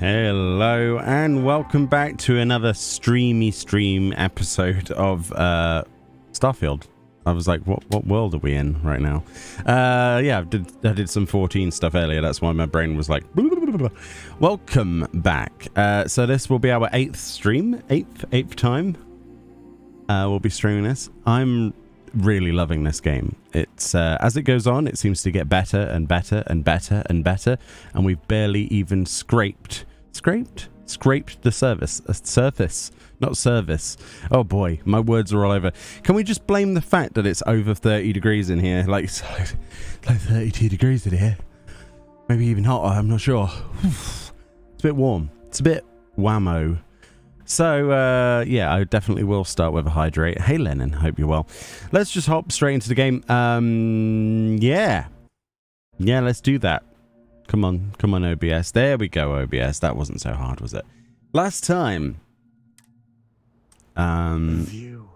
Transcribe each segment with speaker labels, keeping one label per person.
Speaker 1: Hello and welcome back to another stream episode of Starfield. I was like, what world are we in right now? Yeah, I did some 14 stuff earlier. That's why my brain was like, blah, blah, blah, blah. Welcome back. So this will be our 8th stream, 8th time. We'll be streaming this. I'm really loving this game. It's as it goes on, it seems to get better and better and better and better, and we've barely even scraped the surface, not service. Oh boy, my words are all over. Can we just blame the fact that it's over 30 degrees in here? Like 32 degrees in here, maybe even hotter, I'm not sure. It's a bit warm, it's a bit whammo. So, yeah, I definitely will start with a hydrate. Hey, Lennon, hope you're well. Let's just hop straight into the game. Yeah, let's do that. Come on, OBS. There we go, OBS. That wasn't so hard, was it? Last time. Apparently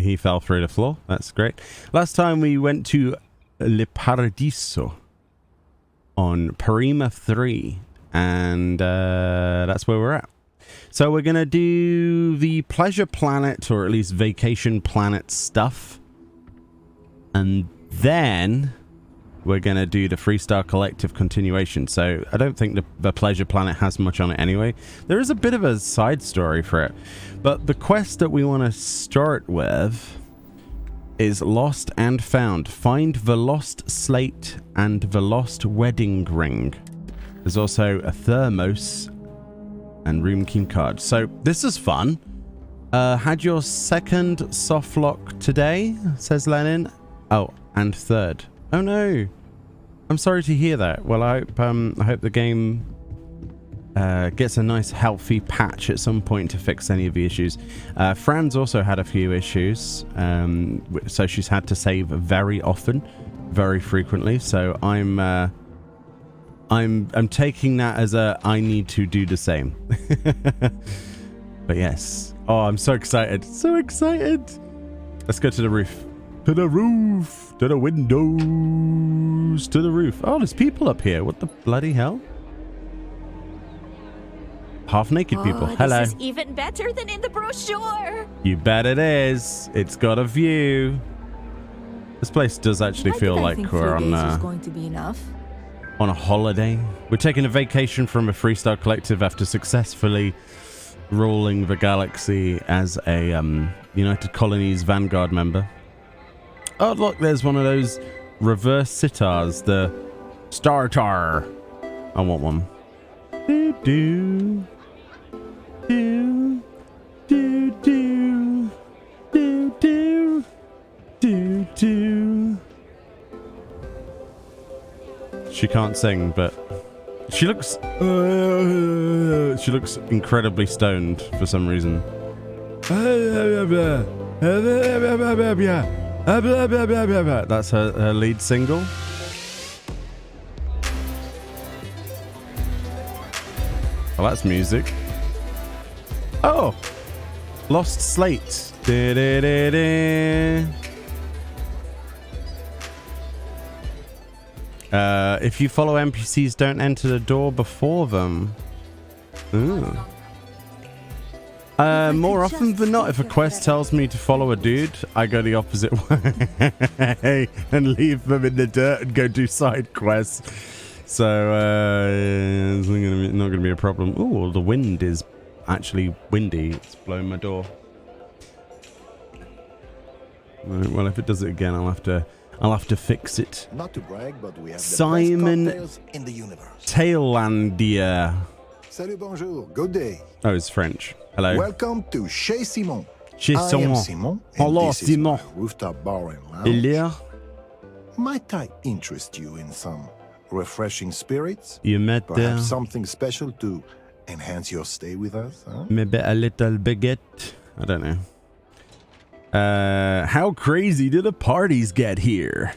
Speaker 1: he fell through the floor. That's great. Last time we went to Le Paradiso on Prima 3. And that's where we're at. So we're going to do the Pleasure Planet, or at least Vacation Planet stuff. And then we're going to do the Freestar Collective continuation. So I don't think the Pleasure Planet has much on it anyway. There is a bit of a side story for it. But the quest that we want to start with is Lost and Found. Find the lost slate and the lost wedding ring. There's also a thermos and room key card. So this is fun. Had your second soft lock today, says Lennon. Oh, and third. Oh no. I'm sorry to hear that. Well, I hope the game gets a nice healthy patch at some point to fix any of the issues. Fran's also had a few issues. So she's had to save very often, very frequently. So I'm taking that as I need to do the same. But yes. Oh, I'm so excited. So excited. Let's go to the roof. To the roof. To the windows. To the roof. Oh, there's people up here. What the bloody hell? Half naked people. Hello.
Speaker 2: This is even better than in the brochure.
Speaker 1: You bet it is. It's got a view. This place does actually feel like we're on
Speaker 2: is going to be enough.
Speaker 1: On a holiday. We're taking a vacation from a Freestar Collective after successfully ruling the galaxy as a United Colonies Vanguard member. Oh look, there's one of those reverse sitars, the Startar. I want one. Do do do do do do do do do. She can't sing, but she looks incredibly stoned for some reason. That's her lead single. Well, that's music. Oh, Lost Slate. If you follow NPCs, don't enter the door before them. Ooh. More often than not, if a quest tells me to follow a dude, I go the opposite way and leave them in the dirt and go do side quests. So it's not going to be a problem. Oh, the wind is actually windy. It's blowing my door. Right, well, if it does it again, I'll have to fix it.
Speaker 3: Not to brag, but we have
Speaker 1: Simon
Speaker 3: the best cocktails in the universe.
Speaker 1: Taillandia.
Speaker 3: Salut, bonjour, good day.
Speaker 1: Oh, it's French. Hello.
Speaker 3: Welcome to Chez Simon.
Speaker 1: Chez
Speaker 3: I
Speaker 1: Simon.
Speaker 3: am Simon, and
Speaker 1: Hello,
Speaker 3: this is
Speaker 1: Simon.
Speaker 3: my rooftop bar and lounge.
Speaker 1: Hier,
Speaker 3: Might I interest you in some refreshing spirits?
Speaker 1: you met
Speaker 3: Perhaps something special to enhance your stay with us? Huh?
Speaker 1: maybe a little baguette. I don't know. How crazy do the parties get here?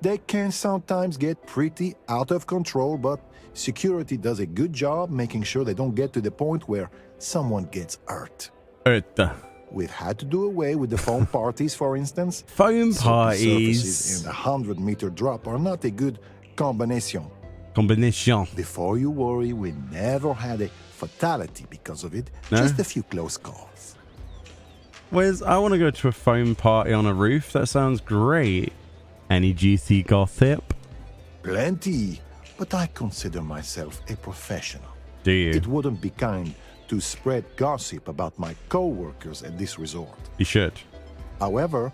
Speaker 3: They can sometimes get pretty out of control, but security does a good job making sure they don't get to the point where someone gets hurt. We've had to do away with the phone parties, for instance.
Speaker 1: Phone
Speaker 3: Certain
Speaker 1: parties.
Speaker 3: surfaces and a 100-meter drop are not a good combination.
Speaker 1: Combination.
Speaker 3: Before you worry, we never had a fatality because of it.
Speaker 1: No?
Speaker 3: Just a few close calls.
Speaker 1: I want to go to a foam party on a roof. That sounds great. Any juicy gossip?
Speaker 3: Plenty, but I consider myself a professional.
Speaker 1: Do you?
Speaker 3: It wouldn't be kind to spread gossip about my co-workers at this resort.
Speaker 1: You should.
Speaker 3: However,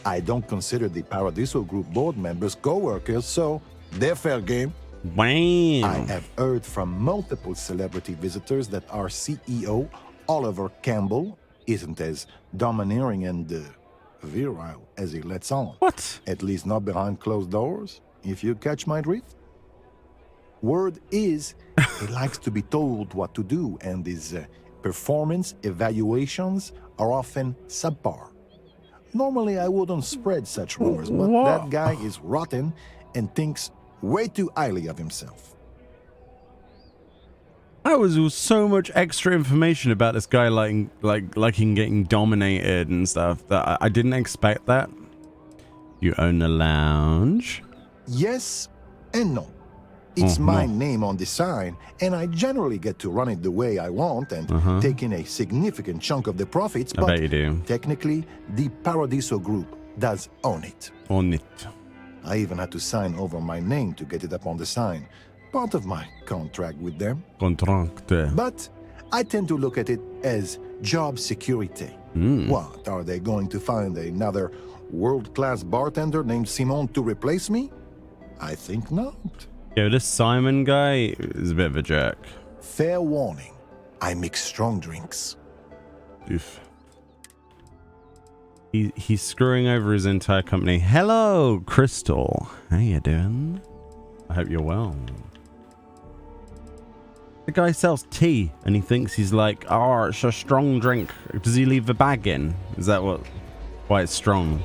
Speaker 3: I don't consider the Paradiso Group board members co-workers, so they're fair game.
Speaker 1: Wow.
Speaker 3: I have heard from multiple celebrity visitors that our CEO, Oliver Campbell, isn't as domineering and virile as he lets on.
Speaker 1: What?
Speaker 3: At least not behind closed doors, if you catch my drift. Word is, he likes to be told what to do, and his performance evaluations are often subpar. Normally, I wouldn't spread such rumors, but that guy is rotten and thinks way too highly of himself.
Speaker 1: That was so much extra information about this guy liking getting dominated and stuff that I didn't expect that. You own a lounge?
Speaker 3: Yes and no. It's my name on the sign, and I generally get to run it the way I want and take in a significant chunk of the profits,
Speaker 1: I
Speaker 3: but
Speaker 1: bet you do.
Speaker 3: technically, the Paradiso Group does own it.
Speaker 1: Own it.
Speaker 3: I even had to sign over my name to get it up on the sign. Part of my contract with them.
Speaker 1: Contract.
Speaker 3: But I tend to look at it as job security. What, are they going to find another world-class bartender named Simon to replace me? I think not.
Speaker 1: Yo, this Simon guy is a bit of a jerk.
Speaker 3: Fair warning, I mix strong drinks.
Speaker 1: Oof. He's screwing over his entire company. Hello, Crystal. How you doing? I hope you're well. The guy sells tea and he thinks he's like, oh, it's a strong drink. Does he leave the bag in? Is that why it's strong?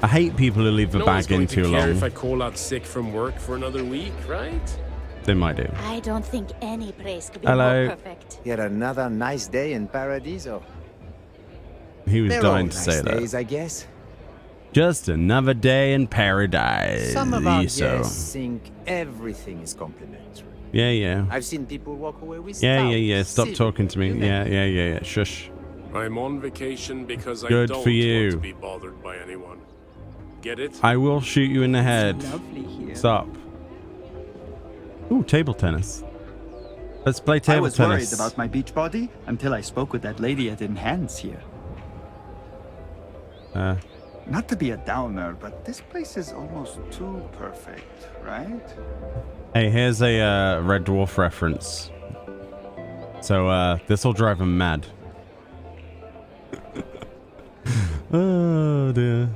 Speaker 1: I hate people who leave the bag in too long.
Speaker 4: No one's going to care if I call out sick from work for another week, right?
Speaker 1: They might do.
Speaker 2: I don't think any place could be
Speaker 1: Hello.
Speaker 2: more perfect.
Speaker 5: Yet another nice day in Paradiso.
Speaker 1: He was
Speaker 5: They're
Speaker 1: dying
Speaker 5: all
Speaker 1: to
Speaker 5: nice
Speaker 1: say that.
Speaker 5: days, I guess.
Speaker 1: Just another day in paradise.
Speaker 5: Some of our
Speaker 1: So.
Speaker 5: guests think everything is complimentary.
Speaker 1: Yeah.
Speaker 5: I've seen people walk away with
Speaker 1: Yeah.
Speaker 5: stouts,
Speaker 1: Stop talking to me.
Speaker 5: you know.
Speaker 1: Yeah. Shush.
Speaker 4: I'm on vacation because
Speaker 1: Good
Speaker 4: I don't
Speaker 1: for you.
Speaker 4: want to be bothered by anyone. Get it?
Speaker 1: I will shoot you in the head.
Speaker 6: Lovely here.
Speaker 1: Stop. Ooh, table tennis. Let's play
Speaker 6: I
Speaker 1: table
Speaker 6: was
Speaker 1: tennis.
Speaker 6: worried about my beach body until I spoke with that lady at Enhance here. Not to be a downer, but this place is almost too perfect, right?
Speaker 1: Hey, here's a Red Dwarf reference. So this will drive him mad. Oh dear.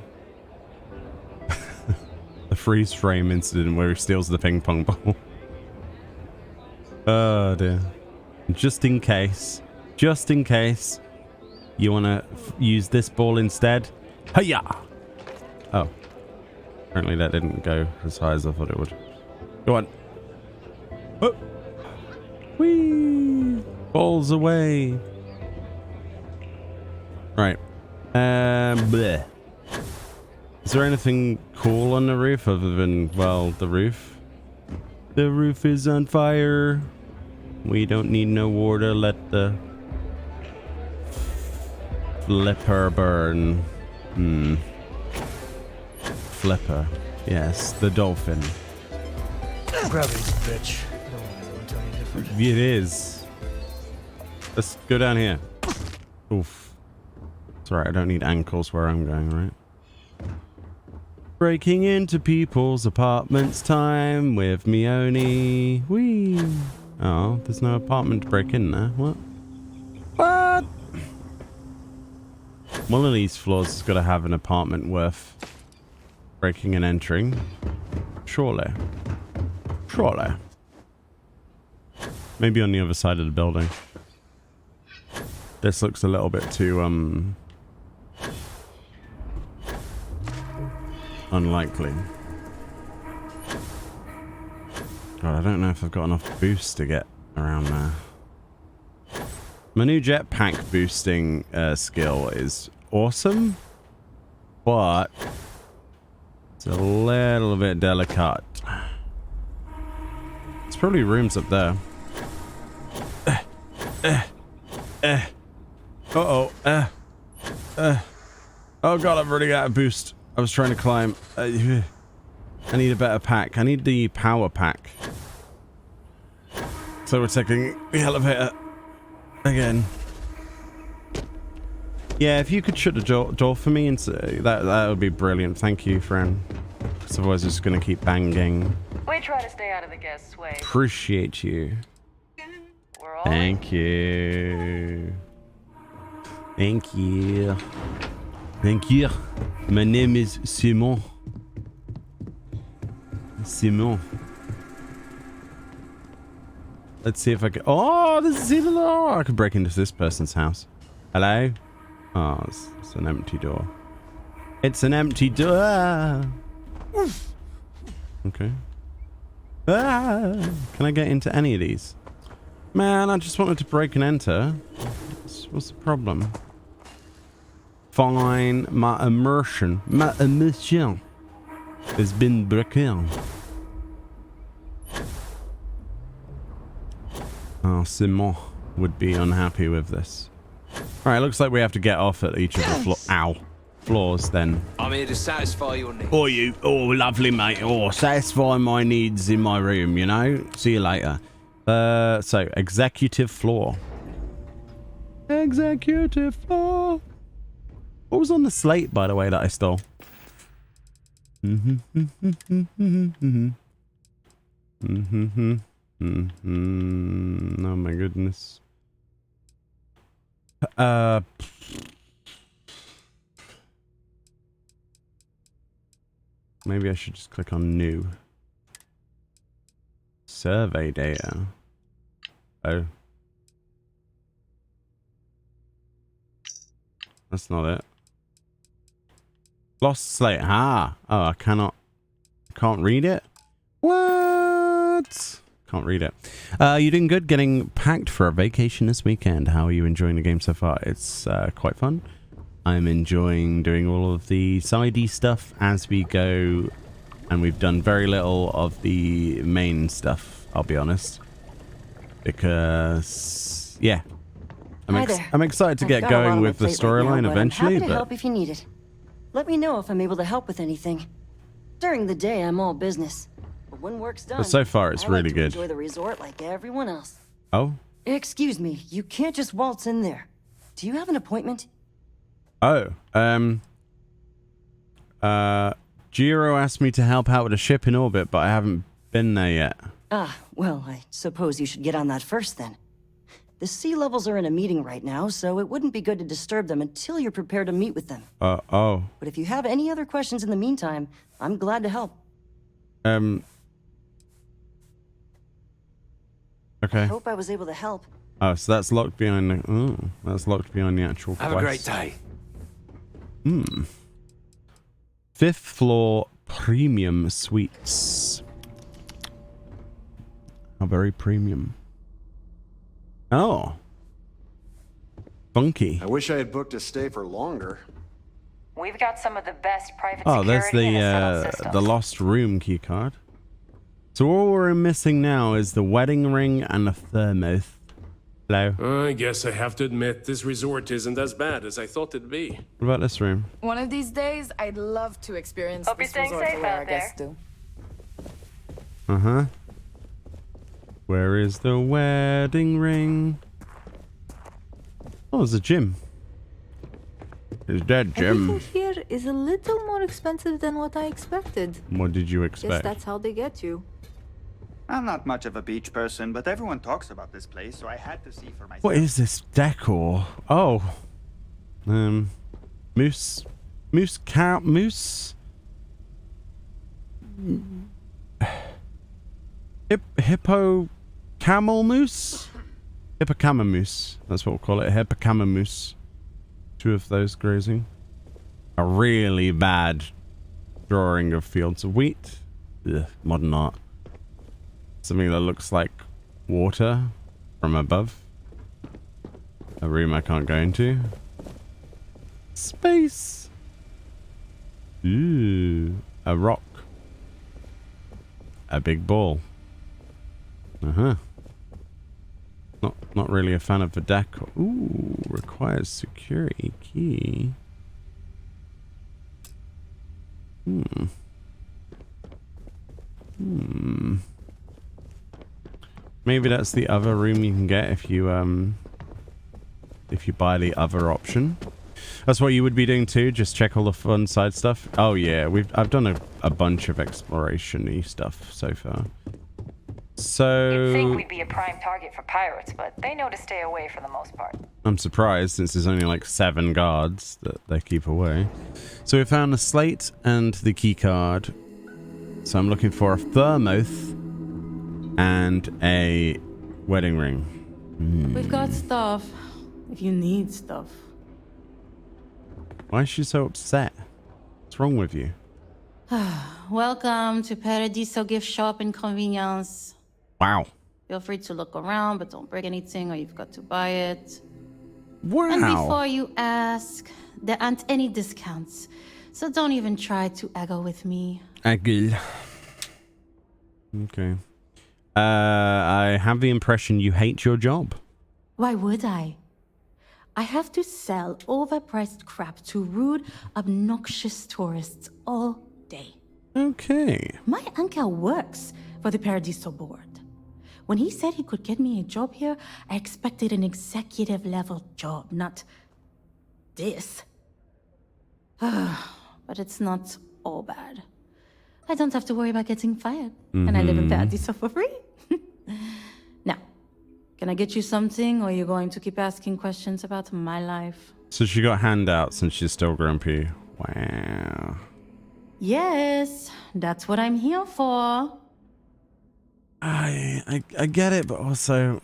Speaker 1: The freeze frame incident where he steals the ping pong ball. Oh dear. Just in case you want to use this ball instead. Hiya! Oh. Apparently that didn't go as high as I thought it would. Go on. Oh. Whee! Balls away. Right. Bleh. Is there anything cool on the roof other than, well, the roof? The roof is on fire. We don't need no water. Let the flipper burn. Flipper. Yes, the dolphin.
Speaker 7: Gravity's a bitch. No one ever tell you different.
Speaker 1: It is. Let's go down here. Oof. It's alright, I don't need ankles where I'm going, right? Breaking into people's apartments time with Mione. Whee! Oh, there's no apartment to break in there. What? What? One of these floors has got to have an apartment worth breaking and entering. Surely. Maybe on the other side of the building. This looks a little bit too, unlikely. God, I don't know if I've got enough boost to get around there. My new jetpack boosting skill is awesome, but it's a little bit delicate. It's probably rooms up there. Uh-oh. Oh god, I've already got a boost. I was trying to climb. I need a better pack. I need the power pack. So we're taking the elevator again. Yeah, if you could shut the door for me, and that would be brilliant. Thank you, friend. Because otherwise it's going to keep banging.
Speaker 8: We try to stay out of the guest's way.
Speaker 1: Appreciate you.
Speaker 8: We're all
Speaker 1: Thank you. Thank you. Thank you. My name is Simon. Simon. Let's see if I can. Oh, this is even. Oh, I could break into this person's house. Hello? Oh, it's an empty door. It's an empty door. Okay. Ah, can I get into any of these? Man, I just wanted to break and enter. What's the problem? Fine, my immersion has been broken. Oh, Simon would be unhappy with this. Alright, looks like we have to get off at each of the floors then.
Speaker 9: I'm here to satisfy your needs.
Speaker 1: Oh, you. Oh, lovely, mate. Oh, satisfy my needs in my room, you know? See you later. So, executive floor. Executive floor. What was on the slate, by the way, that I stole? Oh my goodness. Maybe I should just click on new. Survey data. Oh. That's not it. Lost slate. Ah. Oh, I can't read it? What? Can't read it. You're doing good getting packed for a vacation this weekend. How are you enjoying the game so far? It's quite fun. I'm enjoying doing all of the sidey stuff as we go, and we've done very little of the main stuff, I'll be honest. Because, yeah. I'm excited to get going with the storyline eventually,
Speaker 10: I'm happy to help if you need it. Let me know if I'm able to help with anything. During the day, I'm all business. But when work's done,
Speaker 1: but so far it's really good.
Speaker 10: Enjoy the resort like everyone else.
Speaker 1: Oh?
Speaker 10: Excuse me, you can't just waltz in there. Do you have an appointment?
Speaker 1: Oh, Jiro asked me to help out with a ship in orbit, but I haven't been there yet.
Speaker 10: Ah, well, I suppose you should get on that first then. The sea levels are in a meeting right now, so it wouldn't be good to disturb them until you're prepared to meet with them.
Speaker 1: Oh.
Speaker 10: But if you have any other questions in the meantime, I'm glad to help.
Speaker 1: Okay.
Speaker 10: I hope I was able to help.
Speaker 1: Oh, so that's locked behind the... Oh, that's locked behind the actual quest.
Speaker 9: Have a great day.
Speaker 1: 5th floor premium suites. How very premium. Oh. Funky.
Speaker 11: I wish I had booked a stay for longer.
Speaker 8: We've got some of the best private
Speaker 1: Oh, there's
Speaker 8: security in a settled system.
Speaker 1: the lost room keycard. So all we're missing now is the wedding ring and the thermos. Hello.
Speaker 4: I guess I have to admit, this resort isn't as bad as I thought it'd be.
Speaker 1: What about this room?
Speaker 12: One of these days, I'd love to experience
Speaker 8: Hope
Speaker 12: this
Speaker 8: you're staying
Speaker 12: resort
Speaker 8: safe
Speaker 12: the way
Speaker 8: out
Speaker 12: our guests do.
Speaker 1: Uh-huh. Where is the wedding ring? Oh, there's a gym. Is that gym?
Speaker 13: Everything here is a little more expensive than what I expected.
Speaker 1: What did you
Speaker 13: Guess
Speaker 1: expect?
Speaker 13: that's how they get you.
Speaker 6: I'm not much of a beach person, but everyone talks about this place, so I had to see for myself.
Speaker 1: What is this decor? Oh. Moose. Moose cow. Moose. Hippo camel moose? Hippocamermoose. That's what we'll call it. Hippocamermoose. 2 of those grazing. A really bad drawing of fields of wheat. Ugh, modern art. Something that looks like water from above. A room I can't go into. Space. Ooh. A rock. A big ball. Uh-huh. Not really a fan of the decor. Ooh, requires security key. Maybe that's the other room you can get if you buy the other option. That's what you would be doing too, just check all the fun side stuff. Oh yeah, I've done a bunch of exploration-y stuff so far. So
Speaker 8: You'd think we'd be a prime target for pirates, but they know to stay away for the most part.
Speaker 1: I'm surprised since there's only like 7 guards that they keep away. So we found the slate and the key card. So I'm looking for a thermoth and a wedding ring.
Speaker 13: We've got stuff. If you need stuff.
Speaker 1: Why is she so upset? What's wrong with you?
Speaker 13: Welcome to Paradiso gift shop and convenience.
Speaker 1: Wow.
Speaker 13: Feel free to look around, but don't break anything or you've got to buy it.
Speaker 1: Wow.
Speaker 13: And before you ask, there aren't any discounts. So don't even try to haggle with me.
Speaker 1: Haggle. Okay. I have the impression you hate your job.
Speaker 13: Why would I? I have to sell overpriced crap to rude, obnoxious tourists all day.
Speaker 1: Okay.
Speaker 13: My uncle works for the Paradiso board. When he said he could get me a job here, I expected an executive level job, not this. But it's not all bad. I don't have to worry about getting fired. And I live in Paradiso for free. Now, can I get you something, or are you going to keep asking questions about my life?
Speaker 1: So she got handouts and she's still grumpy. Wow.
Speaker 13: Yes, that's what I'm here for.
Speaker 1: I get it, but also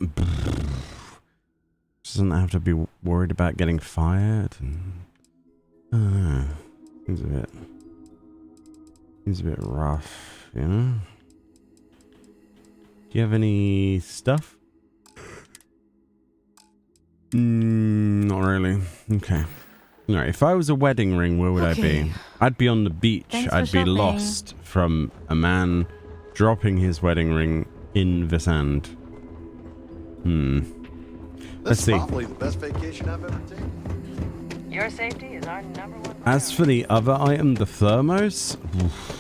Speaker 1: she doesn't have to be worried about getting fired. And, seems a bit rough, you know? Do you have any stuff? Not really. Okay. Alright, if I was a wedding ring, where would I be? I'd be on the beach.
Speaker 13: Thanks
Speaker 1: I'd
Speaker 13: for
Speaker 1: be
Speaker 13: shopping.
Speaker 1: lost from a man dropping his wedding ring in the sand. Let's
Speaker 11: This
Speaker 1: see.
Speaker 11: is probably the best vacation I've ever taken.
Speaker 8: Your safety is our number one priority.
Speaker 1: As for the other item, the thermos. Oof.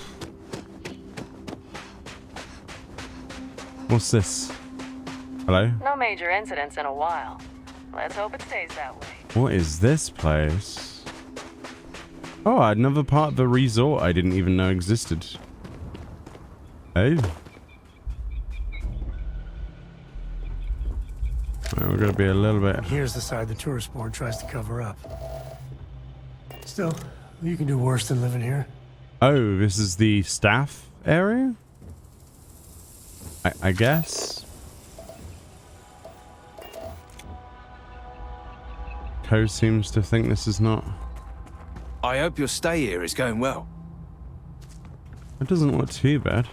Speaker 1: What's this? Hello?
Speaker 8: No major incidents in a while. Let's hope it stays that way.
Speaker 1: What is this place? Oh, another part of the resort I didn't even know existed. Hey. Alright, we're gonna be a little bit...
Speaker 7: Here's the side the tourist board tries to cover up. Still, you can do worse than living here.
Speaker 1: Oh, this is the staff area? I guess? Co seems to think this is not...
Speaker 9: I hope your stay here is going well.
Speaker 1: It doesn't look too bad.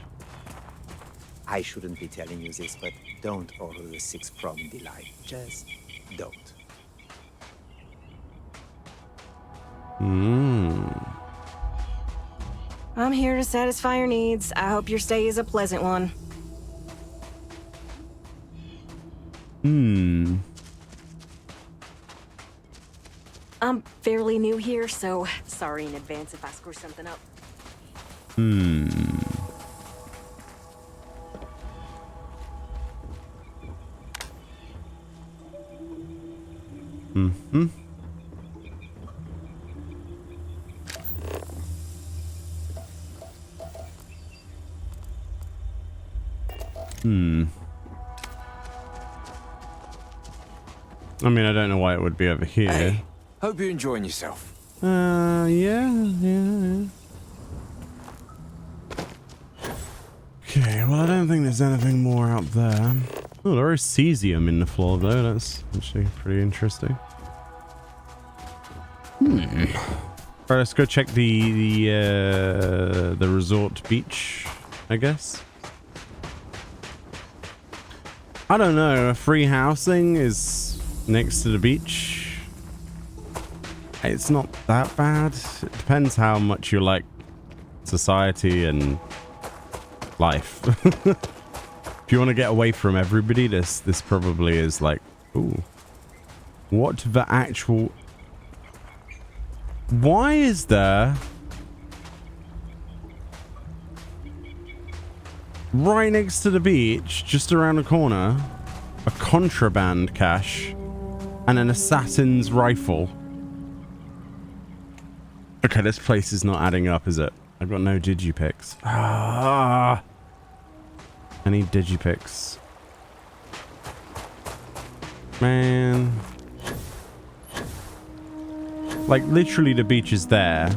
Speaker 5: I shouldn't be telling you this, but don't order the 6 from Delight. Just don't.
Speaker 14: I'm here to satisfy your needs. I hope your stay is a pleasant one. I'm fairly new here, so sorry in advance if I screw something up.
Speaker 1: I mean, I don't know why it would be over here.
Speaker 9: Hey, hope you're enjoying yourself.
Speaker 1: Yeah. Okay, well, I don't think there's anything more out there. Oh, there is cesium in the floor, though. That's actually pretty interesting. Right, let's go check the resort beach, I guess. I don't know. Free housing is next to the beach. It's not that bad. It depends how much you like society and life. If you want to get away from everybody, this probably is like, ooh. What the actual... Why is there... right next to the beach, just around the corner, a contraband cache and an assassin's rifle? Okay, this place is not adding up, is it? I've got no digipicks. Ah, I need digipicks. Man. Like, literally the beach is there,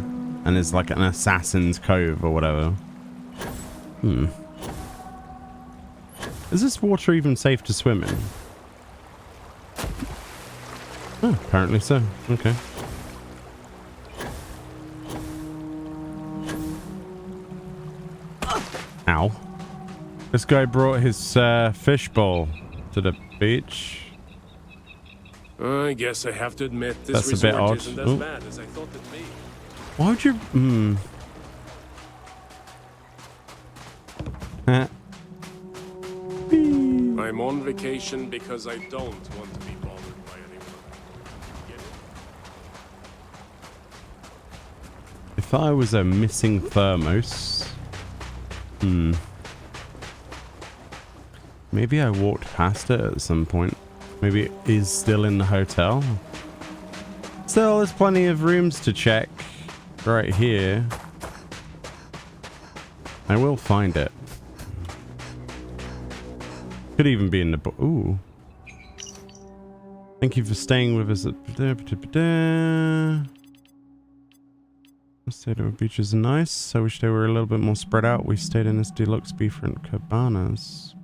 Speaker 1: and there's like an assassin's cove or whatever. Is this water even safe to swim in? Oh, apparently so. Okay. Ow. This guy brought his fishbowl to the beach.
Speaker 4: I guess I have to admit this
Speaker 1: That's a bit
Speaker 4: resort
Speaker 1: odd.
Speaker 4: isn't as bad as I thought it'd be.
Speaker 1: Why would you...
Speaker 4: I'm on vacation because I don't want to be bothered by anyone. Get it?
Speaker 1: If I was a missing thermos... Maybe I walked past it at some point. Maybe it is still in the hotel. Still, there's plenty of rooms to check right here. I will find it. Could even be in the book. Ooh. Thank you for staying with us at... Stadium beaches are nice. I wish they were a little bit more spread out. We stayed in this deluxe beachfront cabanas.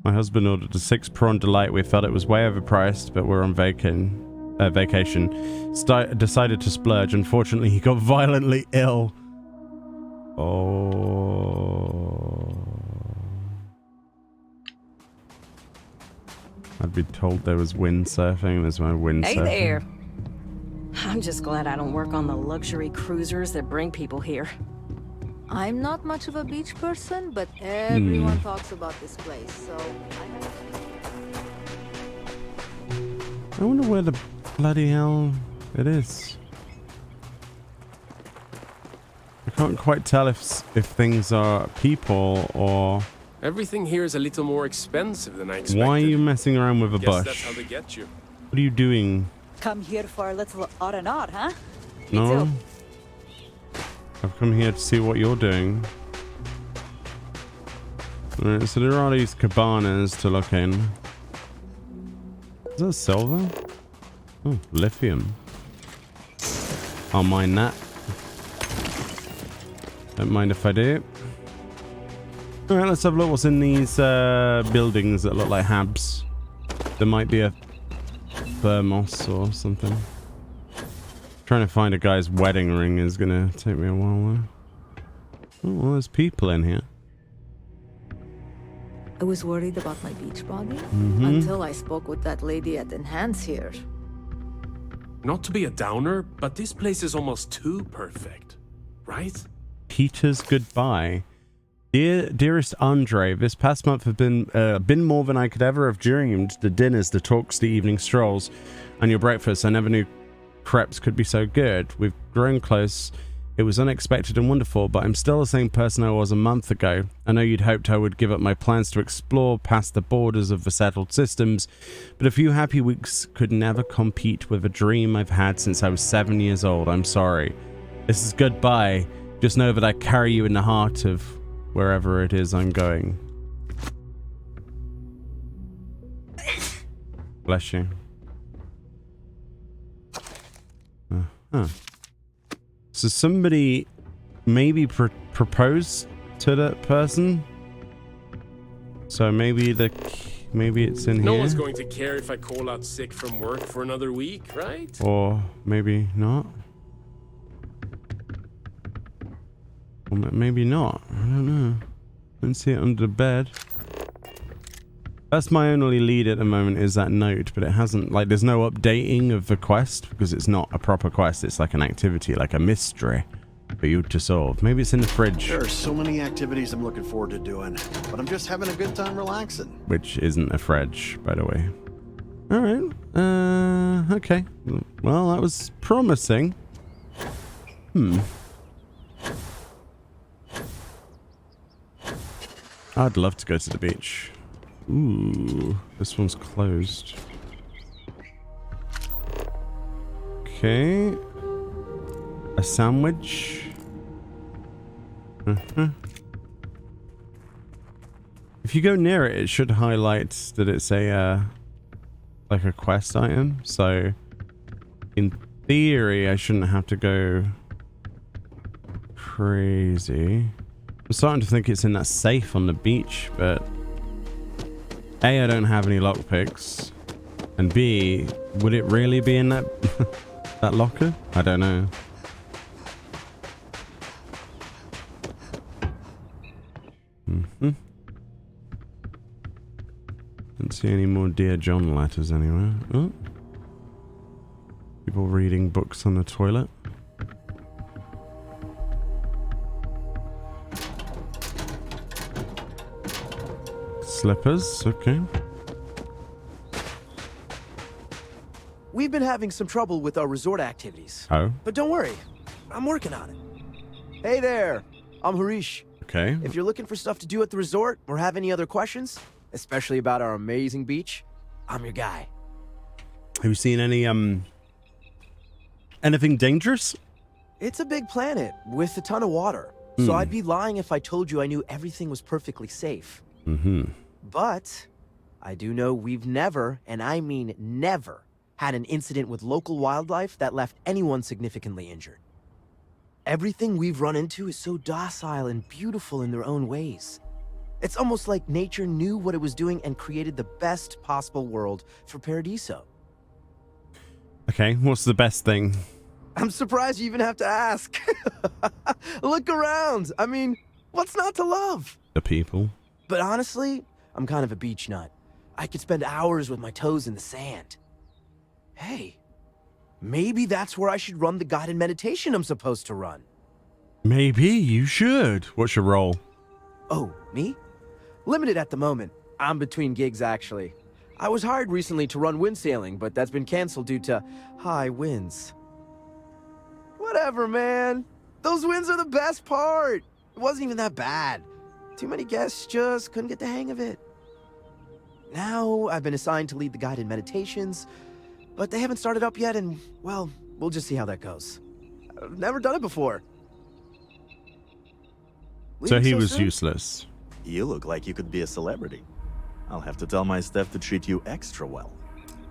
Speaker 1: My husband ordered a 6-prawn delight. We felt it was way overpriced, but we're on vacation. Decided to splurge. Unfortunately, he got violently ill. Oh. I'd be told there was windsurfing. There's my windsurfing.
Speaker 14: Hey there. I'm just glad I don't work on the luxury cruisers that bring people here.
Speaker 12: I'm not much of a beach person, but everyone talks about this place, so
Speaker 1: I wonder where the bloody hell it is. I can't quite tell if things are people or...
Speaker 4: Everything here is a little more expensive than I expected.
Speaker 1: Why are you messing around with a
Speaker 4: Guess
Speaker 1: bush?
Speaker 4: that's how they get you.
Speaker 1: What are you doing?
Speaker 2: Come here for a little R&R, huh?
Speaker 1: No. I've come here to see what you're doing. Alright, so there are these cabanas to look in. Is that silver? Oh, lithium. I'll mine that. Don't mind if I do. Alright, let's have a look what's in these buildings that look like habs. There might be a thermos or something. Trying to find a guy's wedding ring is gonna take me a while though. Oh, well, there's people in here.
Speaker 12: I was worried about my beach body until I spoke with that lady at Enhance here.
Speaker 4: Not to be a downer, but this place is almost too perfect, right?
Speaker 1: Peter's goodbye. Dearest Andre, this past month have been more than I could ever have dreamed. The dinners, the talks, the evening strolls, and your breakfast. I never knew crepes could be so good. We've grown close. It was unexpected and wonderful, but I'm still the same person I was a month ago. I know you'd hoped I would give up my plans to explore past the borders of the settled systems, but a few happy weeks could never compete with a dream I've had since I was 7 years old. I'm sorry. This is goodbye. Just know that I carry you in the heart of wherever it is I'm going. Bless you. So somebody maybe proposed to that person. So maybe it's in here.
Speaker 4: No one's going to care if I call out sick from work for another week, right?
Speaker 1: Or maybe not. Or maybe not. I don't know. I don't see it under the bed. That's my only lead at the moment, is that note, but it hasn't, like, there's no updating of the quest because it's not a proper quest. It's like an activity, like a mystery. for you to solve. Maybe it's in the fridge.
Speaker 11: There are so many activities I'm looking forward to doing, but I'm just having a good time relaxing.
Speaker 1: Which isn't a fridge, by the way. All right. Okay. Well, that was promising. I'd love to go to the beach. Ooh, this one's closed. Okay. A sandwich. If you go near it, it should highlight that it's a like a quest item. So in theory, I shouldn't have to go crazy. I'm starting to think it's in that safe on the beach, but A, I don't have any lockpicks, and B, would it really be in that that locker? I don't know. Don't see any more Dear John letters anywhere. Oh. People reading books on the toilet. Slippers, okay.
Speaker 15: We've been having some trouble with our resort activities.
Speaker 1: Oh.
Speaker 15: But don't worry, I'm working on it. Hey there, I'm Harish.
Speaker 1: Okay.
Speaker 15: If you're looking for stuff to do at the resort or have any other questions, especially about our amazing beach, I'm your guy.
Speaker 1: Have you seen any anything dangerous?
Speaker 15: It's a big planet with a ton of water, so I'd be lying if I told you I knew everything was perfectly safe. But I do know we've never, and I mean never, had an incident with local wildlife that left anyone significantly injured. Everything we've run into is so docile and beautiful in their own ways. It's almost like nature knew what it was doing and created the best possible world for Paradiso.
Speaker 1: Okay, what's the best thing?
Speaker 15: I'm surprised you even have to ask. Look around. I mean, what's not to love?
Speaker 1: The people.
Speaker 15: But honestly, I'm kind of a beach nut. I could spend hours with my toes in the sand. Hey, maybe that's where I should run the guided meditation I'm supposed to run.
Speaker 1: Maybe you should. What's your role?
Speaker 15: Oh, me? Limited at the moment. I'm between gigs, actually. I was hired recently to run wind sailing, but that's been canceled due to high winds. Whatever, man. Those winds are the best part. It wasn't even that bad. Too many guests just couldn't get the hang of it. Now, I've been assigned to lead the guided meditations, but they haven't started up yet, and, well, we'll just see how that goes. I've never done it before.
Speaker 1: So he was useless.
Speaker 11: You look like you could be a celebrity. I'll have to tell my staff to treat you extra well.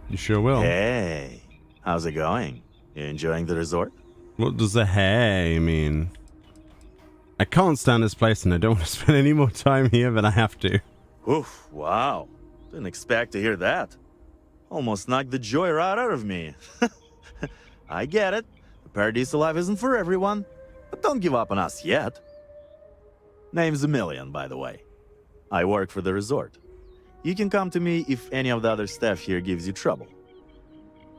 Speaker 1: You sure will.
Speaker 11: Hey, how's it going? You enjoying the resort?
Speaker 1: What does the hey mean? I can't stand this place and I don't want to spend any more time here, but I have to.
Speaker 11: Oof, wow. Didn't expect to hear that. Almost knocked the joy right out of me. I get it. The Paradiso life isn't for everyone, but don't give up on us yet. Name's Emilian, by the way. I work for the resort. You can come to me if any of the other staff here gives you trouble.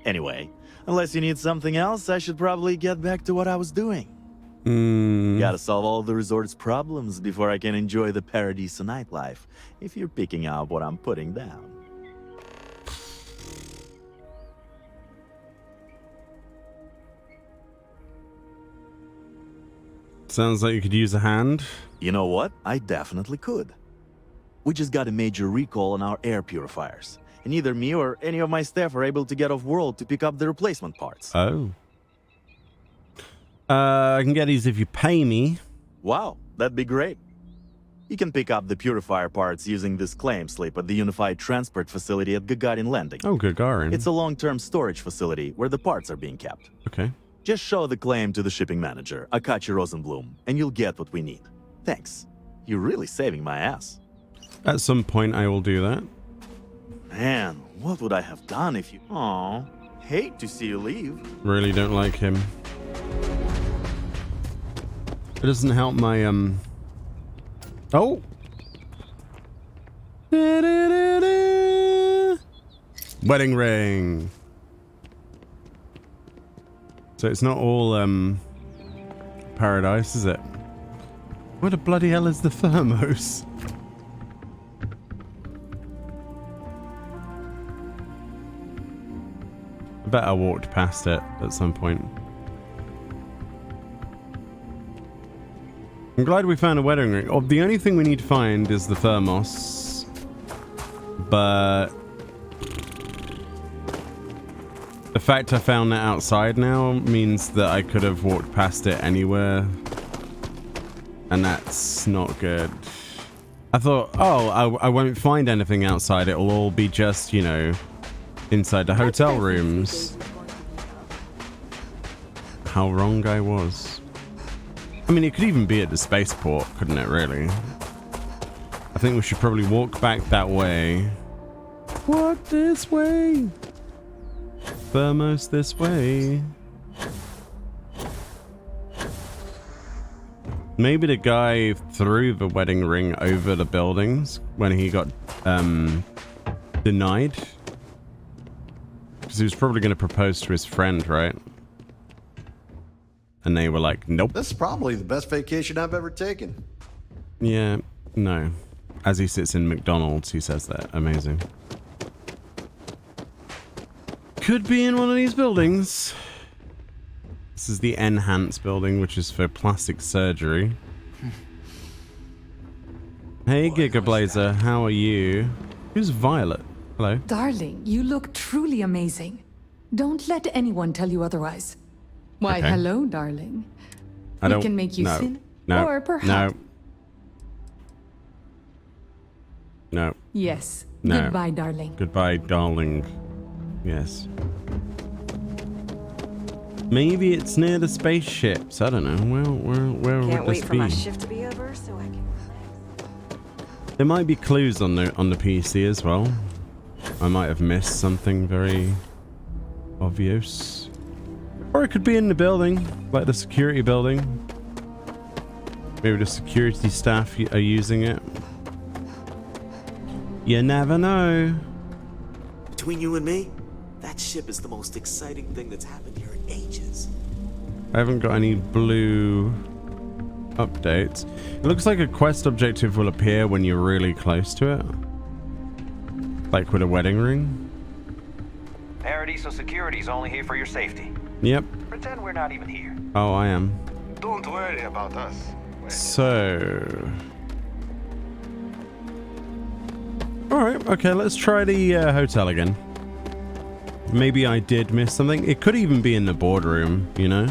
Speaker 11: Anyway, unless you need something else, I should probably get back to what I was doing. Gotta solve all the resort's problems before I can enjoy the Paradiso nightlife, if you're picking up what I'm putting down.
Speaker 1: Sounds like you could use a hand.
Speaker 11: You know what? I definitely could. We just got a major recall on our air purifiers, and neither me or any of my staff are able to get off-world to pick up the replacement parts.
Speaker 1: Oh. I can get these if you pay me.
Speaker 11: Wow, that'd be great. You can pick up the purifier parts using this claim slip at the Unified Transport Facility at Gagarin Landing.
Speaker 1: Oh, Gagarin.
Speaker 11: It's a long-term storage facility where the parts are being kept.
Speaker 1: Okay.
Speaker 11: Just show the claim to the shipping manager, Akachi Rosenblum, and you'll get what we need. Thanks. You're really saving my ass.
Speaker 1: At some point, I will do that.
Speaker 11: Man, what would I have done if you... Aw, hate to see you leave.
Speaker 1: Really don't like him. It doesn't help my, Oh! Da-da-da-da. Wedding ring! So it's not all, paradise, is it? What the bloody hell is the thermos? I bet I walked past it at some point. I'm glad we found a wedding ring. Oh, the only thing we need to find is the thermos. But the fact I found that outside now means that I could have walked past it anywhere. And that's not good. I thought, oh, I won't find anything outside. It'll all be just, you know, inside the hotel rooms. How wrong I was. I mean, it could even be at the spaceport, couldn't it, really? I think we should probably walk back that way. What, this way? Thermos this way. Maybe the guy threw the wedding ring over the buildings when he got denied. Because he was probably going to propose to his friend, right? And they were like, nope.
Speaker 16: This is probably the best vacation I've ever taken.
Speaker 1: Yeah, no. As he sits in McDonald's, he says that. Amazing. Could be in one of these buildings. This is the Enhance building, which is for plastic surgery. Hey, Gigablazer, how are you? Who's Violet? Hello.
Speaker 17: Darling, you look truly amazing. Don't let anyone tell you otherwise. Why,
Speaker 1: Okay.
Speaker 17: hello, darling.
Speaker 1: I
Speaker 17: We
Speaker 1: don't-
Speaker 17: can make you
Speaker 1: no,
Speaker 17: sin.
Speaker 1: no,
Speaker 17: Or perhaps.
Speaker 1: No.
Speaker 17: Yes.
Speaker 1: No.
Speaker 17: Goodbye, darling.
Speaker 1: Goodbye, darling. Yes. Maybe it's near the spaceships. I don't know. Where
Speaker 14: Can't
Speaker 1: would
Speaker 14: wait
Speaker 1: this
Speaker 14: for
Speaker 1: be?
Speaker 14: my shift to be over so I can.
Speaker 1: There might be clues on the PC as well. I might have missed something very obvious. Or it could be in the building, like the security building. Maybe the security staff are using it. You never know.
Speaker 18: Between you and me, that ship is the most exciting thing that's happened here in ages.
Speaker 1: I haven't got any blue updates. It looks like a quest objective will appear when you're really close to it. Like with a wedding ring.
Speaker 19: Paradiso Security's only here for your safety.
Speaker 1: Yep.
Speaker 19: Pretend we're not even here.
Speaker 1: Oh, I am.
Speaker 19: Don't worry about us.
Speaker 1: So... Alright, okay, let's try the hotel again. Maybe I did miss something. It could even be in the boardroom, you know?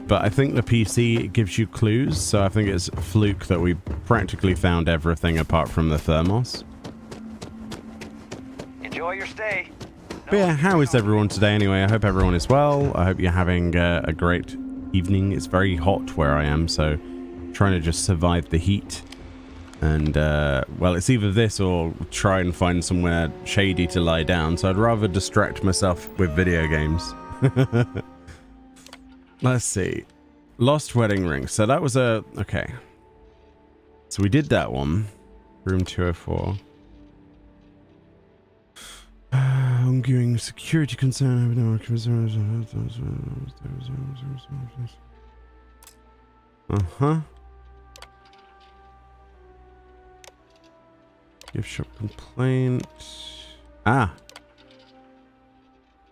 Speaker 1: But I think the PC gives you clues, so I think it's a fluke that we practically found everything apart from the thermos.
Speaker 19: Enjoy your stay.
Speaker 1: But yeah, how is everyone today anyway? I hope everyone is well. I hope you're having a great evening. It's very hot where I am, so trying to just survive the heat. And, well, it's either this or try and find somewhere shady to lie down, so I'd rather distract myself with video games. Let's see. Lost wedding ring. So that was a... Okay. So we did that one. Room 204. Ongoing security concern. Uh-huh. Gift shop complaint. Ah.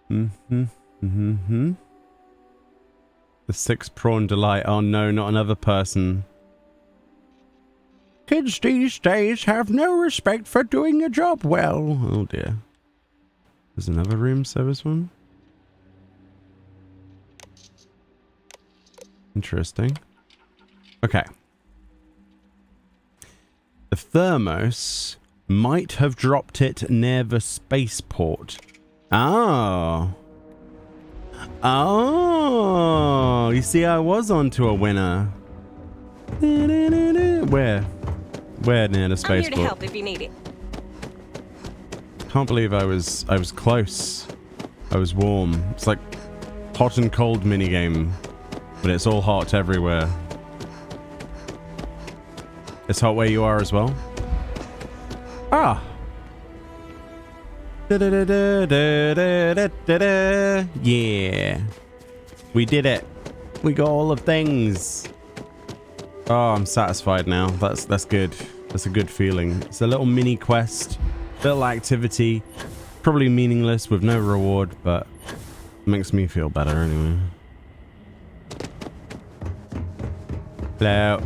Speaker 1: The 6 prawn delight. Oh no, not another person. Kids these days have no respect for doing a job well. Oh dear. There's another room service one. Interesting. Okay. The thermos might have dropped it near the spaceport. Oh. Oh. You see, I was onto a winner. Where? Where near the spaceport?
Speaker 14: I'm here to help if you need it.
Speaker 1: Can't believe I was close. I was warm. It's like hot and cold minigame, but it's all hot everywhere. It's hot where you are as well. Ah. Yeah. We did it. We got all the things. Oh, I'm satisfied now. That's good. That's a good feeling. It's a little mini quest, little activity, probably meaningless with no reward, but makes me feel better anyway. Hello.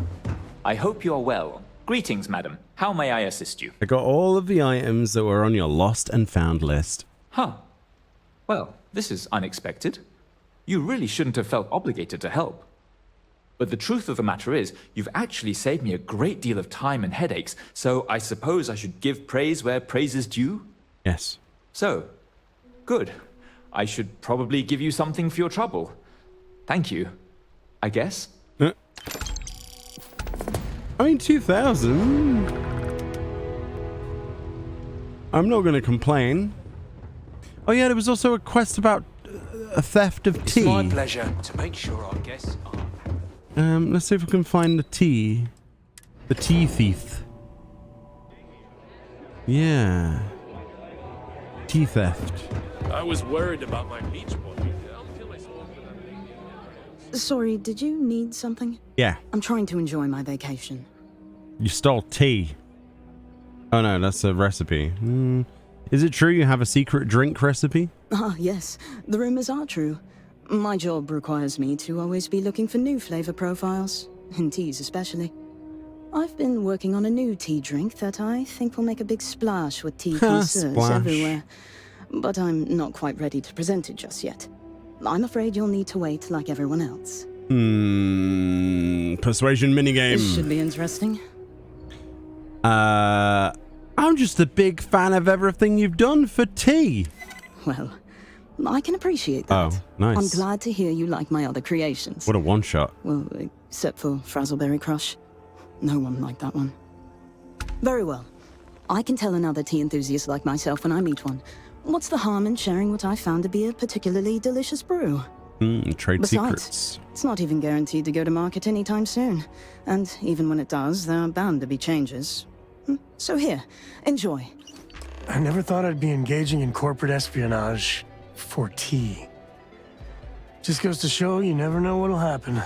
Speaker 20: I hope you're well. Greetings, madam. How may I assist you?
Speaker 1: I got all of the items that were on your lost and found list.
Speaker 20: Huh. Well, this is unexpected. You really shouldn't have felt obligated to help. But the truth of the matter is, you've actually saved me a great deal of time and headaches, so I suppose I should give praise where praise is due?
Speaker 1: Yes.
Speaker 20: So, good. I should probably give you something for your trouble. Thank you, I guess.
Speaker 1: I mean, 2,000. I'm not going to complain. Oh yeah, there was also a quest about a theft of tea.
Speaker 9: It's my pleasure to make sure our guests are...
Speaker 1: Let's see if we can find the tea. The tea thief. Yeah. Tea theft.
Speaker 4: I was worried about my beach body until I saw that.
Speaker 21: Sorry, did you need something?
Speaker 1: Yeah.
Speaker 21: I'm trying to enjoy my vacation.
Speaker 1: You stole tea. Oh no, that's a recipe. Is it true you have a secret drink recipe?
Speaker 21: Ah, yes. The rumors are true. My job requires me to always be looking for new flavor profiles, in teas especially. I've been working on a new tea drink that I think will make a big splash with tea connoisseurs everywhere. But I'm not quite ready to present it just yet. I'm afraid you'll need to wait like everyone else.
Speaker 1: Persuasion minigame.
Speaker 21: This should be interesting.
Speaker 1: I'm just a big fan of everything you've done for tea.
Speaker 21: Well, I can appreciate that.
Speaker 1: Oh, nice.
Speaker 21: I'm glad to hear you like my other creations.
Speaker 1: What a one-shot.
Speaker 21: Well, except for Frazzleberry Crush. No one liked that one. Very well. I can tell another tea enthusiast like myself when I meet one. What's the harm in sharing what I found to be a particularly delicious brew?
Speaker 1: Trade
Speaker 21: Besides,
Speaker 1: secrets.
Speaker 21: It's not even guaranteed to go to market anytime soon. And even when it does, there are bound to be changes. So here, enjoy.
Speaker 7: I never thought I'd be engaging in corporate espionage for tea. Just goes to show you never know what'll happen.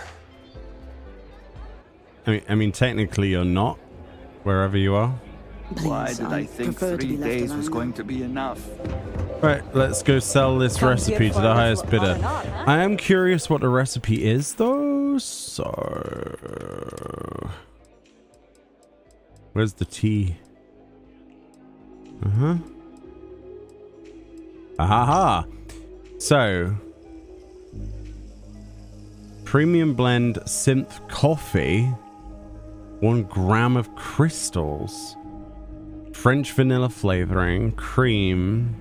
Speaker 1: I mean, technically you're not, wherever you are.
Speaker 21: Please,
Speaker 6: Why did I think 3 days was going to be enough?
Speaker 1: Right, let's go sell this recipe to the highest bidder. I am curious what the recipe is, though, so... Where's the tea? Ahaha! So... Premium blend synth coffee. 1 gram of crystals. French vanilla flavoring. Cream.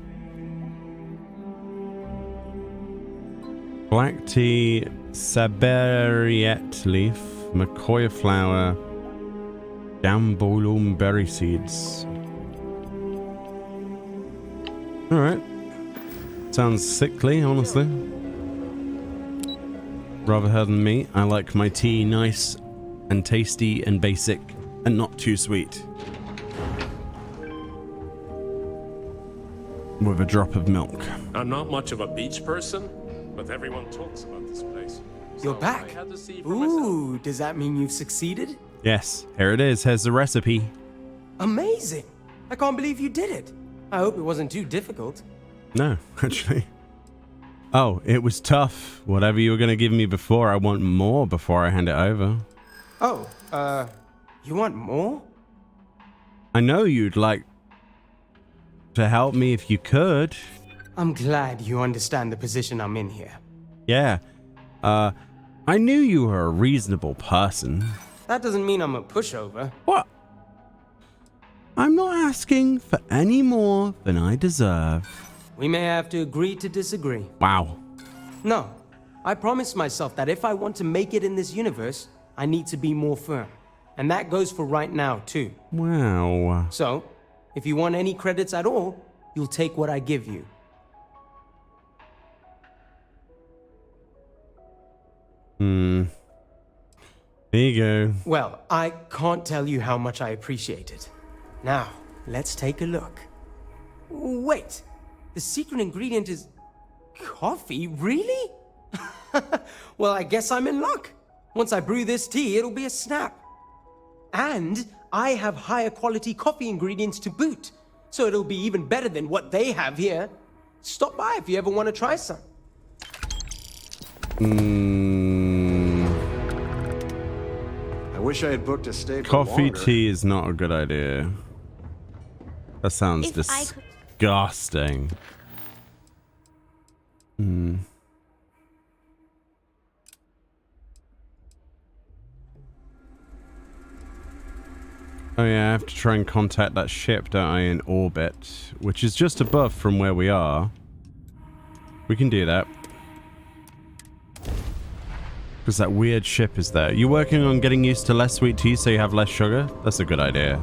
Speaker 1: Black tea. Saberiette leaf. Macoya flower. Gambolum berry seeds. Alright. Sounds sickly, honestly. Rather her than me. I like my tea nice and tasty and basic and not too sweet. With a drop of milk.
Speaker 4: I'm not much of a beach person, but everyone talks about this place.
Speaker 15: You're back.
Speaker 4: I had to see for
Speaker 15: Ooh, does that mean you've succeeded?
Speaker 1: Yes, here it is. Here's the recipe.
Speaker 15: Amazing. I can't believe you did it. I hope it wasn't too difficult.
Speaker 1: No, actually. Oh, it was tough. Whatever you were going to give me before, I want more before I hand it over.
Speaker 15: Oh, you want more?
Speaker 1: I know you'd like to help me if you could.
Speaker 15: I'm glad you understand the position I'm in here.
Speaker 1: Yeah. I knew you were a reasonable person.
Speaker 15: That doesn't mean I'm a pushover.
Speaker 1: What? I'm not asking for any more than I deserve.
Speaker 15: We may have to agree to disagree.
Speaker 1: Wow.
Speaker 15: No, I promised myself that if I want to make it in this universe, I need to be more firm. And that goes for right now, too.
Speaker 1: Wow.
Speaker 15: So, if you want any credits at all, you'll take what I give you.
Speaker 1: There you go.
Speaker 15: Well, I can't tell you how much I appreciate it. Now, let's take a look. Wait, the secret ingredient is coffee? Really?
Speaker 3: Well, I guess I'm in luck. Once I brew this tea, it'll be a snap. And I have higher quality coffee ingredients to boot, so it'll be even better than what they have here. Stop by if you ever want to try some.
Speaker 16: I wish I had booked a stay for
Speaker 1: Coffee
Speaker 16: longer.
Speaker 1: tea is not a good idea. That sounds disgusting. Oh yeah, I have to try and contact that ship, don't I, in orbit, which is just above from where we are. We can do that. Because that weird ship is there. You're working on getting used to less sweet tea so you have less sugar? That's a good idea.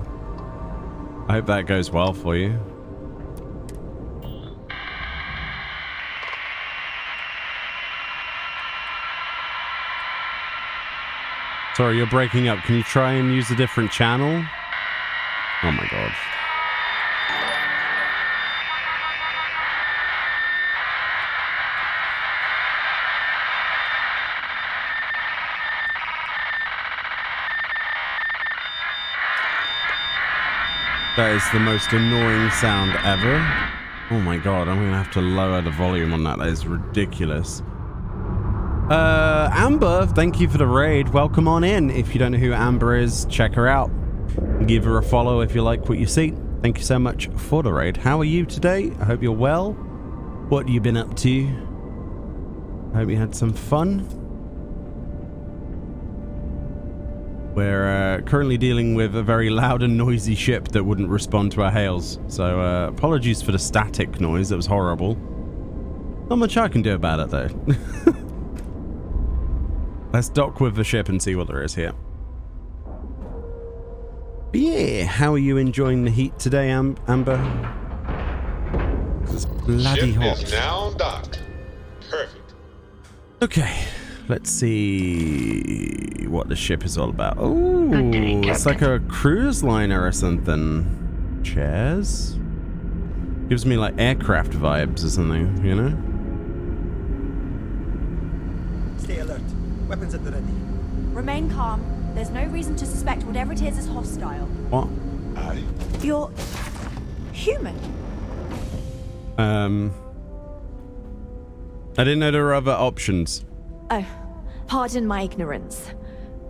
Speaker 1: I hope that goes well for you. Sorry, you're breaking up. Can you try and use a different channel? Oh my god. That is the most annoying sound ever. Oh my god, I'm gonna have to lower the volume on that. That is ridiculous. Amber, thank you for the raid. Welcome on in. If you don't know who Amber is, check her out. Give her a follow if you like what you see. Thank you so much for the raid. How are you today? I hope you're well. What have you been up to? I hope you had some fun. We're currently dealing with a very loud and noisy ship that wouldn't respond to our hails. So apologies for the static noise. That was horrible. Not much I can do about it though. Let's dock with the ship and see what there is here. But yeah, how are you enjoying the heat today, Amber? It's bloody hot.
Speaker 22: Ship is now docked. Perfect.
Speaker 1: Okay, let's see what the ship is all about. Oh, it's like a cruise liner or something. Chairs? Gives me like aircraft vibes or something, you know?
Speaker 5: Stay alert. Weapons at the ready.
Speaker 23: Remain calm. There's no reason to suspect whatever it is hostile.
Speaker 1: What?
Speaker 23: You're human.
Speaker 1: I didn't know there were other options.
Speaker 23: Oh, pardon my ignorance.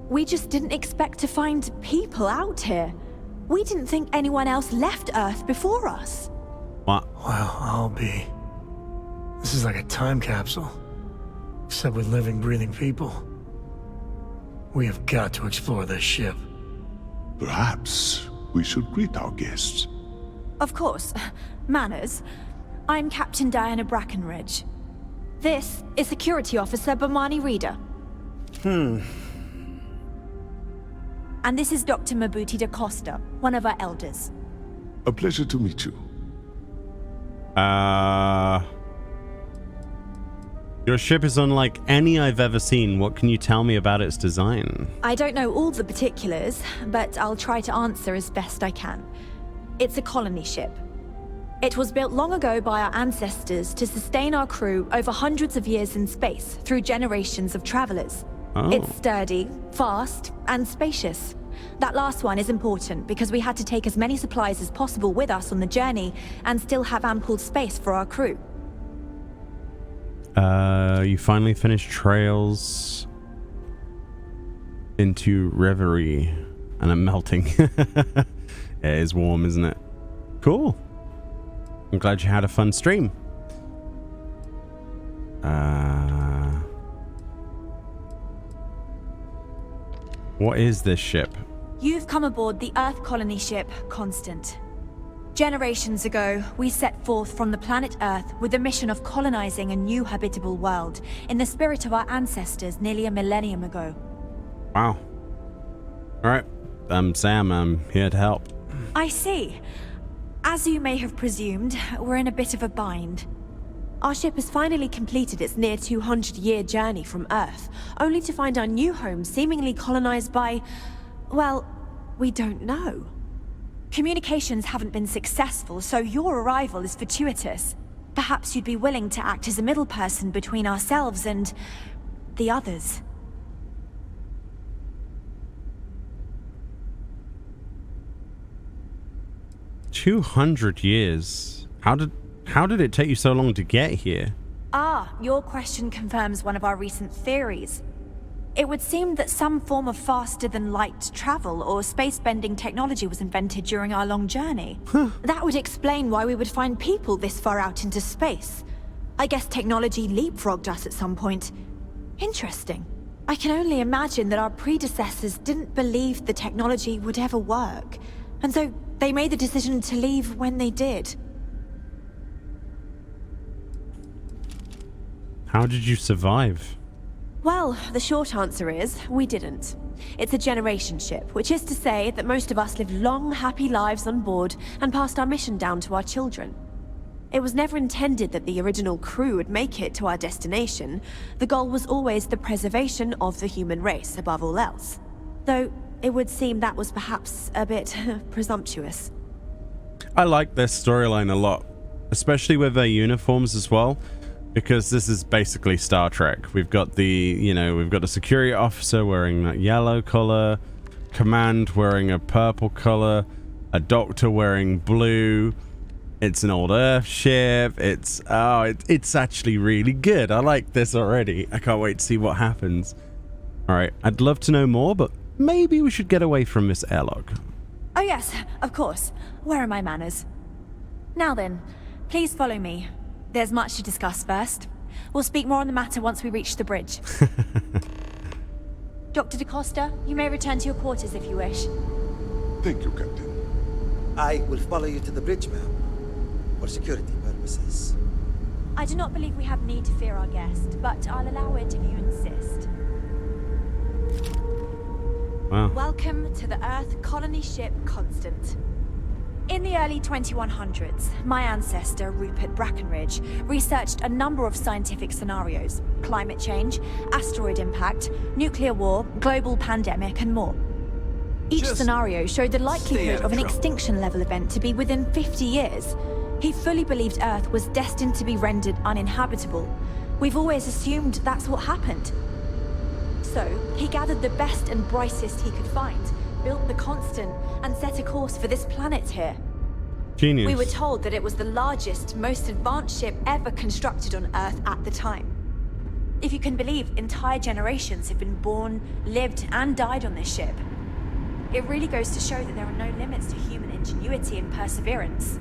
Speaker 23: We just didn't expect to find people out here. We didn't think anyone else left Earth before us.
Speaker 1: What?
Speaker 7: Well, I'll be. This is like a time capsule. Except with living, breathing people. We have got to explore this ship.
Speaker 22: Perhaps we should greet our guests.
Speaker 23: Of course. Manners. I'm Captain Diana Brackenridge. This is Security Officer Bomani Reader. And this is Dr. Mabuti da Costa, one of our elders.
Speaker 22: A pleasure to meet you.
Speaker 1: Your ship is unlike any I've ever seen. What can you tell me about its design?
Speaker 23: I don't know all the particulars, but I'll try to answer as best I can. It's a colony ship. It was built long ago by our ancestors to sustain our crew over hundreds of years in space through generations of travelers.
Speaker 1: Oh.
Speaker 23: It's sturdy, fast, and spacious. That last one is important because we had to take as many supplies as possible with us on the journey and still have ample space for our crew.
Speaker 1: You finally finished Trails into Reverie, and I'm melting. It is warm, isn't it? Cool. I'm glad you had a fun stream. What is this ship?
Speaker 23: You've come aboard the Earth colony ship, Constant. Generations ago, we set forth from the planet Earth with the mission of colonizing a new habitable world in the spirit of our ancestors nearly a millennium ago.
Speaker 1: Wow. Alright, I'm Sam. I'm here to help.
Speaker 23: I see. As you may have presumed, we're in a bit of a bind. Our ship has finally completed its near 200-year journey from Earth, only to find our new home seemingly colonized by... well, we don't know. Communications haven't been successful, so your arrival is fortuitous. Perhaps you'd be willing to act as a middle person between ourselves and... the others.
Speaker 1: "200 years? How did it take you so long to get here?"
Speaker 23: Ah, your question confirms one of our recent theories. It would seem that some form of faster-than-light travel or space-bending technology was invented during our long journey. That would explain why we would find people this far out into space. I guess technology leapfrogged us at some point. Interesting. I can only imagine that our predecessors didn't believe the technology would ever work, and so they made the decision to leave when they did.
Speaker 1: How did you survive?
Speaker 23: Well, the short answer is, we didn't. It's a generation ship, which is to say that most of us lived long, happy lives on board and passed our mission down to our children. It was never intended that the original crew would make it to our destination. The goal was always the preservation of the human race above all else. Though, it would seem that was perhaps a bit presumptuous.
Speaker 1: I like this storyline a lot, especially with their uniforms as well, because this is basically Star Trek. We've got we've got a security officer wearing that yellow color, command wearing a purple color, a doctor wearing blue. It's an old Earth ship. It's actually really good. I like this already. I can't wait to see what happens. All right, I'd love to know more, but maybe we should get away from this airlock.
Speaker 23: Oh yes, of course. Where are my manners? Now then, please follow me. There's much to discuss first. We'll speak more on the matter once we reach the bridge. Dr. DaCosta, you may return to your quarters if you wish.
Speaker 22: Thank you, Captain.
Speaker 8: I will follow you to the bridge, ma'am, for security purposes.
Speaker 23: I do not believe we have need to fear our guest, but I'll allow it if you insist.
Speaker 1: Wow.
Speaker 23: Welcome to the Earth colony ship Constant. In the early 2100s, my ancestor, Rupert Brackenridge, researched a number of scientific scenarios: climate change, asteroid impact, nuclear war, global pandemic, and more. Each scenario showed the likelihood of an extinction-level event to be within 50 years. He fully believed Earth was destined to be rendered uninhabitable. We've always assumed that's what happened. So, he gathered the best and brightest he could find, built the Constant, and set a course for this planet here.
Speaker 1: Genius.
Speaker 23: We were told that it was the largest, most advanced ship ever constructed on Earth at the time. If you can believe, entire generations have been born, lived, and died on this ship. It really goes to show that there are no limits to human ingenuity and perseverance.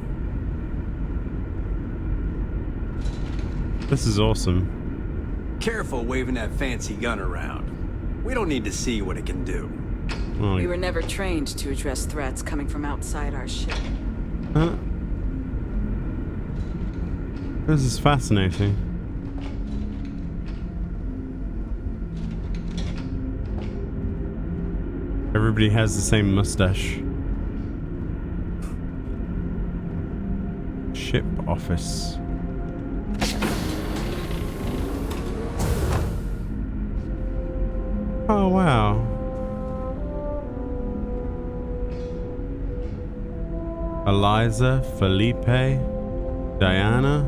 Speaker 1: This is awesome.
Speaker 10: Careful waving that fancy gun around. We don't need to see what it can do.
Speaker 1: Oh,
Speaker 2: We were never trained to address threats coming from outside our ship.
Speaker 1: This is fascinating. Everybody has the same mustache. Ship office. Oh, wow. Eliza, Felipe, Diana,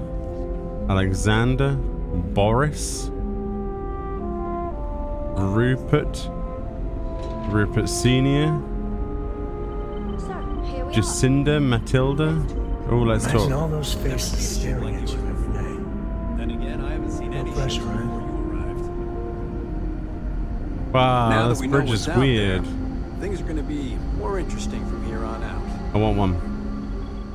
Speaker 1: Alexander, Boris, Rupert, Rupert Senior, Jacinda, Matilda. Oh, let's
Speaker 7: Imagine
Speaker 1: talk.
Speaker 7: all those faces staring at you every day.
Speaker 10: Then again, I haven't seen any
Speaker 7: pressure, right?
Speaker 10: before you arrived.
Speaker 1: Wow,
Speaker 10: Now that
Speaker 1: this
Speaker 10: we know
Speaker 1: bridge
Speaker 10: what's
Speaker 1: is
Speaker 10: out
Speaker 1: weird.
Speaker 10: there, things are going to be more interesting from here on out.
Speaker 1: I want one.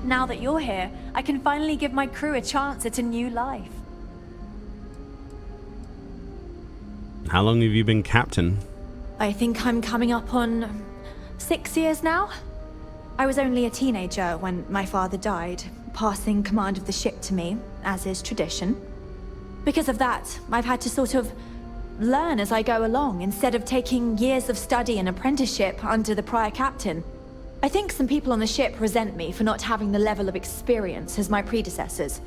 Speaker 23: Now that you're here, I can finally give my crew a chance at a new life.
Speaker 1: How long have you been captain?
Speaker 23: I think I'm coming up on 6 years now. I was only a teenager when my father died, passing command of the ship to me, as is tradition. Because of that, I've had to sort of learn as I go along, instead of taking years of study and apprenticeship under the prior captain. I think some people on the ship resent me for not having the level of experience as my predecessors.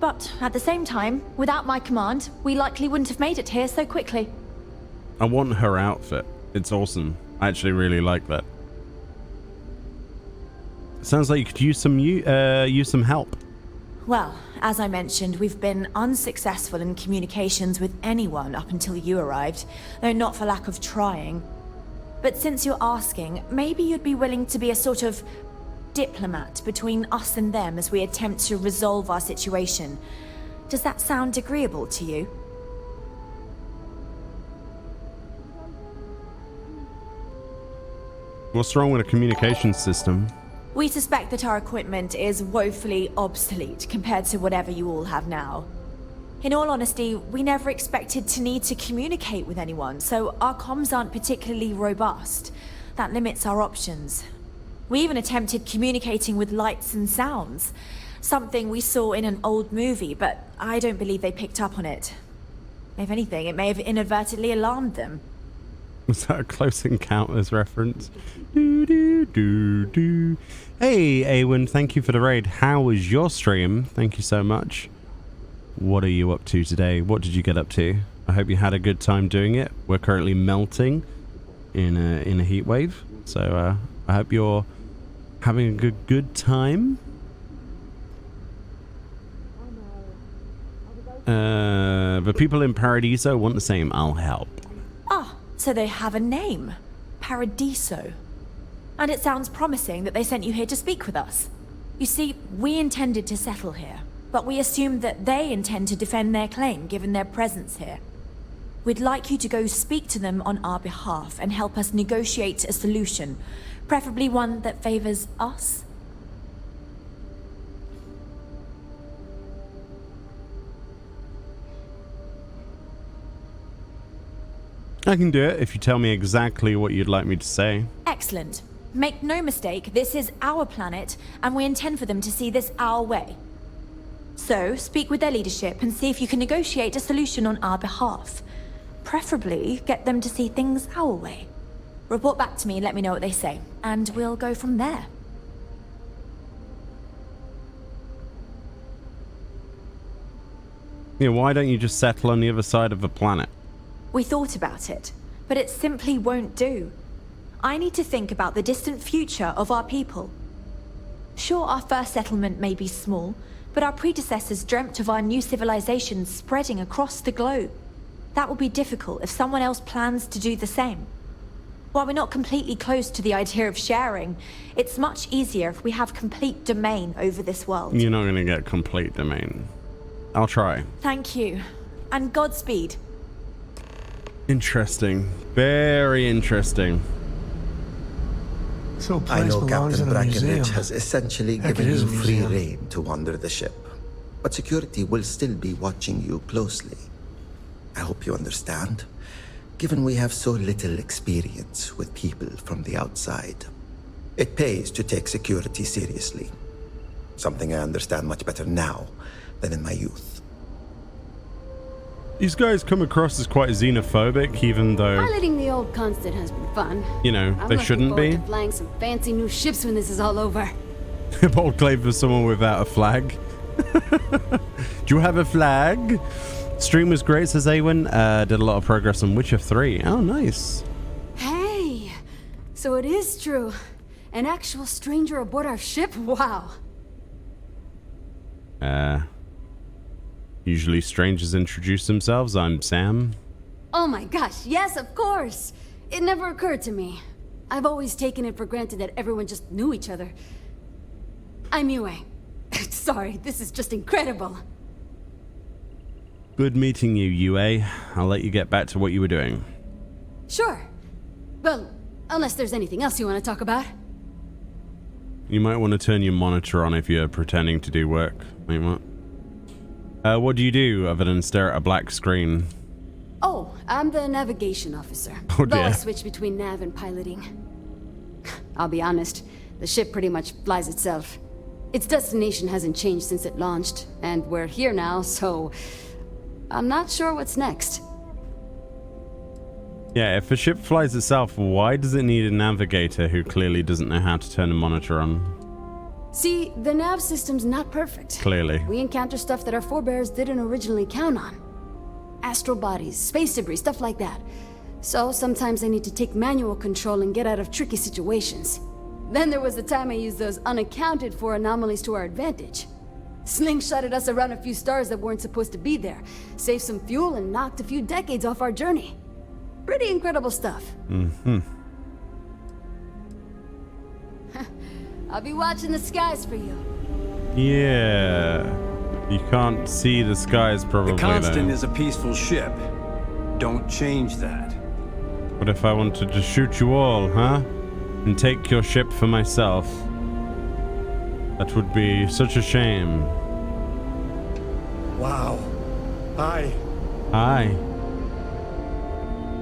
Speaker 23: But at the same time, without my command, we likely wouldn't have made it here so quickly.
Speaker 1: I want her outfit. It's awesome. I actually really like that. Sounds like you could use some help.
Speaker 23: Well, as I mentioned, we've been unsuccessful in communications with anyone up until you arrived, though not for lack of trying. But since you're asking, maybe you'd be willing to be a sort of diplomat between us and them as we attempt to resolve our situation. Does that sound agreeable to you?
Speaker 1: What's wrong with a communication system?
Speaker 23: We suspect that our equipment is woefully obsolete compared to whatever you all have now. In all honesty, we never expected to need to communicate with anyone, so our comms aren't particularly robust. That limits our options. We even attempted communicating with lights and sounds, something we saw in an old movie, but I don't believe they picked up on it. If anything, it may have inadvertently alarmed them.
Speaker 1: Was that a Close Encounters reference? Do, do, do, do. Hey, Awen, thank you for the raid. How was your stream? Thank you so much. What are you up to today? What did you get up to? I hope you had a good time doing it. We're currently melting in a heat wave, so I hope you're having a good time. The people in Paradiso want the same. I'll help.
Speaker 23: Ah, so they have a name. Paradiso. And it sounds promising that they sent you here to speak with us. You see, we intended to settle here, but we assumed that they intend to defend their claim given their presence here. We'd like you to go speak to them on our behalf and help us negotiate a solution, preferably one that favors us.
Speaker 1: I can do it if you tell me exactly what you'd like me to say.
Speaker 23: Excellent. Make no mistake, this is our planet, and we intend for them to see this our way. So, speak with their leadership and see if you can negotiate a solution on our behalf. Preferably, get them to see things our way. Report back to me and let me know what they say, and we'll go from there.
Speaker 1: Yeah, why don't you just settle on the other side of the planet?
Speaker 23: We thought about it, but it simply won't do. I need to think about the distant future of our people. Sure, our first settlement may be small, but our predecessors dreamt of our new civilization spreading across the globe. That will be difficult if someone else plans to do the same. While we're not completely close to the idea of sharing, it's much easier if we have complete domain over this world.
Speaker 1: You're not going to get complete domain. I'll try.
Speaker 23: Thank you, and Godspeed.
Speaker 1: Interesting. Very interesting.
Speaker 7: So
Speaker 8: I
Speaker 7: place
Speaker 8: know
Speaker 7: belongs
Speaker 8: Captain
Speaker 7: in a
Speaker 8: Brackenridge
Speaker 7: museum.
Speaker 8: has essentially
Speaker 7: Heck,
Speaker 8: given
Speaker 7: it is
Speaker 8: you
Speaker 7: a
Speaker 8: free
Speaker 7: museum.
Speaker 8: rein to wander the ship, but security will still be watching you closely. I hope you understand, given we have so little experience with people from the outside. It pays to take security seriously, something I understand much better now than in my youth.
Speaker 1: These guys come across as quite xenophobic, even though,
Speaker 11: Piloting the old Constant has been fun.
Speaker 1: you know,
Speaker 11: I'm
Speaker 1: they
Speaker 11: looking
Speaker 1: shouldn't
Speaker 11: forward
Speaker 1: be.
Speaker 11: to flying some fancy new ships when this is all over.
Speaker 1: Bold claim for someone without a flag. Do you have a flag? Stream was great, says Awen. Did a lot of progress on Witcher 3. Oh, nice.
Speaker 11: Hey, so it is true. An actual stranger aboard our ship? Wow.
Speaker 1: Usually strangers introduce themselves. I'm Sam.
Speaker 11: Oh my gosh, yes, of course. It never occurred to me. I've always taken it for granted that everyone just knew each other. I'm Yue. Sorry, this is just incredible.
Speaker 1: Good meeting you, Yue. I'll let you get back to what you were doing.
Speaker 11: Sure. Well, unless there's anything else you want to talk about.
Speaker 1: You might want to turn your monitor on if you're pretending to do work. Wait, what? What do you do other than stare at a black screen?
Speaker 11: Oh, I'm the navigation officer.
Speaker 1: Oh,
Speaker 11: Though I
Speaker 1: dear.
Speaker 11: switch between nav and piloting. I'll be honest, the ship pretty much flies itself. Its destination hasn't changed since it launched, and we're here now, so I'm not sure what's next.
Speaker 1: Yeah, if a ship flies itself, why does it need a navigator who clearly doesn't know how to turn a monitor on?
Speaker 11: See, the nav system's not perfect.
Speaker 1: Clearly.
Speaker 11: We encounter stuff that our forebears didn't originally count on. Astral bodies, space debris, stuff like that. So sometimes I need to take manual control and get out of tricky situations. Then there was the time I used those unaccounted for anomalies to our advantage. Slingshotted us around a few stars that weren't supposed to be there, saved some fuel, and knocked a few decades off our journey. Pretty incredible stuff.
Speaker 1: Mm-hmm.
Speaker 11: I'll be watching the skies for you.
Speaker 1: Yeah. You can't see the skies probably,
Speaker 10: The Constant
Speaker 1: though.
Speaker 10: is a peaceful ship. Don't change that.
Speaker 1: What if I wanted to shoot you all, huh? And take your ship for myself? That would be such a shame.
Speaker 7: Wow. Hi.
Speaker 1: Hi.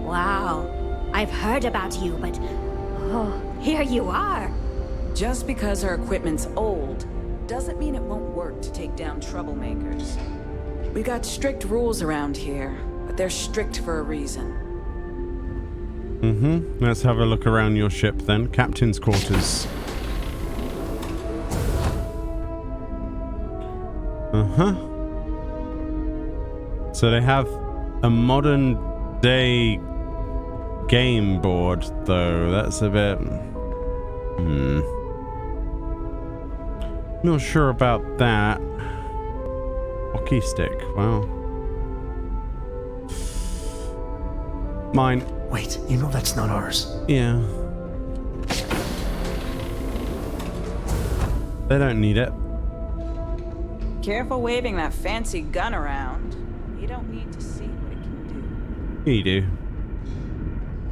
Speaker 23: Wow. I've heard about you, but... Oh, here you are.
Speaker 2: Just because our equipment's old doesn't mean it won't work to take down troublemakers. We got strict rules around here, but they're strict for a reason.
Speaker 1: Mm-hmm. Let's have a look around your ship then. Captain's quarters. Uh-huh. So they have a modern day game board, though. That's a bit... Not sure about that. Hockey stick. Wow. Mine.
Speaker 7: Wait, you know that's not ours.
Speaker 1: Yeah. They don't need it.
Speaker 2: Careful waving that fancy gun around. You don't need to see what it can do.
Speaker 1: You do.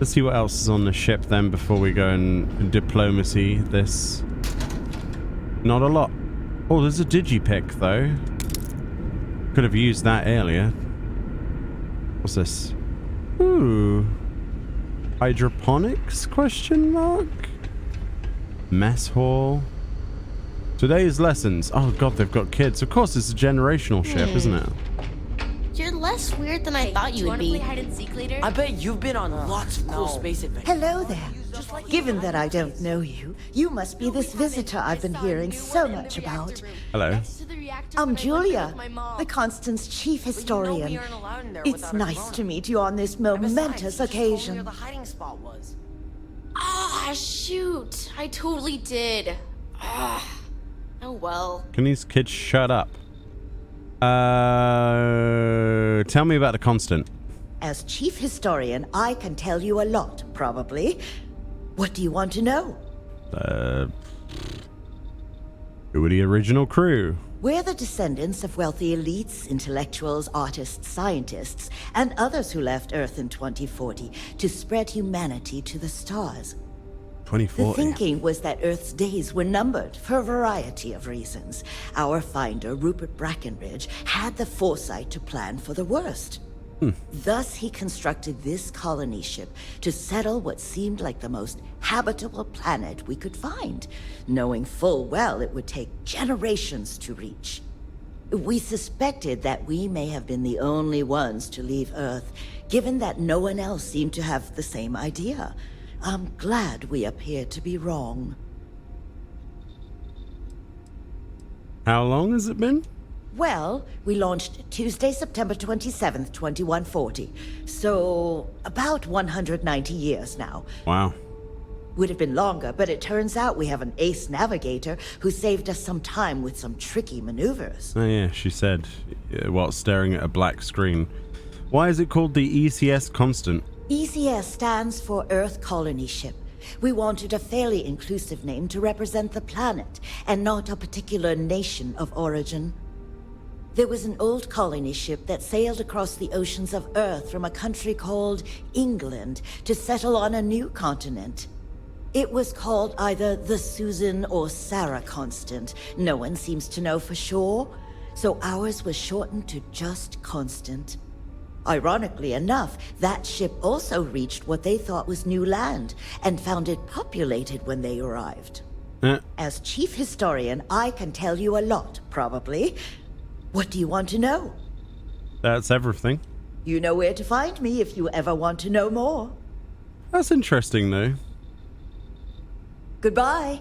Speaker 1: Let's see what else is on the ship then before we go and diplomacy this. Not a lot. Oh, there's a digipick though. Could have used that earlier. What's this? Ooh. Hydroponics? Question mark? Mess hall. Today's lessons. Oh god, they've got kids. Of course, it's a generational ship, isn't it?
Speaker 12: You're less weird than I thought you would be.
Speaker 13: Play hide and seek later?
Speaker 17: I bet you've been on lots of cool space adventures.
Speaker 24: Hello there. Given that I don't know you, you must be this visitor I've been hearing so much about.
Speaker 1: Hello.
Speaker 24: I'm Julia, the Constant's chief historian. It's nice to meet you on this momentous occasion.
Speaker 12: Ah, shoot. I totally did. Ah. Oh well.
Speaker 1: Can these kids shut up? Tell me about the Constant.
Speaker 24: As chief historian, I can tell you a lot, probably. What do you want to know?
Speaker 1: Who were the original crew?
Speaker 24: We're the descendants of wealthy elites, intellectuals, artists, scientists, and others who left Earth in 2040 to spread humanity to the stars.
Speaker 1: 2040.
Speaker 24: The thinking was that Earth's days were numbered for a variety of reasons. Our finder, Rupert Brackenridge, had the foresight to plan for the worst. Thus, he constructed this colony ship to settle what seemed like the most habitable planet we could find, knowing full well it would take generations to reach. We suspected that we may have been the only ones to leave Earth, given that no one else seemed to have the same idea. I'm glad we appear to be wrong.
Speaker 1: How long has it been?
Speaker 24: Well, we launched Tuesday, September 27th, 2140. So, about 190 years now.
Speaker 1: Wow.
Speaker 24: Would have been longer, but it turns out we have an ace navigator who saved us some time with some tricky maneuvers.
Speaker 1: Oh yeah, she said, while staring at a black screen. Why is it called the ECS Constant?
Speaker 24: ECS stands for Earth Colony Ship. We wanted a fairly inclusive name to represent the planet, and not a particular nation of origin. There was an old colony ship that sailed across the oceans of Earth from a country called England to settle on a new continent. It was called either the Susan or Sarah Constant. No one seems to know for sure, so ours was shortened to just Constant. Ironically enough, that ship also reached what they thought was new land, and found it populated when they arrived. As chief historian, I can tell you a lot, probably. What do you want to know?
Speaker 1: That's everything.
Speaker 24: You know where to find me if you ever want to know more.
Speaker 1: That's interesting, though.
Speaker 24: Goodbye.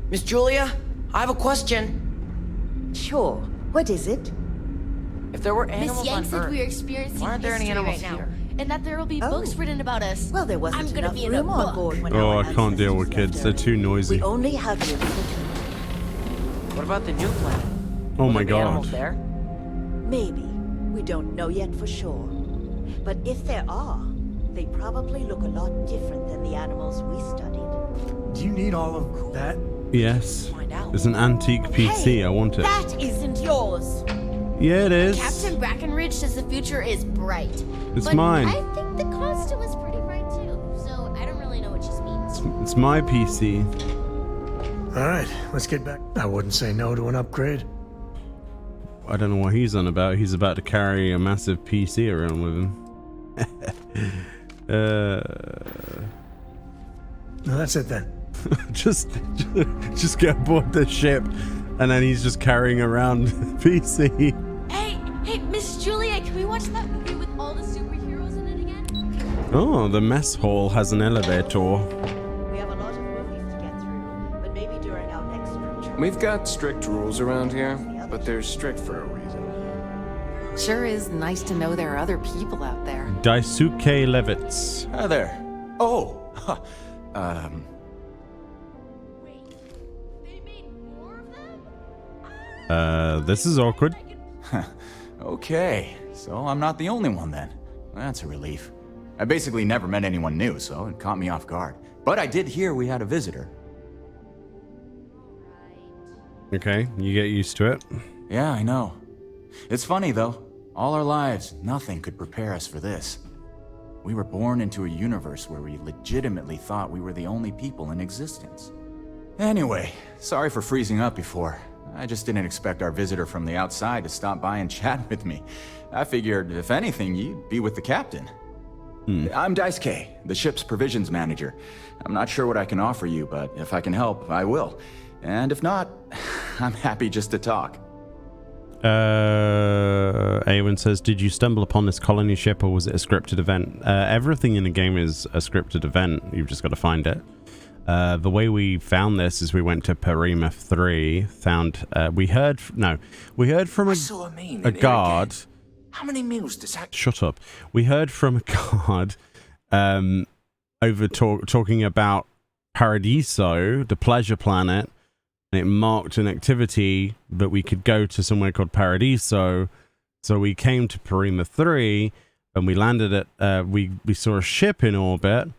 Speaker 17: Miss Julia, I have a question.
Speaker 24: Sure. What is it?
Speaker 17: If there were
Speaker 12: Miss
Speaker 17: animals
Speaker 12: Yang
Speaker 17: on
Speaker 12: said
Speaker 17: Earth,
Speaker 12: we are experiencing
Speaker 17: why aren't there any
Speaker 12: history
Speaker 17: animals
Speaker 12: right now,
Speaker 17: here?
Speaker 12: and that there will be
Speaker 24: Oh.
Speaker 12: books written about us.
Speaker 24: Well, there wasn't
Speaker 12: I'm gonna
Speaker 24: enough
Speaker 12: be in a
Speaker 24: room on
Speaker 12: book.
Speaker 24: board when
Speaker 1: Oh,
Speaker 24: our
Speaker 1: I can't deal with
Speaker 24: ancestors
Speaker 1: kids.
Speaker 24: left
Speaker 1: They're too
Speaker 24: Earth.
Speaker 1: noisy.
Speaker 24: We only have room for
Speaker 17: What about the new planet?
Speaker 1: Oh
Speaker 17: Will
Speaker 1: my
Speaker 17: there be animals
Speaker 1: god.
Speaker 17: there?
Speaker 24: maybe. We don't know yet for sure. But if there are, they probably look a lot different than the animals we studied.
Speaker 7: Do you need all of that?
Speaker 1: Yes. It's an antique PC. I want it.
Speaker 12: That isn't yours.
Speaker 1: Yeah, it is.
Speaker 12: Captain Brackenridge says the future is bright.
Speaker 1: It's
Speaker 12: but
Speaker 1: mine.
Speaker 12: I think the costume is pretty bright too, so I don't really know what she means.
Speaker 1: It's my PC.
Speaker 7: All right, let's get back. I wouldn't say no to an upgrade.
Speaker 1: I don't know what he's on about. He's about to carry a massive PC around with him.
Speaker 7: No, that's it then.
Speaker 1: just get aboard the ship, and then he's just carrying around PC.
Speaker 12: Hey, Miss Julia, can we watch that movie with all the superheroes in it again?
Speaker 1: Oh, the mess hall has an elevator.
Speaker 24: We have a lot of movies to get through, but maybe during our next trip.
Speaker 13: We've got strict rules around here, but they're strict for a reason.
Speaker 14: Sure is nice to know there are other people out there.
Speaker 1: Daisuke Levitz.
Speaker 18: Hi there. Oh,
Speaker 1: This is awkward.
Speaker 18: Okay, so I'm not the only one then. That's a relief. I basically never met anyone new, so it caught me off guard. But I did hear we had a visitor.
Speaker 1: Okay, you get used to it.
Speaker 18: Yeah, I know. It's funny though. All our lives, nothing could prepare us for this. We were born into a universe where we legitimately thought we were the only people in existence. Anyway, sorry for freezing up before. I just didn't expect our visitor from the outside to stop by and chat with me. I figured, if anything, you'd be with the captain. I'm Daisuke, the ship's provisions manager. I'm not sure what I can offer you, but if I can help, I will. And if not, I'm happy just to talk.
Speaker 1: Awen says, did you stumble upon this colony ship, or was it a scripted event? Everything in the game is a scripted event. You've just got to find it. The way we found this is we went to Parima 3, found, we heard from a guard.
Speaker 9: How many meals does that...
Speaker 1: Shut up. We heard from a guard over talking about Paradiso, the pleasure planet, and it marked an activity that we could go to somewhere called Paradiso. So we came to Parima 3, and we landed at, we saw a ship in orbit.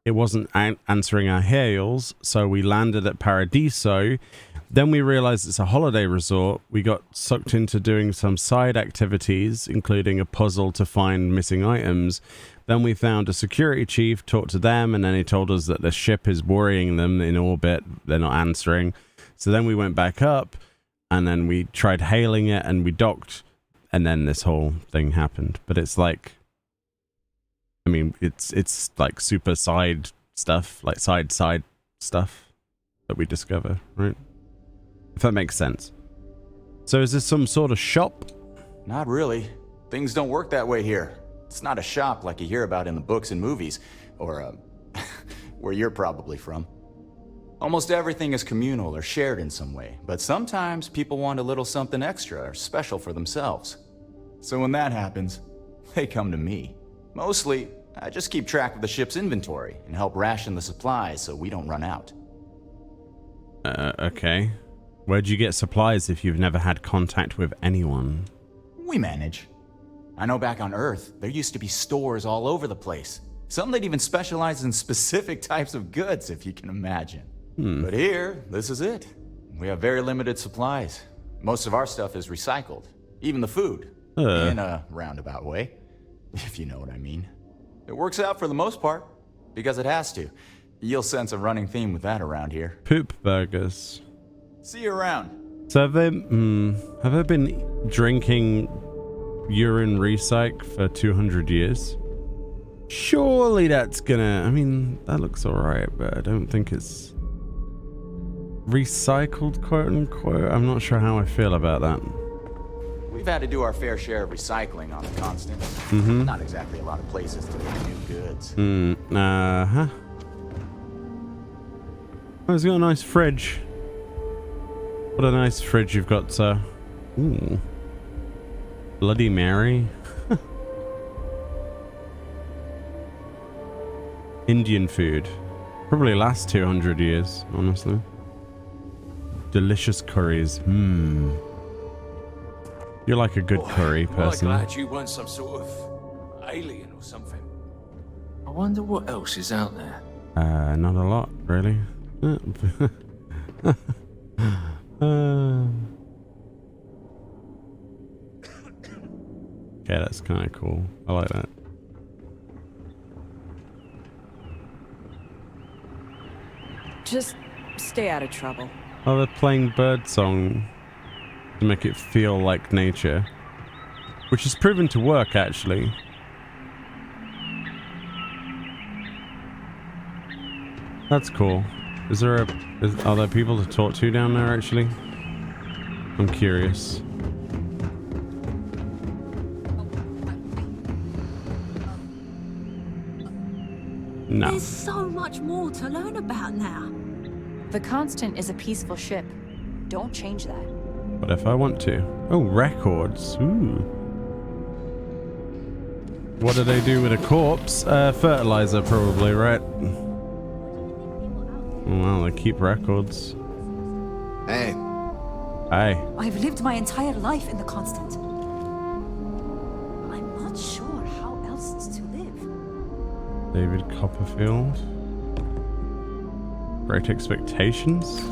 Speaker 1: It wasn't answering our hails, so we landed at Paradiso. Then we realized it's a holiday resort. We got sucked into doing some side activities, including a puzzle to find missing items. Then we found a security chief, talked to them, and then he told us that the ship is worrying them in orbit. They're not answering. So then we went back up, and then we tried hailing it, and we docked, and then this whole thing happened. But it's like, I mean, it's like super side stuff, like side stuff that we discover, right? If that makes sense. So is this some sort of shop?
Speaker 18: Not really. Things don't work that way here. It's not a shop like you hear about in the books and movies, or where you're probably from. Almost everything is communal or shared in some way, but sometimes people want a little something extra or special for themselves. So when that happens, they come to me. Mostly, I just keep track of the ship's inventory and help ration the supplies so we don't run out.
Speaker 1: Okay. Where'd you get supplies if you've never had contact with anyone?
Speaker 18: We manage. I know back on Earth, there used to be stores all over the place. Some that even specialize in specific types of goods, if you can imagine. But here, this is it. We have very limited supplies. Most of our stuff is recycled. Even the food. In a roundabout way, if you know what I mean. It works out for the most part, because it has to. You'll sense a running theme with that around here.
Speaker 1: Poop burgers.
Speaker 18: See you around.
Speaker 1: So have they been drinking urine recyc for 200 years? Surely that's gonna, I mean, that looks alright, but I don't think it's recycled, quote unquote. I'm not sure how I feel about that.
Speaker 18: We've had to do our fair share of recycling on the constant. Not exactly a lot of places to make new goods.
Speaker 1: Oh, it's got a nice fridge. What a nice fridge you've got, sir. Ooh. Bloody Mary. Indian food. Probably lasts 200 years, honestly. Delicious curries. You're like a good curry person.
Speaker 9: I'm glad you weren't some sort of alien or something.
Speaker 17: I wonder what else is out there.
Speaker 1: Not a lot, really. Okay, that's kind of cool. I like that.
Speaker 2: Just stay out of trouble.
Speaker 1: Oh, they're playing birdsong to make it feel like nature, which has proven to work, actually. That's cool. Are there people to talk to down there, actually? I'm curious. No.
Speaker 6: There's so much more to learn about now.
Speaker 19: The Constant is a peaceful ship. Don't change that.
Speaker 1: What if I want to? Oh, records. Ooh. What do they do with a corpse? Fertilizer, probably, right? Well, they keep records.
Speaker 20: Hey.
Speaker 1: Hey.
Speaker 6: I've lived my entire life in the Constant. I'm not sure how else to live.
Speaker 1: David Copperfield. Great Expectations.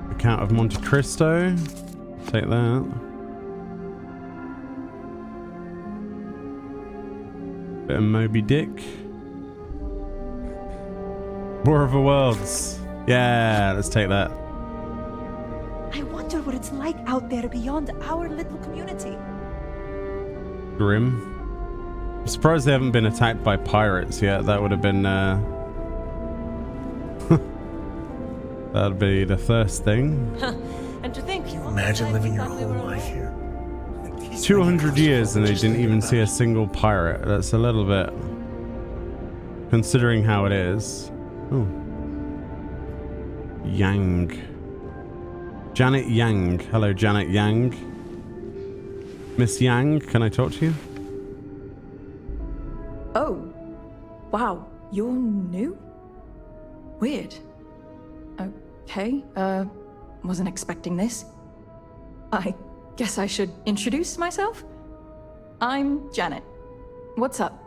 Speaker 1: The Count of Monte Cristo. Take that. Bit of Moby Dick. War of the Worlds. Yeah, let's take that.
Speaker 6: I wonder what it's like out there beyond our little community.
Speaker 1: Grim. I'm surprised they haven't been attacked by pirates yet. That would have been that'd be the first thing.
Speaker 6: And to think,
Speaker 7: imagine living your whole life here.
Speaker 1: 200 years and they didn't even see a single pirate. That's a little bit, considering how it is. Oh. Yang. Janet Yang. Hello, Janet Yang. Miss Yang, can I talk to you?
Speaker 21: Oh. Wow. You're new? Weird. Okay. Wasn't expecting this. I guess I should introduce myself? I'm Janet. What's up?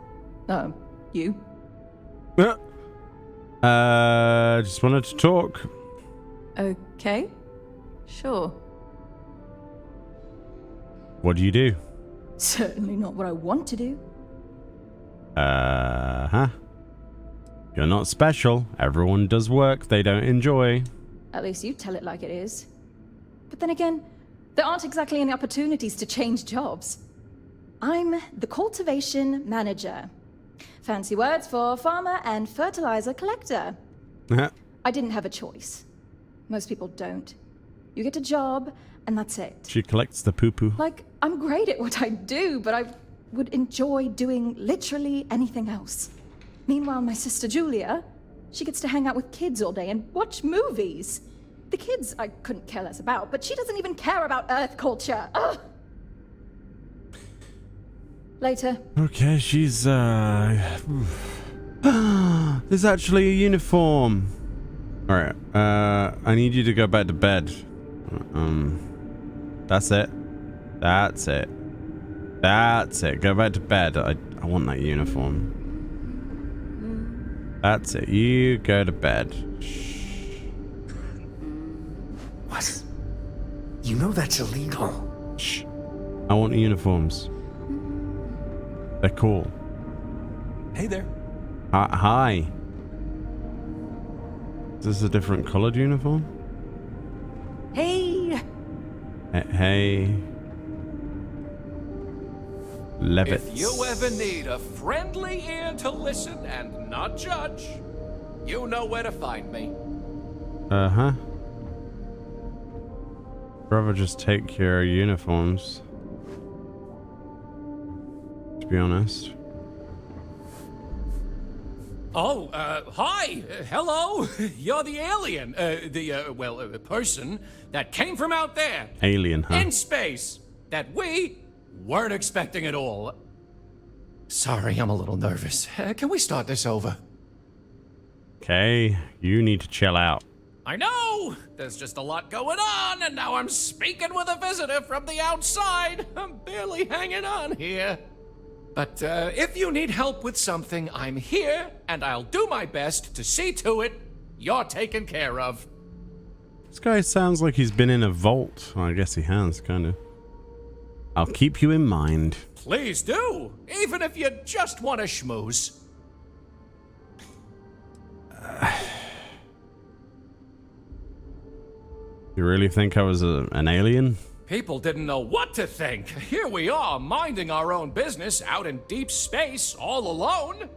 Speaker 21: You?
Speaker 1: Just wanted to talk.
Speaker 21: Okay. Sure.
Speaker 1: What do you do?
Speaker 21: Certainly not what I want to do.
Speaker 1: You're not special. Everyone does work they don't enjoy.
Speaker 21: At least you tell it like it is. But then again, there aren't exactly any opportunities to change jobs. I'm the cultivation manager. Fancy words for farmer and fertilizer collector. I didn't have a choice. Most people don't. You get a job, and that's it.
Speaker 1: She collects the poo-poo.
Speaker 21: Like, I'm great at what I do, but I would enjoy doing literally anything else. Meanwhile, my sister Julia, she gets to hang out with kids all day and watch movies. The kids I couldn't care less about, but she doesn't even care about Earth culture. Ugh. Later.
Speaker 1: Okay, she's there's actually a uniform. Alright, I need you to go back to bed. That's it. That's it. That's it. Go back to bed. I want that uniform. That's it. You go to bed. Shh.
Speaker 7: What? You know that's illegal.
Speaker 1: Shh. I want the uniforms. They're cool.
Speaker 9: Hey there.
Speaker 1: Hi. Is this a different colored uniform?
Speaker 6: Hey.
Speaker 1: Hey. Levitts.
Speaker 9: If you ever need a friendly ear to listen and not judge, you know where to find me.
Speaker 1: Uh-huh. Rather just take your uniforms. To be honest.
Speaker 9: Oh, hi! Hello! You're the alien. The person that came from out there.
Speaker 1: Alien, huh?
Speaker 9: In space. That we weren't expecting at all. Sorry, I'm a little nervous. Can we start this over?
Speaker 1: Okay, you need to chill out.
Speaker 9: I know! There's just a lot going on, and now I'm speaking with a visitor from the outside. I'm barely hanging on here. But if you need help with something, I'm here, and I'll do my best to see to it you're taken care of.
Speaker 1: This guy sounds like he's been in a vault. Well, I guess he has, kind of. I'll keep you in mind.
Speaker 9: Please do, even if you just want to schmooze.
Speaker 1: You really think I was an alien?
Speaker 9: People didn't know what to think. Here we are, minding our own business out in deep space, all alone.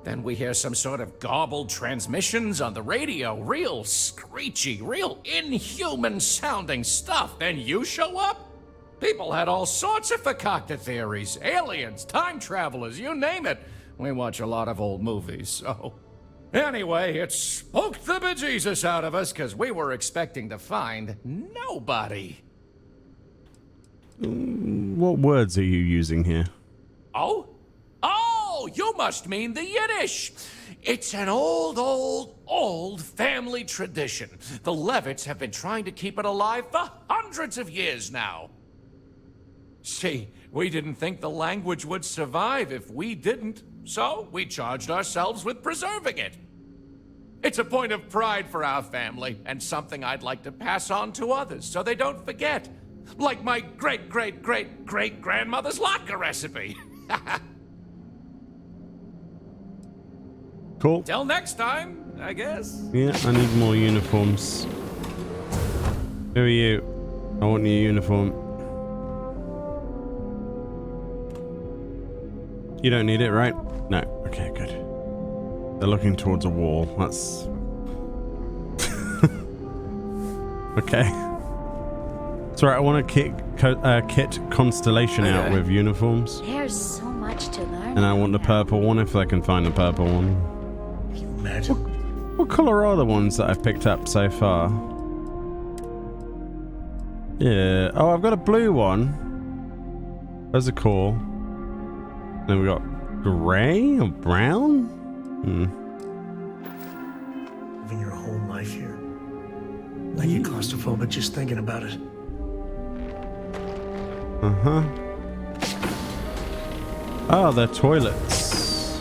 Speaker 9: Then we hear some sort of garbled transmissions on the radio. Real screechy, real inhuman sounding stuff. Then you show up? People had all sorts of fakakta theories. Aliens, time travelers, you name it. We watch a lot of old movies, so... Anyway, it spooked the bejesus out of us, because we were expecting to find nobody.
Speaker 1: What words are you using here?
Speaker 9: Oh? Oh, you must mean the Yiddish. It's an old family tradition. The Levitts have been trying to keep it alive for hundreds of years now. See, we didn't think the language would survive if we didn't, so we charged ourselves with preserving it. It's a point of pride for our family, and something I'd like to pass on to others so they don't forget. Like my great-great-great-great-grandmother's latke recipe.
Speaker 1: Cool.
Speaker 9: Till next time, I guess.
Speaker 1: Yeah, I need more uniforms. Who are you? I want your uniform. You don't need it, right? No. Okay, good. They're looking towards a wall. That's... okay. Sorry, I want to kit Constellation out with uniforms.
Speaker 3: There's so much to learn.
Speaker 1: And I want the purple one if I can find the purple one.
Speaker 7: Imagine.
Speaker 1: What color are the ones that I've picked up so far? Yeah. Oh, I've got a blue one. Those are cool. Then we got gray or brown?
Speaker 7: Living your whole life here. I get claustrophobic just thinking about it.
Speaker 1: Uh-huh. Oh, they're toilets.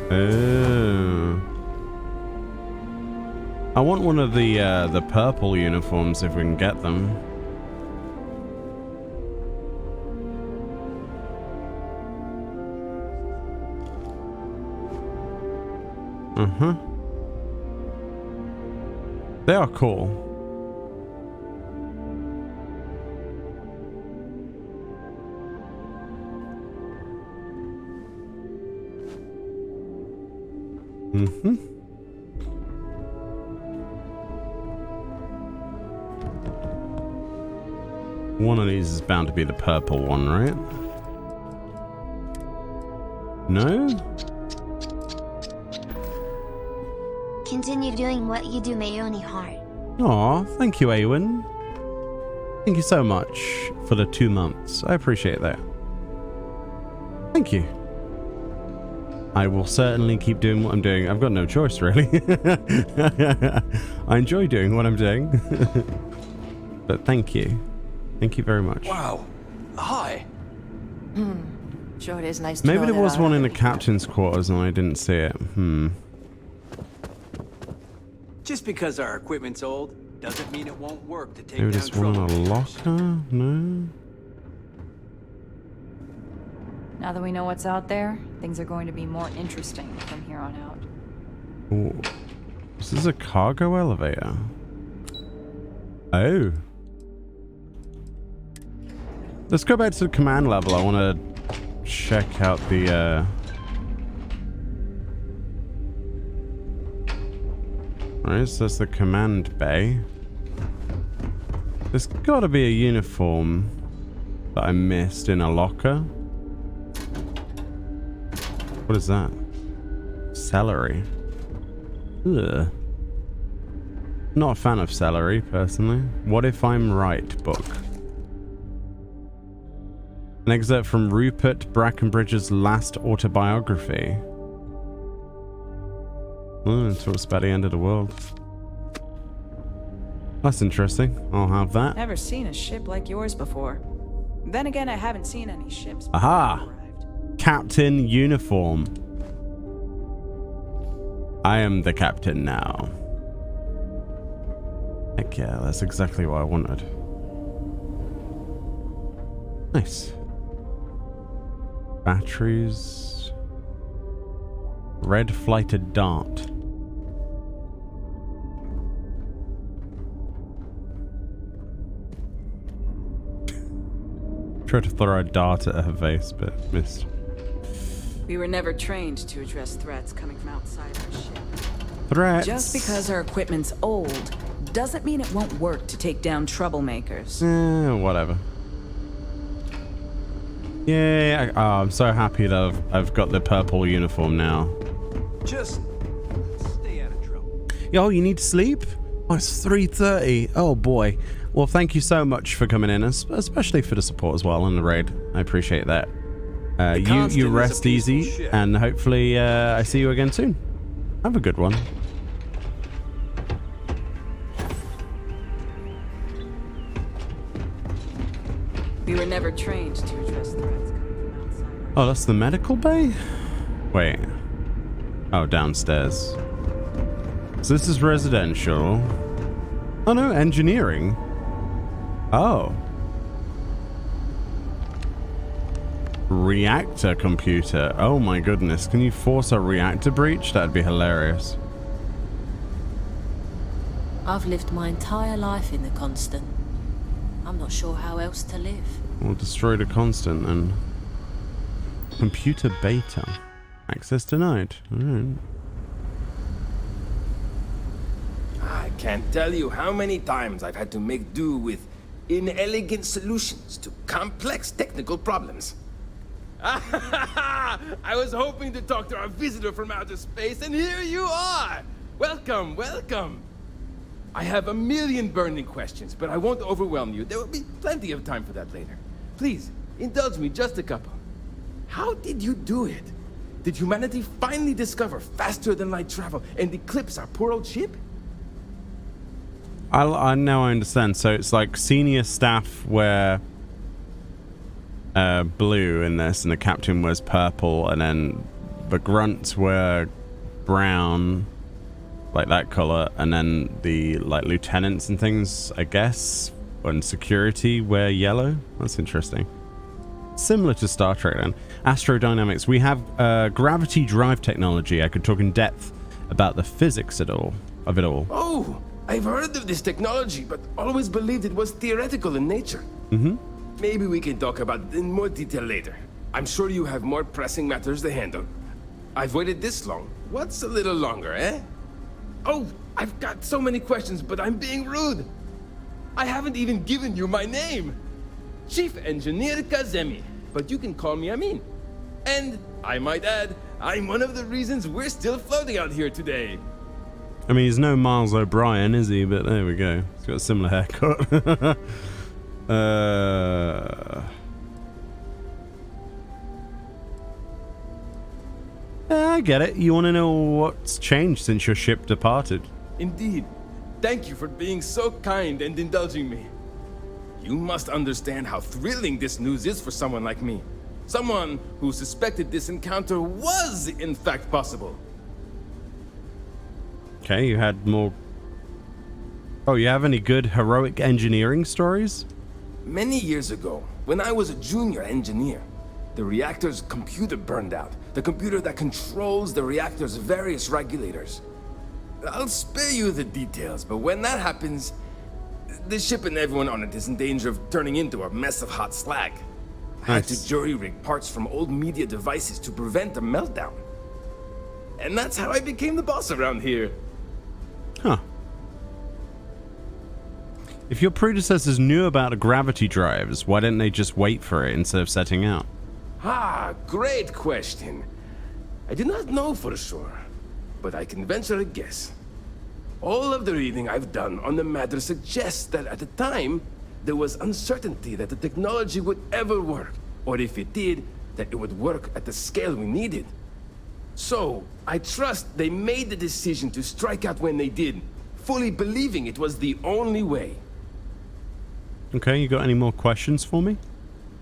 Speaker 1: Oh. I want one of the purple uniforms if we can get them. Uh-huh. They are cool. Mm-hmm. One of these is bound to be the purple one, right? No?
Speaker 3: Continue doing what you do, may you only heart.
Speaker 1: Aw, thank you, Awen. Thank you so much for the 2 months. I appreciate that. Thank you. I will certainly keep doing what I'm doing. I've got no choice, really. I enjoy doing what I'm doing. But thank you. Thank you very much.
Speaker 10: Wow. Hi.
Speaker 14: Sure it is nice to
Speaker 1: Maybe
Speaker 14: know
Speaker 1: there
Speaker 14: that
Speaker 1: was one in the
Speaker 14: people-
Speaker 1: captain's quarters and I didn't see it.
Speaker 10: Just because our equipment's old doesn't mean it won't work to take
Speaker 1: Maybe
Speaker 10: down
Speaker 1: there's one in a
Speaker 10: troublemakers.
Speaker 1: locker? No?
Speaker 19: Now that we know what's out there, things are going to be more interesting from here on out.
Speaker 1: Ooh. This is a cargo elevator. Oh. Let's go back to the command level. I want to check out the Alright, so that's the command bay. There's got to be a uniform that I missed in a locker. What is that? Celery. Ugh. Not a fan of celery, personally. What If I'm Right book. An excerpt from Rupert Brackenbridge's last autobiography. Oh, it talks about the end of the world. That's interesting. I'll have that.
Speaker 2: Never seen a ship like yours before. Then again, I haven't seen any ships.
Speaker 1: Aha! Captain uniform. I am the captain now. Heck yeah, that's exactly what I wanted. Nice. Batteries. Red flighted dart. Tried to throw a dart at her face, but missed.
Speaker 2: We were never trained to address threats coming from outside our ship.
Speaker 1: Threats?
Speaker 2: Just because our equipment's old doesn't mean it won't work to take down troublemakers.
Speaker 1: Whatever. Yeah, I'm so happy that I've got the purple uniform now.
Speaker 10: Just stay out of trouble.
Speaker 1: Yo, you need to sleep? Oh, it's 3:30. Oh boy. Well, thank you so much for coming in, especially for the support as well on the raid. I appreciate that. You rest easy, and hopefully I see you again soon. Have a good one.
Speaker 2: We were never trained to address threats coming from outside.
Speaker 1: Oh, that's the medical bay? Wait. Oh, downstairs. So this is residential. Oh no, engineering. Oh. Reactor computer. Oh my goodness. Can you force a reactor breach? That'd be hilarious.
Speaker 4: I've lived my entire life in the Constant. I'm not sure how else to live.
Speaker 1: We'll destroy the Constant and... Computer beta. Access denied. Alright.
Speaker 15: I can't tell you how many times I've had to make do with inelegant solutions to complex technical problems. I was hoping to talk to our visitor from outer space, and here you are! Welcome, welcome! I have a million burning questions, but I won't overwhelm you. There will be plenty of time for that later. Please, indulge me just a couple. How did you do it? Did humanity finally discover faster-than-light travel and eclipse our poor old ship?
Speaker 1: I now understand. So it's like senior staff wear blue in this, and the captain wears purple, and then the grunts wear brown, like that color, and then the like lieutenants and things, I guess, and security wear yellow. That's interesting. Similar to Star Trek then. Astrodynamics. We have gravity drive technology. I could talk in depth about the physics of it all.
Speaker 15: Oh, I've heard of this technology, but always believed it was theoretical in nature.
Speaker 1: Mm-hmm.
Speaker 15: Maybe we can talk about it in more detail later. I'm sure you have more pressing matters to handle. I've waited this long. What's a little longer, eh? Oh, I've got so many questions, but I'm being rude. I haven't even given you my name. Chief Engineer Kazemi, but you can call me Amin. And, I might add, I'm one of the reasons we're still floating out here today.
Speaker 1: I mean, he's no Miles O'Brien, is he? But there we go. He's got a similar haircut. I get it. You want to know what's changed since your ship departed?
Speaker 15: Indeed. Thank you for being so kind and indulging me. You must understand how thrilling this news is for someone like me. Someone who suspected this encounter was, in fact, possible.
Speaker 1: Okay, you had more... Oh, you have any good heroic engineering stories?
Speaker 15: Many years ago, when I was a junior engineer, the reactor's computer burned out. The computer that controls the reactor's various regulators. I'll spare you the details, but when that happens, the ship and everyone on it is in danger of turning into a mess of hot slag. I had to jury-rig parts from old media devices to prevent a meltdown. And that's how I became the boss around here.
Speaker 1: Huh. If your predecessors knew about the gravity drives, why didn't they just wait for it instead of setting out?
Speaker 15: Ah, great question. I do not know for sure, but I can venture a guess. All of the reading I've done on the matter suggests that at the time, there was uncertainty that the technology would ever work, or if it did, that it would work at the scale we needed. So, I trust they made the decision to strike out when they did, fully believing it was the only way.
Speaker 1: Okay, you got any more questions for me?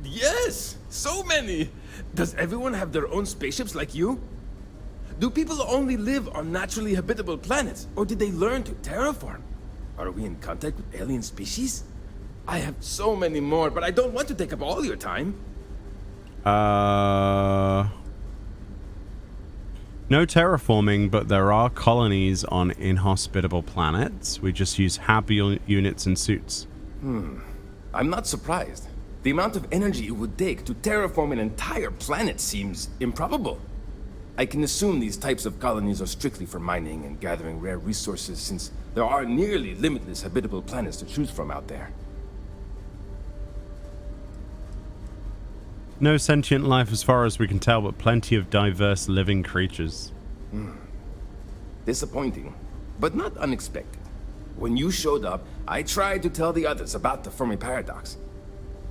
Speaker 15: Yes! So many! Does everyone have their own spaceships like you? Do people only live on naturally habitable planets, or did they learn to terraform? Are we in contact with alien species? I have so many more, but I don't want to take up all your time.
Speaker 1: No terraforming, but there are colonies on inhospitable planets. We just use happy units and suits.
Speaker 15: I'm not surprised. The amount of energy it would take to terraform an entire planet seems improbable. I can assume these types of colonies are strictly for mining and gathering rare resources, since there are nearly limitless habitable planets to choose from out there.
Speaker 1: No sentient life as far as we can tell, but plenty of diverse living creatures.
Speaker 15: Disappointing, but not unexpected. When you showed up, I tried to tell the others about the Fermi paradox.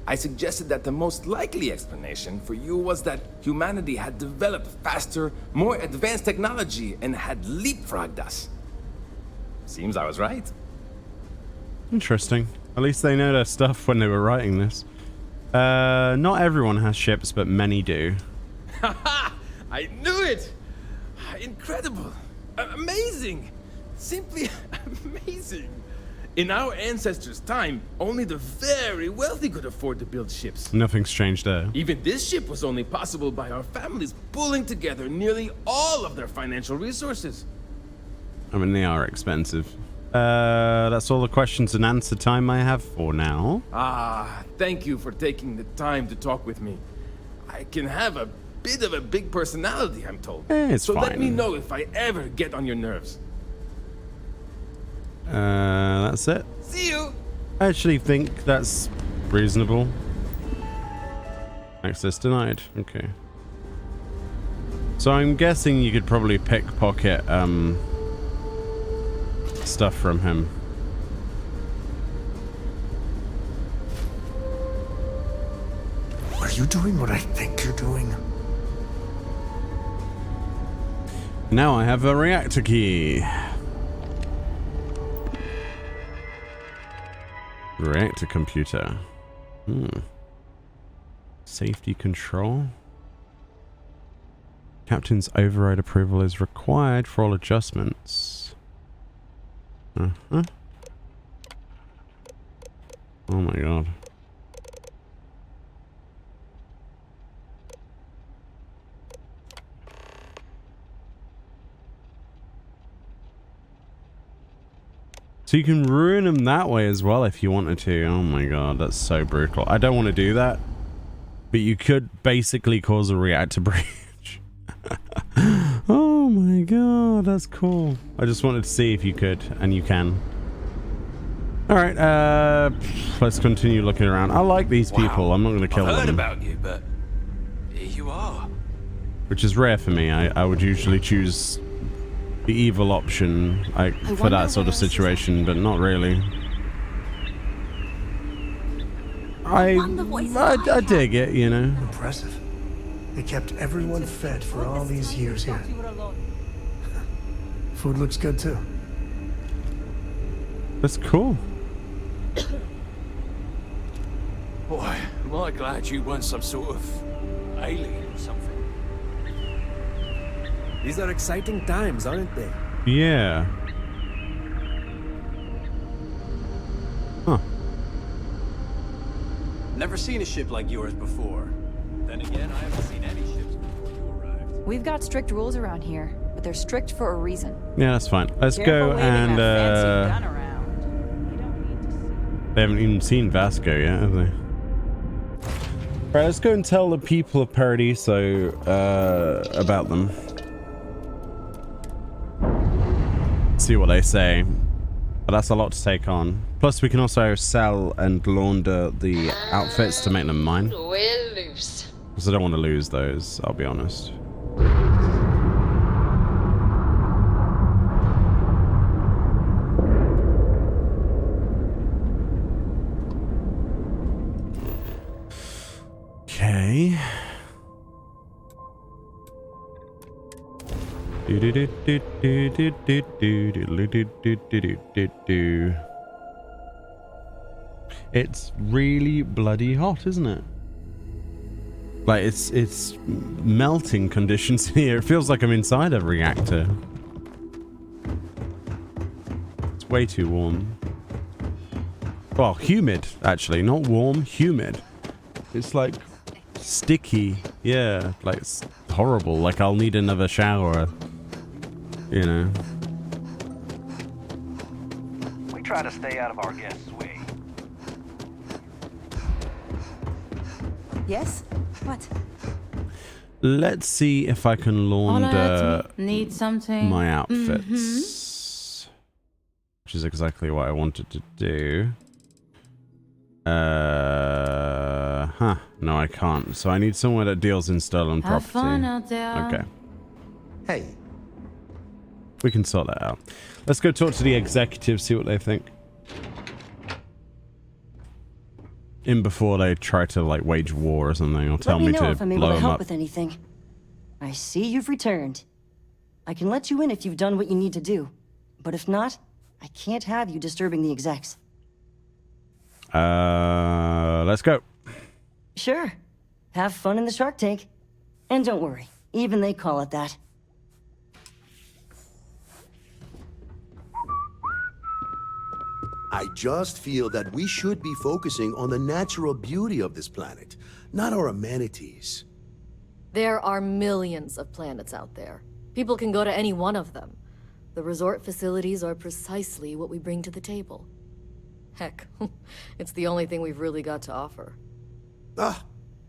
Speaker 15: I suggested that the most likely explanation for you was that humanity had developed faster, more advanced technology and had leapfrogged us. Seems I was right.
Speaker 1: Interesting. At least they know their stuff when they were writing this. Not everyone has ships, but many do.
Speaker 15: Haha! I knew it! Incredible! Amazing! Simply amazing! In our ancestors' time, only the very wealthy could afford to build ships.
Speaker 1: Nothing's changed there.
Speaker 15: Even this ship was only possible by our families pulling together nearly all of their financial resources.
Speaker 1: I mean, they are expensive. That's all the questions and answer time I have for now.
Speaker 15: Thank you for taking the time to talk with me. I can have a bit of a big personality, I'm told.
Speaker 1: It's
Speaker 15: so
Speaker 1: fine.
Speaker 15: let me know if I ever get on your nerves.
Speaker 1: That's it.
Speaker 15: See you!
Speaker 1: I actually think that's reasonable. Access denied. Okay. So I'm guessing you could probably pickpocket, stuff from him.
Speaker 7: Are you doing what I think you're doing?
Speaker 1: Now I have a reactor key. Reactor computer. Safety control. Captain's override approval is required for all adjustments. Oh my god. So you can ruin them that way as well if you wanted to. Oh my god, that's so brutal. I don't want to do that. But you could basically cause a reactor breach. Oh my god, that's cool. I just wanted to see if you could, and you can. Alright, let's continue looking around. I like these people. I'm not going to kill them.
Speaker 17: I've heard about you, but here you are.
Speaker 1: Which is rare for me. I would usually choose the evil option for that sort of situation, but not really. I dig it, you know.
Speaker 7: Impressive. They kept everyone fed for all these years here. Food looks good too.
Speaker 1: That's cool.
Speaker 17: Boy, am I glad you weren't some sort of alien or something.
Speaker 5: These are exciting times, aren't they?
Speaker 1: Yeah. Huh.
Speaker 10: Never seen a ship like yours before. Then again, I haven't seen any ships before you arrived.
Speaker 19: We've got strict rules around here, but they're strict for a reason.
Speaker 1: Yeah, that's fine. Let's
Speaker 19: Careful
Speaker 1: go
Speaker 19: waving
Speaker 1: and
Speaker 19: that fancy gun around.
Speaker 1: they haven't even seen Vasco yet, have they? Right, let's go and tell the people of Paradiso about them. See what they say. But that's a lot to take on. Plus, we can also sell and launder the outfits to make them mine.
Speaker 16: We're loose.
Speaker 1: Because I don't want to lose those, I'll be honest. It's really bloody hot, isn't it? Like, it's melting conditions here. It feels like I'm inside a reactor. It's way too warm. Well, humid, actually. Not warm, humid. It's like sticky. Yeah, like it's horrible. Like I'll need another shower. You know.
Speaker 10: We try to stay out of our guests' way.
Speaker 6: Yes? What?
Speaker 1: Let's see if I can launder
Speaker 4: Need something?
Speaker 1: my outfits. Which is exactly what I wanted to do. No, I can't. So I need somewhere that deals in stolen
Speaker 4: Have
Speaker 1: property.
Speaker 4: fun out there.
Speaker 1: Okay.
Speaker 8: Hey.
Speaker 1: We can sort that out. Let's go talk to the executives, see what they think. In before they try to like wage war or something, or tell me
Speaker 16: Let me know
Speaker 1: to
Speaker 16: if I'm able
Speaker 1: blow
Speaker 16: to
Speaker 1: them
Speaker 16: help
Speaker 1: up.
Speaker 16: with anything. I see you've returned. I can let you in if you've done what you need to do. But if not, I can't have you disturbing the execs.
Speaker 1: Let's go.
Speaker 16: Sure. Have fun in the shark tank. And don't worry, even they call it that.
Speaker 8: I just feel that we should be focusing on the natural beauty of this planet, not our amenities.
Speaker 4: There are millions of planets out there. People can go to any one of them. The resort facilities are precisely what we bring to the table. Heck, it's the only thing we've really got to offer.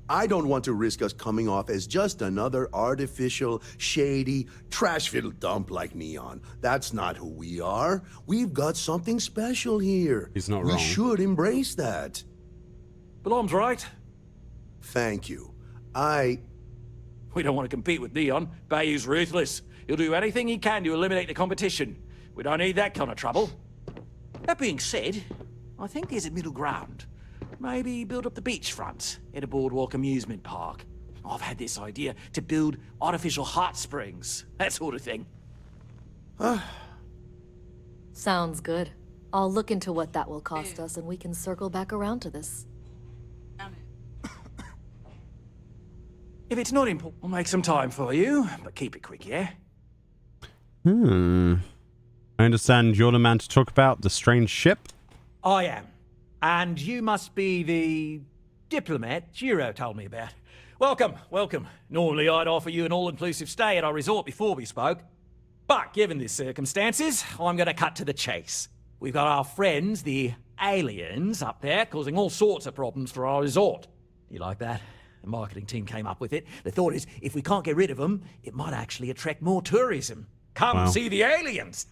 Speaker 8: I don't want to risk us coming off as just another artificial, shady, trash-filled dump like Neon. That's not who we are. We've got something special here.
Speaker 1: He's not
Speaker 8: We
Speaker 1: wrong.
Speaker 8: should embrace that.
Speaker 17: Blom's right.
Speaker 8: Thank you.
Speaker 17: We don't want to compete with Neon. Bayou's ruthless. He'll do anything he can to eliminate the competition. We don't need that kind of trouble. That being said, I think there's a middle ground. Maybe build up the beachfront at a boardwalk amusement park. I've had this idea to build artificial hot springs, that sort of thing.
Speaker 4: Sounds good. I'll look into what that will cost us and we can circle back around to this.
Speaker 17: If it's not important, I'll make some time for you, but keep it quick, yeah?
Speaker 1: I understand you're the man to talk about the strange ship.
Speaker 20: I am. And you must be the diplomat Jiro told me about. Welcome, welcome. Normally I'd offer you an all-inclusive stay at our resort before we spoke. But given the circumstances, I'm going to cut to the chase. We've got our friends, the aliens, up there, causing all sorts of problems for our resort. You like that? The marketing team came up with it. The thought is, if we can't get rid of them, it might actually attract more tourism. Come see the aliens!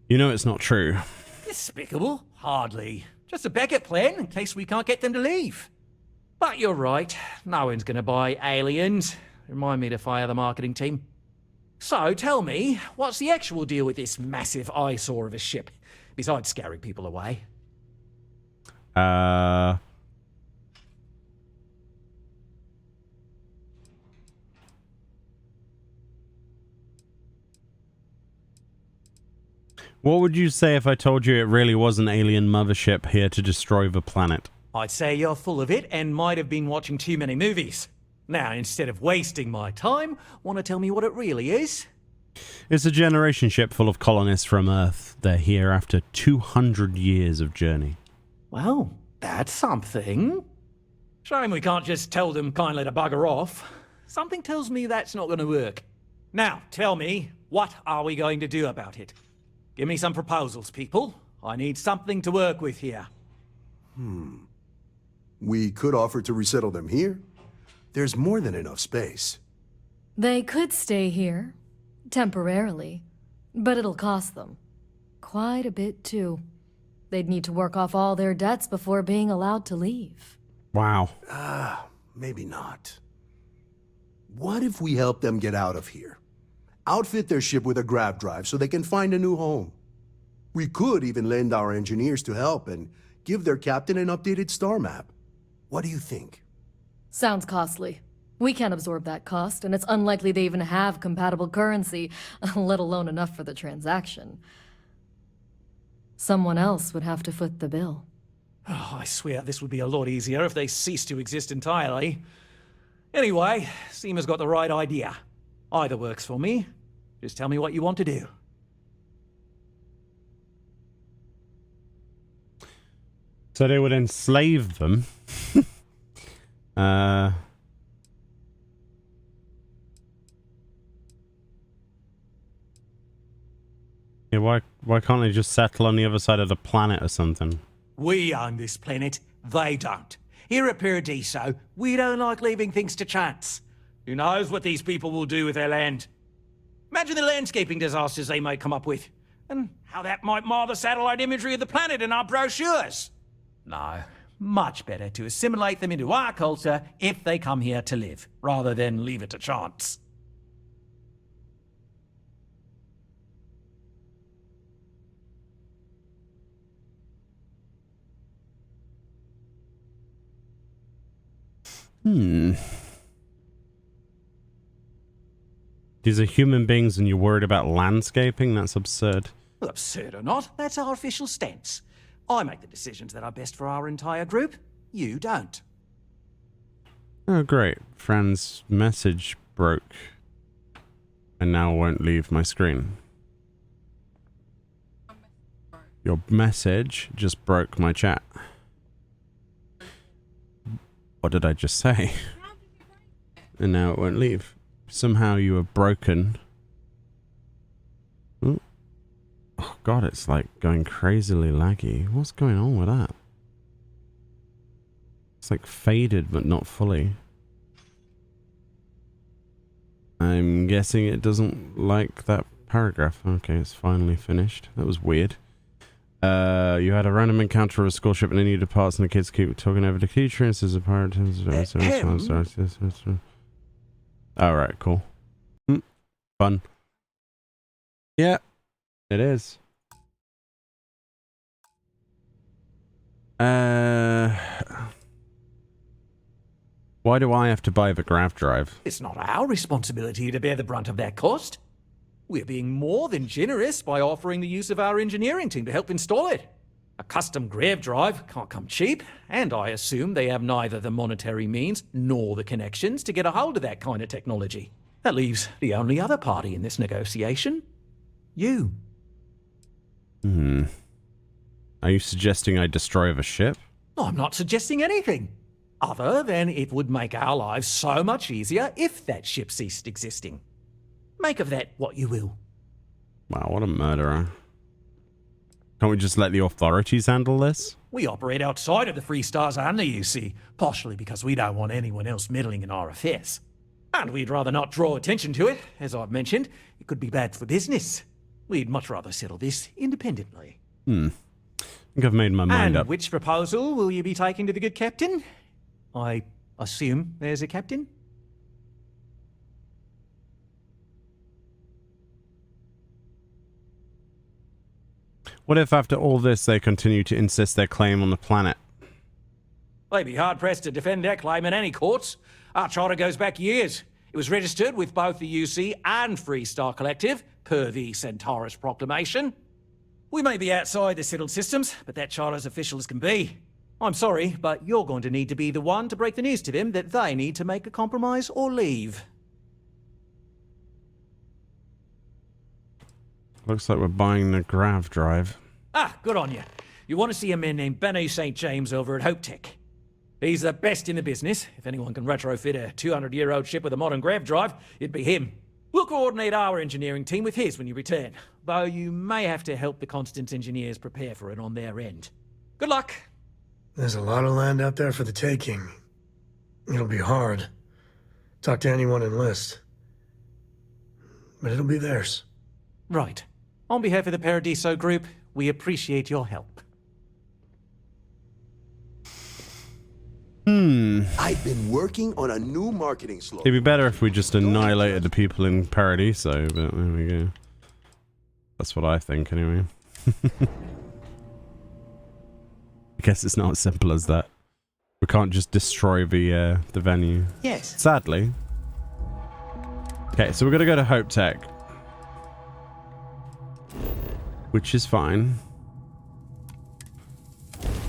Speaker 1: You know it's not true.
Speaker 20: Despicable? Hardly. Just a backup plan in case we can't get them to leave. But you're right. No one's going to buy aliens. Remind me to fire the marketing team. So tell me, what's the actual deal with this massive eyesore of a ship? Besides scaring people away.
Speaker 1: What would you say if I told you it really was an alien mothership here to destroy the planet?
Speaker 20: I'd say you're full of it and might have been watching too many movies. Now, instead of wasting my time, want to tell me what it really is?
Speaker 1: It's a generation ship full of colonists from Earth. They're here after 200 years of journey.
Speaker 20: Well, that's something. Shame we can't just tell them kindly to bugger off. Something tells me that's not going to work. Now, tell me, what are we going to do about it? Give me some proposals, people. I need something to work with here.
Speaker 8: We could offer to resettle them here. There's more than enough space.
Speaker 4: They could stay here, temporarily, but it'll cost them. Quite a bit, too. They'd need to work off all their debts before being allowed to leave.
Speaker 1: Wow.
Speaker 8: Maybe not. What if we help them get out of here? Outfit their ship with a grav drive so they can find a new home. We could even lend our engineers to help and give their captain an updated star map. What do you think?
Speaker 4: Sounds costly. We can't absorb that cost, and it's unlikely they even have compatible currency, let alone enough for the transaction. Someone else would have to foot the bill.
Speaker 20: Oh, I swear this would be a lot easier if they ceased to exist entirely. Anyway, Seema's got the right idea. Either works for me. Just tell me what you want to do.
Speaker 1: So they would enslave them. Yeah, why can't they just settle on the other side of the planet or something?
Speaker 20: We own this planet, they don't. Here at Paradiso, we don't like leaving things to chance. Who knows what these people will do with their land? Imagine the landscaping disasters they might come up with, and how that might mar the satellite imagery of the planet in our brochures. No, much better to assimilate them into our culture if they come here to live, rather than leave it to chance.
Speaker 1: These are human beings and you're worried about landscaping? That's absurd.
Speaker 20: Well, absurd or not, that's our official stance. I make the decisions that are best for our entire group. You don't.
Speaker 1: Oh, great. Fran's message broke. And now won't leave my screen. Your message just broke my chat. What did I just say? And now it won't leave. Somehow you were broken. Ooh. Oh god, it's like going crazily laggy. What's going on with that? It's like faded but not fully. I'm guessing it doesn't like that paragraph. Okay, it's finally finished. That was weird. You had a random encounter with a school ship and they needed parts and the kids keep talking over the key trains as a pirate. Alright, cool. Fun. Yeah, it is. Why do I have to buy the grav drive?
Speaker 20: It's not our responsibility to bear the brunt of that cost. We're being more than generous by offering the use of our engineering team to help install it. A custom grav drive can't come cheap, and I assume they have neither the monetary means nor the connections to get a hold of that kind of technology. That leaves the only other party in this negotiation. You.
Speaker 1: Are you suggesting I destroy the ship?
Speaker 20: I'm not suggesting anything, other than it would make our lives so much easier if that ship ceased existing. Make of that what you will.
Speaker 1: Wow, what a murderer. Can't we just let the authorities handle this?
Speaker 20: We operate outside of the Free Stars only, you see, partially because we don't want anyone else meddling in our affairs. And we'd rather not draw attention to it. As I've mentioned, it could be bad for business. We'd much rather settle this independently.
Speaker 1: I think I've made my mind up.
Speaker 20: And which proposal will you be taking to the good captain? I assume there's a captain?
Speaker 1: What if after all this they continue to insist their claim on the planet?
Speaker 20: They'd be hard-pressed to defend their claim in any courts. Our charter goes back years. It was registered with both the UC and Free Star Collective, per the Centaurus Proclamation. We may be outside the settled systems, but that charter's official as can be. I'm sorry, but you're going to need to be the one to break the news to them that they need to make a compromise or leave.
Speaker 1: Looks like we're buying the grav drive.
Speaker 20: Ah, good on you. You want to see a man named Benny St. James over at Hope Tech. He's the best in the business. If anyone can retrofit a 200-year-old ship with a modern grav drive, it'd be him. We'll coordinate our engineering team with his when you return, though you may have to help the Constance engineers prepare for it on their end. Good luck.
Speaker 7: There's a lot of land out there for the taking. It'll be hard. Talk to anyone enlist. But it'll be theirs.
Speaker 20: Right. On behalf of the Paradiso Group, we appreciate your help.
Speaker 8: I've been working on a new marketing slogan.
Speaker 1: It'd be better if we just annihilated the people in Paradiso, but there we go. That's what I think, anyway. I guess it's not as simple as that. We can't just destroy the venue.
Speaker 6: Yes.
Speaker 1: Sadly. Okay, so we're gonna go to Hope Tech, which is fine.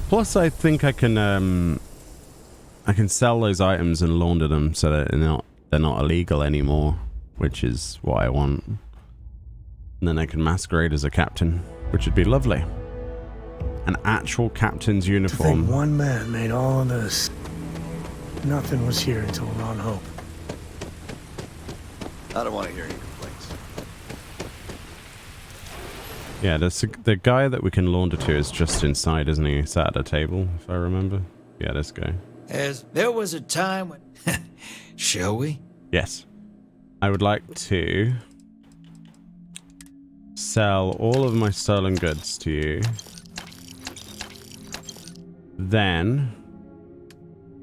Speaker 1: Plus, I think I can sell those items and launder them so that they're not illegal anymore, which is what I want. And then I can masquerade as a captain, which would be lovely. An actual captain's
Speaker 7: To
Speaker 1: uniform.
Speaker 7: think one man made all of this. Nothing was here until Ron Hope.
Speaker 10: I don't want to hear any complaints.
Speaker 1: Yeah, the guy that we can launder to is just inside, isn't he? Sat at a table, if I remember. Yeah, this guy.
Speaker 11: As there was a time when... Shall we?
Speaker 1: Yes. I would like to sell all of my stolen goods to you. Then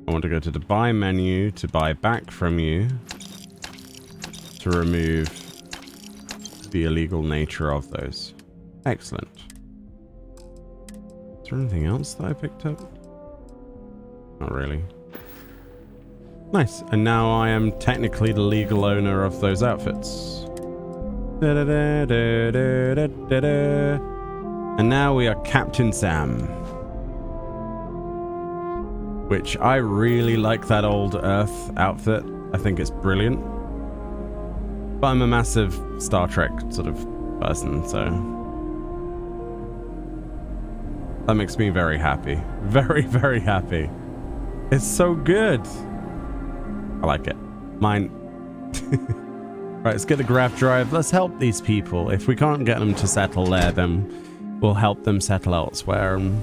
Speaker 1: I want to go to the buy menu to buy back from you to remove the illegal nature of those. Excellent. Is there anything else that I picked up? Not really. Nice. And now I am technically the legal owner of those outfits. And now we are Captain Sam. Which I really like that old Earth outfit. I think it's brilliant. But I'm a massive Star Trek sort of person, so that makes me very happy. Very, very happy. It's so good. I like it. Mine. Right, let's get the grav drive. Let's help these people. If we can't get them to settle there, then we'll help them settle elsewhere. And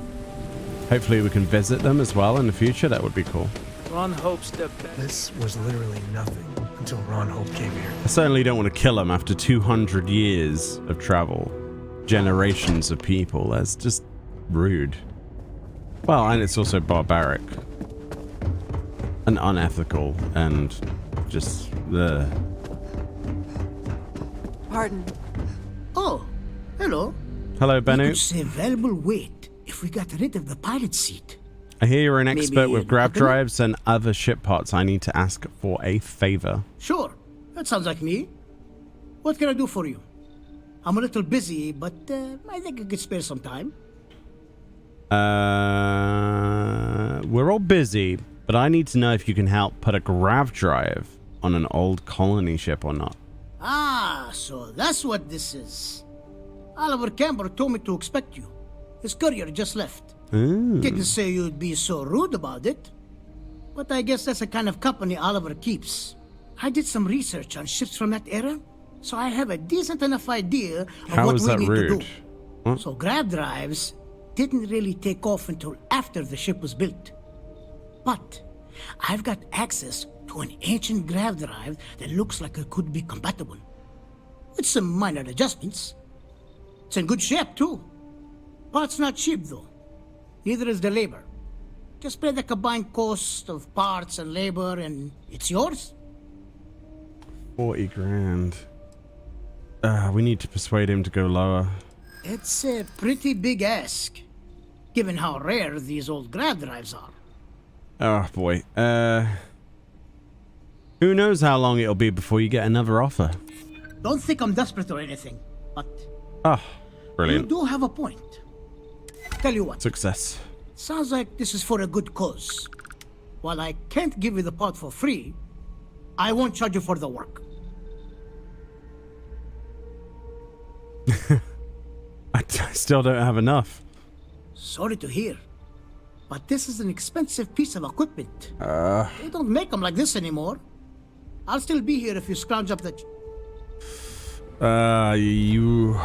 Speaker 1: hopefully we can visit them as well in the future. That would be cool.
Speaker 7: Ron Hope's the best. This was literally nothing until Ron Hope came here.
Speaker 1: I certainly don't want to kill him after 200 years of travel. Generations of people. That's just rude. Well, and it's also barbaric. And unethical. And just...
Speaker 12: Pardon. Oh, hello.
Speaker 1: Hello,
Speaker 12: We
Speaker 1: Bennu.
Speaker 12: could save valuable weight if we got rid of the pilot seat.
Speaker 1: I hear you're an expert
Speaker 12: Maybe
Speaker 1: with grav
Speaker 12: equipment?
Speaker 1: drives and other ship parts. I need to ask for a favor.
Speaker 12: Sure, that sounds like me. What can I do for you? I'm a little busy, but I think I could spare some time.
Speaker 1: We're all busy, but I need to know if you can help put a grav drive on an old colony ship or not.
Speaker 12: Ah, so that's what this is. Oliver Campbell told me to expect you. His courier just left.
Speaker 1: Ooh.
Speaker 12: Didn't say you'd be so rude about it. But I guess that's the kind of company Oliver keeps. I did some research on ships from that era, so I have a decent enough idea of
Speaker 1: How
Speaker 12: what
Speaker 1: is
Speaker 12: we
Speaker 1: that
Speaker 12: need
Speaker 1: rude?
Speaker 12: to do.
Speaker 1: What?
Speaker 12: So grav drives didn't really take off until after the ship was built. But I've got access to an ancient grav drive that looks like it could be compatible. With some minor adjustments. It's in good shape, too. Parts not cheap, though. Neither is the labor. Just pay the combined cost of parts and labor, and it's yours.
Speaker 1: 40 grand. We need to persuade him to go lower.
Speaker 12: It's a pretty big ask, given how rare these old grav drives are.
Speaker 1: Oh boy. Who knows how long it'll be before you get another offer.
Speaker 12: Don't think I'm desperate or anything, but
Speaker 1: Ah,
Speaker 12: you
Speaker 1: brilliant.
Speaker 12: do have a point. Tell you what,
Speaker 1: Success.
Speaker 12: sounds like this is for a good cause. While I can't give you the part for free, I won't charge you for the work.
Speaker 1: I still don't have enough.
Speaker 12: Sorry to hear, but this is an expensive piece of equipment. They don't make them like this anymore. I'll still be here if you scrounge up the...
Speaker 1: You...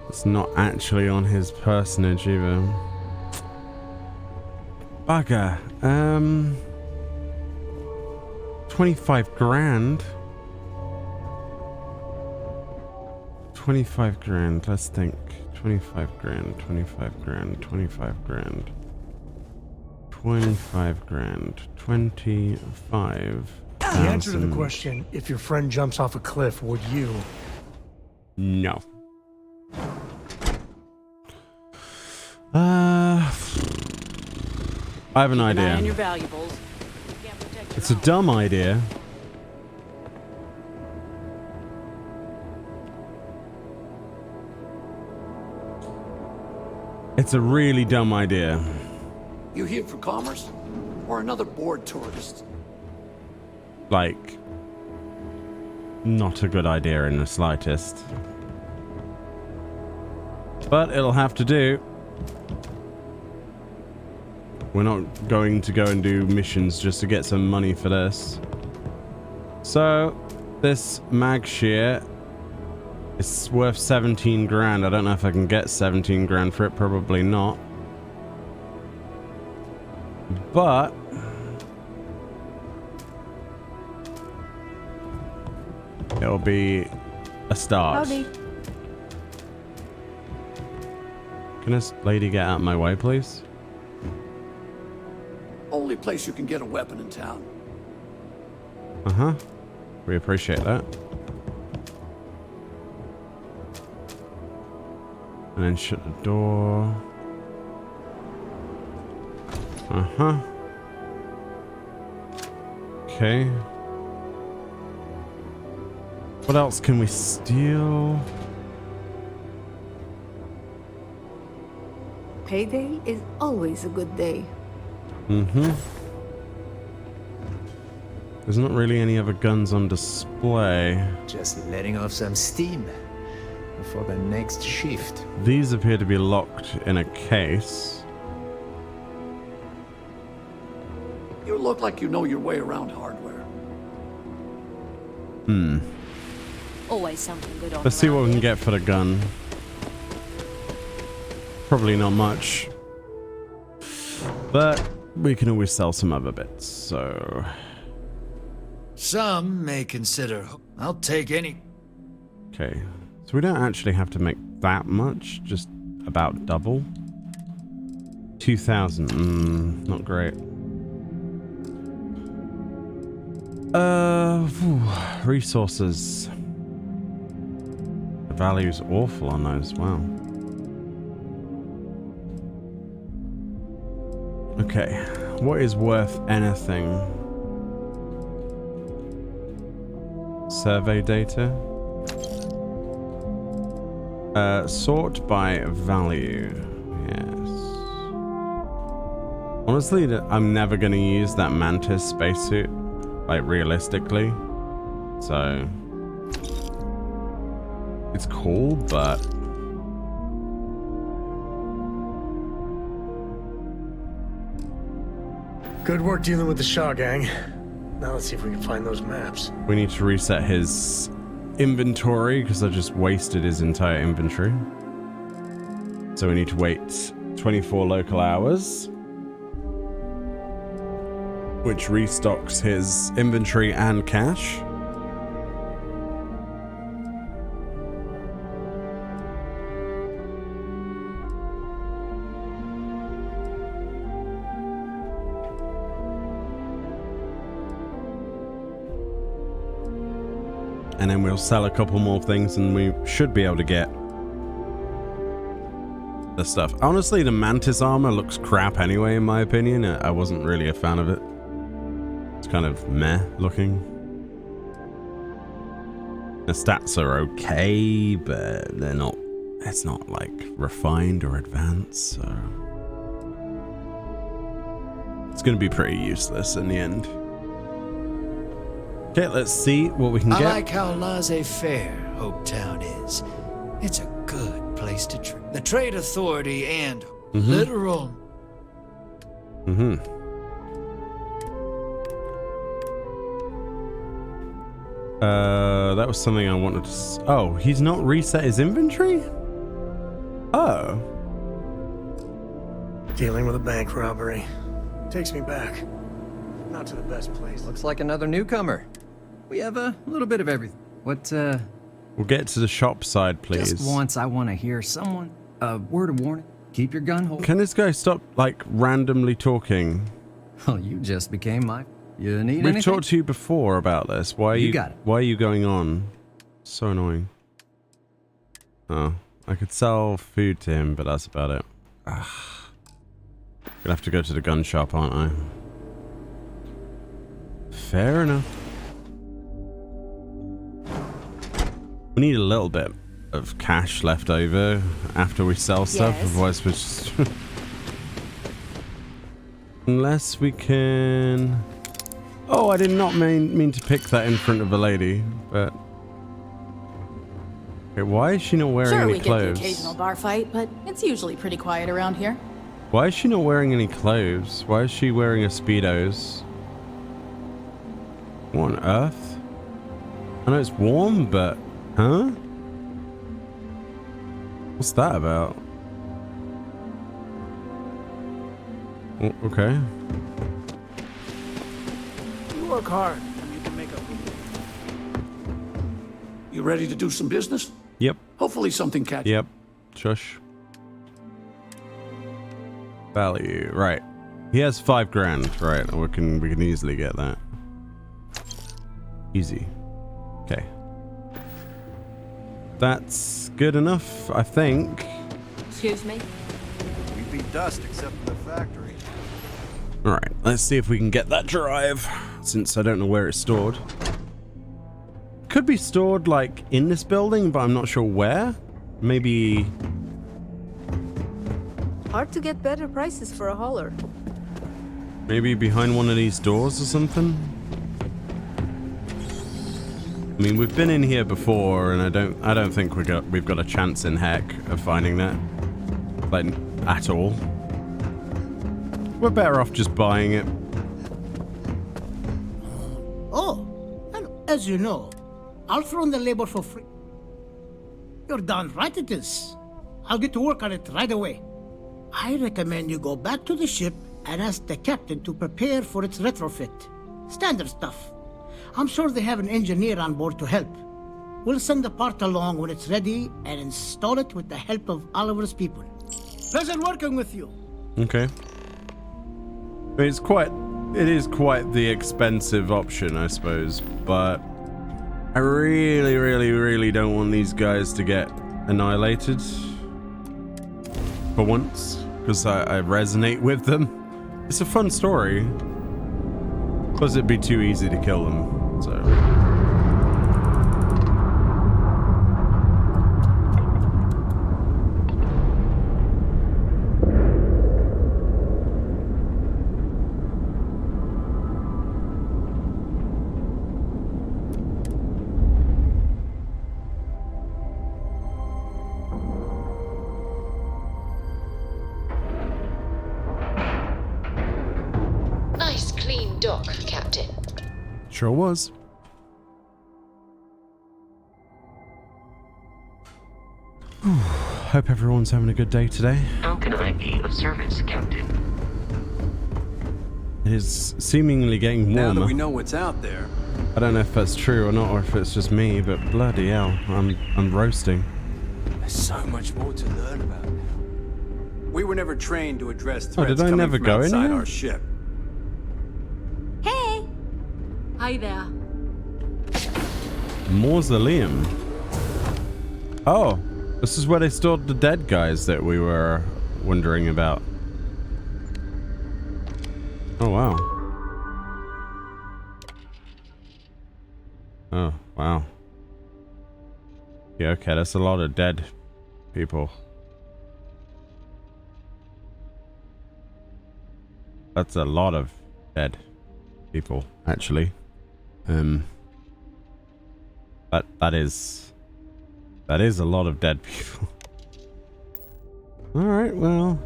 Speaker 1: It's not actually on his personage either. Bugger. 25 grand. 25 grand, let's think. 25 grand, 25 grand, 25 grand. 25 grand, 25.
Speaker 7: The answer to the question, if your friend jumps off a cliff, would you?
Speaker 1: No. I have an
Speaker 2: Keep an eye
Speaker 1: idea.
Speaker 2: on your valuables.
Speaker 1: It's a dumb idea. It's a really dumb idea.
Speaker 13: You here for commerce? Or another bored tourist?
Speaker 1: Like, not a good idea in the slightest. But it'll have to do. We're not going to go and do missions just to get some money for this. So, this mag shear is worth 17 grand. I don't know if I can get 17 grand for it. Probably not. But it'll be a start.
Speaker 21: Howdy.
Speaker 1: Can this lady get out of my way, please?
Speaker 13: Only place you can get a weapon in town.
Speaker 1: Uh-huh. We appreciate that. And then shut the door. Uh-huh. Okay. What else can we steal?
Speaker 6: Payday is always a good day.
Speaker 1: Mm-hmm. There's not really any other guns on display.
Speaker 10: Just letting off some steam before the next shift.
Speaker 1: These appear to be locked in a case.
Speaker 13: You look like you know your way around hardware.
Speaker 1: Hmm.
Speaker 3: Always something good on
Speaker 1: Let's see what we can
Speaker 3: around
Speaker 1: get for the gun. Probably not much. But we can always sell some other bits, so...
Speaker 11: Some may consider... I'll take any...
Speaker 1: Okay. So we don't actually have to make that much, just about double. 2,000. Not great. Resources. The value's awful on those. Wow. Okay. What is worth anything? Survey data. Sort by value. Yes. Honestly, I'm never going to use that Mantis spacesuit, like realistically. So it's cool, but
Speaker 7: Good work dealing with the Shaw gang. Now let's see if we can find those maps.
Speaker 1: we need to reset his inventory because I just wasted his entire inventory. So we need to wait 24 local hours, which restocks his inventory and cash. And then we'll sell a couple more things and we should be able to get the stuff. Honestly, the Mantis armor looks crap anyway, in my opinion. I wasn't really a fan of it. It's kind of meh looking. The stats are okay, but they're not, it's not like refined or advanced, so it's going to be pretty useless in the end. Okay, let's see what we can
Speaker 11: I
Speaker 1: get.
Speaker 11: like how laissez-faire Hopetown is. It's a good place to trade. The trade authority and literal.
Speaker 1: That was something I wanted to... Oh, he's not reset his inventory? Oh.
Speaker 7: Dealing with a bank robbery. Takes me back. Not to the best place.
Speaker 10: Looks like another newcomer. We have a little bit of everything. What,
Speaker 1: We'll get to the shop side, please.
Speaker 10: Just once I want to hear someone... A word of warning. Keep your gun hold.
Speaker 1: Can this guy stop, like, randomly talking?
Speaker 10: Oh, you just became my... You need
Speaker 1: We've
Speaker 10: anything?
Speaker 1: talked to you before about this. Why are you
Speaker 10: got it.
Speaker 1: Why are you going on? So annoying. Oh, I could sell food to him, but that's about it. Gonna have to go to the gun shop, aren't I? Fair enough. We need a little bit of cash left over after we sell stuff,
Speaker 14: Yes.
Speaker 1: otherwise we're just... Unless we can... Oh, I did not mean to pick that in front of a lady, but... Okay, why is she not wearing
Speaker 18: Sure,
Speaker 1: any
Speaker 18: we get
Speaker 1: clothes?
Speaker 18: the occasional bar fight, but it's usually pretty quiet around here.
Speaker 1: Why is she not wearing any clothes? Why is she wearing a Speedos? What on earth? I know it's warm, but... Huh? What's that about? Oh, okay.
Speaker 13: You work hard, and you can make a... You ready to do some business?
Speaker 1: Yep.
Speaker 13: Hopefully something catches.
Speaker 1: Yep. Shush. Value. Right. He has 5 grand. Right. We can easily get that. Easy. Okay. That's good enough, I think.
Speaker 18: Excuse me?
Speaker 10: We beat dust except for the factory.
Speaker 1: Alright, let's see if we can get that drive, since I don't know where it's stored. Could be stored, like, in this building, but I'm not sure where. Maybe...
Speaker 6: Hard to get better prices for a hauler.
Speaker 1: Maybe behind one of these doors or something? I mean, we've been in here before, and I don't think we've got a chance in heck of finding that. Like, at all. We're better off just buying it.
Speaker 12: Oh, and as you know, I'll throw in the labor for free. You're darn right it is. I'll get to work on it right away. I recommend you go back to the ship and ask the captain to prepare for its retrofit. Standard stuff. I'm sure they have an engineer on board to help. We'll send the part along when it's ready and install it with the help of Oliver's people. Pleasure working with you.
Speaker 1: Okay. It is quite the expensive option, I suppose, but I really, really, really don't want these guys to get annihilated for once, because I resonate with them. It's a fun story, plus it'd be too easy to kill them, so...
Speaker 22: Nice clean dock, Captain.
Speaker 1: Sure was. Hope everyone's having a good day today.
Speaker 22: How can I be of service, Captain?
Speaker 1: It is seemingly getting warmer.
Speaker 10: Now that we know what's out there.
Speaker 1: I don't know if that's true or not, or if it's just me, but bloody hell, I'm roasting.
Speaker 10: There's so much more to learn about now. We were never trained to address threats
Speaker 1: did I
Speaker 10: coming
Speaker 1: never
Speaker 10: from
Speaker 1: go in
Speaker 10: outside
Speaker 1: here?
Speaker 10: our ship.
Speaker 22: Hey! Hi there.
Speaker 1: Mausoleum. Oh, this is where they stored the dead guys that we were wondering about. Oh, wow. Oh, wow. Yeah, okay, that's a lot of dead people. That's a lot of dead people, actually. That is a lot of dead people. All right, well.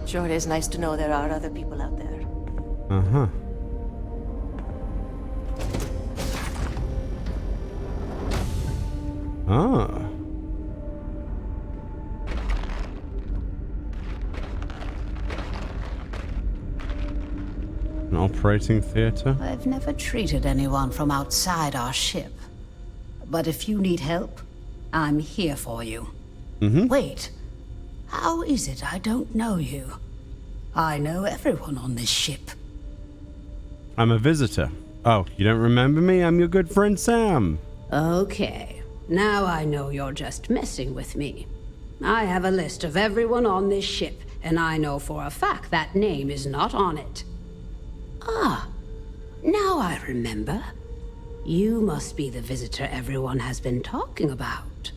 Speaker 16: Sure, it is nice to know there are other people out there.
Speaker 1: Uh-huh. Ah. An operating theater?
Speaker 23: I've never treated anyone from outside our ship. But if you need help, I'm here for you.
Speaker 1: Mm-hmm.
Speaker 23: Wait, how is it I don't know you? I know everyone on this ship.
Speaker 1: I'm a visitor. Oh, you don't remember me? I'm your good friend Sam.
Speaker 23: Okay, now I know you're just messing with me.
Speaker 5: I have a list of everyone on this ship, and I know for a fact that name is not on it. Ah, now I remember. You must be the visitor everyone has been talking about.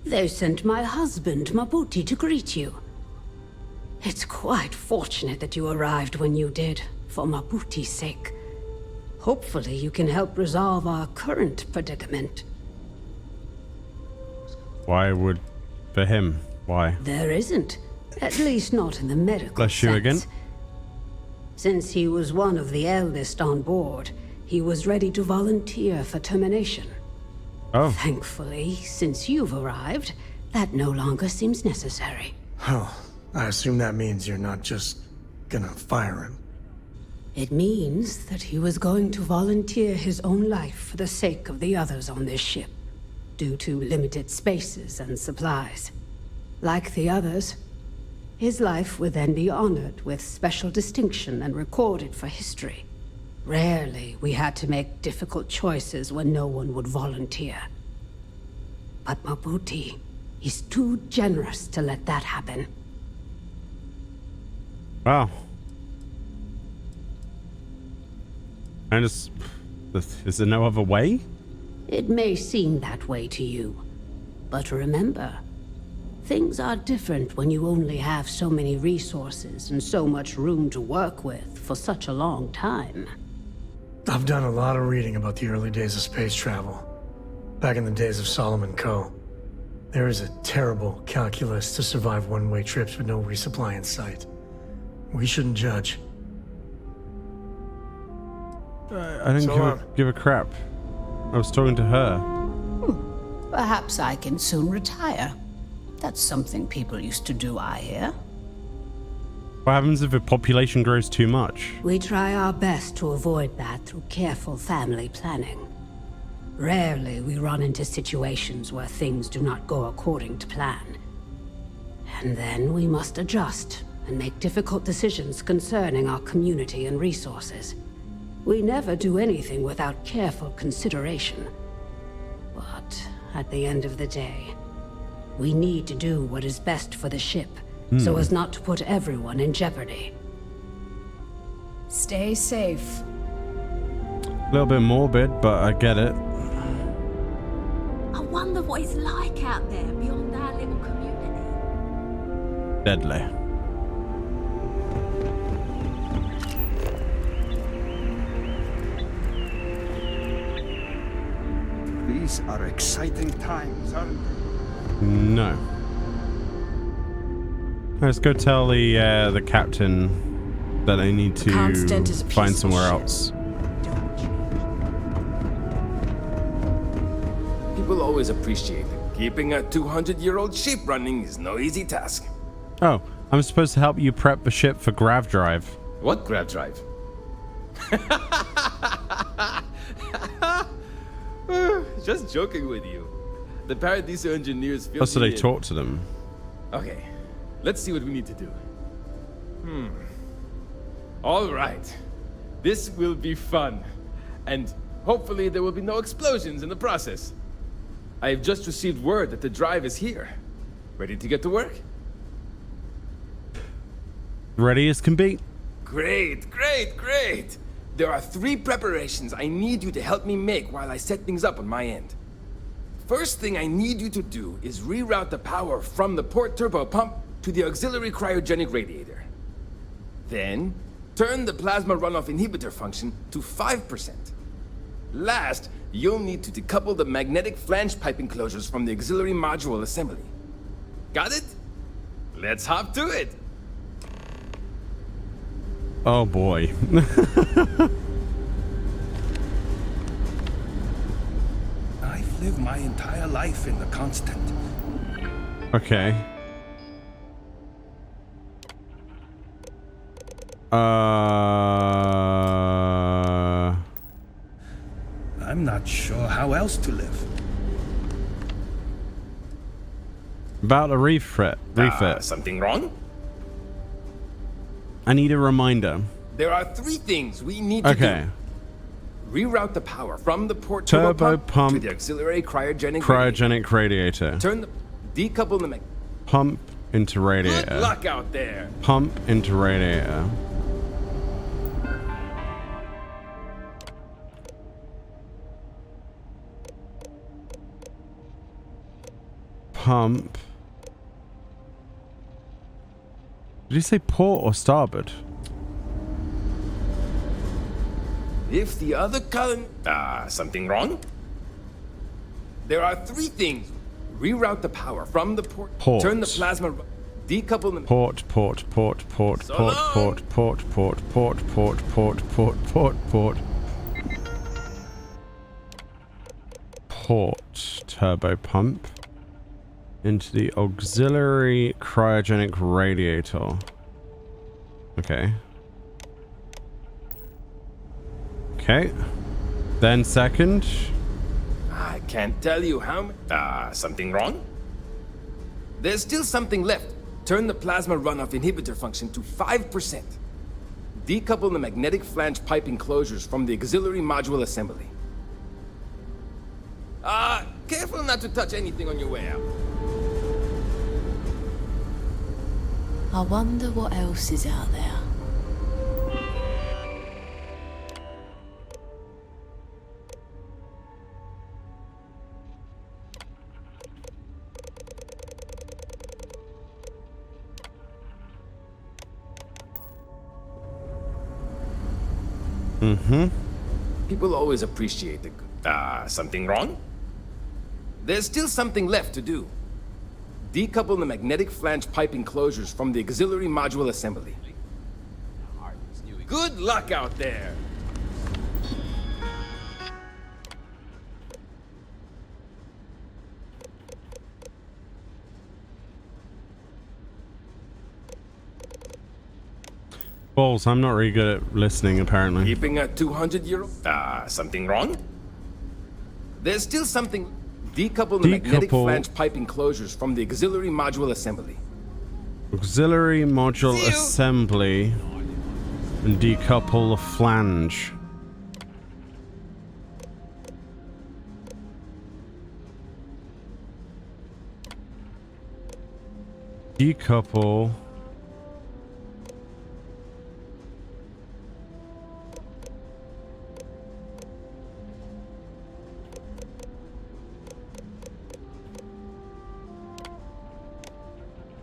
Speaker 5: They sent my husband, Mabuti, to greet you. It's quite fortunate that you arrived when you did, for Mabuti's sake. Hopefully you can help resolve our current predicament.
Speaker 1: Why would... for him? Why?
Speaker 5: There isn't. At least not in the medical
Speaker 1: Bless you
Speaker 5: sense.
Speaker 1: again.
Speaker 5: Since he was one of the eldest on board, he was ready to volunteer for termination.
Speaker 1: Oh.
Speaker 5: Thankfully, since you've arrived, that no longer seems necessary.
Speaker 7: Oh, I assume that means you're not just gonna fire him.
Speaker 5: It means that he was going to volunteer his own life for the sake of the others on this ship, due to limited spaces and supplies. Like the others, his life would then be honored with special distinction and recorded for history. Rarely we had to make difficult choices when no one would volunteer. But Mabuti is too generous to let that happen.
Speaker 1: Wow. And is there no other way?
Speaker 5: It may seem that way to you, but remember, things are different when you only have so many resources and so much room to work with for such a long time.
Speaker 7: I've done a lot of reading about the early days of space travel. Back in the days of Solomon Co. There is a terrible calculus to survive one-way trips with no resupply in sight. We shouldn't judge.
Speaker 1: I didn't give a crap. I was talking to her.
Speaker 23: Perhaps I can soon retire. That's something people used to do, I hear.
Speaker 1: What happens if the population grows too much?
Speaker 5: We try our best to avoid that through careful family planning. Rarely we run into situations where things do not go according to plan. And then we must adjust and make difficult decisions concerning our community and resources. We never do anything without careful consideration. But at the end of the day, we need to do what is best for the ship, so as not to put everyone in jeopardy.
Speaker 23: Stay safe.
Speaker 1: A little bit morbid, but I get it.
Speaker 22: I wonder what it's like out there beyond our little community.
Speaker 1: Deadly.
Speaker 9: These are exciting times, aren't they?
Speaker 1: No. Let's go tell the captain that I need to find somewhere else.
Speaker 15: People always appreciate it. Keeping a 200-year-old ship running is no easy task.
Speaker 1: Oh, I'm supposed to help you prep the ship for grav drive.
Speaker 15: What grav drive? Just joking with you. The Paradiso engineers feel.
Speaker 1: So they talk to them.
Speaker 15: Okay, let's see what we need to do. All right. This will be fun. And hopefully there will be no explosions in the process. I have just received word that the drive is here. Ready to get to work?
Speaker 1: Ready as can be.
Speaker 15: Great, great, great! There are 3 preparations I need you to help me make while I set things up on my end. First thing I need you to do is reroute the power from the port turbo pump to the auxiliary cryogenic radiator. Then, turn the plasma runoff inhibitor function to 5%. Last, you'll need to decouple the magnetic flange pipe enclosures from the auxiliary module assembly. Got it? Let's hop to it!
Speaker 1: Oh boy.
Speaker 9: I've lived my entire life in the constant.
Speaker 1: Okay.
Speaker 9: I'm not sure how else to live.
Speaker 1: About a refit.
Speaker 15: Something wrong?
Speaker 1: I need a reminder.
Speaker 15: There are 3 things we need to do. Reroute the power from the port turbo pump to the auxiliary cryogenic
Speaker 1: radiator.
Speaker 15: Decouple the
Speaker 1: Pump into radiator.
Speaker 15: Good luck out there.
Speaker 1: Pump into radiator. Pump. Did you say port or starboard?
Speaker 15: If the other column... something wrong? There are three things. Reroute the power from the port.
Speaker 1: Port.
Speaker 15: Turn the plasma... Decouple the...
Speaker 1: Port. Port. Turbo pump. Into the auxiliary cryogenic radiator. Okay. Okay. Then second.
Speaker 15: I can't tell you how many... something wrong? There's still something left. Turn the plasma runoff inhibitor function to 5%. Decouple the magnetic flange pipe enclosures from the auxiliary module assembly. Careful not to touch anything on your way out.
Speaker 3: I wonder what else is out there.
Speaker 15: People always appreciate the good. Something wrong? There's still something left to do. Decouple the magnetic flange pipe enclosures from the auxiliary module assembly. Good luck out there!
Speaker 1: Balls, I'm not really good at listening, apparently.
Speaker 15: Keeping a 200-year-old... something wrong? There's still something... Decouple the magnetic flange pipe enclosures from the auxiliary module assembly.
Speaker 1: Auxiliary module assembly. And decouple the flange. Decouple...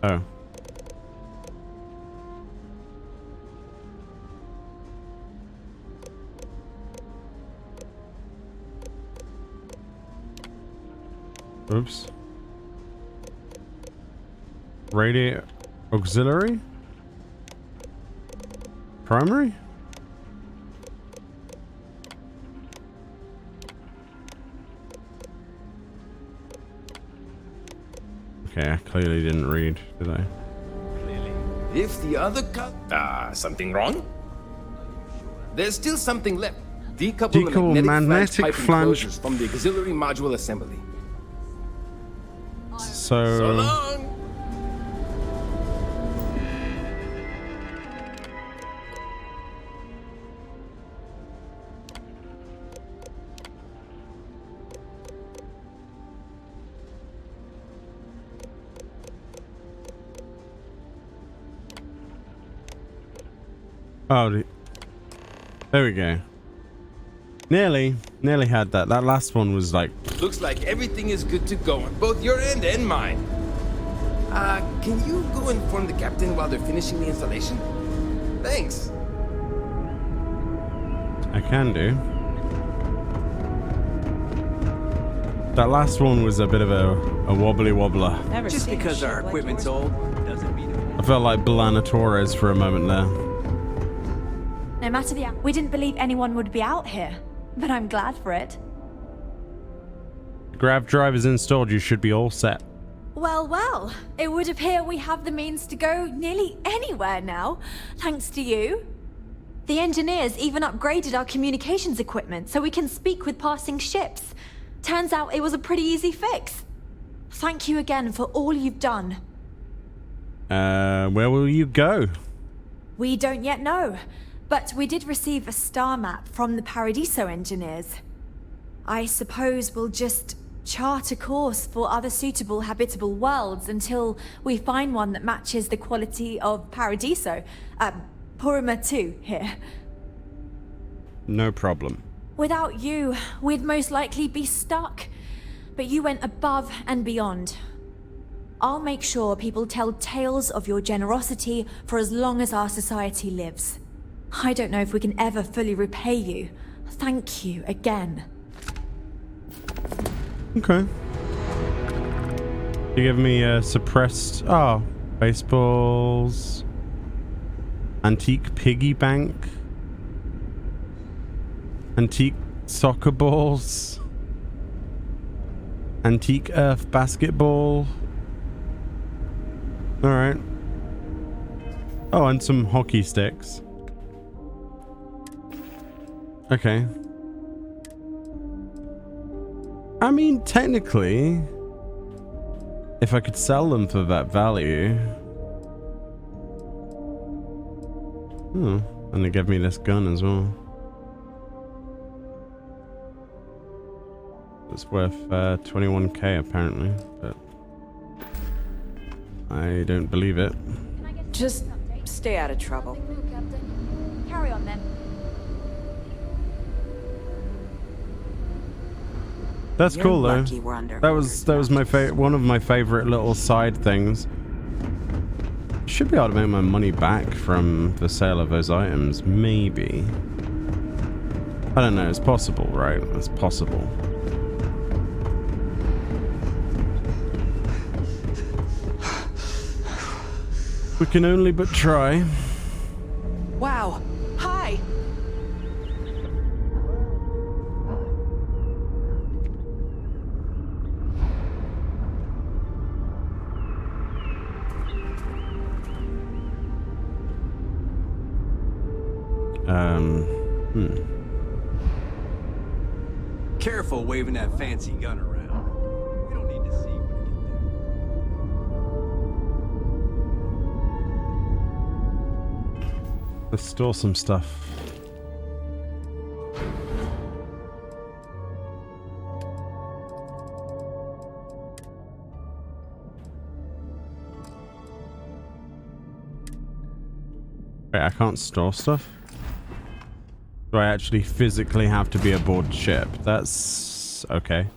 Speaker 1: Oh. Oops. Radiator auxiliary? Primary? Okay, I clearly didn't read, did I?
Speaker 15: If the other something wrong? There's still something left. Decouple the magnetic flange pipe from the auxiliary module assembly.
Speaker 1: So
Speaker 15: long.
Speaker 1: Oh, there we go. Nearly had that. That last one was like...
Speaker 15: Looks like everything is good to go on both your end and mine. Can you go inform the captain while they're finishing the installation? Thanks.
Speaker 1: I can do. That last one was a bit of a wobbly wobbler.
Speaker 10: Just because our equipment's old doesn't mean it...
Speaker 1: I felt like Belana Torres for a moment there.
Speaker 4: No matter the... We didn't believe anyone would be out here, but I'm glad for it.
Speaker 1: Grav drive is installed. You should be all set.
Speaker 4: Well, well. It would appear we have the means to go nearly anywhere now, thanks to you. The engineers even upgraded our communications equipment so we can speak with passing ships. Turns out it was a pretty easy fix. Thank you again for all you've done.
Speaker 1: Where will you go?
Speaker 4: We don't yet know. But we did receive a star map from the Paradiso engineers. I suppose we'll just chart a course for other suitable habitable worlds until we find one that matches the quality of Paradiso. Porima 2 here.
Speaker 1: No problem.
Speaker 4: Without you, we'd most likely be stuck. But you went above and beyond. I'll make sure people tell tales of your generosity for as long as our society lives. I don't know if we can ever fully repay you. Thank you again.
Speaker 1: Okay. You give me a suppressed... Oh, baseballs. Antique piggy bank. Antique soccer balls. Antique earth basketball. Alright. Oh, and some hockey sticks. Okay. I mean, technically, if I could sell them for that value. Oh, and they give me this gun as well. It's worth 21k apparently, but I don't believe it.
Speaker 2: Just stay out of trouble.
Speaker 4: Carry on then.
Speaker 1: That's
Speaker 2: You're
Speaker 1: cool though.
Speaker 2: lucky we're under
Speaker 1: That was my one of my favorite little side things. Should be able to make my money back from the sale of those items, maybe. I don't know. It's possible, right? It's possible. We can only but try.
Speaker 2: Wow. Hi.
Speaker 10: Careful waving that fancy gun around. We don't need to see what it can do.
Speaker 1: Let's store some stuff. Wait, I can't store stuff? Do I actually physically have to be aboard ship? That's okay.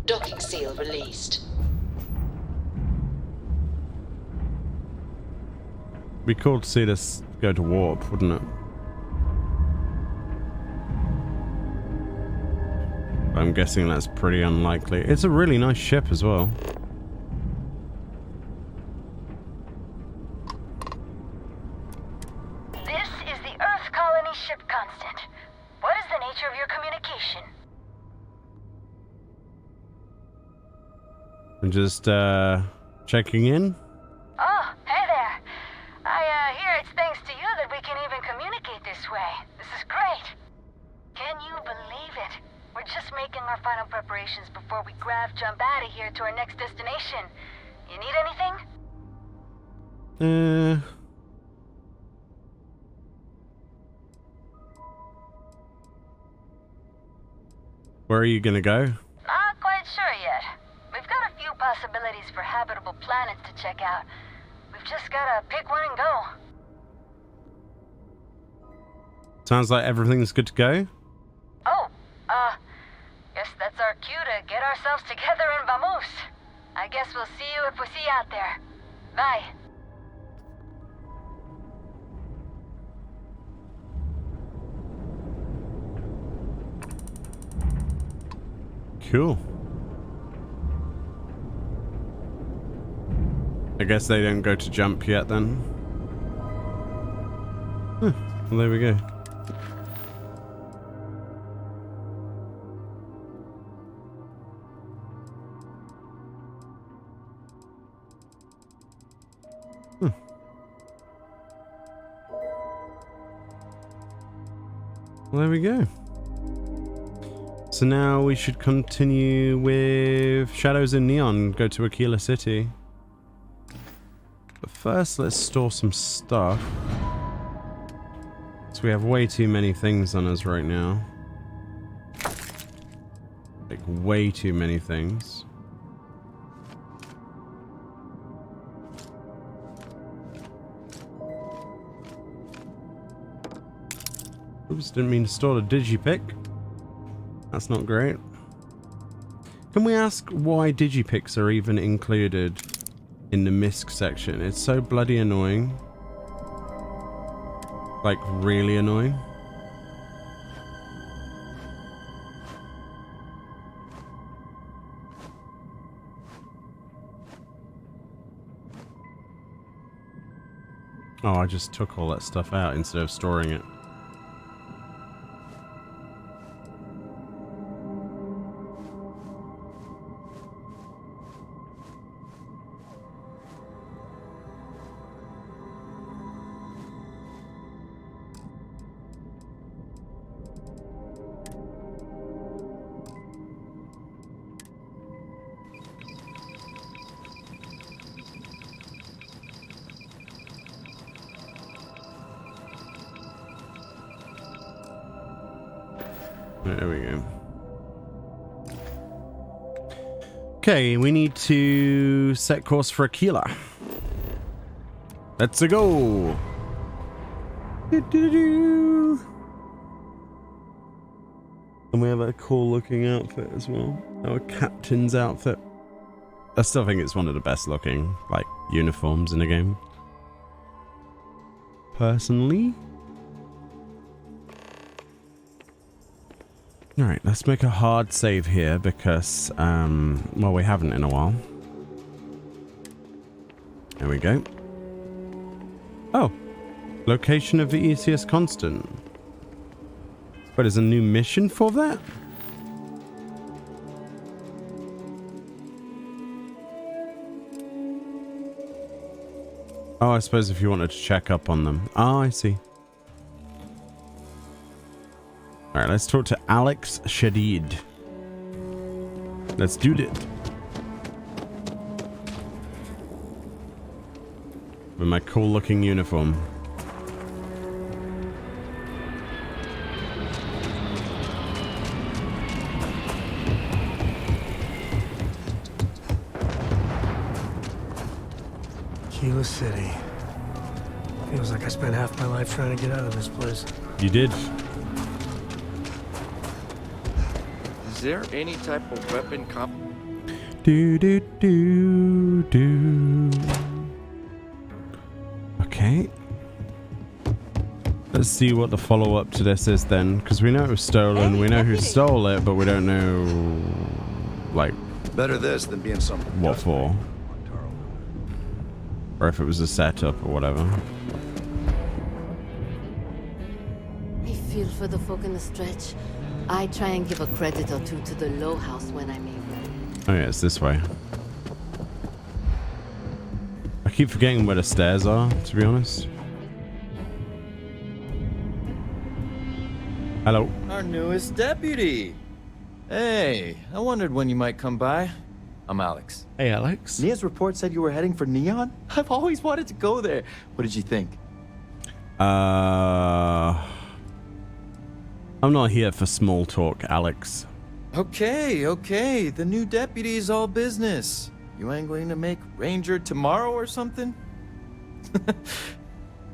Speaker 17: Docking seal released.
Speaker 1: Be cool to see this go to warp, wouldn't it? I'm guessing that's pretty unlikely. It's a really nice ship as well.
Speaker 19: This is the Earth Colony Ship Constant. What is the nature of your communication?
Speaker 1: I'm just checking in.
Speaker 19: Oh, hey there. I hear it's thanks to you that we can even communicate this way. This is great. Can you believe it? We're just making our final preparations before we jump out of here to our next destination. You need anything?
Speaker 1: Where are you gonna go?
Speaker 19: Not quite sure yet. We've got a few possibilities for habitable planets to check out. We've just gotta pick one and go.
Speaker 1: Sounds like everything's good to go.
Speaker 19: Oh, guess that's our cue to get ourselves together and vamos. I guess we'll see you if we see you out there. Bye.
Speaker 1: Cool. I guess they don't go to jump yet then. Huh, well, there we go. Well, there we go. So now we should continue with Shadows in Neon, go to Aquila City. But first, let's store some stuff. So we have way too many things on us right now. Like, way too many things. Oops, didn't mean to store the digipick. That's not great. Can we ask why digipicks are even included in the MISC section? It's so bloody annoying. Like, really annoying. Oh, I just took all that stuff out instead of storing it. There we go. Okay, we need to set course for Aquila. Let's go. And we have a cool looking outfit as well. Our captain's outfit. I still think it's one of the best looking, like, uniforms in the game. Personally. Alright, let's make a hard save here because, well, we haven't in a while. There we go. Oh, location of the ECS constant. But there's a new mission for that? Oh, I suppose if you wanted to check up on them. Oh, I see. Alright, let's talk to Alex Shadid. Let's do it. With my cool looking uniform.
Speaker 7: Kilo City. Feels like I spent half my life trying to get out of this place.
Speaker 1: You did.
Speaker 8: Is there any type of weapon
Speaker 1: Okay. Let's see what the follow-up to this is then, because we know it was stolen, we know who stole it, but we don't know, like,
Speaker 9: better this than being some
Speaker 1: what for, or if it was a setup or whatever.
Speaker 14: I feel for the folk in the stretch. I try and give a credit or two to the low house when I'm able.
Speaker 1: Oh yeah, it's this way. I keep forgetting where the stairs are, to be honest. Hello.
Speaker 10: Our newest deputy. Hey, I wondered when you might come by. I'm Alex.
Speaker 1: Hey, Alex.
Speaker 10: Nia's report said you were heading for Neon? I've always wanted to go there. What did you think?
Speaker 1: I'm not here for small talk, Alex.
Speaker 10: Okay. The new deputy's all business. You ain't going to make Ranger tomorrow or something?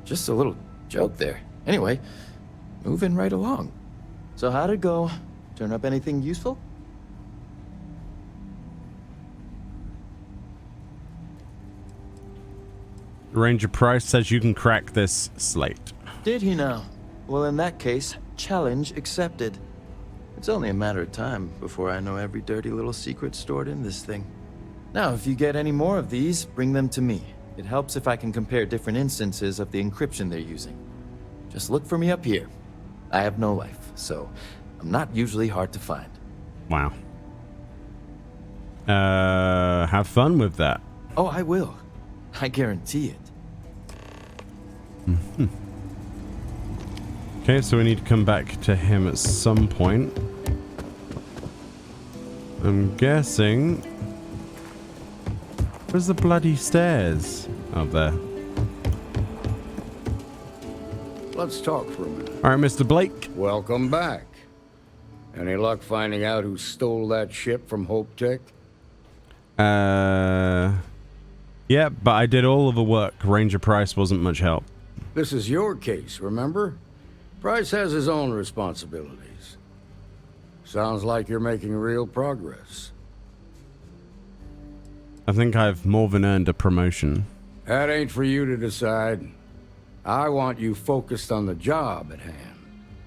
Speaker 10: Just a little joke there. Anyway, moving right along. So how'd it go? Turn up anything useful?
Speaker 1: Ranger Price says you can crack this slate.
Speaker 10: Did he now? Well, in that case, challenge accepted. It's only a matter of time before I know every dirty little secret stored in this thing. Now, if you get any more of these, bring them to me. It helps if I can compare different instances of the encryption they're using. Just look for me up here. I have no life, so I'm not usually hard to find.
Speaker 1: Wow. Have fun with that.
Speaker 10: Oh, I will. I guarantee it.
Speaker 1: Mm-hmm. Okay, so we need to come back to him at some point. I'm guessing... Where's the bloody stairs? Up there.
Speaker 9: Let's talk for a minute.
Speaker 1: All right, Mr. Blake.
Speaker 9: Welcome back. Any luck finding out who stole that ship from Hope Tech?
Speaker 1: Yeah, but I did all of the work. Ranger Price wasn't much help.
Speaker 9: This is your case, remember? Price has his own responsibilities. Sounds like you're making real progress.
Speaker 1: I think I've more than earned a promotion.
Speaker 9: That ain't for you to decide. I want you focused on the job at hand,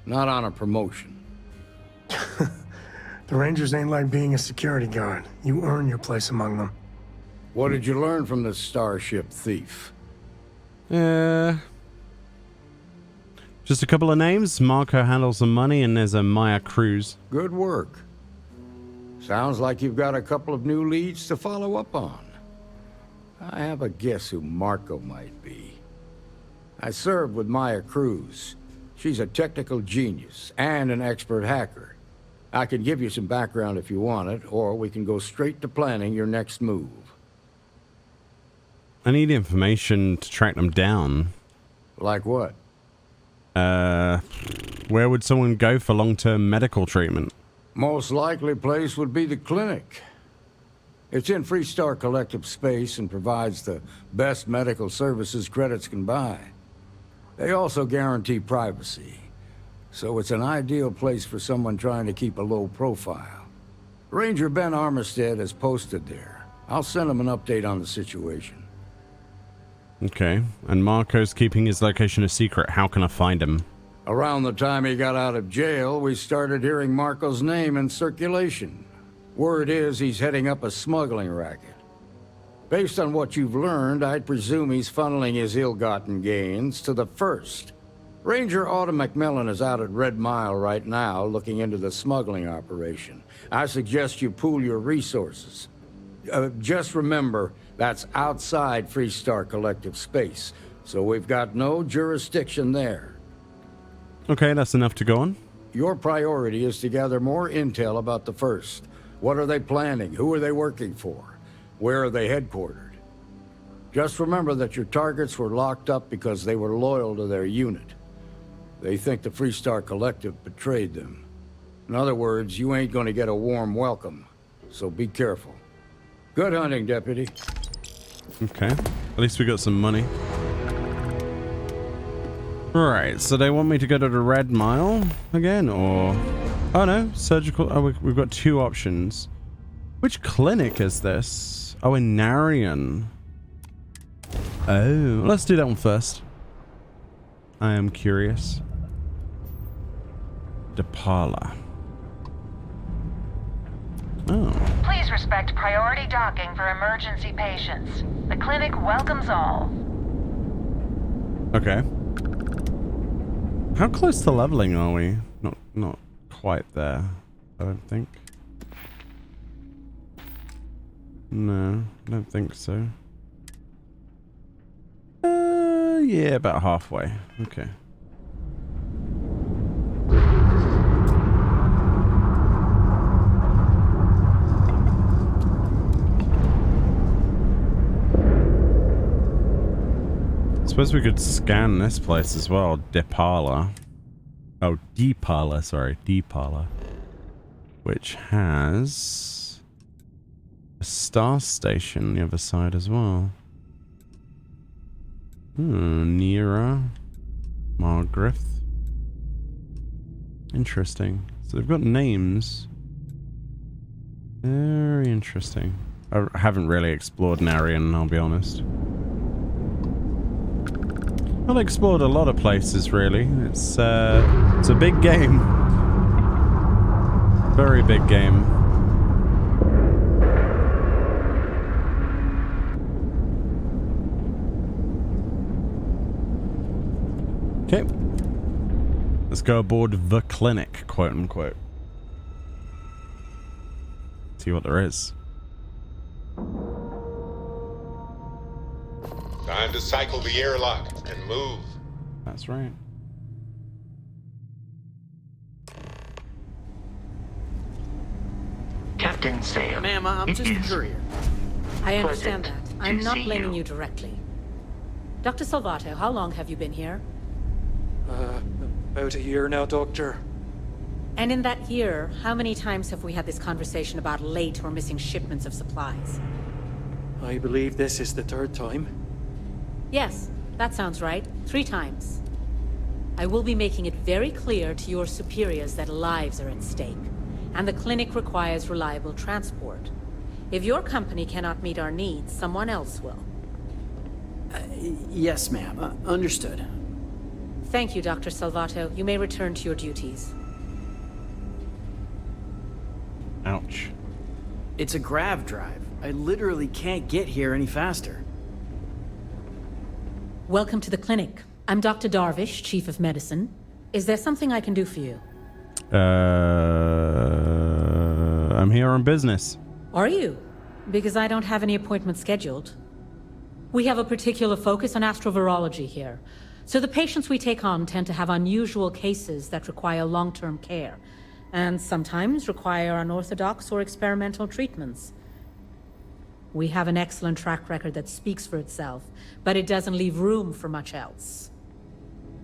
Speaker 9: not on a promotion.
Speaker 7: The Rangers ain't like being a security guard. You earn your place among them.
Speaker 9: What did you learn from the Starship thief?
Speaker 1: Just a couple of names. Marco handles the money, and there's a Maya Cruz.
Speaker 9: Good work. Sounds like you've got a couple of new leads to follow up on. I have a guess who Marco might be. I served with Maya Cruz. She's a technical genius and an expert hacker. I can give you some background if you want it, or we can go straight to planning your next move.
Speaker 1: I need information to track them down.
Speaker 9: Like what?
Speaker 1: Where would someone go for long-term medical treatment?
Speaker 9: Most likely place would be the clinic. It's in Freestar Collective space and provides the best medical services credits can buy. They also guarantee privacy, so it's an ideal place for someone trying to keep a low profile. Ranger Ben Armistead is posted there. I'll send him an update on the situation.
Speaker 1: Okay, and Marco's keeping his location a secret. How can I find him?
Speaker 9: Around the time he got out of jail, we started hearing Marco's name in circulation. Word is he's heading up a smuggling racket. Based on what you've learned, I'd presume he's funneling his ill-gotten gains to the First. Ranger Autumn McMillan is out at Red Mile right now looking into the smuggling operation. I suggest you pool your resources. Just remember, that's outside Freestar Collective space, so we've got no jurisdiction there.
Speaker 1: Okay, that's enough to go on.
Speaker 9: Your priority is to gather more intel about the First. What are they planning? Who are they working for? Where are they headquartered? Just remember that your targets were locked up because they were loyal to their unit. They think the Freestar Collective betrayed them. In other words, you ain't gonna get a warm welcome, so be careful. Good hunting, Deputy.
Speaker 1: Okay, at least we got some money. Right, so they want me to go to the Red Mile again, or... Oh no, surgical... Oh, we've got two options. Which clinic is this? Oh, in Narian. Oh, let's do that one first. I am curious. DePala. Oh.
Speaker 19: Please respect priority docking for emergency patients. The clinic welcomes all.
Speaker 1: Okay. How close to leveling are we? Not quite there, I don't think. No, I don't think so. Yeah, about halfway. Okay. Suppose we could scan this place as well. DePala. Oh, DePala, sorry. DePala. Which has a star station on the other side as well. Nira. Margrith. Interesting. So they've got names. Very interesting. I haven't really explored Narian, I'll be honest. I've explored a lot of places, really. It's a big game. Very big game. Okay. Let's go aboard the clinic, quote unquote. See what there is.
Speaker 17: Time to cycle the airlock and move.
Speaker 1: That's right.
Speaker 20: Captain Sale.
Speaker 18: Ma'am, I'm just a courier.
Speaker 22: I understand that. I'm not blaming you directly.
Speaker 11: Dr. Salvato, how long have you been here?
Speaker 20: About a year now, Doctor.
Speaker 11: And in that year, how many times have we had this conversation about late or missing shipments of supplies?
Speaker 20: I believe this is the third time.
Speaker 11: Yes, that sounds right. 3 times. I will be making it very clear to your superiors that lives are at stake, and the clinic requires reliable transport. If your company cannot meet our needs, someone else will.
Speaker 21: Yes, ma'am. Understood.
Speaker 11: Thank you, Dr. Salvato. You may return to your duties.
Speaker 1: Ouch.
Speaker 21: It's a grav drive. I literally can't get here any faster.
Speaker 11: Welcome to the clinic. I'm Dr. Darvish, Chief of Medicine. Is there something I can do for you?
Speaker 1: I'm here on business.
Speaker 11: Are you? Because I don't have any appointments scheduled. We have a particular focus on astrovirology here. So the patients we take on tend to have unusual cases that require long-term care, and sometimes require unorthodox or experimental treatments. We have an excellent track record that speaks for itself, but it doesn't leave room for much else.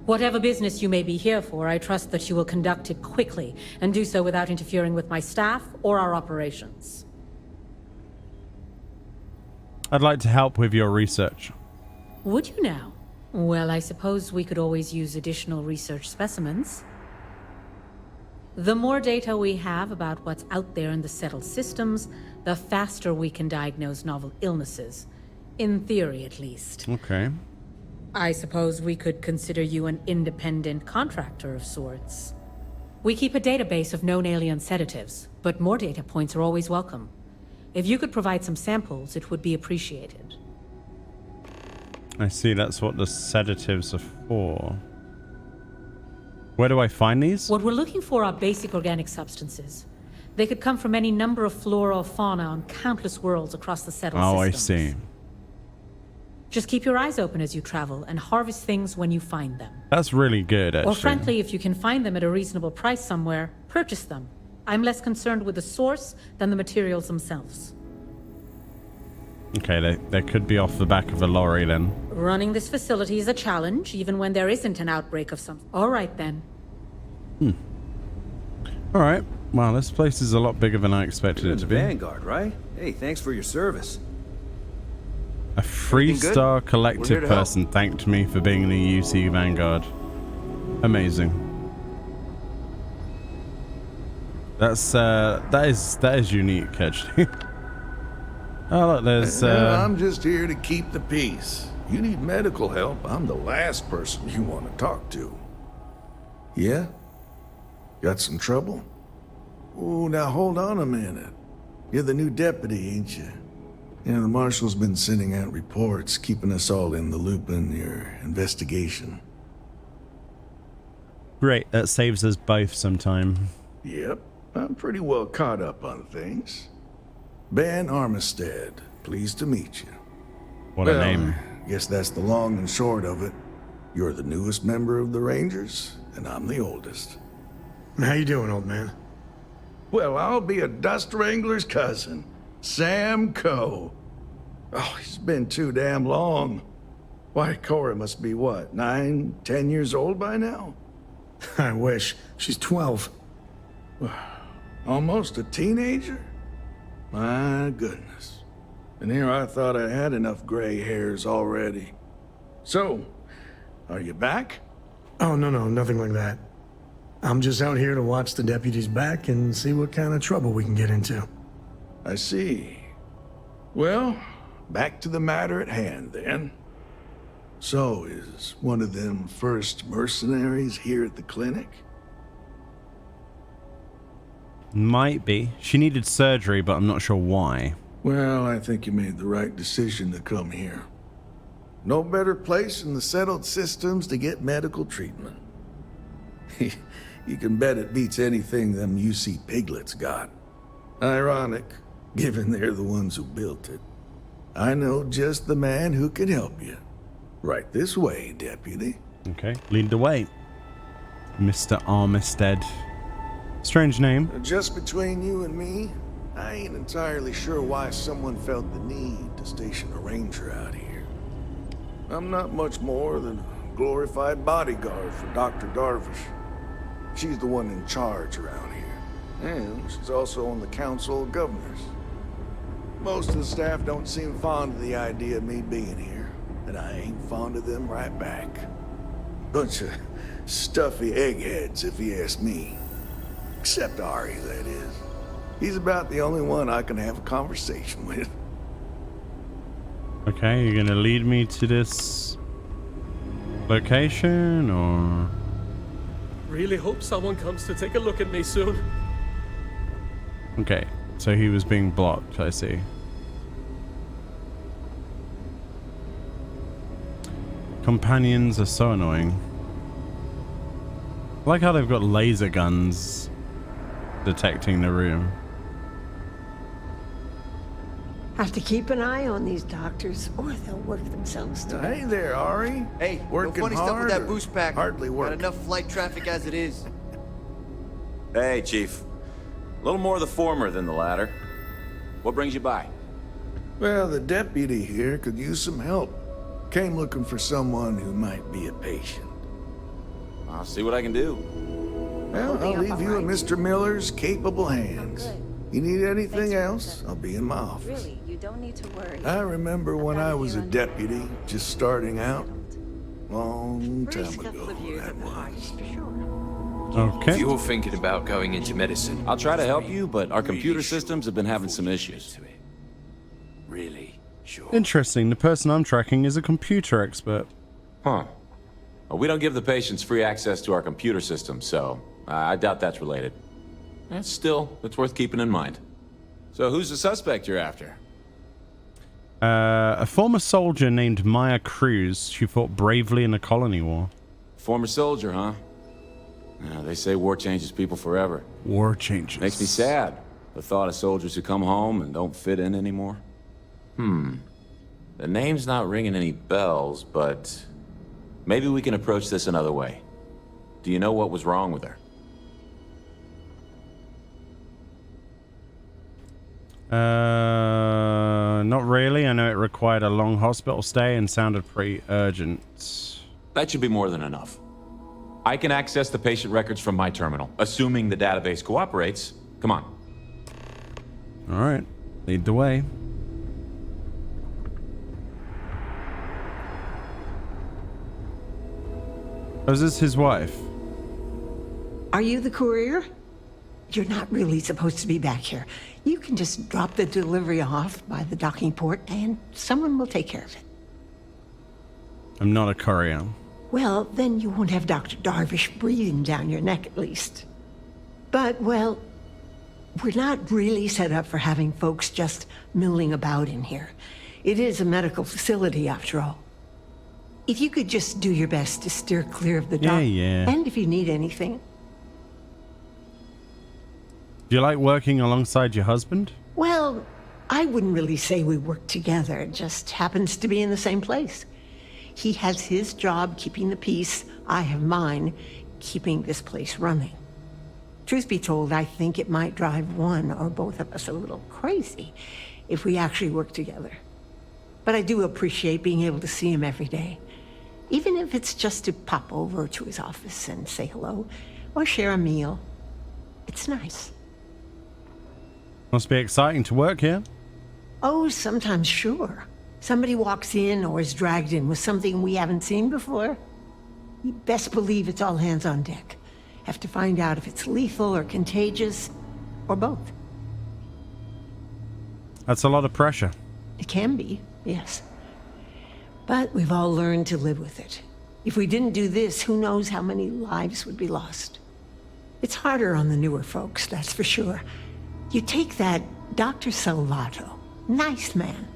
Speaker 11: Whatever business you may be here for, I trust that you will conduct it quickly, and do so without interfering with my staff or our operations.
Speaker 1: I'd like to help with your research.
Speaker 11: Would you now? Well, I suppose we could always use additional research specimens. The more data we have about what's out there in the settled systems, the faster we can diagnose novel illnesses. In theory, at least.
Speaker 1: Okay.
Speaker 11: I suppose we could consider you an independent contractor of sorts. We keep a database of known alien sedatives, but more data points are always welcome. If you could provide some samples, it would be appreciated.
Speaker 1: I see, that's what the sedatives are for. Where do I find these?
Speaker 11: What we're looking for are basic organic substances. They could come from any number of flora or fauna on countless worlds across the settled systems.
Speaker 1: I see.
Speaker 11: Just keep your eyes open as you travel, and harvest things when you find them.
Speaker 1: That's really good, actually.
Speaker 11: Or frankly, if you can find them at a reasonable price somewhere, purchase them. I'm less concerned with the source than the materials themselves.
Speaker 1: Okay, they could be off the back of a lorry then.
Speaker 11: Running this facility is a challenge, even when there isn't an outbreak of some... All right, then.
Speaker 1: Alright, well, this place is a lot bigger than I expected it to be.
Speaker 24: Vanguard, right? Hey, thanks for your service.
Speaker 1: A Freestar Collective person thanked me for being in the UC Vanguard. Amazing. That is unique, actually. Oh, look, there's
Speaker 25: I'm just here to keep the peace. You need medical help, I'm the last person you want to talk to. Yeah? Got some trouble? Oh, now hold on a minute. You're the new deputy, ain't you? Yeah, the marshal's been sending out reports, keeping us all in the loop in your investigation.
Speaker 1: Great, that saves us both some time.
Speaker 25: Yep, I'm pretty well caught up on things. Ben Armistead, pleased to meet you.
Speaker 1: What a name.
Speaker 25: Guess that's the long and short of it. You're the newest member of the Rangers, and I'm the oldest.
Speaker 7: How you doing, old man?
Speaker 25: Well, I'll be a dust wrangler's cousin, Sam Coe. Oh, he's been too damn long. Why, Cora must be what, 9, 10 years old by now?
Speaker 7: I wish. She's 12.
Speaker 25: Almost a teenager? My goodness. And here I thought I had enough gray hairs already. So, are you back?
Speaker 7: Oh, no, nothing like that. I'm just out here to watch the deputies back and see what kind of trouble we can get into.
Speaker 25: I see. Well, back to the matter at hand, then. So, is one of them first mercenaries here at the clinic?
Speaker 1: Might be. She needed surgery, but I'm not sure why.
Speaker 25: Well, I think you made the right decision to come here. No better place in the settled systems to get medical treatment. You can bet it beats anything them UC piglets got. Ironic, given they're the ones who built it. I know just the man who can help you. Right this way, deputy.
Speaker 1: Okay, lead the way. Mr. Armistead. Strange name.
Speaker 25: Just between you and me, I ain't entirely sure why someone felt the need to station a ranger out here. I'm not much more than a glorified bodyguard for Dr. Darvish. She's the one in charge around here, and she's also on the Council of Governors. Most of the staff don't seem fond of the idea of me being here, and I ain't fond of them right back. Bunch of stuffy eggheads, if you ask me. Except Ari, that is. He's about the only one I can have a conversation with.
Speaker 1: Okay, you're gonna lead me to this location, or?
Speaker 5: Really hope someone comes to take a look at me soon.
Speaker 1: Okay, so he was being blocked, I see. Companions are so annoying. I like how they've got laser guns detecting the room.
Speaker 6: Have to keep an eye on these doctors, or they'll work themselves to
Speaker 25: Hey there, Ari.
Speaker 12: Hey,
Speaker 25: working
Speaker 12: no funny
Speaker 25: hard
Speaker 12: stuff with that
Speaker 25: or
Speaker 12: boost pack.
Speaker 25: hardly work.
Speaker 12: Got enough flight traffic as it is.
Speaker 13: Hey, Chief. A little more of the former than the latter. What brings you by?
Speaker 25: Well, the deputy here could use some help. Came looking for someone who might be a patient.
Speaker 13: I'll see what I can do.
Speaker 25: Well, I'll leave you in Mr. Miller's capable hands. You need anything else, I'll be in my office.
Speaker 16: Really, you don't need to worry.
Speaker 25: I remember when I was a deputy, just starting out. Long time ago, that was.
Speaker 1: Okay.
Speaker 26: If you're thinking about going into medicine,
Speaker 13: I'll try to help you, but our computer systems have been having some issues.
Speaker 26: Really? Sure.
Speaker 1: Interesting. The person I'm tracking is a computer expert.
Speaker 13: Huh. Well, we don't give the patients free access to our computer system, so I doubt that's related. Still, it's worth keeping in mind. So who's the suspect you're after?
Speaker 1: A former soldier named Maya Cruz. She fought bravely in the colony war.
Speaker 13: Former soldier, huh? Yeah, they say war changes people forever.
Speaker 1: War changes.
Speaker 13: Makes me sad, the thought of soldiers who come home and don't fit in anymore. The name's not ringing any bells, but maybe we can approach this another way. Do you know what was wrong with her?
Speaker 1: Not really. I know it required a long hospital stay and sounded pretty urgent.
Speaker 13: That should be more than enough. I can access the patient records from my terminal, assuming the database cooperates. Come on.
Speaker 1: All right, lead the way. Oh, is this his wife?
Speaker 6: Are you the courier? You're not really supposed to be back here. You can just drop the delivery off by the docking port and someone will take care of it.
Speaker 1: I'm not a courier.
Speaker 6: Well, then you won't have Dr. Darvish breathing down your neck at least. But, well, we're not really set up for having folks just milling about in here. It is a medical facility after all. If you could just do your best to steer clear of the dock.
Speaker 1: Yeah.
Speaker 6: And if you need anything.
Speaker 1: Do you like working alongside your husband?
Speaker 6: Well, I wouldn't really say we work together. It just happens to be in the same place. He has his job keeping the peace. I have mine keeping this place running. Truth be told, I think it might drive one or both of us a little crazy if we actually work together. But I do appreciate being able to see him every day. Even if it's just to pop over to his office and say hello or share a meal. It's nice.
Speaker 1: Must be exciting to work here.
Speaker 6: Oh, sometimes, sure. Somebody walks in or is dragged in with something we haven't seen before. You best believe it's all hands on deck. Have to find out if it's lethal or contagious, or both.
Speaker 1: That's a lot of pressure.
Speaker 6: It can be, yes. But we've all learned to live with it. If we didn't do this, who knows how many lives would be lost. It's harder on the newer folks, that's for sure. You take that Dr. Salato, nice man,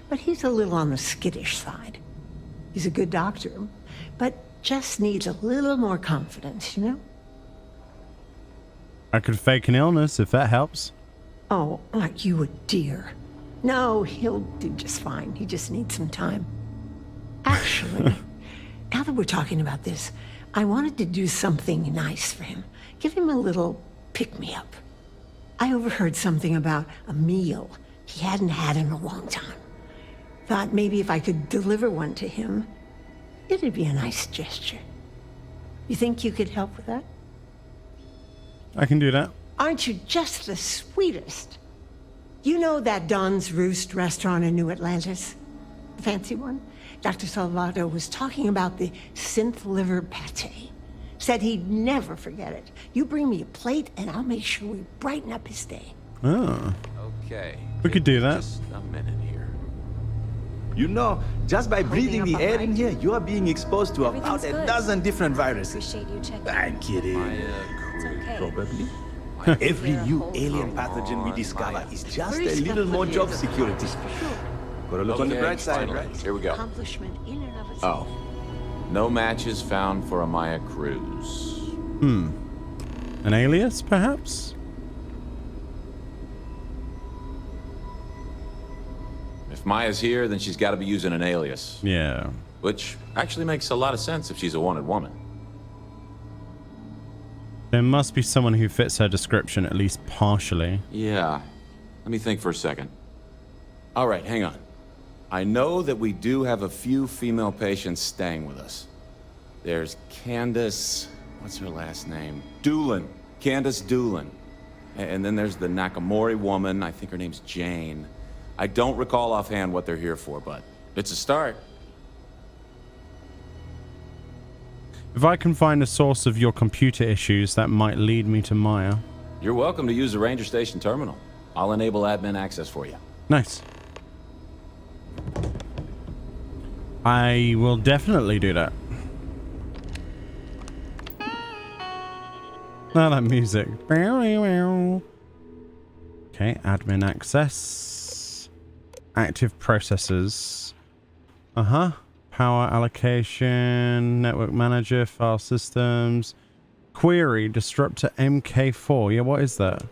Speaker 6: but he's a little on the skittish side. He's a good doctor, but just needs a little more confidence, you know?
Speaker 1: I could fake an illness if that helps.
Speaker 6: Oh, aren't you a dear? No, he'll do just fine. He just needs some time. Actually, now that we're talking about this, I wanted to do something nice for him. Give him a little pick-me-up. I overheard something about a meal he hadn't had in a long time. Thought maybe if I could deliver one to him, It'd be a nice gesture. You think you could help with that?
Speaker 1: I can do that.
Speaker 6: Aren't you just the sweetest? You know that Don's Roost restaurant in New Atlantis? The fancy one? Dr. Salvato was talking about the synth liver pate. Said he'd never forget it. You bring me a plate and I'll make sure we brighten up his day.
Speaker 1: Oh.
Speaker 13: Okay.
Speaker 1: We could do that.
Speaker 13: Just a minute here.
Speaker 2: You know, just by breathing the air in here, you are being exposed to about a dozen different viruses.
Speaker 22: Appreciate you checking.
Speaker 2: I'm kidding. Probably. Every new alien pathogen we discover is just a little more job security. Gotta look on the bright side,
Speaker 13: finally.
Speaker 2: right?
Speaker 13: Here we go.
Speaker 6: Accomplishment in and of itself.
Speaker 13: Oh. No matches found for Amaya Cruz.
Speaker 1: An alias, perhaps?
Speaker 13: If Maya's here, then she's got to be using an alias.
Speaker 1: Yeah.
Speaker 13: Which actually makes a lot of sense if she's a wanted woman.
Speaker 1: There must be someone who fits her description, at least partially.
Speaker 13: Yeah. Let me think for a second. All right, hang on. I know that we do have a few female patients staying with us. There's Candace... What's her last name? Doolin. Candace Doolin. And then there's the Nakamori woman. I think her name's Jane. I don't recall offhand what they're here for, but it's a start.
Speaker 1: If I can find a source of your computer issues, that might lead me to Maya.
Speaker 13: You're welcome to use the Ranger Station terminal. I'll enable admin access for you.
Speaker 1: Nice. I will definitely do that. Oh, that music. Okay, admin access. Active processors. Power allocation, network manager, file systems. Query, disruptor MK4. Yeah, what is that?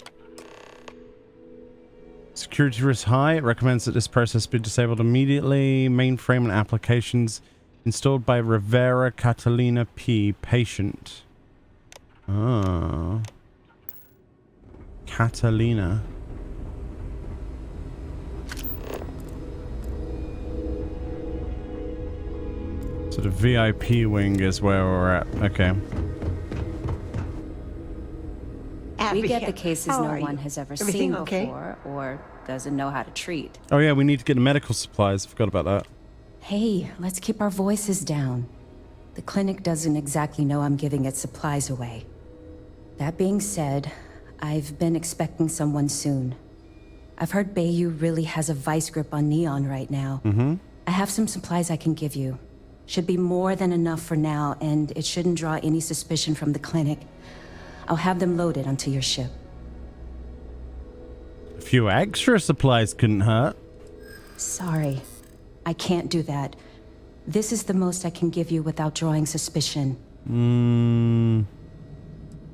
Speaker 1: Security risk high. It recommends that this process be disabled immediately. Mainframe and applications installed by Rivera Catalina P. Patient. Oh. Catalina. So the VIP wing is where we're at. Okay.
Speaker 3: We get the cases
Speaker 6: How
Speaker 3: no
Speaker 6: are
Speaker 3: one
Speaker 6: you?
Speaker 3: has ever
Speaker 6: Everything
Speaker 3: seen
Speaker 6: okay?
Speaker 3: before or doesn't know how to treat.
Speaker 1: Oh yeah, we need to get the medical supplies. Forgot about that.
Speaker 3: Hey, let's keep our voices down. The clinic doesn't exactly know I'm giving its supplies away. That being said, I've been expecting someone soon. I've heard Bayou really has a vice grip on Neon right now. I have some supplies I can give you. Should be more than enough for now, and it shouldn't draw any suspicion from the clinic. I'll have them loaded onto your ship.
Speaker 1: A few extra supplies couldn't hurt.
Speaker 3: Sorry, I can't do that. This is the most I can give you without drawing suspicion.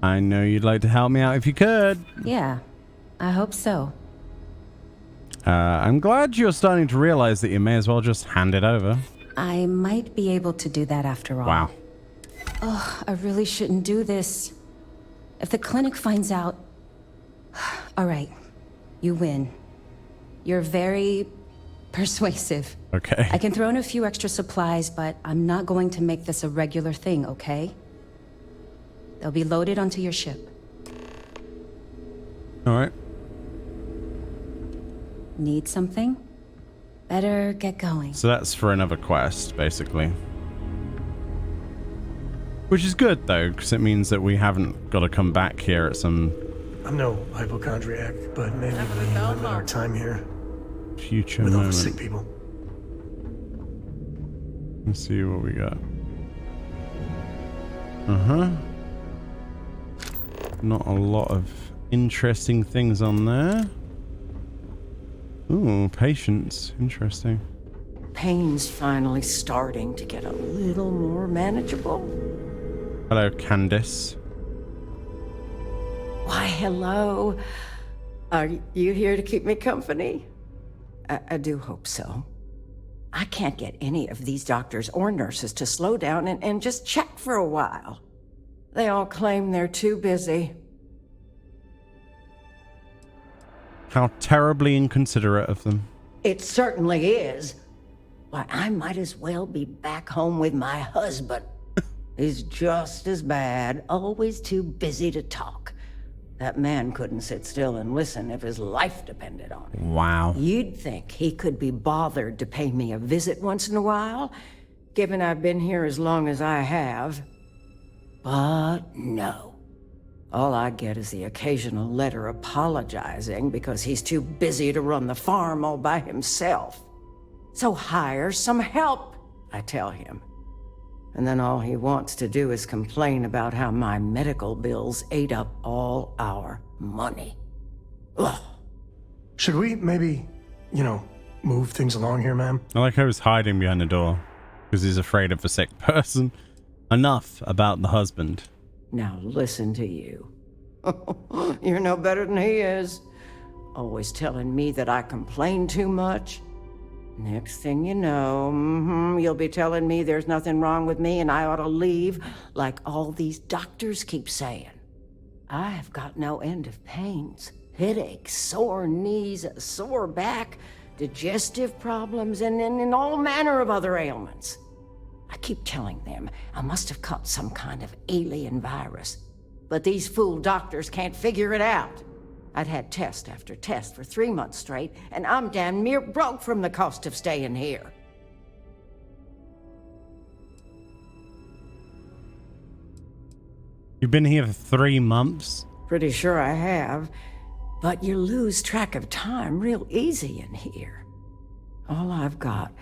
Speaker 1: I know you'd like to help me out if you could.
Speaker 3: Yeah, I hope so.
Speaker 1: I'm glad you're starting to realize that you may as well just hand it over.
Speaker 3: I might be able to do that after all.
Speaker 1: Wow.
Speaker 3: Oh, I really shouldn't do this. If the clinic finds out... All right, you win. You're very persuasive.
Speaker 1: Okay.
Speaker 3: I can throw in a few extra supplies, but I'm not going to make this a regular thing, okay? They'll be loaded onto your ship.
Speaker 1: All right.
Speaker 3: Need something? Better get going.
Speaker 1: So that's for another quest, basically. Which is good, though, because it means that we haven't got to come back here at some...
Speaker 7: I'm no hypochondriac, but maybe we limit our time here.
Speaker 1: Future
Speaker 7: with all the
Speaker 1: moment.
Speaker 7: sick people.
Speaker 1: Let's see what we got. Not a lot of interesting things on there. Ooh, patience. Interesting.
Speaker 4: Pain's finally starting to get a little more manageable.
Speaker 1: Hello, Candace.
Speaker 4: Why, hello. Are you here to keep me company? I do hope so. I can't get any of these doctors or nurses to slow down and just check for a while. They all claim they're too busy.
Speaker 1: How terribly inconsiderate of them.
Speaker 4: It certainly is. Why, I might as well be back home with my husband. He's just as bad, always too busy to talk. That man couldn't sit still and listen if his life depended on it.
Speaker 1: Wow.
Speaker 4: You'd think he could be bothered to pay me a visit once in a while, given I've been here as long as I have. But no. All I get is the occasional letter apologizing because he's too busy to run the farm all by himself. So hire some help, I tell him. And then all he wants to do is complain about how my medical bills ate up all our money. Ugh.
Speaker 7: Should we maybe, move things along here, ma'am?
Speaker 1: I like how he's hiding behind the door because he's afraid of a sick person. Enough about the husband.
Speaker 4: Now listen to you. You're no better than he is. Always telling me that I complain too much. Next thing you know, you'll be telling me there's nothing wrong with me and I ought to leave, like all these doctors keep saying. I have got no end of pains. Headaches, sore knees, a sore back, digestive problems, and all manner of other ailments. I keep telling them I must have caught some kind of alien virus. But these fool doctors can't figure it out. I'd had test after test for 3 months straight, and I'm damn near broke from the cost of staying here.
Speaker 1: You've been here for 3 months?
Speaker 4: Pretty sure I have. But you lose track of time real easy in here. All I've got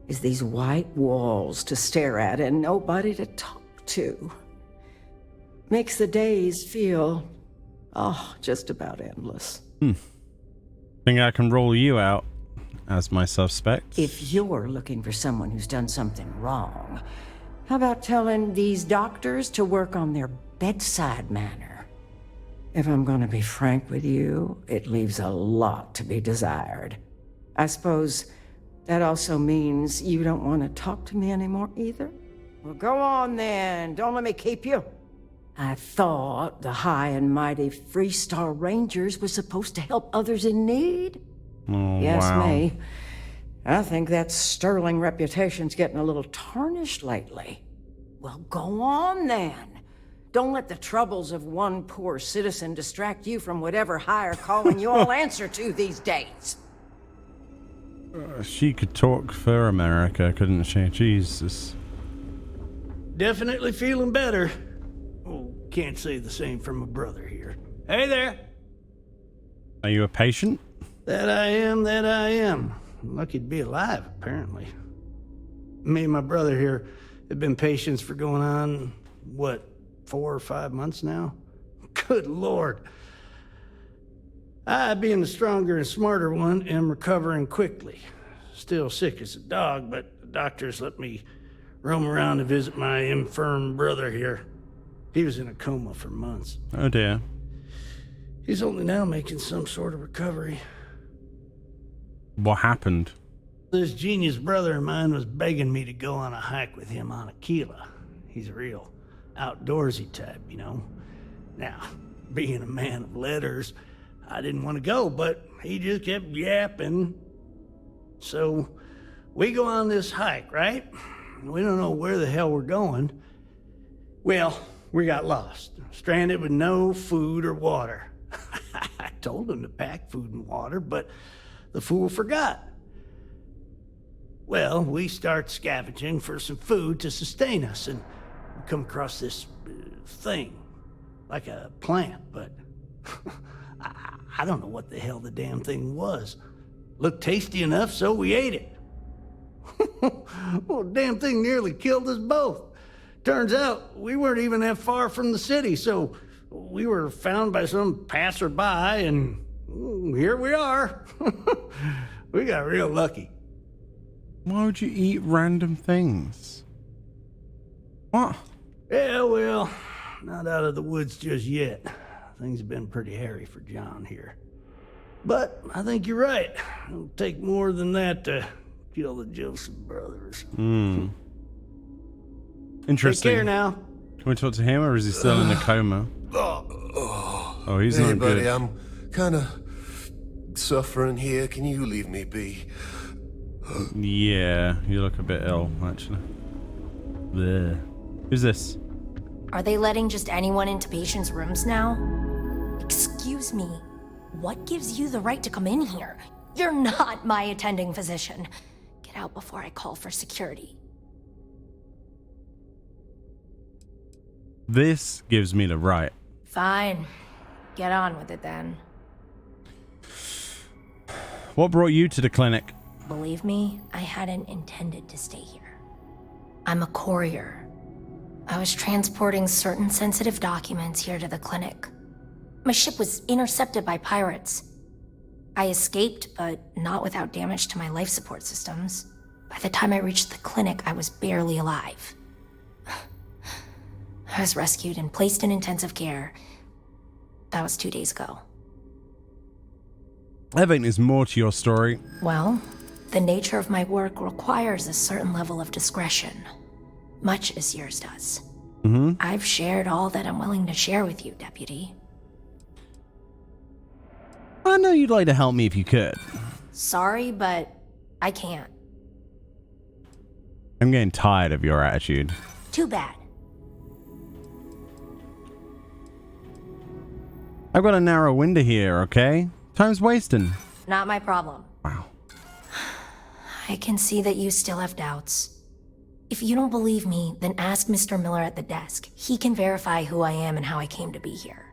Speaker 4: is these white walls to stare at and nobody to talk to. Makes the days feel, just about endless.
Speaker 1: Think I can rule you out as my suspect?
Speaker 4: If you're looking for someone who's done something wrong, how about telling these doctors to work on their bedside manner? If I'm going to be frank with you, it leaves a lot to be desired. I suppose that also means you don't want to talk to me anymore either? Well, go on then. Don't let me keep you. I thought the high and mighty Freestar Rangers were supposed to help others in need.
Speaker 1: Oh,
Speaker 4: Yes,
Speaker 1: wow.
Speaker 4: me. I think that sterling reputation's getting a little tarnished lately. Well, go on then. Don't let the troubles of one poor citizen distract you from whatever higher calling you all answer to these days.
Speaker 1: She could talk for America, couldn't she? Jesus.
Speaker 8: Definitely feeling better. Oh, can't say the same for my brother here. Hey there.
Speaker 1: Are you a patient?
Speaker 8: That I am. Lucky to be alive, apparently. Me and my brother here have been patients for going on, 4 or 5 months now? Good Lord. I, being the stronger and smarter one, am recovering quickly. Still sick as a dog, but the doctors let me roam around to visit my infirm brother here. He was in a coma for months.
Speaker 1: Oh dear.
Speaker 8: He's only now making some sort of recovery.
Speaker 1: What happened?
Speaker 8: This genius brother of mine was begging me to go on a hike with him on Aquila. He's a real outdoorsy type, Now, being a man of letters, I didn't want to go, but he just kept yapping. So, we go on this hike, right? We don't know where the hell we're going. Well, we got lost, stranded with no food or water. I told him to pack food and water, but the fool forgot. Well, we start scavenging for some food to sustain us, and we come across this thing, like a plant, but I don't know what the hell the damn thing was. Looked tasty enough, so we ate it. Well, the damn thing nearly killed us both. Turns out we weren't even that far from the city, so we were found by some passerby, and here we are. We got real lucky.
Speaker 1: Why would you eat random things? What?
Speaker 8: Yeah, well, not out of the woods just yet. Things have been pretty hairy for John here. But I think you're right. It'll take more than that to kill the Joseph brothers.
Speaker 1: Interesting.
Speaker 8: Take care now.
Speaker 1: Can we talk to him, or is he still in a coma? Oh, he's
Speaker 10: hey,
Speaker 1: not
Speaker 10: buddy,
Speaker 1: good.
Speaker 10: I'm kind of suffering here. Can you leave me be?
Speaker 1: Yeah, you look a bit ill, actually. Bleh. Who's this?
Speaker 9: Are they letting just anyone into patients' rooms now? Excuse me, what gives you the right to come in here? You're not my attending physician. Get out before I call for security.
Speaker 1: This gives me the right.
Speaker 9: Fine. Get on with it then.
Speaker 1: What brought you to the clinic?
Speaker 9: Believe me, I hadn't intended to stay here. I'm a courier. I was transporting certain sensitive documents here to the clinic. My ship was intercepted by pirates. I escaped, but not without damage to my life support systems. By the time I reached the clinic, I was barely alive. I was rescued and placed in intensive care. That was 2 days ago.
Speaker 1: I think there's more to your story.
Speaker 9: Well, the nature of my work requires a certain level of discretion, much as yours does.
Speaker 1: Mm-hmm.
Speaker 9: I've shared all that I'm willing to share with you, Deputy.
Speaker 1: I know you'd like to help me if you could.
Speaker 9: Sorry, but I can't.
Speaker 1: I'm getting tired of your attitude.
Speaker 9: Too bad.
Speaker 1: I've got a narrow window here, okay? Time's wasting.
Speaker 9: Not my problem.
Speaker 1: Wow.
Speaker 9: I can see that you still have doubts. If you don't believe me, then ask Mr. Miller at the desk. He can verify who I am and how I came to be here.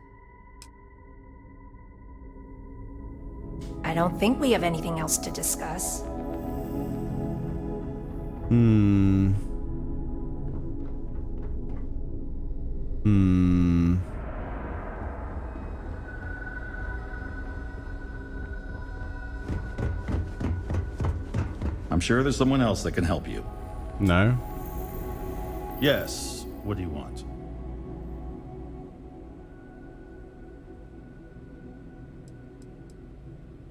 Speaker 9: I don't think we have anything else to discuss.
Speaker 10: I'm sure there's someone else that can help you.
Speaker 1: No.
Speaker 10: Yes. What do you want?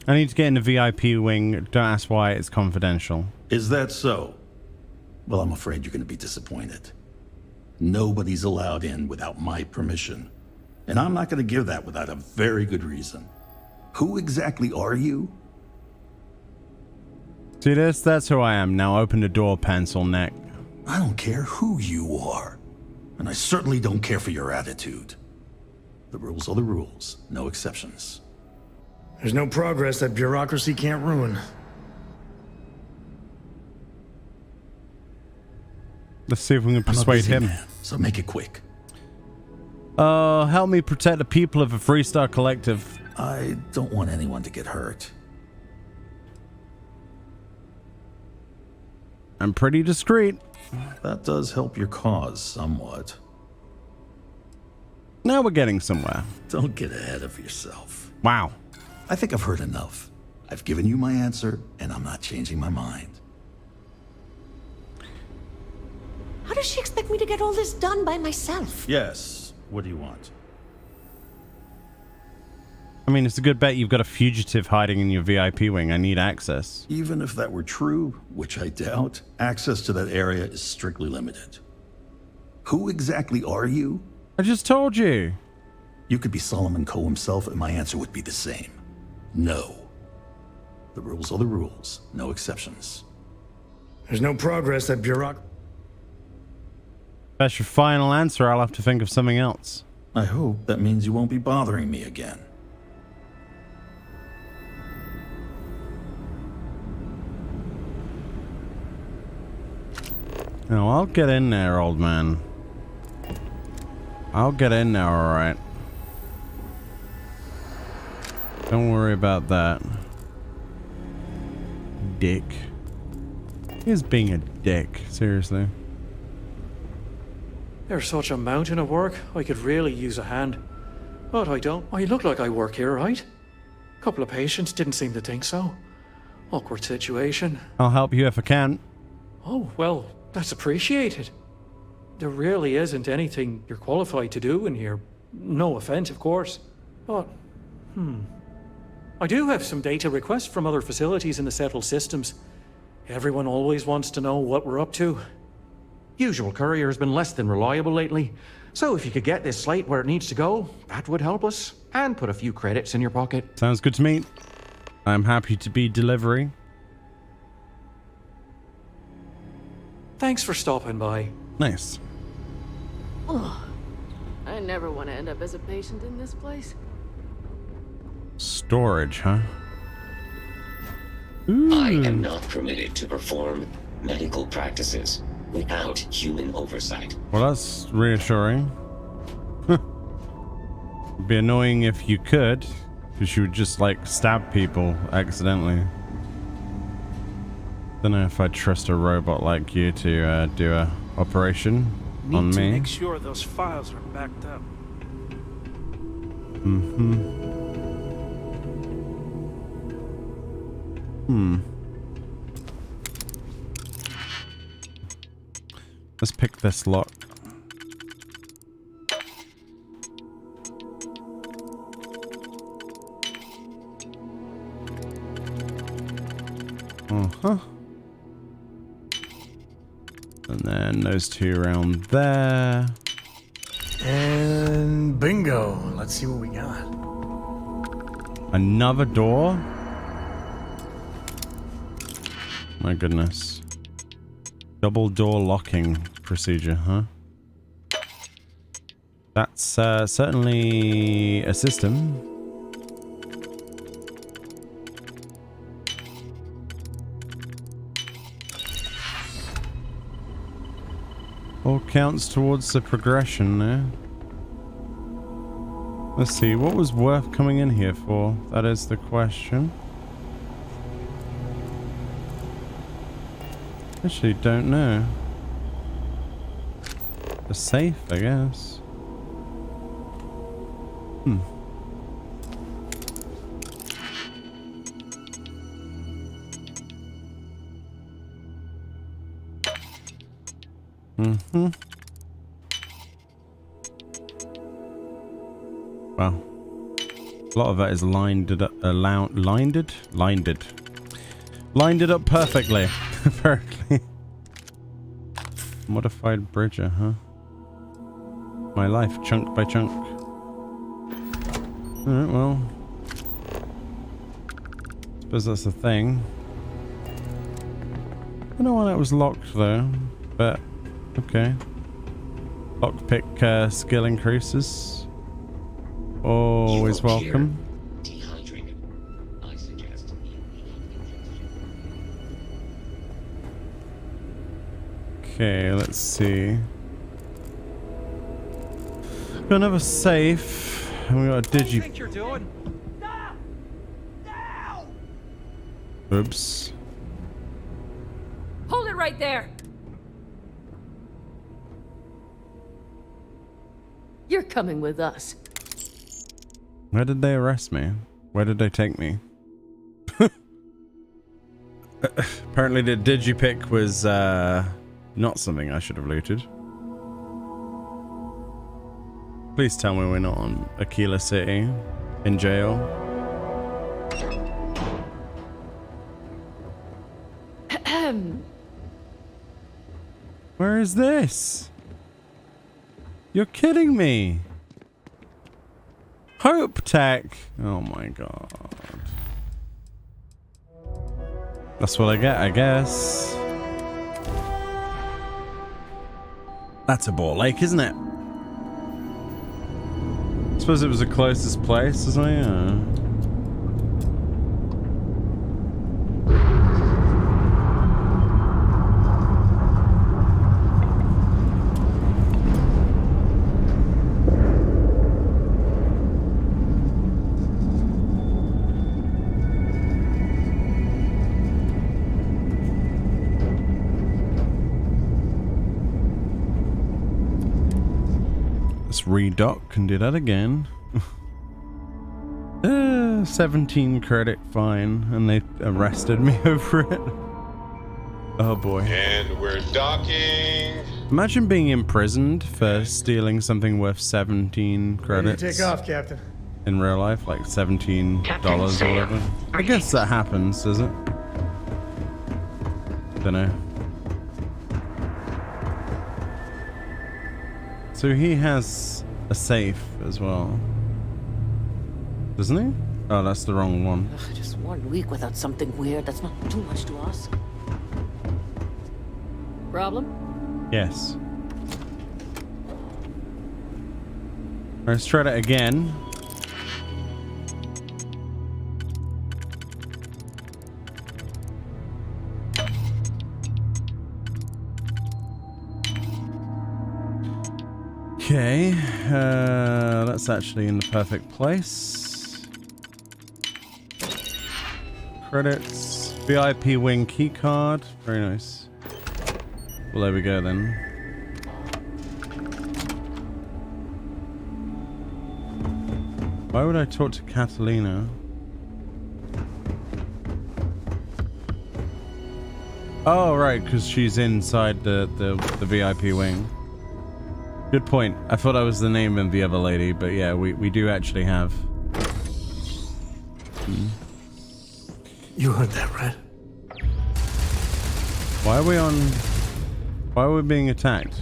Speaker 1: I need to get in the VIP wing. Don't ask why, it's confidential.
Speaker 10: Is that so? Well, I'm afraid you're going to be disappointed. Nobody's allowed in without my permission. And I'm not going to give that without a very good reason. Who exactly are you?
Speaker 1: See this? That's who I am. Now open the door, pencil neck.
Speaker 10: I don't care who you are. And I certainly don't care for your attitude. The rules are the rules. No exceptions.
Speaker 7: There's no progress that bureaucracy can't ruin.
Speaker 1: Let's see if we can persuade him.
Speaker 10: Man, so make it quick.
Speaker 1: Help me protect the people of the Freestar Collective.
Speaker 10: I don't want anyone to get hurt.
Speaker 1: I'm pretty discreet.
Speaker 10: That does help your cause somewhat.
Speaker 1: Now we're getting somewhere.
Speaker 10: Don't get ahead of yourself.
Speaker 1: Wow.
Speaker 10: I think I've heard enough. I've given you my answer, and I'm not changing my mind.
Speaker 6: How does she expect me to get all this done by myself?
Speaker 10: Yes. What do you want?
Speaker 1: I mean, it's a good bet you've got a fugitive hiding in your VIP wing. I need access.
Speaker 10: Even if that were true, which I doubt, access to that area is strictly limited. Who exactly are you?
Speaker 1: I just told you.
Speaker 10: You could be Solomon Coe himself, and my answer would be the same. No. The rules are the rules. No exceptions.
Speaker 7: There's no progress that bureaucracy...
Speaker 1: That's your final answer. I'll have to think of something else.
Speaker 10: I hope that means you won't be bothering me again.
Speaker 1: No, I'll get in there, old man. I'll get in there, alright. Don't worry about that. Dick. He's being a dick, seriously.
Speaker 20: There's such a mountain of work, I could really use a hand. But I don't. I look like I work here, right? A couple of patients didn't seem to think so. Awkward situation.
Speaker 1: I'll help you if I can.
Speaker 20: Oh, well, that's appreciated. There really isn't anything you're qualified to do in here. No offense, of course. But, I do have some data requests from other facilities in the settled systems. Everyone always wants to know what we're up to. Usual courier has been less than reliable lately, so if you could get this slate where it needs to go, that would help us, and put a few credits in your pocket.
Speaker 1: Sounds good to me. I'm happy to be delivery.
Speaker 20: Thanks for stopping by.
Speaker 1: Nice.
Speaker 14: Oh, I never want to end up as a patient in this place.
Speaker 1: Storage, huh?
Speaker 15: I am not permitted to perform medical practices without human oversight.
Speaker 1: Well, that's reassuring. It'd be annoying if you could, because you would just like stab people accidentally. Don't know if I'd trust a robot like you to do a operation on
Speaker 16: Need to
Speaker 1: me.
Speaker 16: make sure those files are backed up.
Speaker 1: Let's pick this lock. And then those two around there.
Speaker 7: And bingo. Let's see what we got.
Speaker 1: Another door? My goodness. Double door locking procedure, huh? That's certainly a system. All counts towards the progression there. Let's see, what was worth coming in here for? That is the question. Actually, don't know. A safe, I guess. Wow. A lot of that is lined it up, lined it up perfectly. Apparently. Modified bridger, huh? My life, chunk by chunk. Alright, well. Suppose that's the thing. I don't know why that was locked though, but okay. Lockpick skill increases. Always welcome. Okay, let's see. Got another safe. And we got a digi.
Speaker 16: Think you're doing?
Speaker 1: Oops.
Speaker 22: Hold it right there! You're coming with us.
Speaker 1: Where did they arrest me? Where did they take me? Apparently the digipick was not something I should have looted. Please tell me we're not on Aquila City in jail. Where is this? You're kidding me. Hope Tech. Oh my god. That's what I get, I guess. That's a ball lake, isn't it? I suppose it was the closest place, isn't it? Redock and do that again. 17 credit fine, and they arrested me over it. Oh boy.
Speaker 17: And we're docking.
Speaker 1: Imagine being imprisoned for stealing something worth 17 credits.
Speaker 7: Ready to take off, Captain.
Speaker 1: In real life, like $17 or whatever. I guess that happens, does it? Dunno. So he has a safe as well, doesn't he? Oh, that's the wrong one.
Speaker 22: Ugh, just 1 week without something weird. That's not too much to ask.
Speaker 14: Problem?
Speaker 1: Yes. Let's try that again. Okay, that's actually in the perfect place. Credits, VIP wing keycard, very nice. Well, there we go then. Why would I talk to Catalina? Oh, right, because she's inside the VIP wing. Good point. I thought I was the name of the other lady, but yeah, we do actually have.
Speaker 7: You heard that, right?
Speaker 1: Why are we being attacked?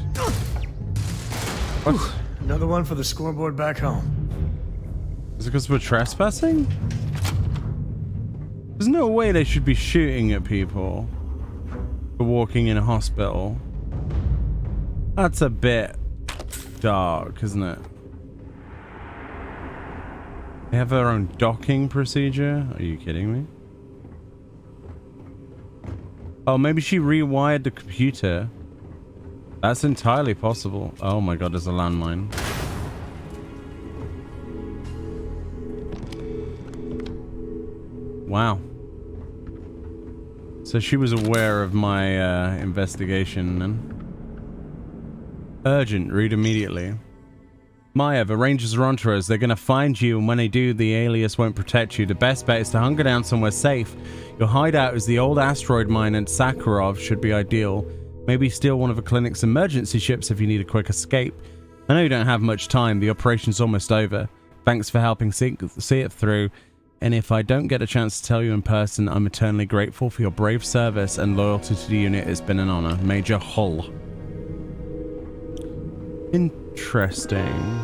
Speaker 1: What?
Speaker 7: Another one for the scoreboard back home.
Speaker 1: Is it because we're trespassing? There's no way they should be shooting at people for walking in a hospital. That's a bit dark, isn't it? They have their own docking procedure? Are you kidding me? Oh, maybe she rewired the computer. That's entirely possible. Oh my god, there's a landmine. Wow. So she was aware of my investigation then. Urgent, read immediately. Maya, the Rangers are onto us. They're gonna find you, and when they do, the alias won't protect you. The best bet is to hunker down somewhere safe. Your hideout is the old asteroid mine at Sakharov, should be ideal. Maybe steal one of the clinic's emergency ships if you need a quick escape. I know you don't have much time. The operation's almost over. Thanks for helping see it through. And if I don't get a chance to tell you in person, I'm eternally grateful for your brave service and loyalty to the unit. It's been an honor. Major Hull. Interesting.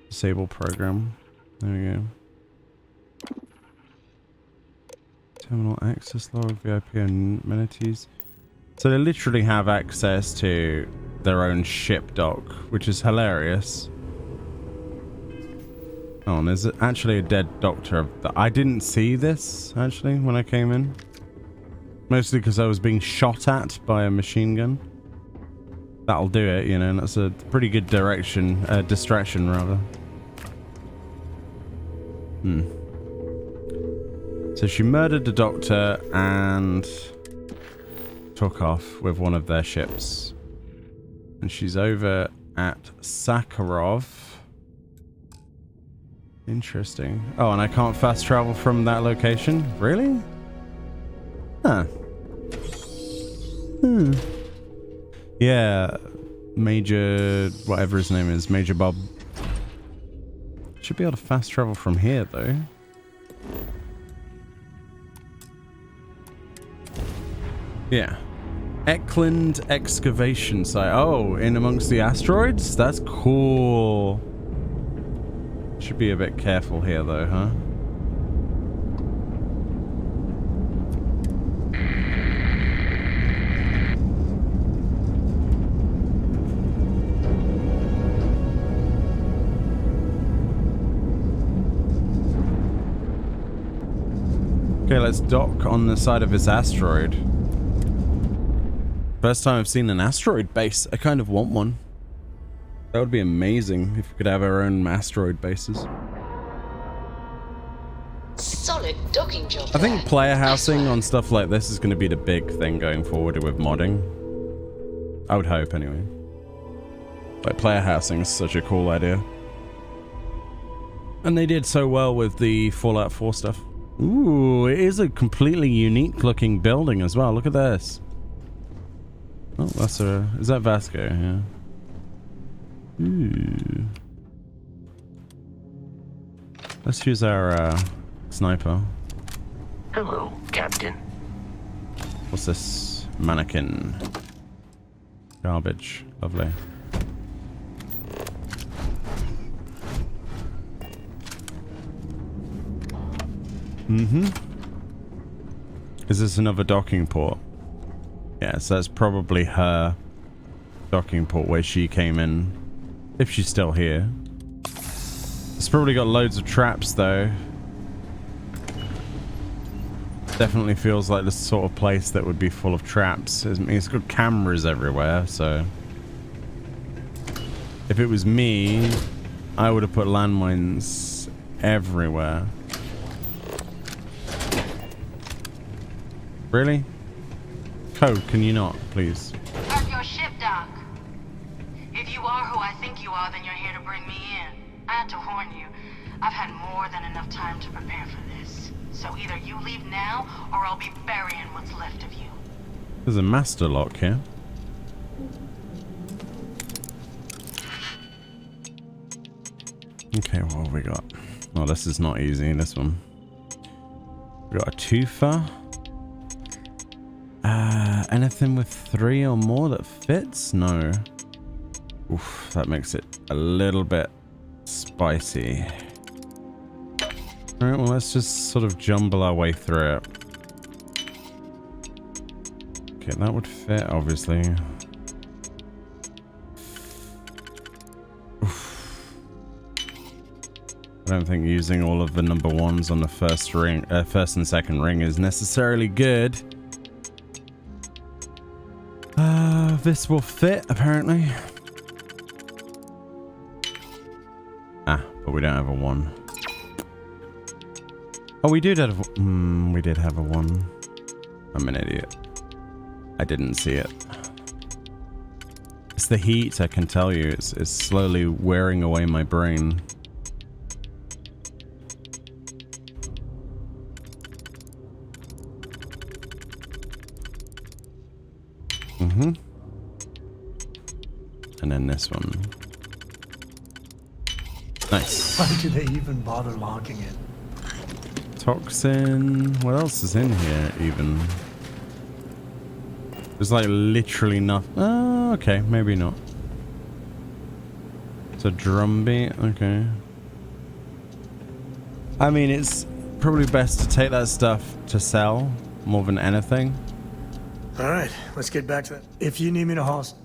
Speaker 1: Disable program. There we go. Terminal access log, VIP and amenities. So they literally have access to their own ship dock, which is hilarious. Oh, and there's actually a dead doctor. I didn't see this, actually, when I came in. Mostly because I was being shot at by a machine gun. That'll do it, you know, and that's a pretty good distraction, rather. So she murdered the doctor and took off with one of their ships. And she's over at Sakharov. Interesting. Oh, and I can't fast travel from that location? Really? Huh. Yeah, Major, whatever his name is, Major Bob. Should be able to fast travel from here, though. Yeah. Eklund excavation site. Oh, in amongst the asteroids? That's cool. Should be a bit careful here, though, huh? Okay, let's dock on the side of this asteroid. First time I've seen an asteroid base. I kind of want one. That would be amazing if we could have our own asteroid bases.
Speaker 11: Solid docking job.
Speaker 1: I think player housing on stuff like this is going to be the big thing going forward with modding. I would hope, anyway. Like, player housing is such a cool idea. And they did so well with the Fallout 4 stuff. Ooh, it is a completely unique looking building as well. Look at this. Oh, that's a... Is that Vasco? Yeah. Ooh. Let's use our sniper.
Speaker 11: Hello, Captain.
Speaker 1: What's this? Mannequin. Garbage. Lovely. Is this another docking port? Yeah, so that's probably her docking port where she came in. If she's still here. It's probably got loads of traps though. Definitely feels like the sort of place that would be full of traps. I mean, it's got cameras everywhere, so... If it was me, I would have put landmines everywhere. Really? Code, can you not, please?
Speaker 5: Park your ship, Doc. If you are who I think you are, then you're here to bring me in. I had to warn you. I've had more than enough time to prepare for this. So either you leave now, or I'll be burying what's left of you.
Speaker 1: There's a master lock here. Okay, what have we got? Oh, this is not easy, this one. We got a twofer. Anything with 3 or more that fits? No. Oof, that makes it a little bit spicy. Alright, well, let's just sort of jumble our way through it. Okay, that would fit, obviously. Oof. I don't think using all of the number 1s on the first and second ring is necessarily good. This will fit, apparently. Ah, but we don't have a 1. Oh, we did have a... we did have a 1. I'm an idiot. I didn't see it. It's the heat, I can tell you. It's slowly wearing away my brain. Mm-hmm. And then this one. Nice.
Speaker 7: Why do they even bother locking it?
Speaker 1: Toxin. What else is in here, even? There's like literally nothing. Oh, okay. Maybe not. It's a drumbeat. Okay. I mean, it's probably best to take that stuff to sell more than anything.
Speaker 7: All right, let's get back to that. If you need me to host,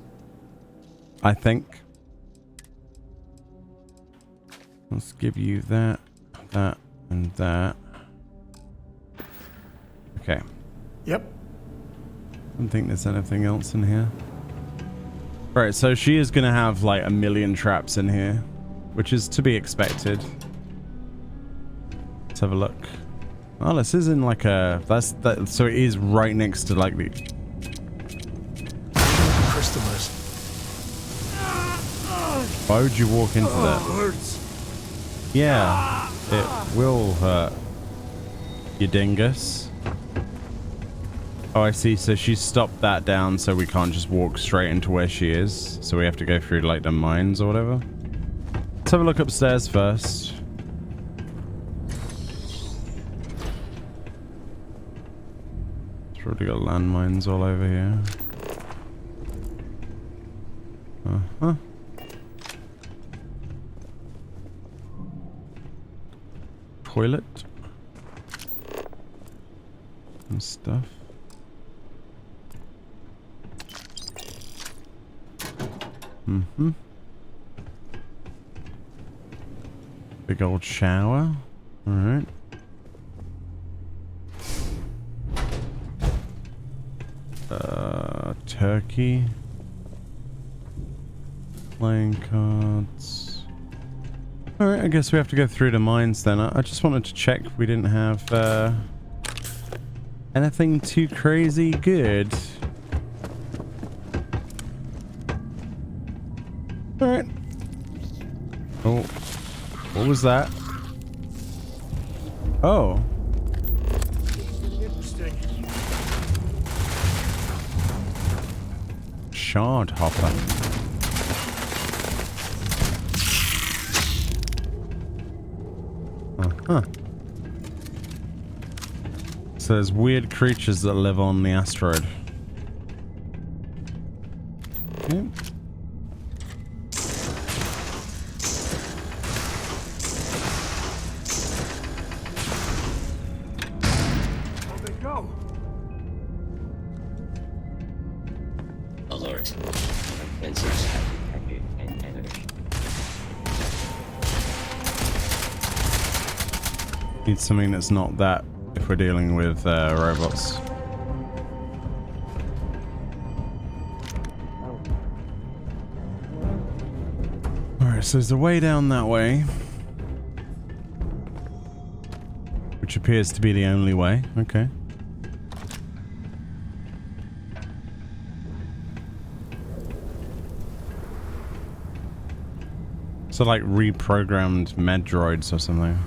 Speaker 1: I think. Let's give you that, that, and that. Okay.
Speaker 7: Yep.
Speaker 1: I don't think there's anything else in here. Right, so she is going to have like 1,000,000 traps in here, which is to be expected. Let's have a look. Oh, this is in like a... that. So it is right next to like the...
Speaker 7: crystallized.
Speaker 1: Why would you walk into that?
Speaker 7: Hurts.
Speaker 1: Yeah, it will hurt. You dingus. Oh, I see. So she stopped that down so we can't just walk straight into where she is. So we have to go through like the mines or whatever. Let's have a look upstairs first. It's probably got landmines all over here. Uh-huh. Toilet. And stuff. Mm-hmm. Big old shower. Alright. Turkey. Playing cards. Alright, I guess we have to go through the mines then. I just wanted to check we didn't have anything too crazy good. Alright. Oh. What was that? Oh.
Speaker 7: Interesting.
Speaker 1: Shard hopper. Uh-huh. So there's weird creatures that live on the asteroid. Okay.
Speaker 15: reports. Sensors have detected an enemy.
Speaker 1: Need something that's not that if we're dealing with robots. Alright, so there's a way down that way. Which appears to be the only way. Okay. So like reprogrammed med droids or something.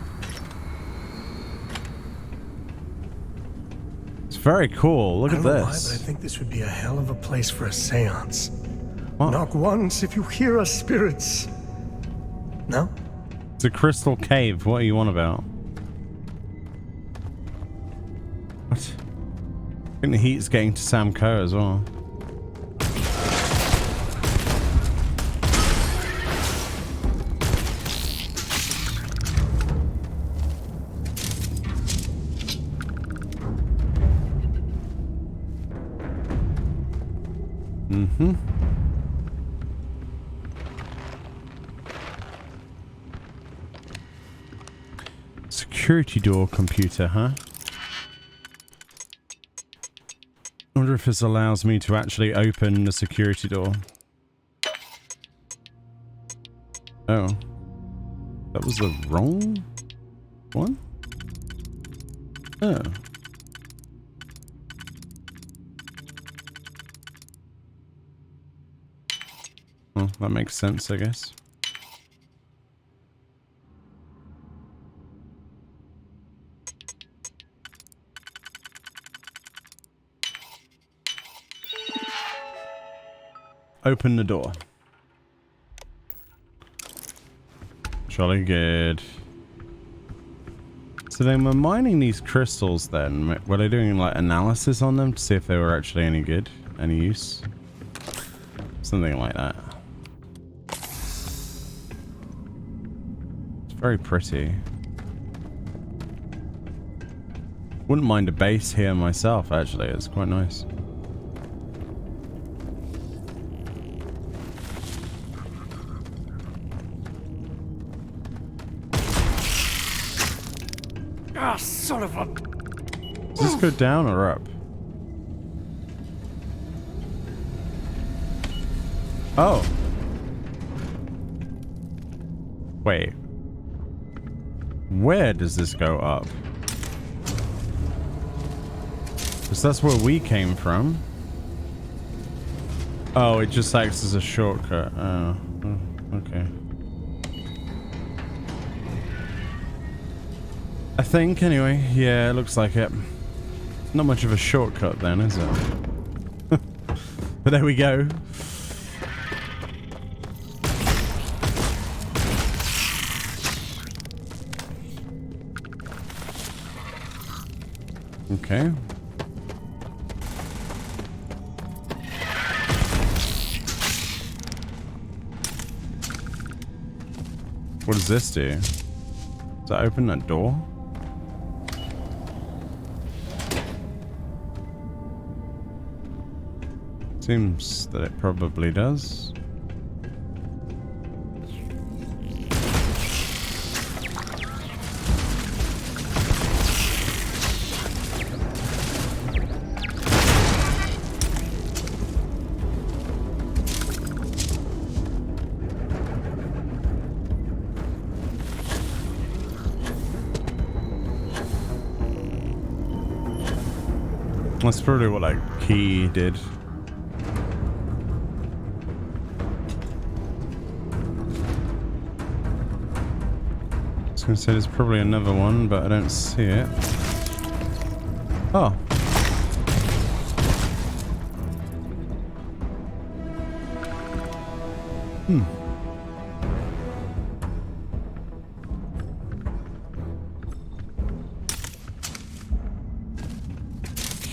Speaker 1: It's very cool. Look at
Speaker 7: I don't know why,
Speaker 1: this.
Speaker 7: but I think this would be a hell of a place for a seance.
Speaker 1: What?
Speaker 7: Knock once if you hear us, spirits. No?
Speaker 1: It's a crystal cave. What are you on about? What? I think the heat's getting to Sam Coe as well. Mm-hmm. Security door computer, huh? I wonder if this allows me to actually open the security door. Oh. That was the wrong one? Oh. Well, that makes sense, I guess. Open the door. Jolly good. So then we're mining these crystals then. Were they doing like analysis on them to see if they were actually any good? Any use? Something like that. It's very pretty. Wouldn't mind a base here myself actually, it's quite nice.
Speaker 16: Ah, son of a...
Speaker 1: Does this go down or up? Oh. Wait. Where does this go up? Because that's where we came from. Oh, it just acts as a shortcut. Oh, okay. I think, anyway. Yeah, it looks like it. Not much of a shortcut then, is it? But there we go. Okay. What does this do? Does that open that door? Seems that it probably does. That's probably what that key did. I was gonna say there's probably another one, but I don't see it. Oh. Hmm.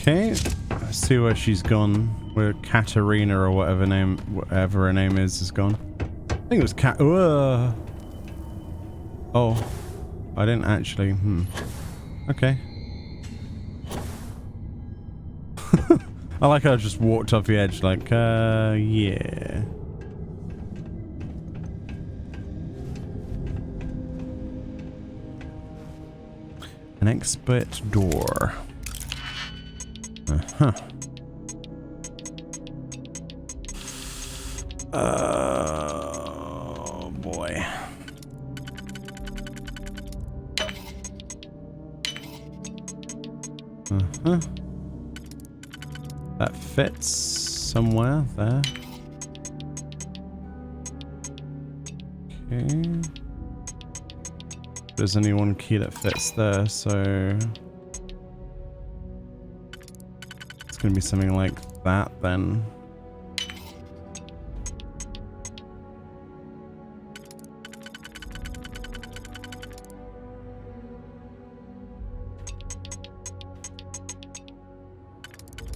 Speaker 1: Okay, let's see where she's gone. Where Katarina or whatever her name is gone. I think it was Kat. Oh, I didn't actually. Okay. I like how I just walked off the edge like, yeah. An expert door. Uh-huh. Oh, boy. Uh-huh. That fits somewhere there. Okay. There's only one key that fits there, so it's gonna be something like that then.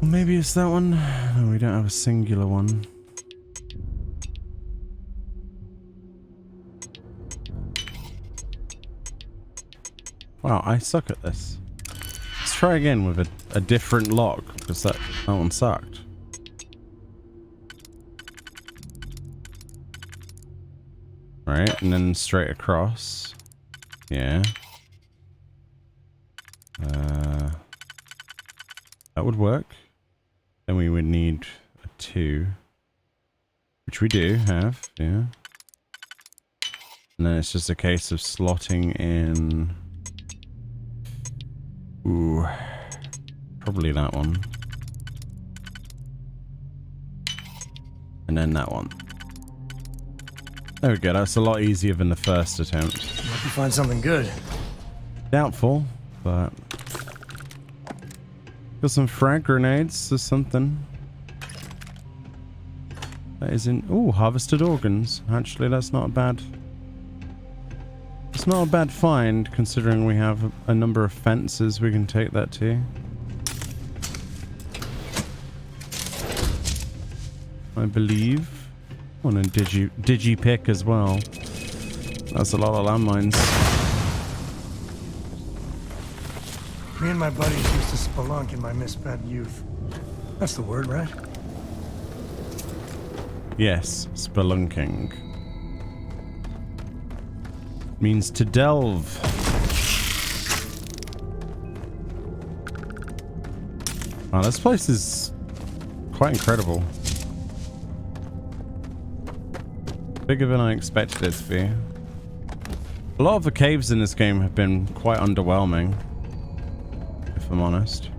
Speaker 1: Maybe it's that one. No, we don't have a singular one. Wow, I suck at this. Let's try again with a different lock, because that one sucked. Right, and then straight across. Yeah. That would work. Then we would need a 2. Which we do have, yeah. And then it's just a case of slotting in... Ooh. Probably that one. And then that one. There we go, that's a lot easier than the first attempt.
Speaker 7: Hope you find something good.
Speaker 1: Doubtful, but... Got some frag grenades or something. That is in... Ooh, harvested organs. Actually, that's not a bad... It's not a bad find, considering we have a number of fences we can take that to. I believe. Oh, and a digi-pick as well. That's a lot of landmines.
Speaker 7: Me and my buddies used to spelunk in my misspent youth. That's the word, right?
Speaker 1: Yes, spelunking. Means to delve. Wow, this place is quite incredible. Bigger than I expected it to be. A lot of the caves in this game have been quite underwhelming, if I'm honest.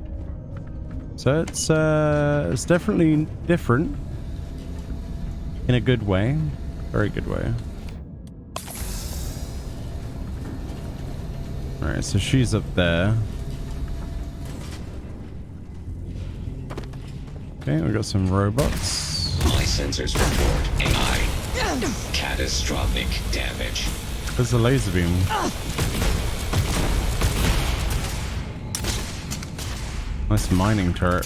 Speaker 1: So it's definitely different in a good way, very good way. Alright, so she's up there. Okay, we got some robots.
Speaker 15: My sensors report AI catastrophic damage.
Speaker 1: There's a laser beam. Nice mining turret.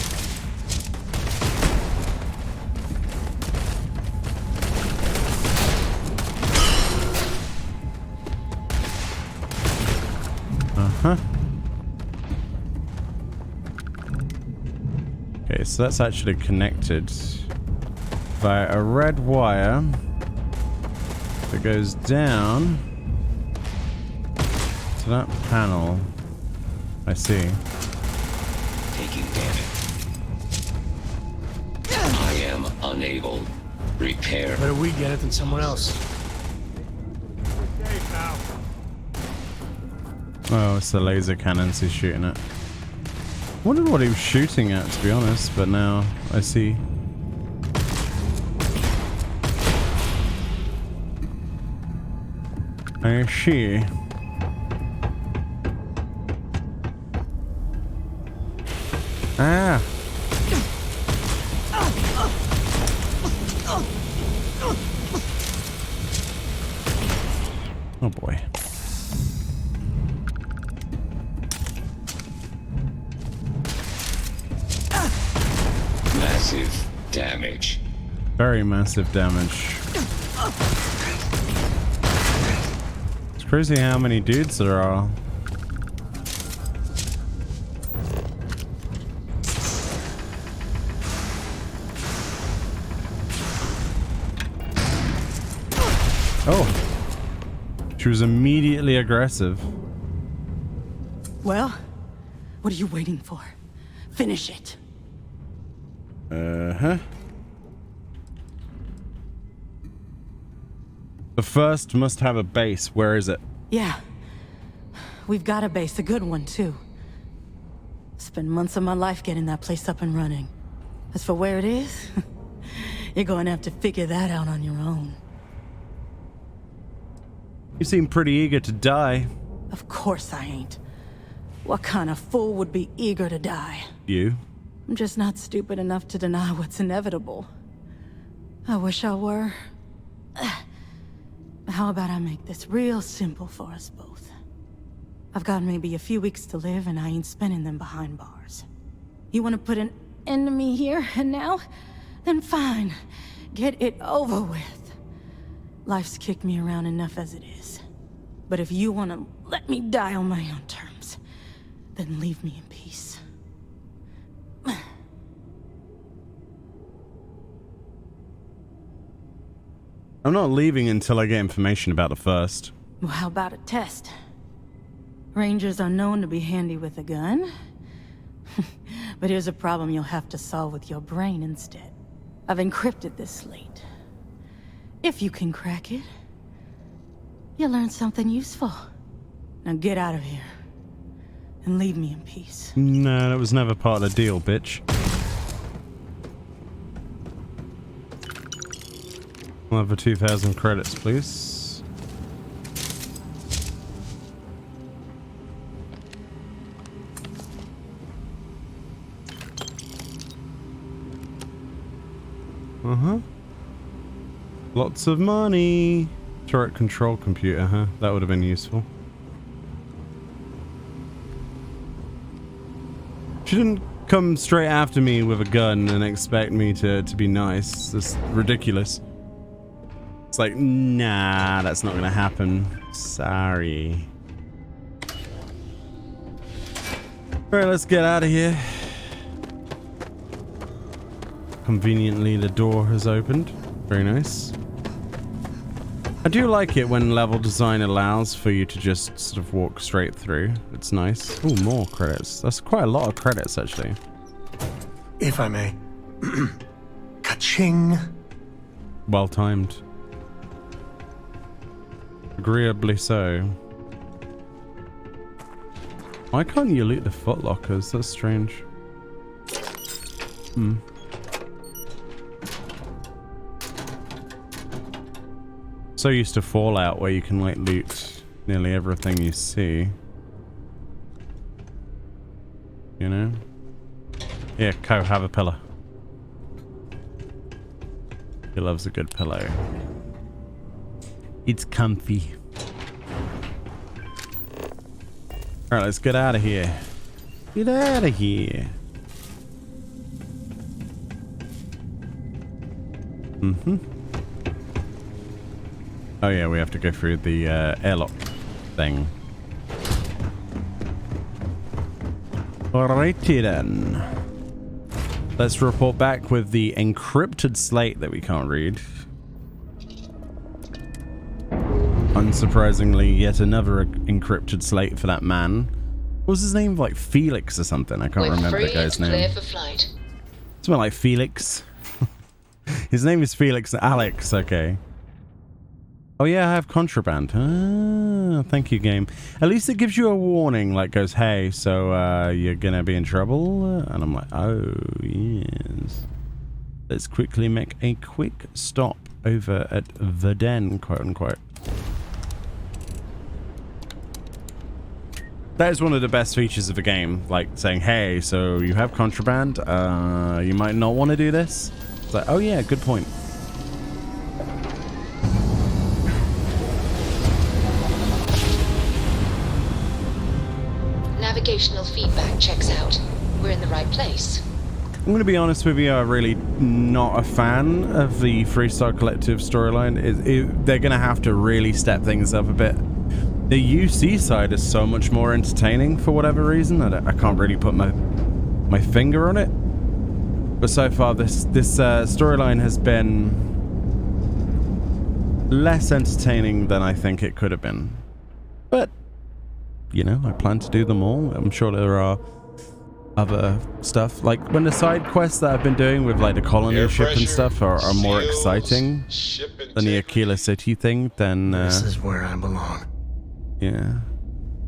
Speaker 1: Uh-huh. Okay, so that's actually connected by a red wire that goes down to that panel. I see.
Speaker 15: Taking damage. I am unable. Repair.
Speaker 7: Better we get it than someone else.
Speaker 1: Oh, it's the laser cannons he's shooting at. I wondered what he was shooting at, to be honest, but now I see. I see. Ah! Oh boy.
Speaker 15: Massive damage.
Speaker 1: Very massive damage. It's crazy how many dudes there are. She was immediately aggressive.
Speaker 12: Well, what are you waiting for? Finish it.
Speaker 1: Uh-huh. The first must have a base. Where is it?
Speaker 12: Yeah. We've got a base, a good one, too. Spent months of my life getting that place up and running. As for where it is, you're going to have to figure that out on your own.
Speaker 1: You seem pretty eager to die.
Speaker 12: Of course I ain't. What kind of fool would be eager to die?
Speaker 1: You?
Speaker 12: I'm just not stupid enough to deny what's inevitable. I wish I were. How about I make this real simple for us both? I've got maybe a few weeks to live, and I ain't spending them behind bars. You want to put an end to me here and now? Then fine. Get it over with. Life's kicked me around enough as it is. But if you want to let me die on my own terms, then leave me in peace.
Speaker 1: I'm not leaving until I get information about the first.
Speaker 12: Well, how about a test? Rangers are known to be handy with a gun. But here's a problem you'll have to solve with your brain instead. I've encrypted this slate. If you can crack it, you'll learn something useful. Now get out of here. And leave me in peace.
Speaker 1: No, that was never part of the deal, bitch. I'll have a 2,000 credits, please. Uh-huh. Lots of money. Turret control computer, huh? That would have been useful. She didn't come straight after me with a gun and expect me to be nice. That's ridiculous. It's like, nah, that's not gonna happen. Sorry. Alright, let's get out of here. Conveniently, the door has opened. Very nice. I do like it when level design allows for you to just sort of walk straight through. It's nice. Oh, more credits. That's quite a lot of credits, actually.
Speaker 7: If I may. Ka-ching.
Speaker 1: Well timed. Agreeably so. Why can't you loot the footlockers? That's strange. Hmm. So used to Fallout where you can like loot nearly everything you see. You know? Yeah, Co, have a pillow. He loves a good pillow. It's comfy. Alright, let's get out of here. Get out of here. Mm-hmm. Oh yeah, we have to go through the airlock thing. Alrighty then. Let's report back with the encrypted slate that we can't read. Unsurprisingly, yet another encrypted slate for that man. What was his name? Like Felix or something? I can't remember the guy's name.
Speaker 11: Clear for flight.
Speaker 1: Something like Felix. His name is Felix Alex, okay. Oh yeah, I have contraband. Ah, thank you, game. At least it gives you a warning, like goes, hey, so you're gonna be in trouble? And I'm like, oh, yes. Let's quickly make a quick stop over at the den, quote unquote. That is one of the best features of the game, like saying, hey, so you have contraband, you might not want to do this. It's like, oh yeah, good point.
Speaker 11: Navigational feedback checks out. We're in the right place.
Speaker 1: I'm going to be honest with you, I'm really not a fan of the Freestar Collective storyline. They're going to have to really step things up a bit. The UC side is so much more entertaining for whatever reason. I can't really put my finger on it. But so far, this storyline has been less entertaining than I think it could have been. But, you know, I plan to do them all. I'm sure there are other stuff. Like, when the side quests that I've been doing with, like, the colony ship and stuff are more exciting than the Aquila City thing, then...
Speaker 7: this is where I belong.
Speaker 1: Yeah.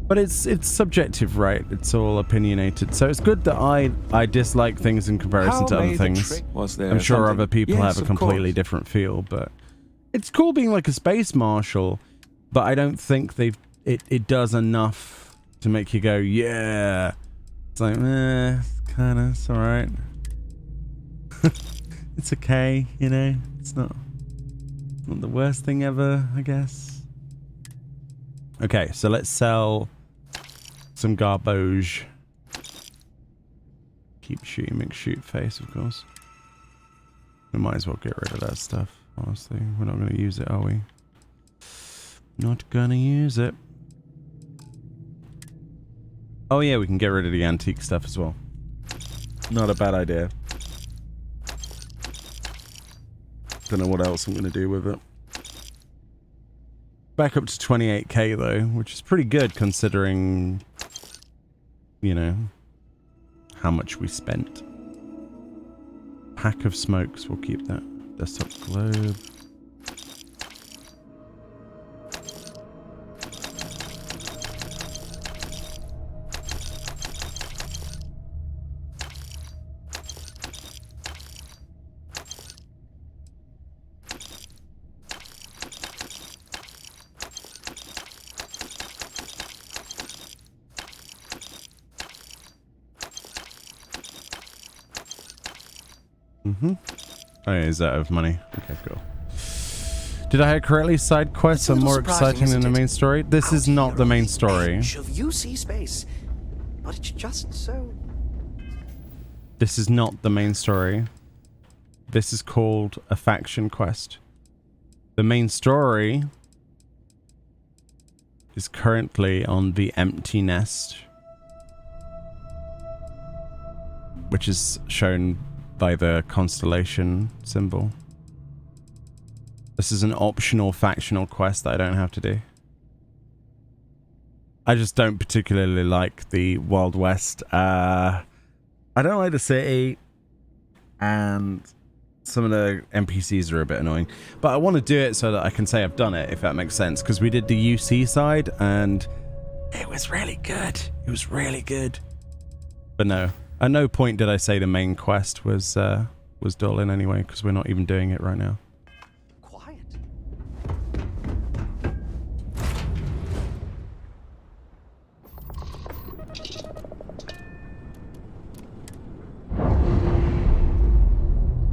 Speaker 1: But it's subjective, right? It's all opinionated. So it's good that I dislike things in comparison to other things. I'm sure other people have a completely different feel, but it's cool being like a space marshal, but I don't think it does enough to make you go, yeah. It's like, kind of, it's alright. It's okay, you know? It's not the worst thing ever, I guess. Okay, so let's sell some garbage. Keep shooting, make shoot face, of course. We might as well get rid of that stuff, honestly. We're not going to use it, are we? Not going to use it. Oh yeah, we can get rid of the antique stuff as well. Not a bad idea. Don't know what else I'm going to do with it. Back up to 28k though, which is pretty good considering, you know, how much we spent. Pack of smokes, we'll keep that. Desktop globe. Oh yeah, he's out of money. Okay, cool. Did I hear correctly? Side quests are more exciting than the main story? This is not the main story.
Speaker 18: Of UC space, but it's just so...
Speaker 1: This is not the main story. This is called a faction quest. The main story is currently on the empty nest, which is shown by the constellation symbol. This is an optional factional quest that I don't have to do. I just don't particularly like the Wild West. I don't like the city, and some of the NPCs are a bit annoying. But I want to do it so that I can say I've done it, if that makes sense. Because we did the UC side, and it was really good. It was really good. But no. At no point did I say the main quest was dull in any way, because we're not even doing it right now.
Speaker 18: Quiet.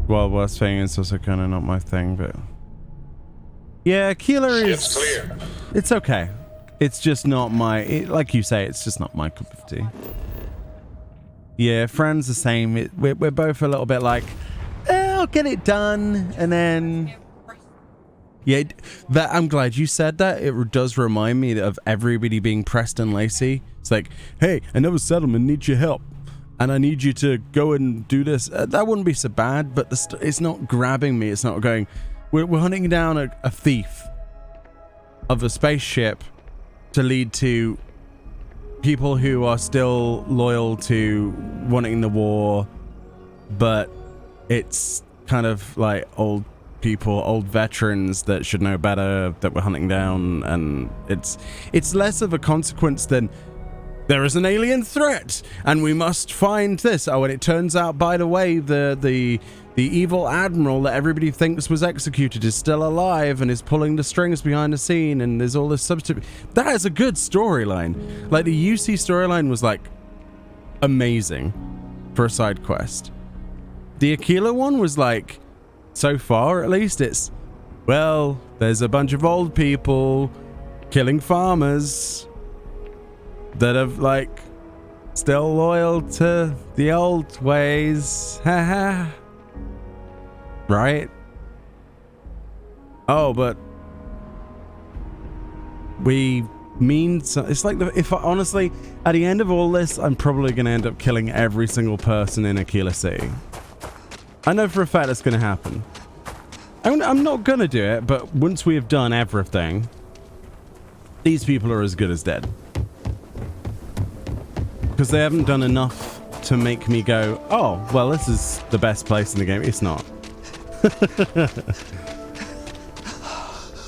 Speaker 1: Well, worst thing is also kind of not my thing, but yeah, Keeler is
Speaker 17: clear.
Speaker 1: It's okay. It's just not my, like you say, it's just not my cup of tea. Yeah, Fran's the same. We're both a little bit like, I'll get it done, and then... Yeah, I'm glad you said that. It does remind me of everybody being Preston Lacey. It's like, hey, another settlement needs your help, and I need you to go and do this. That wouldn't be so bad, but it's not grabbing me. It's not going, we're hunting down a thief of a spaceship to lead to people who are still loyal to wanting the war, but it's kind of like old people, old veterans that should know better that we're hunting down, and it's less of a consequence than there is an alien threat and we must find this. Oh, and it turns out, by the way, the evil admiral that everybody thinks was executed is still alive and is pulling the strings behind the scene, and there's all this substitute. That is a good storyline. Like, the UC storyline was like amazing for a side quest. The Aquila one was like, so far at least, it's, well, there's a bunch of old people killing farmers that have, like, still loyal to the old ways. Haha. Right? Oh, but we mean so. It's like, honestly, at the end of all this, I'm probably going to end up killing every single person in Aquila City. I know for a fact that's going to happen. I'm not gonna do it, but once we have done everything, these people are as good as dead. Because they haven't done enough to make me go, oh, well, this is the best place in the game. It's not.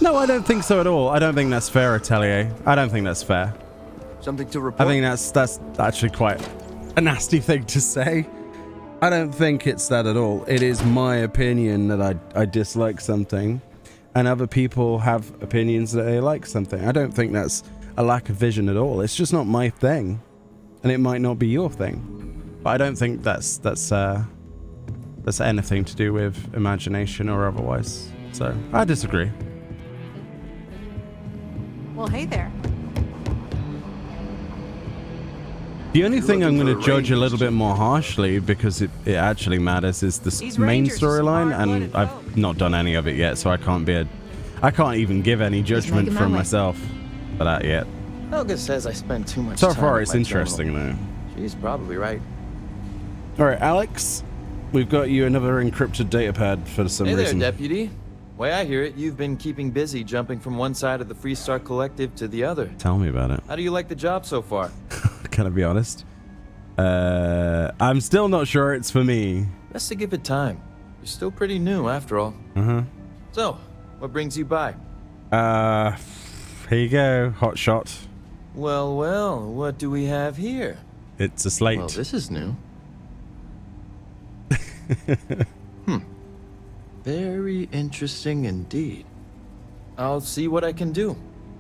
Speaker 1: No, I don't think so at all. I don't think that's fair, Atelier. I don't think that's fair.
Speaker 18: Something to report?
Speaker 1: I think that's actually quite a nasty thing to say. I don't think it's that at all. It is my opinion that I dislike something, and other people have opinions that they like something. I don't think that's a lack of vision at all. It's just not my thing, and it might not be your thing. But I don't think that's anything to do with imagination or otherwise. So I disagree.
Speaker 19: Well, hey there.
Speaker 1: The only thing I'm going to judge a little bit more harshly, because it actually matters, is the main storyline, and I've not done any of it yet, so I can't even give any judgment from myself for that yet.
Speaker 21: Helga says I spend too much
Speaker 1: so
Speaker 21: time
Speaker 1: far,
Speaker 21: with
Speaker 1: it's
Speaker 21: my
Speaker 1: interesting
Speaker 21: terminal.
Speaker 1: though.
Speaker 21: She's probably right.
Speaker 1: All right, Alex, we've got you another encrypted data pad for some reason.
Speaker 21: Hey there, Deputy. Way I hear it, you've been keeping busy jumping from one side of the Freestar Collective to the other.
Speaker 1: Tell me about it.
Speaker 21: How do you like the job so far?
Speaker 1: Can I be honest? I'm still not sure it's for me.
Speaker 21: Best to give it time. You're still pretty new, after all. So, what brings you by?
Speaker 1: Here you go, hot shot.
Speaker 21: Well, well, what do we have here?
Speaker 1: It's a slate.
Speaker 21: Well, this is new. Very interesting indeed. I'll see what I can do.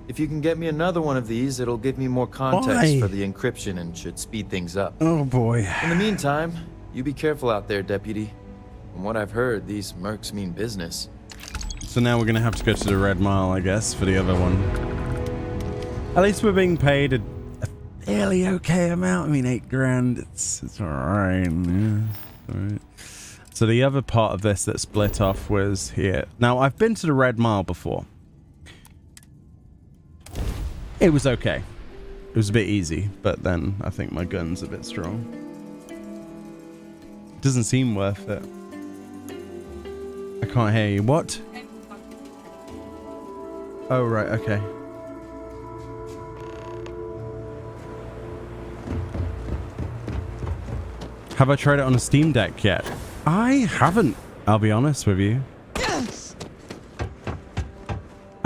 Speaker 21: If you can get me another one of these, it'll give me more context for the encryption and should speed things up.
Speaker 1: Oh boy.
Speaker 21: In the meantime, you be careful out there, Deputy. From what I've heard, these mercs mean business.
Speaker 1: So now we're gonna have to go to the Red Mile, I guess, for the other one. At least we're being paid a fairly okay amount. I mean, $8 grand. It's all right. Yeah, all right. So the other part of this that split off was here. Now I've been to the Red Mile before. It was okay. It was a bit easy, but then I think my gun's a bit strong. It doesn't seem worth it. I can't hear you. What? Oh, right, okay. Have I tried it on a Steam Deck yet? I haven't, I'll be honest with you.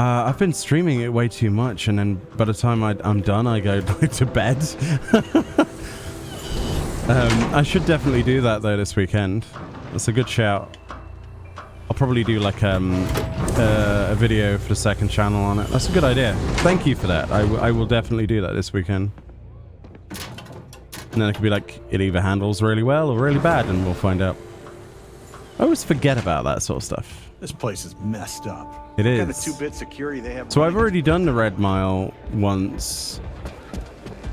Speaker 1: I've been streaming it way too much, and then by the time I'm done, I go to bed. I should definitely do that, though, this weekend. That's a good shout. I'll probably do, like, a video for the second channel on it. That's a good idea. Thank you for that. I will definitely do that this weekend. And then it could be like, it either handles really well or really bad, and we'll find out. I always forget about that sort of stuff.
Speaker 2: This place is messed up.
Speaker 1: It is.
Speaker 2: Kind of 2-bit security they have.
Speaker 1: So I've already done the Red Mile once,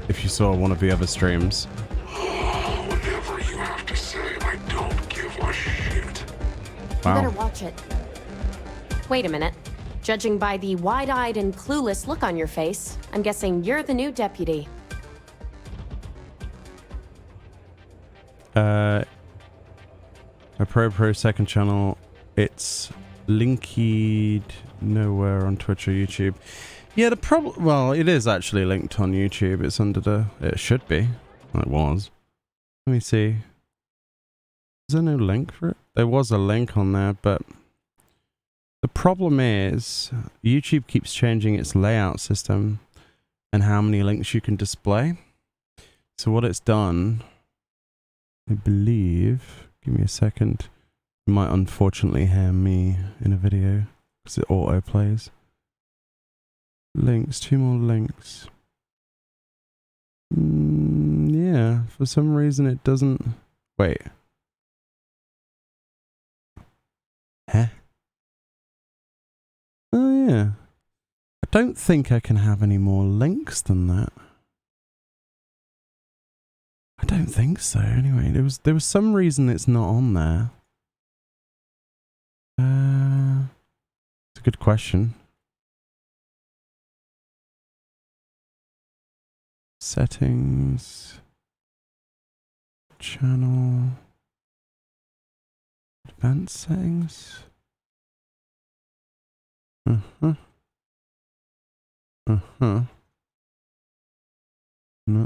Speaker 1: if you saw one of the other streams.
Speaker 23: Whatever you have to say, I don't give a shit.
Speaker 24: You better watch it. Wait a minute. Judging by the wide-eyed and clueless look on your face, I'm guessing you're the new deputy.
Speaker 1: A Pro second channel. It's linked nowhere on Twitch or YouTube. Yeah, the problem. Well, it is actually linked on YouTube. It's under the. It should be. Well, it was. Let me see. Is there no link for it? There was a link on there, but the problem is YouTube keeps changing its layout system and how many links you can display. So what it's done, I believe. Give me a second. You might unfortunately hear me in a video because it auto plays. Links, 2 more links. Yeah, for some reason it doesn't. Wait. Huh? Oh yeah. I don't think I can have any more links than that. I don't think so. Anyway, there was some reason it's not on there. It's a good question. Settings. Channel. Advanced settings. No,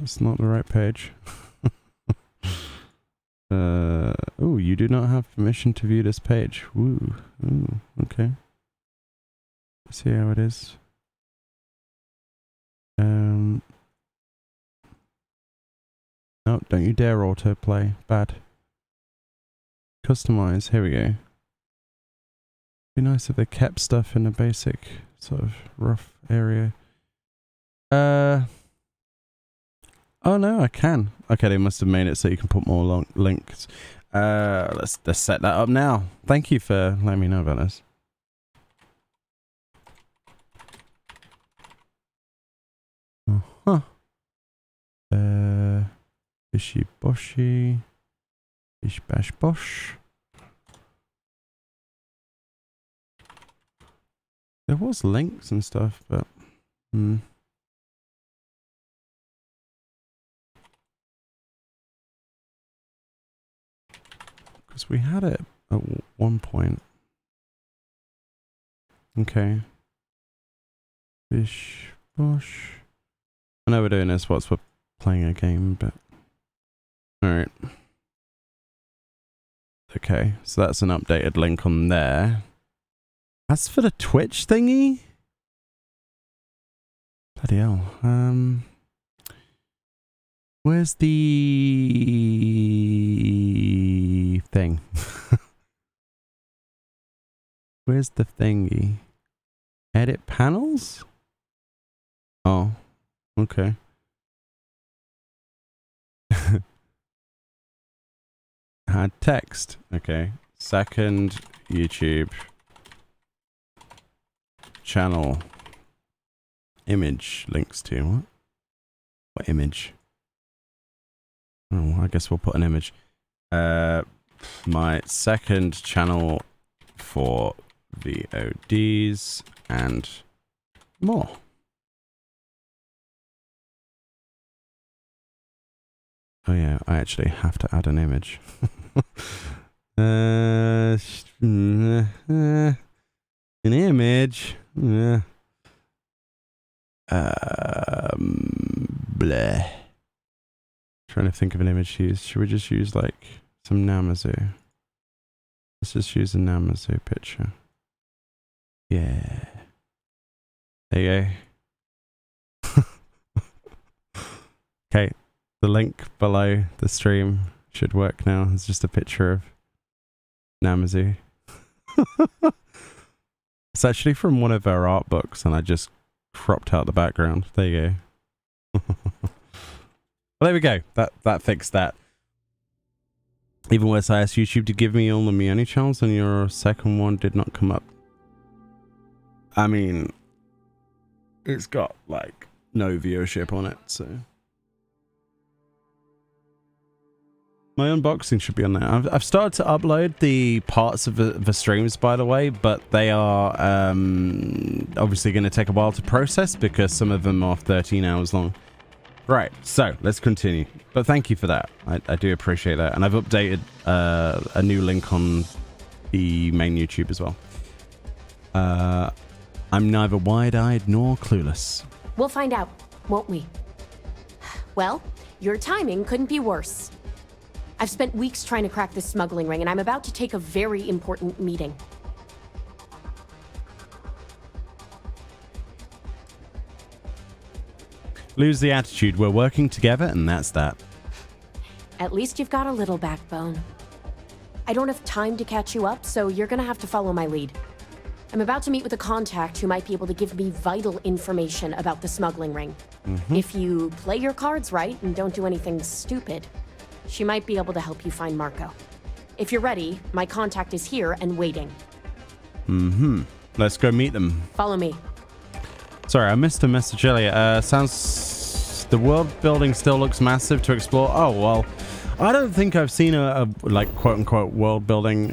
Speaker 1: it's not the right page. Oh, you do not have permission to view this page. Woo. Ooh, okay. Let's see how it is. No, don't you dare autoplay. Bad. Customize. Here we go. Be nice if they kept stuff in a basic sort of rough area. Oh no, I can. Okay, they must have made it so you can put more long links. Let's set that up now. Thank you for letting me know about this. Bishy boshy. Bish bash bosh. There was links and stuff, but because we had it at one point. Okay. Bish bosh. I know we're doing this whilst we're playing a game, but alright. Okay, so that's an updated link on there. As for the Twitch thingy, bloody hell. Where's the thing? Where's the thingy? Edit panels? Oh, okay. Add text. Okay. Second YouTube channel image links to what? What image? Oh, I guess we'll put an image. My second channel for VODs and more. Oh yeah, I actually have to add an image. An image. Bleh. Trying to think of an image to use. Should we just use like some Namazu? Let's just use a Namazu picture. Yeah. There you go. Okay. The link below the stream should work now. It's just a picture of Namazu. It's actually from one of our art books, and I just cropped out the background. There you go. Well, there we go. That fixed that. Even worse, I asked YouTube to give me all the Mioni channels, and your second one did not come up. I mean, it's got like no viewership on it, so. My unboxing should be on there. I've started to upload the parts of the streams, by the way, but they are obviously going to take a while to process because some of them are 13 hours long. Right, so let's continue. But thank you for that. I do appreciate that. And I've updated a new link on the main YouTube as well. I'm neither wide-eyed nor clueless.
Speaker 24: We'll find out, won't we? Well, your timing couldn't be worse. I've spent weeks trying to crack this smuggling ring, and I'm about to take a very important meeting.
Speaker 1: Lose the attitude. We're working together, and that's that.
Speaker 24: At least you've got a little backbone. I don't have time to catch you up, so you're gonna have to follow my lead. I'm about to meet with a contact who might be able to give me vital information about the smuggling ring. If you play your cards right and don't do anything stupid, she might be able to help you find Marco. If you're ready, my contact is here and waiting.
Speaker 1: Let's go meet them.
Speaker 24: Follow me.
Speaker 1: Sorry, I missed a message earlier. Sounds... The world building still looks massive to explore. Oh, well, I don't think I've seen a like, quote-unquote world building,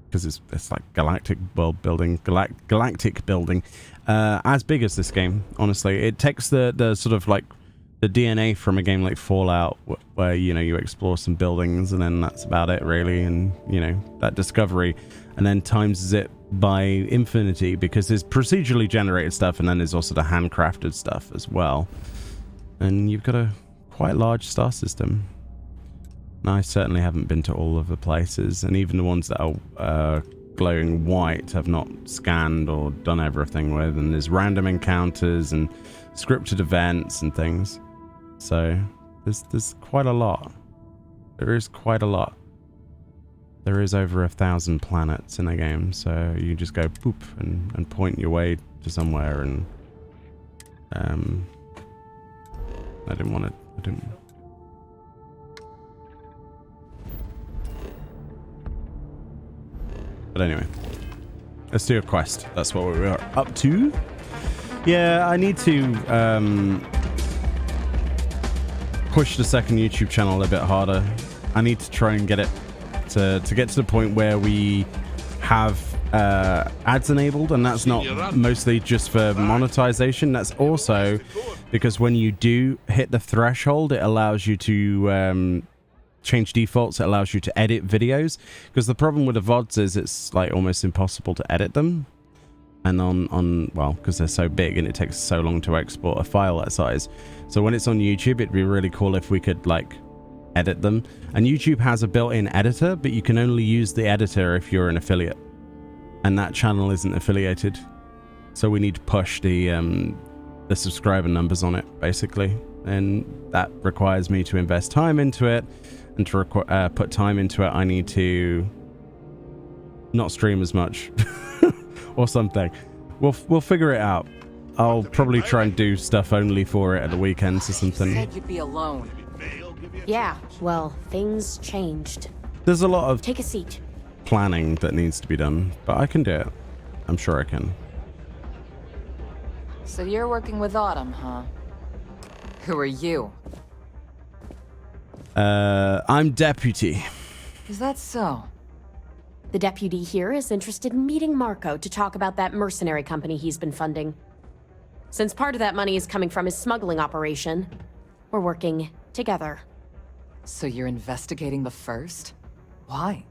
Speaker 1: because it's like galactic world building, galactic building, as big as this game, honestly. It takes the sort of, like, the DNA from a game like Fallout, where, you know, you explore some buildings and then that's about it, really. And, you know, that discovery, and then times it by infinity, because there's procedurally generated stuff and then there's also the handcrafted stuff as well. And you've got a quite large star system. And I certainly haven't been to all of the places, and even the ones that are glowing white have not scanned or done everything with, and there's random encounters and scripted events and things. So there's quite a lot. There is quite a lot. There is over 1,000 planets in the game, so you just go boop and point your way to somewhere. And I didn't want to. But anyway, let's do a quest. That's what we are up to. Yeah, I need to push the second YouTube channel a bit harder. I need to try and get it to get to the point where we have ads enabled, and that's not mostly just for monetization. That's also because when you do hit the threshold, it allows you to change defaults. It allows you to edit videos, because the problem with the VODs is it's like almost impossible to edit them. And on well, because they're so big and it takes so long to export a file that size. So when it's on YouTube, it'd be really cool if we could like edit them. And YouTube has a built-in editor, but you can only use the editor if you're an affiliate, and that channel isn't affiliated. So we need to push the subscriber numbers on it, basically, and that requires me to invest time into it. And to put time into it, I need to not stream as much or something. We'll figure it out. I'll probably try and do stuff only for it at the weekends or something.
Speaker 3: You said you'd be alone.
Speaker 24: Yeah, well, things changed.
Speaker 1: There's a lot of
Speaker 24: Take a seat.
Speaker 1: planning that needs to be done, but I can do it. I'm sure I can.
Speaker 3: So you're working with Autumn, huh? Who are you?
Speaker 1: I'm deputy.
Speaker 3: Is that so?
Speaker 24: The deputy here is interested in meeting Marco to talk about that mercenary company he's been funding. Since part of that money is coming from his smuggling operation, we're working together.
Speaker 3: So you're investigating the first? Why?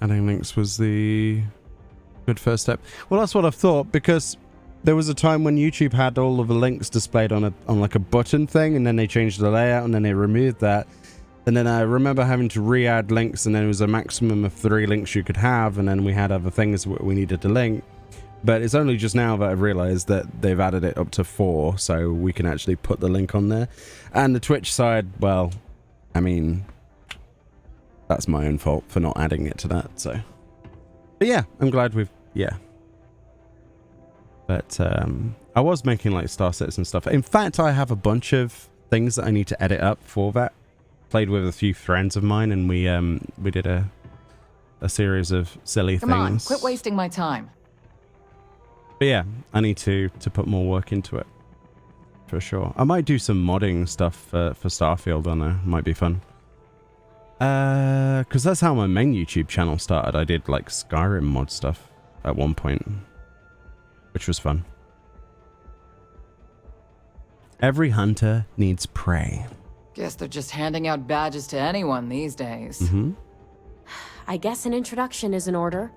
Speaker 1: Adding links was the good first step. Well, that's what I've thought, because there was a time when YouTube had all of the links displayed on like a button thing, and then they changed the layout, and then they removed that. And then I remember having to re-add links, and then it was a maximum of 3 links you could have, and then we had other things we needed to link. But it's only just now that I've realized that they've added it up to 4, so we can actually put the link on there. And the Twitch side, well, I mean, that's my own fault for not adding it to that, so. But yeah, I'm glad we've, yeah. But I was making like star sets and stuff. In fact, I have a bunch of things that I need to edit up for that. Played with a few friends of mine, and we did a series of silly
Speaker 3: Come
Speaker 1: things.
Speaker 3: on, quit wasting my time.
Speaker 1: But yeah, I need to put more work into it, for sure. I might do some modding stuff for Starfield on there. Might be fun. Because that's how my main YouTube channel started. I did like Skyrim mod stuff at one point, which was fun. Every hunter needs prey.
Speaker 3: Guess they're just handing out badges to anyone these days.
Speaker 1: Mm-hmm.
Speaker 24: I guess an introduction is in order.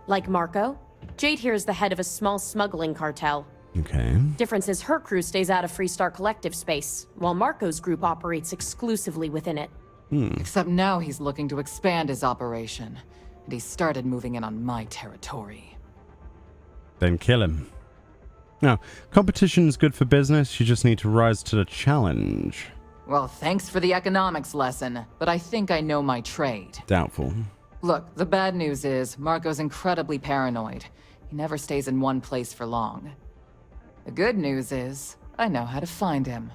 Speaker 24: Like Marco, Jade here is the head of a small smuggling cartel.
Speaker 1: Okay.
Speaker 24: Difference is her crew stays out of Freestar Collective space, while Marco's group operates exclusively within it.
Speaker 3: Except now he's looking to expand his operation, and he started moving in on my territory.
Speaker 1: Then kill him. Now, competition is good for business. You just need to rise to the challenge.
Speaker 3: Well, thanks for the economics lesson, but I think I know my trade.
Speaker 1: Doubtful.
Speaker 3: Look, the bad news is Marco's incredibly paranoid. He never stays in one place for long. The good news is I know how to find him.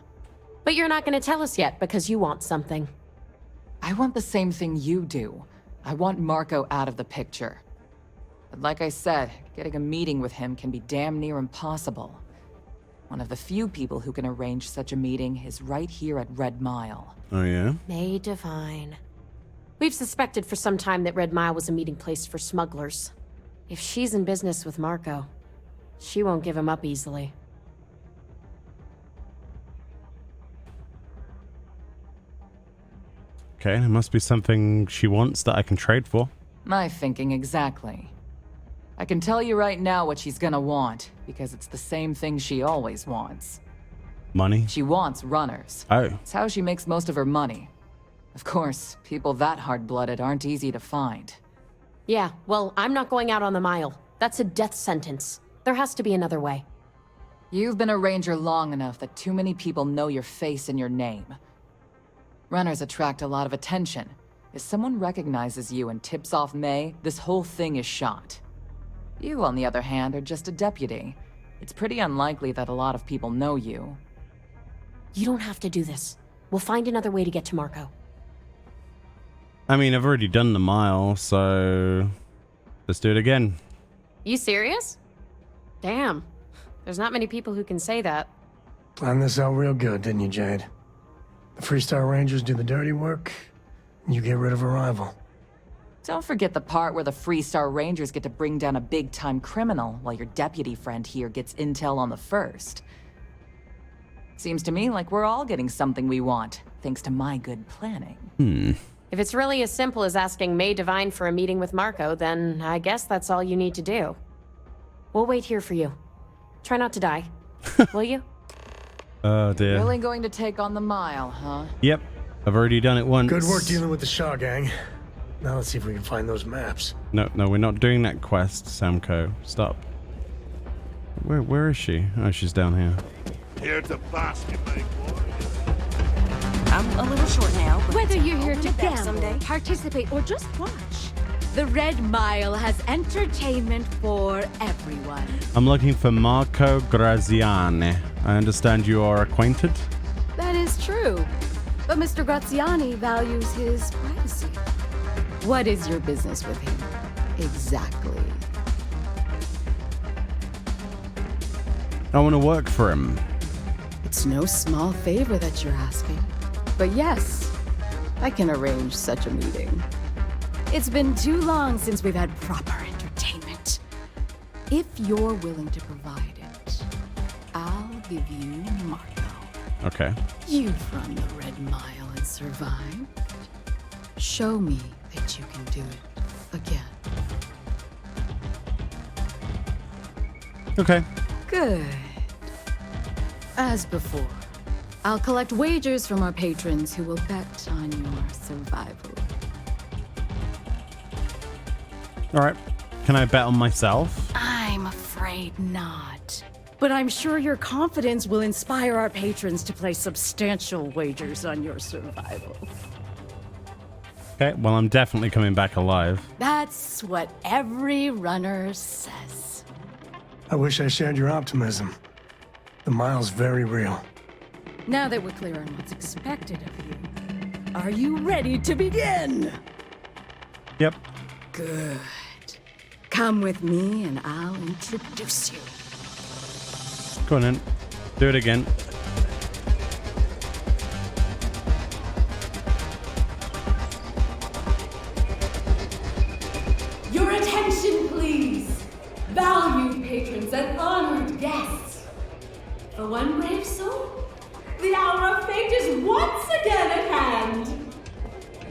Speaker 24: But you're not going to tell us yet because you want something.
Speaker 3: I want the same thing you do. I want Marco out of the picture. But like I said, getting a meeting with him can be damn near impossible. One of the few people who can arrange such a meeting is right here at Red Mile.
Speaker 1: Oh, yeah?
Speaker 24: May divine. We've suspected for some time that Red Mile was a meeting place for smugglers. If she's in business with Marco, she won't give him up easily.
Speaker 1: Okay, there must be something she wants that I can trade for.
Speaker 3: My thinking exactly. I can tell you right now what she's gonna want, because it's the same thing she always wants.
Speaker 1: Money?
Speaker 3: She wants runners.
Speaker 1: Oh.
Speaker 3: It's how she makes most of her money. Of course, people that hard-blooded aren't easy to find.
Speaker 24: Yeah, well, I'm not going out on the mile. That's a death sentence. There has to be another way.
Speaker 3: You've been a ranger long enough that too many people know your face and your name. Runners attract a lot of attention. If someone recognizes you and tips off May, this whole thing is shot. You, on the other hand, are just a deputy. It's pretty unlikely that a lot of people know you.
Speaker 24: You don't have to do this. We'll find another way to get to Marco.
Speaker 1: I mean, I've already done the mile, so let's do it again.
Speaker 24: You serious? Damn. There's not many people who can say that.
Speaker 7: Planned this out real good, didn't you, Jade? The Freestar Rangers do the dirty work, and you get rid of a rival.
Speaker 3: Don't forget the part where the Freestar Rangers get to bring down a big-time criminal, while your deputy friend here gets intel on the first. Seems to me like we're all getting something we want, thanks to my good planning.
Speaker 24: If it's really as simple as asking May Divine for a meeting with Marco, then I guess that's all you need to do. We'll wait here for you. Try not to die. Will you?
Speaker 1: Oh dear.
Speaker 3: Really going to take on the mile, huh?
Speaker 1: Yep. I've already done it once.
Speaker 7: Good work dealing with the Shaw gang. Now let's see if we can find those maps.
Speaker 1: No, we're not doing that quest, Samco. Stop. Where is she? Oh, she's down here.
Speaker 23: Here to basket, my boy.
Speaker 4: I'm a little short now, but
Speaker 8: whether you're here to
Speaker 4: gamble,
Speaker 8: someday, participate, or just watch, the Red Mile has entertainment for everyone.
Speaker 1: I'm looking for Marco Graziani. I understand you are acquainted?
Speaker 8: That is true. But Mr. Graziani values his privacy. What is your business with him? Exactly.
Speaker 1: I want to work for him.
Speaker 8: It's no small favor that you're asking. But yes, I can arrange such a meeting. It's been too long since we've had proper entertainment. If you're willing to provide it, I'll give you Marco.
Speaker 1: Okay.
Speaker 8: You've run the Red Mile and survived. Show me that you can do it again.
Speaker 1: Okay.
Speaker 8: Good. As before, I'll collect wagers from our patrons who will bet on your survival.
Speaker 1: All right. Can I bet on myself?
Speaker 8: I'm afraid not. But I'm sure your confidence will inspire our patrons to place substantial wagers on your survival.
Speaker 1: Okay, well, I'm definitely coming back alive.
Speaker 8: That's what every runner says.
Speaker 7: I wish I shared your optimism. The mile's very real.
Speaker 8: Now that we're clear on what's expected of you, are you ready to begin?
Speaker 1: Yep.
Speaker 8: Good. Come with me and I'll introduce you.
Speaker 1: Go on then. Do it again.
Speaker 13: Your attention, please. Valued patrons and honored guests. For one brave soul, the hour of fate is once again at hand.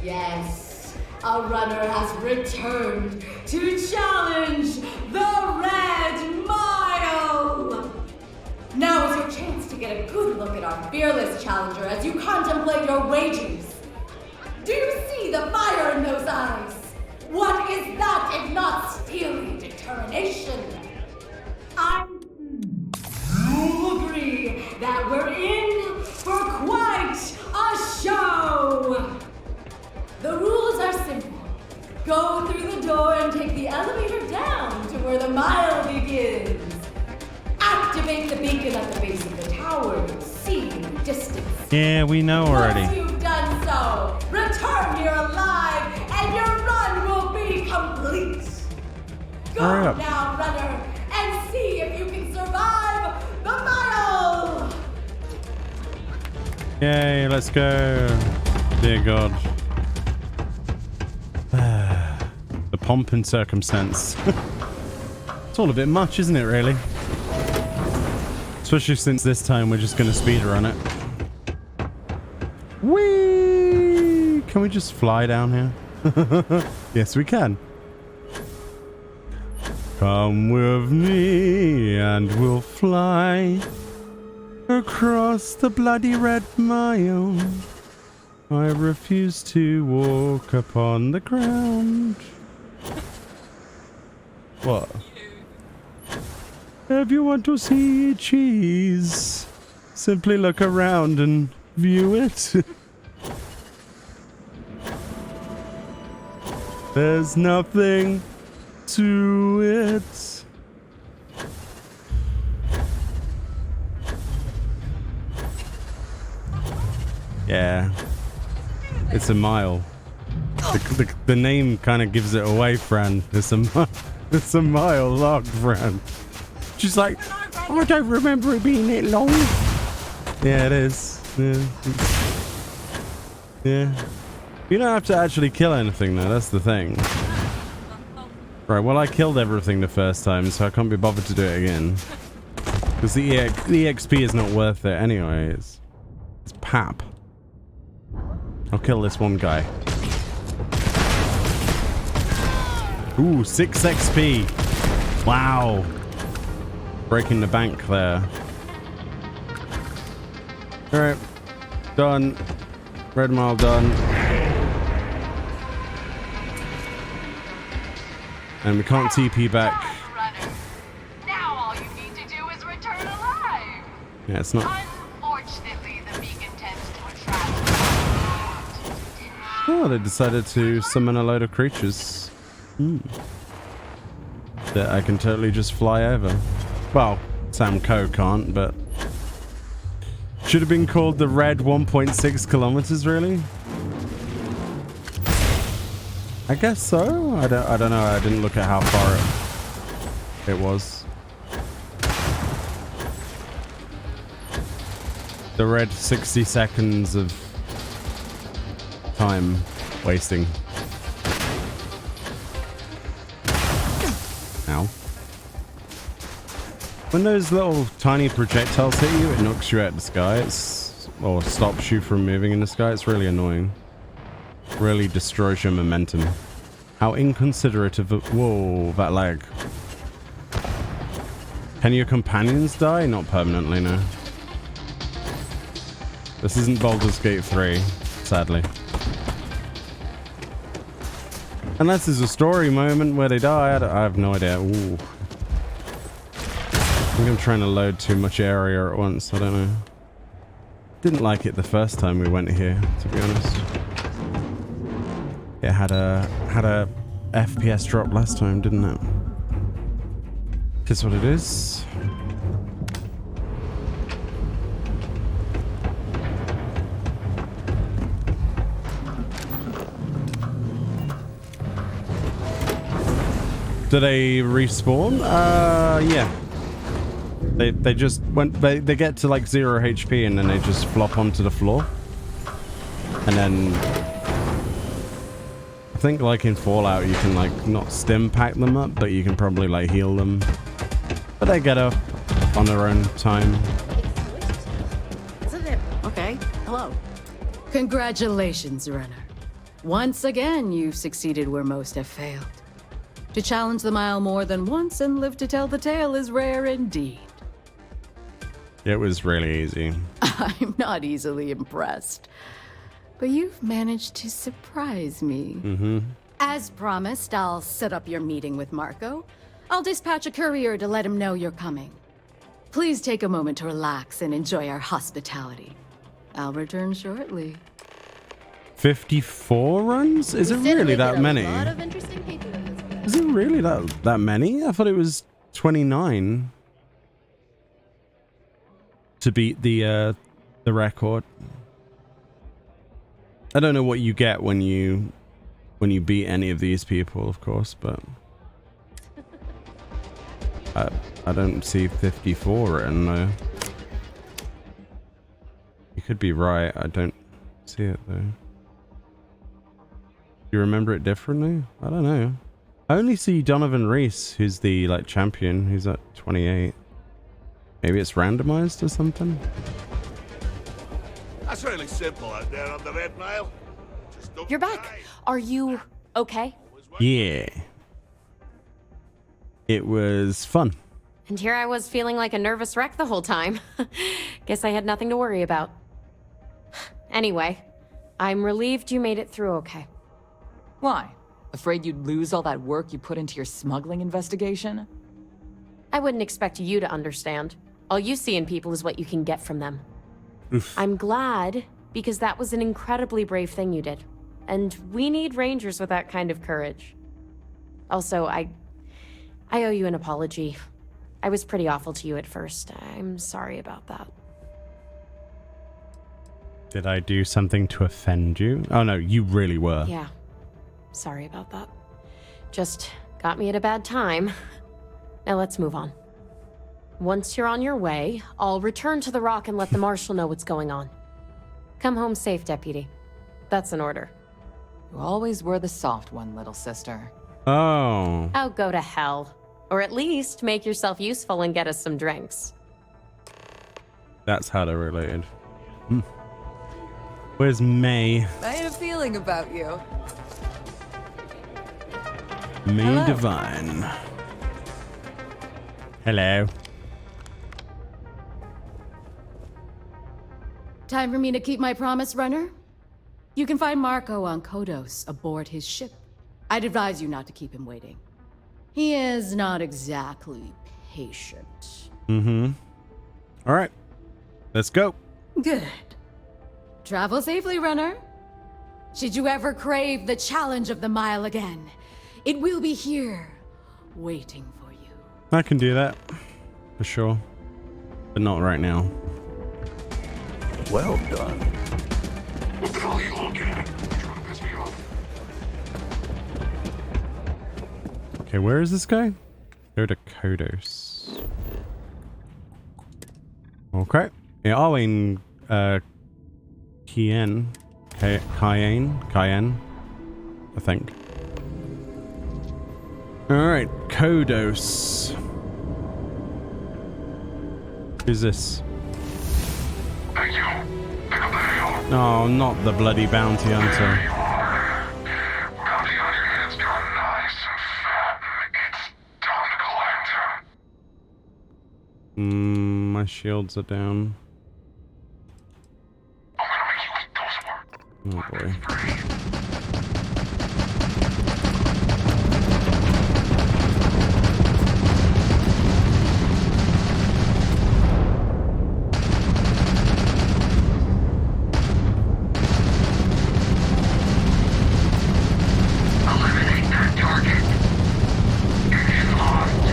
Speaker 13: Yes, a runner has returned to challenge the Red Mile. Now is your chance to get a good look at our fearless challenger as you contemplate your wagers. Do you see the fire in those eyes? What is that if not steely determination? You agree that we're in for quite a show. The rules are simple. Go through the door and take the elevator down to where the mile begins. Activate the beacon at the base of the tower to see in the distance.
Speaker 1: Yeah, we know already.
Speaker 13: Once you've done so, return here alive and your run will be complete. Go
Speaker 1: Hurry up.
Speaker 13: now, runner, and see if you can survive the mile.
Speaker 1: Yay, let's go. Dear God. The pomp and circumstance. It's all a bit much, isn't it, really? Especially since this time we're just going to speedrun it. Whee! Can we just fly down here? Yes, we can. Come with me and we'll fly across the bloody red mile. I refuse to walk upon the ground. What? If you want to see cheese, simply look around and view it. There's nothing to it. Yeah. It's a mile. The name kind of gives it away, Fran. It's a mile long, Fran. She's like, I don't remember it being that long. Yeah, it is. Yeah. Yeah. You don't have to actually kill anything though, that's the thing. Right, well I killed everything the first time, so I can't be bothered to do it again. Because the EXP is not worth it anyway, it's pap. I'll kill this one guy. Ooh, 6 XP. Wow. Breaking the bank there. Alright. Done. Red mile done. And we can't TP back.
Speaker 5: Now all you need to do is return alive.
Speaker 1: Yeah, it's not.
Speaker 5: Unfortunately, the beacon tends to attract.
Speaker 1: Oh, they decided to summon a load of creatures. That I can totally just fly over. Well, Sam Coe can't, but should have been called the Red 1.6 kilometers, really? I guess so. I don't know. I didn't look at how far it was. The red 60 seconds of time wasting. Ow. When those little tiny projectiles hit you, it knocks you out of the sky. Or stops you from moving in the sky. It's really annoying. Really destroys your momentum. How inconsiderate of a... Whoa, that lag. Can your companions die? Not permanently, no. This isn't Baldur's Gate 3, sadly. Unless there's a story moment where they die, I have no idea. Ooh. I think I'm trying to load too much area at once, I don't know. Didn't like it the first time we went here, to be honest. It had a FPS drop last time, didn't it? Is what it is. Do they respawn? Yeah. They just went. They get to like 0 HP and then they just flop onto the floor. And then I think like in Fallout you can like not stim pack them up, but you can probably like heal them. But they get up on their own time.
Speaker 8: Okay, hello. Congratulations, runner. Once again, you've succeeded where most have failed. To challenge the mile more than once and live to tell the tale is rare indeed.
Speaker 1: It was really easy.
Speaker 8: I'm not easily impressed. But you've managed to surprise me.
Speaker 1: Mm-hmm.
Speaker 8: As promised, I'll set up your meeting with Marco. I'll dispatch a courier to let him know you're coming. Please take a moment to relax and enjoy our hospitality. I'll return shortly.
Speaker 1: 54 runs? Is it really that many? Is it really that many? I thought it was 29 to beat the record. I don't know what you get when you beat any of these people, of course, but I don't see 54 written though. You could be right. I don't see it though. Do you remember it differently? I don't know. I only see Donovan Reese, who's the like champion, who's at 28. Maybe it's randomized or something.
Speaker 6: That's really simple out there on the Red Nile.
Speaker 24: You're back. Are you okay?
Speaker 1: Yeah. It was fun.
Speaker 24: And here I was feeling like a nervous wreck the whole time. Guess I had nothing to worry about. Anyway, I'm relieved you made it through okay.
Speaker 3: Why? Afraid you'd lose all that work you put into your smuggling investigation?
Speaker 24: I wouldn't expect you to understand. All you see in people is what you can get from them.
Speaker 1: Oof.
Speaker 24: I'm glad, because that was an incredibly brave thing you did. And we need rangers with that kind of courage. Also, I owe you an apology. I was pretty awful to you at first. I'm sorry about that.
Speaker 1: Did I do something to offend you? Oh no, you really were.
Speaker 24: Yeah. Sorry about that. Just got me at a bad time. Now let's move on. Once you're on your way, I'll return to the Rock and let the Marshal know what's going on. Come home safe, Deputy. That's an order.
Speaker 3: You always were the soft one, little sister.
Speaker 1: Oh.
Speaker 24: Oh, go to hell. Or at least make yourself useful and get us some drinks.
Speaker 1: That's how they're related. Where's May?
Speaker 3: I had a feeling about you.
Speaker 1: May
Speaker 3: Hello.
Speaker 1: Divine. Hello.
Speaker 8: Time for me to keep my promise, runner? You can find Marco on Kodos aboard his ship. I'd advise you not to keep him waiting. He is not exactly patient.
Speaker 1: Mm-hmm. All right. Let's go.
Speaker 8: Good. Travel safely, runner. Should you ever crave the challenge of the mile again, it will be here, waiting for you.
Speaker 1: I can do that. For sure. But not right now.
Speaker 2: Well done.
Speaker 23: What the hell are you looking at? You're trying to piss me off.
Speaker 1: Okay, where is this guy? Go to Kodos. Okay. Yeah, oh, in Cayenne, I think. All right, Kodos. Who's this?
Speaker 23: Thank you. Pick up the hail.
Speaker 1: Oh, not the bloody bounty hunter.
Speaker 23: There you are. Bounty on your head's gone nice and fat. It's time to collect.
Speaker 1: My shields are down.
Speaker 23: I'm gonna make you eat those work.
Speaker 1: Oh boy.
Speaker 23: Eliminate that target. Engine lost.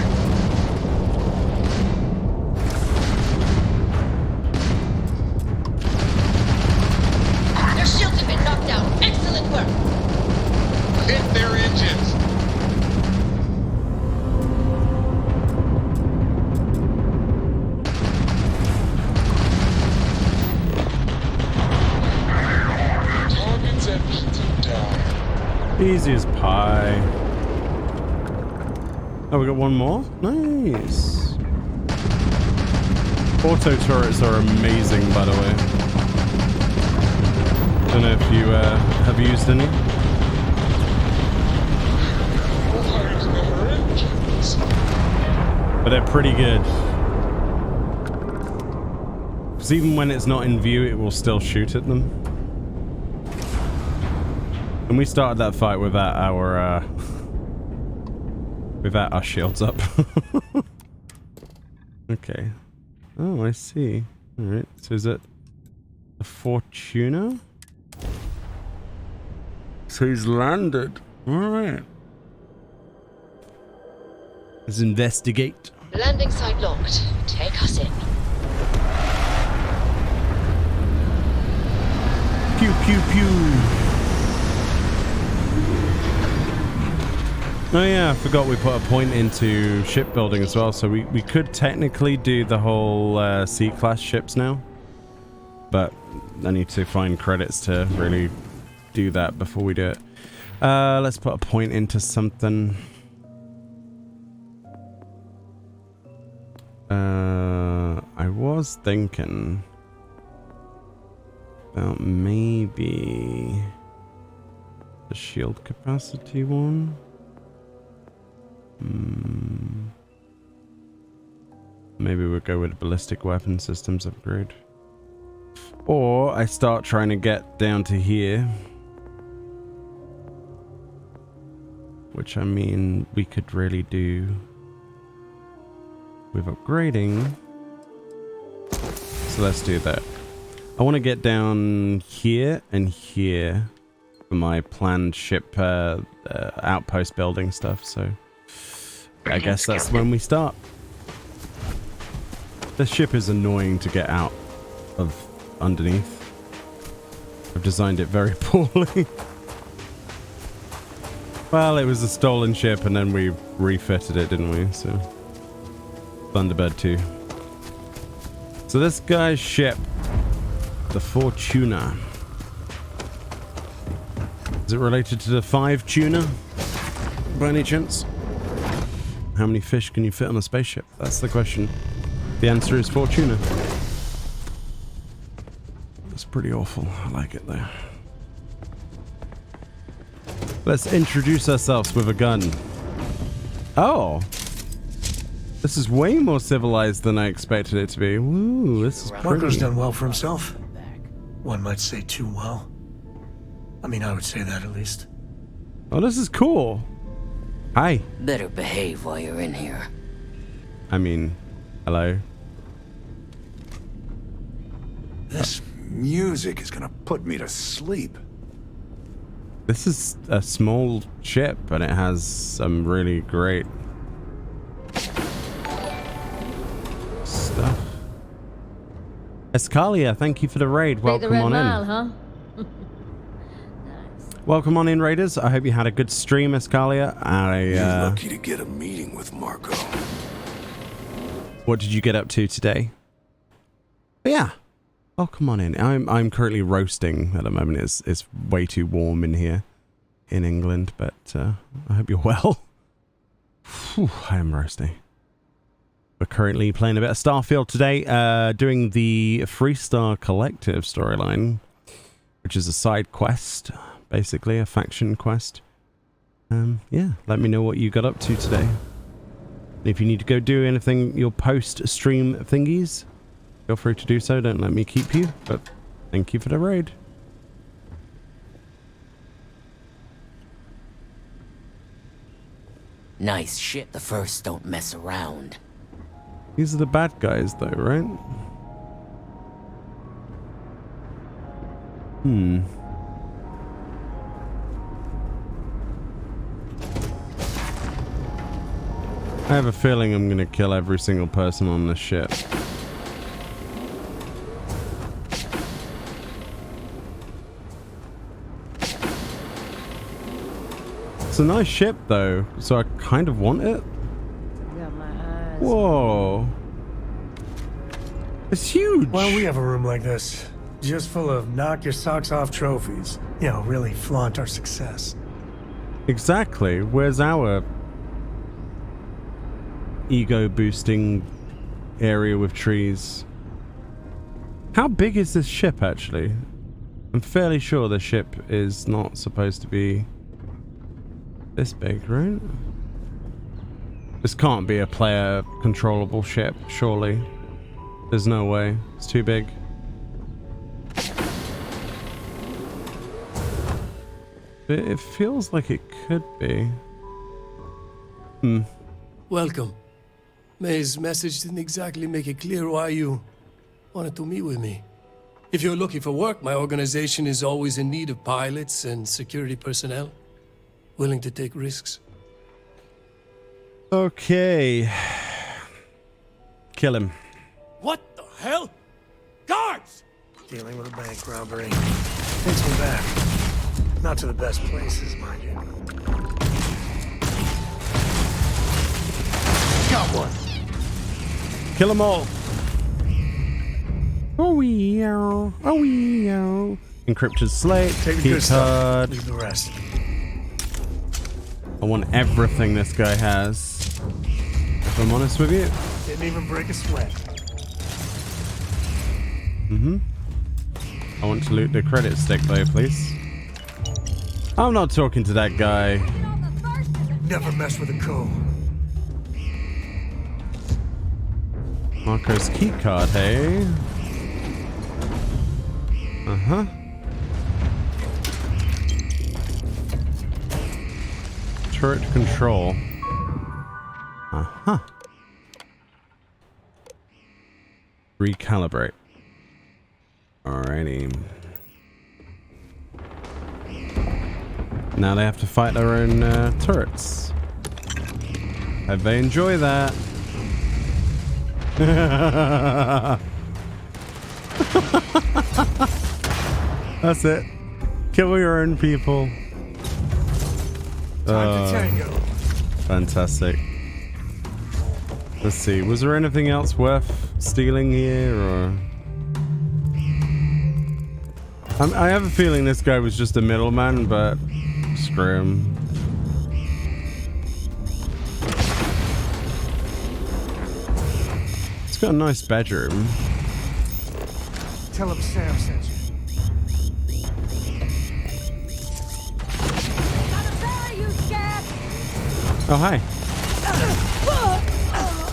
Speaker 11: Their shields have been knocked out. Excellent work.
Speaker 17: Hit their engines. Targets and beaten down.
Speaker 1: Easy as pie. Oh, we got one more? Nice. Auto turrets are amazing, by the way. Don't know if you have used any.
Speaker 23: Fires their engines.
Speaker 1: But they're pretty good. Because even when it's not in view, it will still shoot at them. And we started that fight without our shields up. Okay. Oh, I see. Alright, so is it the Fortuna? So he's landed. Alright. Let's investigate.
Speaker 11: Landing site locked. Take us in.
Speaker 1: Pew pew pew. Oh yeah, I forgot we put a point into shipbuilding as well, so we could technically do the whole C-class ships now. But I need to find credits to really do that before we do it. Let's put a point into something. I was thinking about maybe The shield capacity one. Maybe we'll go with a ballistic weapon systems upgrade. Or I start trying to get down to here. Which I mean, we could really do with upgrading. So let's do that. I want to get down here and here for my planned ship outpost building stuff. So I guess that's when we start. This ship is annoying to get out of underneath. I've designed it very poorly. Well, it was a stolen ship and then we refitted it, didn't we? So Thunderbird 2. So this guy's ship, the Fortuna. Is it related to the 5 tuna by any chance? How many fish can you fit on a spaceship? That's the question. The answer is Fortuna. That's pretty awful. I like it though. Let's introduce ourselves with a gun. Oh! This is way more civilized than I expected it to be. Ooh, this is pretty.
Speaker 7: Marco's done well for himself. One might say too well. I mean, I would say that at least.
Speaker 1: Oh, this is cool. Hi.
Speaker 6: Better behave while you're in here.
Speaker 1: I mean, hello.
Speaker 2: This music is gonna put me to sleep.
Speaker 1: This is a small ship, and it has some really great stuff. Escalia, thank you for the raid. Welcome on in.
Speaker 22: Huh?
Speaker 1: Welcome on in, raiders. I hope you had a good stream, Escalia.
Speaker 2: You're lucky to get a meeting with Marco.
Speaker 1: What did you get up to today? But yeah. Welcome on in. I'm currently roasting at the moment. It's way too warm in here in England, but I hope you're well. Whew, I am roasting. We're currently playing a bit of Starfield today, doing the Freestar Collective storyline, which is a side quest, basically a faction quest. Yeah, let me know what you got up to today. If you need to go do anything, your post-stream thingies, feel free to do so. Don't let me keep you, but thank you for the raid.
Speaker 6: Nice shit. The First don't mess around.
Speaker 1: These are the bad guys, though, right? I have a feeling I'm gonna kill every single person on this ship. It's a nice ship, though, so I kind of want it. Whoa. It's huge.
Speaker 7: Why don't we have a room like this? Just full of knock your socks off trophies. You know, really flaunt our success.
Speaker 1: Exactly. Where's our ego boosting area with trees? How big is this ship, actually? I'm fairly sure the ship is not supposed to be this big, right? This can't be a player controllable ship, surely. There's no way. It's too big. It feels like it could be.
Speaker 9: Welcome. May's message didn't exactly make it clear why you wanted to meet with me. If you're looking for work, my organization is always in need of pilots and security personnel, willing to take risks.
Speaker 1: Okay. Kill him.
Speaker 9: What the hell? Guards!
Speaker 7: Dealing with a bank robbery. Takes me back. Not to the best places, mind you.
Speaker 2: Got one.
Speaker 1: Kill them all. Oh yeah. Oh yeah. Encrypted slate.
Speaker 7: Take the
Speaker 1: Key
Speaker 7: good stuff.
Speaker 1: card.
Speaker 7: Leave the rest.
Speaker 1: I want everything this guy has. If I'm honest with you.
Speaker 7: Didn't even break a sweat.
Speaker 1: I want to loot the credit stick though, please. I'm not talking to that guy.
Speaker 7: Never mess with a co.
Speaker 1: Marco's key card, hey? Uh-huh. Turret control. Uh-huh. Recalibrate. Alrighty. Now they have to fight their own turrets. Hope they enjoy that. That's it. Kill your own people.
Speaker 7: Time to tango.
Speaker 1: Fantastic. Let's see. Was there anything else worth stealing here, or? I have a feeling this guy was just a middleman, but screw him. It's got a nice bedroom.
Speaker 7: Tell him Sam sent you.
Speaker 1: Oh, hi.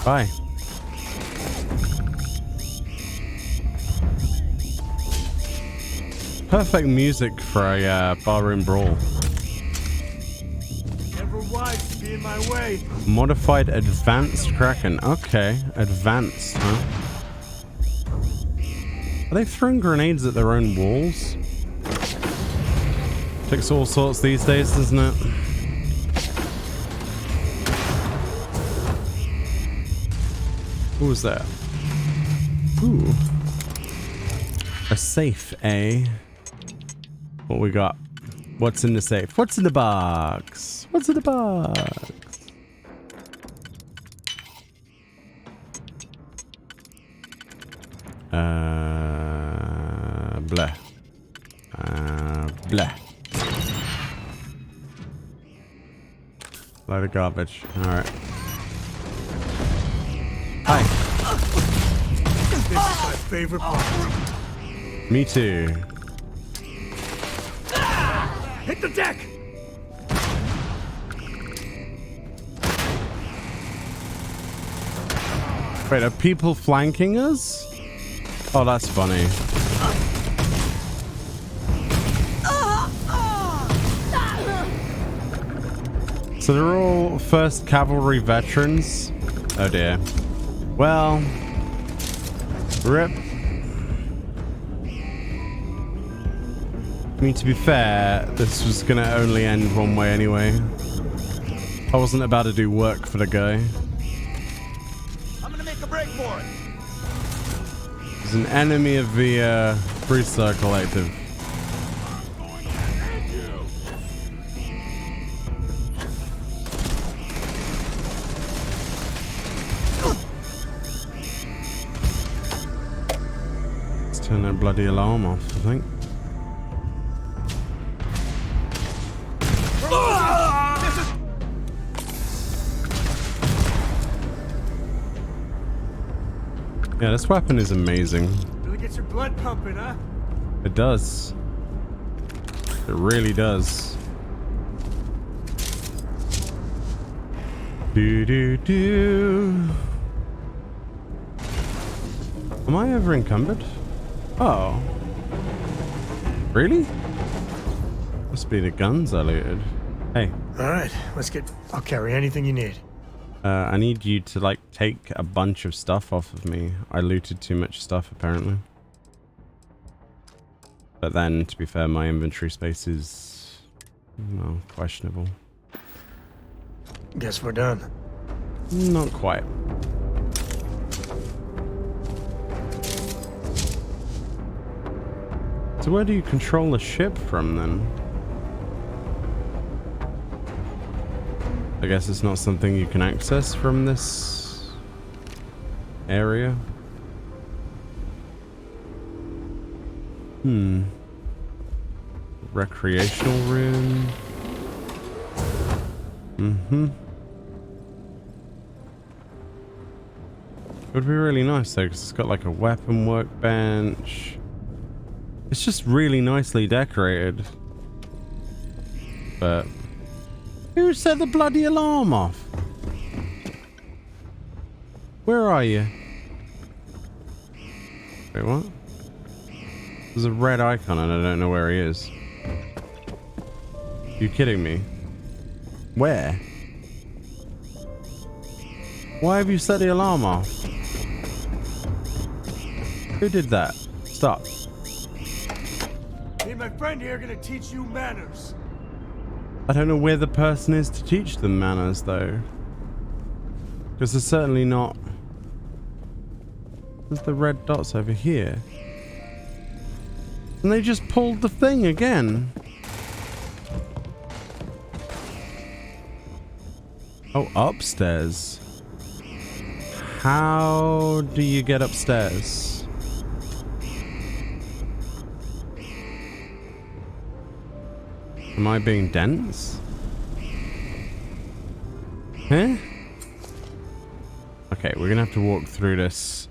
Speaker 1: Bye. Perfect music for a barroom brawl.
Speaker 7: Never wise to be in my way.
Speaker 1: Modified advanced Kraken. Okay, advanced, huh? Are they throwing grenades at their own walls? Takes all sorts these days, doesn't it? What was that? Ooh. A safe, eh? What we got? What's in the safe? What's in the box? What's in the box? Blah. Blah. Load of garbage. Alright. Hi.
Speaker 7: This is my favorite part.
Speaker 1: Me too.
Speaker 7: Hit the deck!
Speaker 1: Wait, are people flanking us? Oh, that's funny. So they're all 1st Cavalry veterans? Oh dear. Well, rip. I mean, to be fair, this was gonna only end one way anyway. I wasn't about to do work for the guy.
Speaker 2: I'm gonna make a break for it.
Speaker 1: He's an enemy of the Freestar Collective. Let's turn that bloody alarm off, I think. Yeah, this weapon is amazing.
Speaker 7: Really gets your blood pumping, huh?
Speaker 1: It does. It really does. Do. Am I ever encumbered? Oh. Really? Must be the guns I looted. Hey.
Speaker 7: Alright, let's get... I'll carry anything you need.
Speaker 1: I need you to, like, take a bunch of stuff off of me. I looted too much stuff, apparently. But then, to be fair, my inventory space is... well, questionable.
Speaker 7: Guess we're done.
Speaker 1: Not quite. So where do you control the ship from, then? I guess it's not something you can access from this area. Recreational room. It would be really nice though, because it's got like a weapon workbench. It's just really nicely decorated. but who set the bloody alarm off? Where are you? Wait, what? There's a red icon and I don't know where he is. You kidding me? Where? Why have you set the alarm off? Who did that? Stop.
Speaker 7: Me and my friend here are gonna teach you manners.
Speaker 1: I don't know where the person is to teach them manners, though. Because they're certainly not... There's the red dots over here. And they just pulled the thing again. Oh, upstairs. How do you get upstairs? Am I being dense? Huh? Okay, we're gonna have to walk through this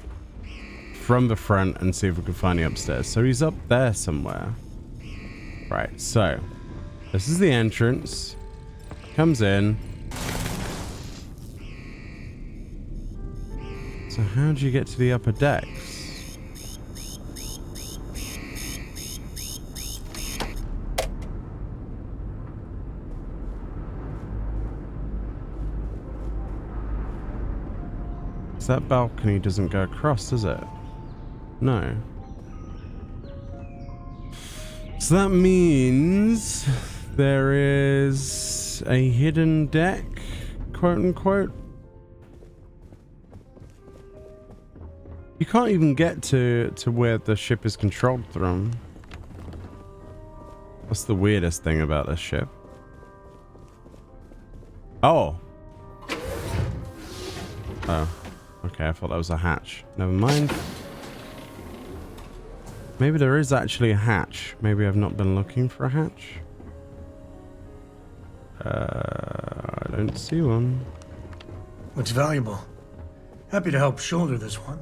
Speaker 1: from the front and see if we can find the upstairs. So he's up there somewhere. Right, so this is the entrance. Comes in. So how do you get to the upper decks? That balcony doesn't go across, does it? No. So that means there is a hidden deck, quote unquote. You can't even get to where the ship is controlled from. That's the weirdest thing about this ship. Oh. Oh. Okay, I thought that was a hatch. Never mind. Maybe there is actually a hatch. Maybe I've not been looking for a hatch. I don't see one.
Speaker 7: Looks valuable. Happy to help shoulder this one.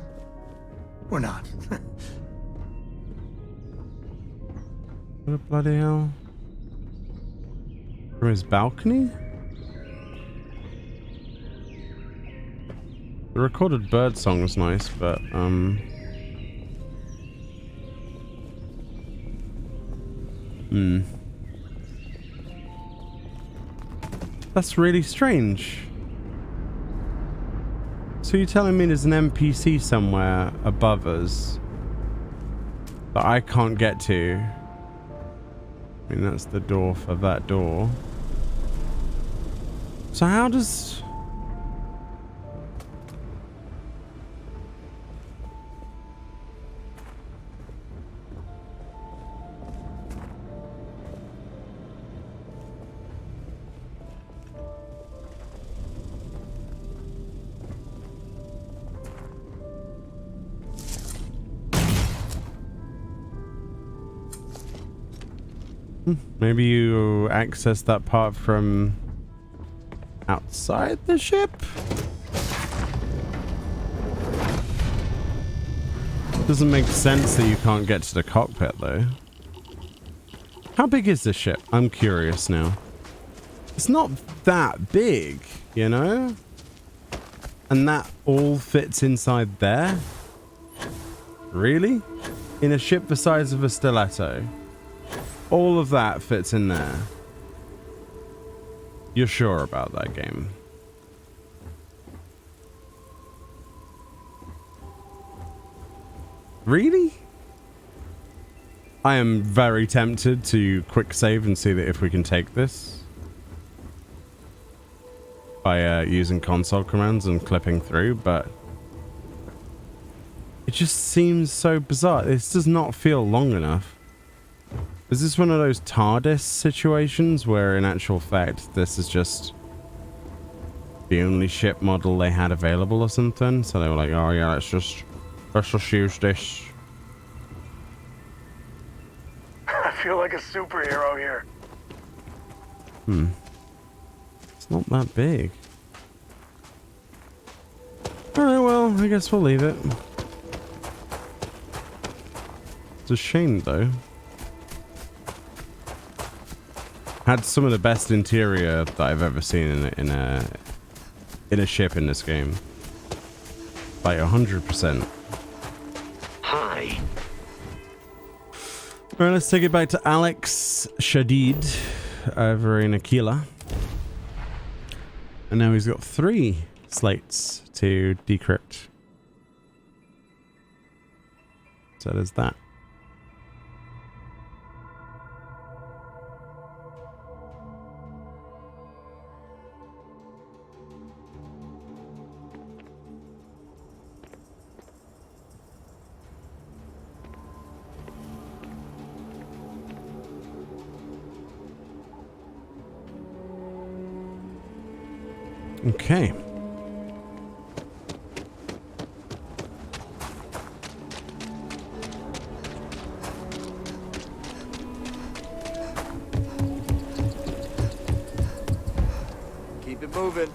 Speaker 7: Or not.
Speaker 1: What the bloody hell? From his balcony? The recorded bird song was nice, but that's really strange. So you're telling me there's an NPC somewhere above us that I can't get to? I mean, that's the door for that door. So how does... Maybe you access that part from outside the ship? Doesn't make sense that you can't get to the cockpit though. How big is this ship? I'm curious now. It's not that big, you know? And that all fits inside there? Really? In a ship the size of a stiletto? All of that fits in there. You're sure about that game? Really? I am very tempted to quick save and see that if we can take this by using console commands and clipping through, but it just seems so bizarre. This does not feel long enough. Is this one of those TARDIS situations where in actual fact this is just the only ship model they had available or something? So they were like, oh yeah, let's just use this.
Speaker 7: I feel like a superhero here.
Speaker 1: It's not that big. Alright, well, I guess we'll leave it. It's a shame though. Had some of the best interior that I've ever seen in a ship in this game. By 100%.
Speaker 10: Hi.
Speaker 1: Alright, let's take it back to Alex Shadid over in Aquila. And now he's got 3 slates to decrypt. So there's that. Okay.
Speaker 2: Keep it moving.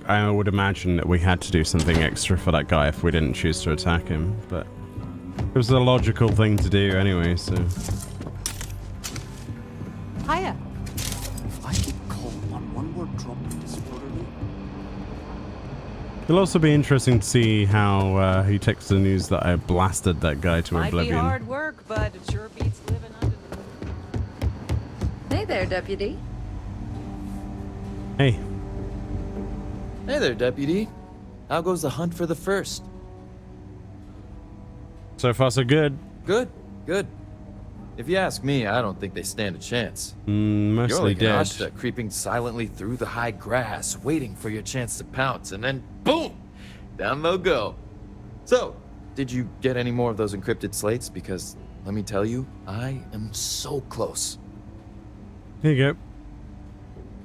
Speaker 1: I would imagine that we had to do something extra for that guy if we didn't choose to attack him, but it was a logical thing to do anyway, so...
Speaker 18: Hiya. If I get caught on one more drop of disorderly...
Speaker 1: It'll also be interesting to see how he takes the news that I blasted that guy to oblivion.
Speaker 14: Might be hard work, but it sure beats living under...
Speaker 19: Hey there, Deputy.
Speaker 1: Hey.
Speaker 21: Hey there, Deputy. How goes the hunt for the first?
Speaker 1: So far, so good.
Speaker 21: Good, good. If you ask me, I don't think they stand a chance.
Speaker 1: Mostly dead.
Speaker 21: You're creeping silently through the high grass, waiting for your chance to pounce, and then boom! Down they'll go. So, did you get any more of those encrypted slates? Because, let me tell you, I am so close.
Speaker 1: Here you go.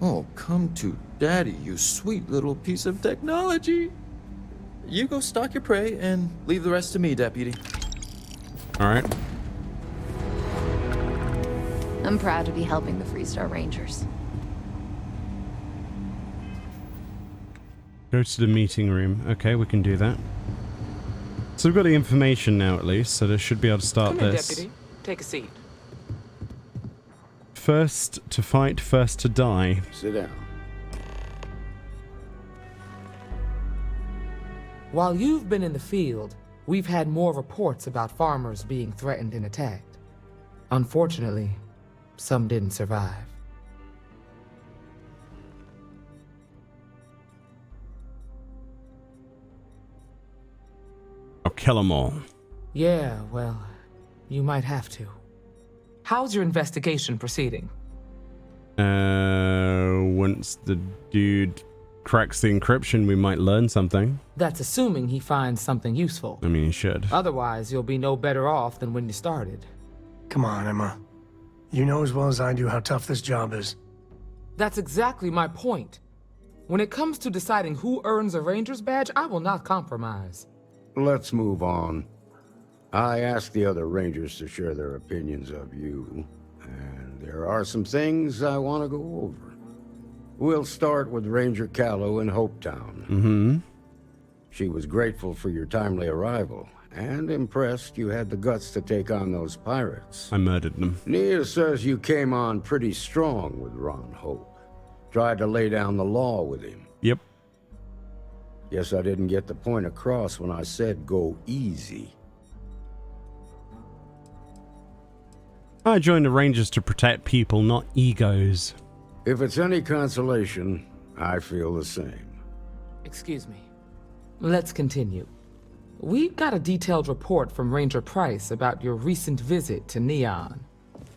Speaker 21: Oh, come to Daddy, you sweet little piece of technology. You go stalk your prey and leave the rest to me, Deputy.
Speaker 1: All right.
Speaker 19: I'm proud to be helping the Freestar Rangers.
Speaker 1: Go to the meeting room. Okay, we can do that. So we've got the information now at least, so they should be able to start
Speaker 20: Come in,
Speaker 1: this.
Speaker 20: Deputy. Take a seat.
Speaker 1: First to fight, first to die.
Speaker 2: Sit down.
Speaker 20: While you've been in the field, we've had more reports about farmers being threatened and attacked. Unfortunately, some didn't survive.
Speaker 1: I'll kill them all.
Speaker 20: Yeah, well, you might have to. How's your investigation proceeding?
Speaker 1: Once the dude cracks the encryption, we might learn something.
Speaker 20: That's assuming he finds something useful.
Speaker 1: I mean, he should.
Speaker 20: Otherwise, you'll be no better off than when you started.
Speaker 7: Come on, Emma. You know as well as I do how tough this job is.
Speaker 20: That's exactly my point. When it comes to deciding who earns a Ranger's badge, I will not compromise.
Speaker 25: Let's move on. I asked the other Rangers to share their opinions of you, and there are some things I want to go over. We'll start with Ranger Callow in Hopetown.
Speaker 1: Mm-hmm.
Speaker 25: She was grateful for your timely arrival, and impressed you had the guts to take on those pirates.
Speaker 1: I murdered them.
Speaker 25: Nia says you came on pretty strong with Ron Hope. Tried to lay down the law with him.
Speaker 1: Yep.
Speaker 25: Guess I didn't get the point across when I said go easy.
Speaker 1: I joined the Rangers to protect people, not egos.
Speaker 25: If it's any consolation, I feel the same.
Speaker 20: Excuse me. Let's continue. We got a detailed report from Ranger Price about your recent visit to Neon.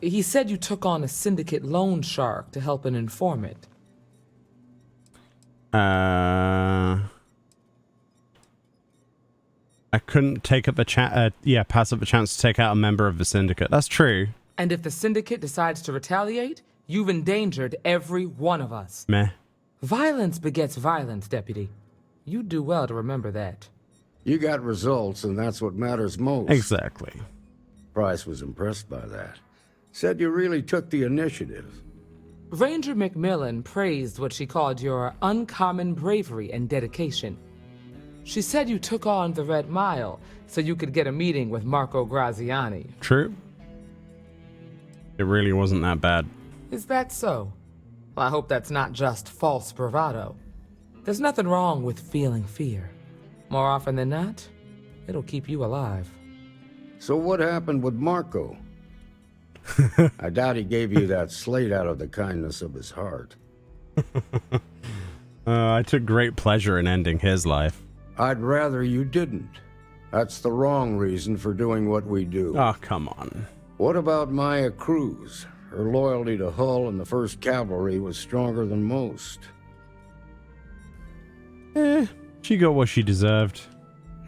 Speaker 20: He said you took on a syndicate loan shark to help an informant.
Speaker 1: I couldn't take up the pass up a chance to take out a member of the syndicate. That's true.
Speaker 20: And if the syndicate decides to retaliate, you've endangered every one of us.
Speaker 1: Meh.
Speaker 20: Violence begets violence, Deputy. You do well to remember that.
Speaker 25: You got results, and that's what matters most.
Speaker 1: Exactly.
Speaker 25: Price was impressed by that. Said you really took the initiative.
Speaker 20: Ranger Macmillan praised what she called your uncommon bravery and dedication. She said you took on the Red Mile so you could get a meeting with Marco Graziani.
Speaker 1: True. It really wasn't that bad.
Speaker 20: Is that so? Well, I hope that's not just false bravado. There's nothing wrong with feeling fear. More often than not, it'll keep you alive.
Speaker 25: So what happened with Marco? I doubt he gave you that slate out of the kindness of his heart.
Speaker 1: I took great pleasure in ending his life.
Speaker 25: I'd rather you didn't. That's the wrong reason for doing what we do.
Speaker 1: Oh, come on.
Speaker 25: What about Maya Cruz? Her loyalty to Hull and the 1st Cavalry was stronger than most.
Speaker 1: She got what she deserved.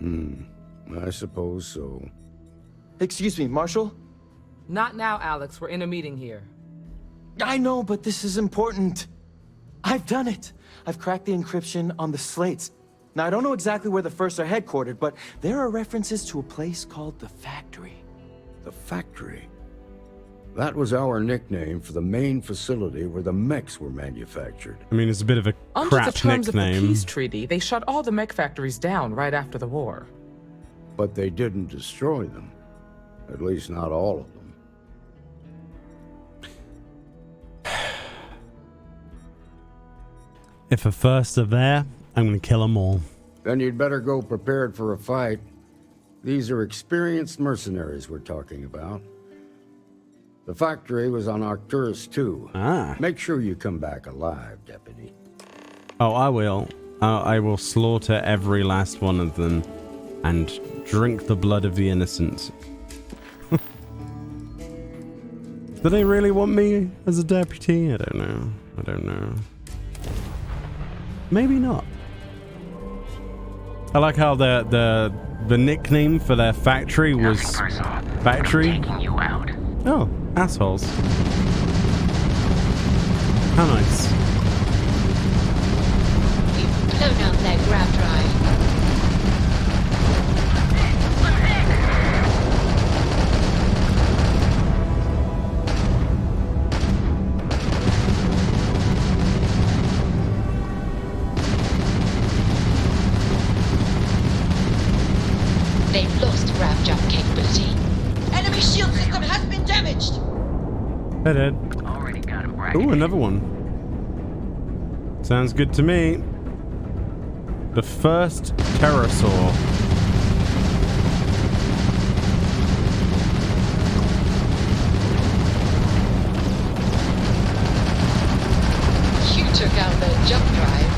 Speaker 25: I suppose so.
Speaker 21: Excuse me, Marshal?
Speaker 20: Not now, Alex. We're in a meeting here.
Speaker 21: I know, but this is important. I've done it. I've cracked the encryption on the slates. Now, I don't know exactly where the First are headquartered, but there are references to a place called the Factory.
Speaker 25: The Factory? That was our nickname for the main facility where the mechs were manufactured.
Speaker 1: I mean, it's a bit of a
Speaker 20: Under
Speaker 1: crap
Speaker 20: the terms
Speaker 1: nickname.
Speaker 20: of the peace treaty, they shut all the mech factories down right after the war.
Speaker 25: But they didn't destroy them. At least not all of them.
Speaker 1: If a First are there, I'm going to kill them all.
Speaker 25: Then you'd better go prepared for a fight. These are experienced mercenaries we're talking about. The factory was on Arcturus 2. Make sure you come back alive, Deputy.
Speaker 1: Oh, I will. I will slaughter every last one of them and drink the blood of the innocent. Do they really want me as a deputy? I don't know. I don't know. Maybe not. I like how the nickname for their factory was Factory. Oh, assholes. How nice.
Speaker 11: We've blown out their grab drive. They've lost grab jump capability. Enemy shield system has been damaged.
Speaker 1: Hey, Dad. Ooh, another one. Sounds good to me. The first pterosaur.
Speaker 11: You took out their jump drive.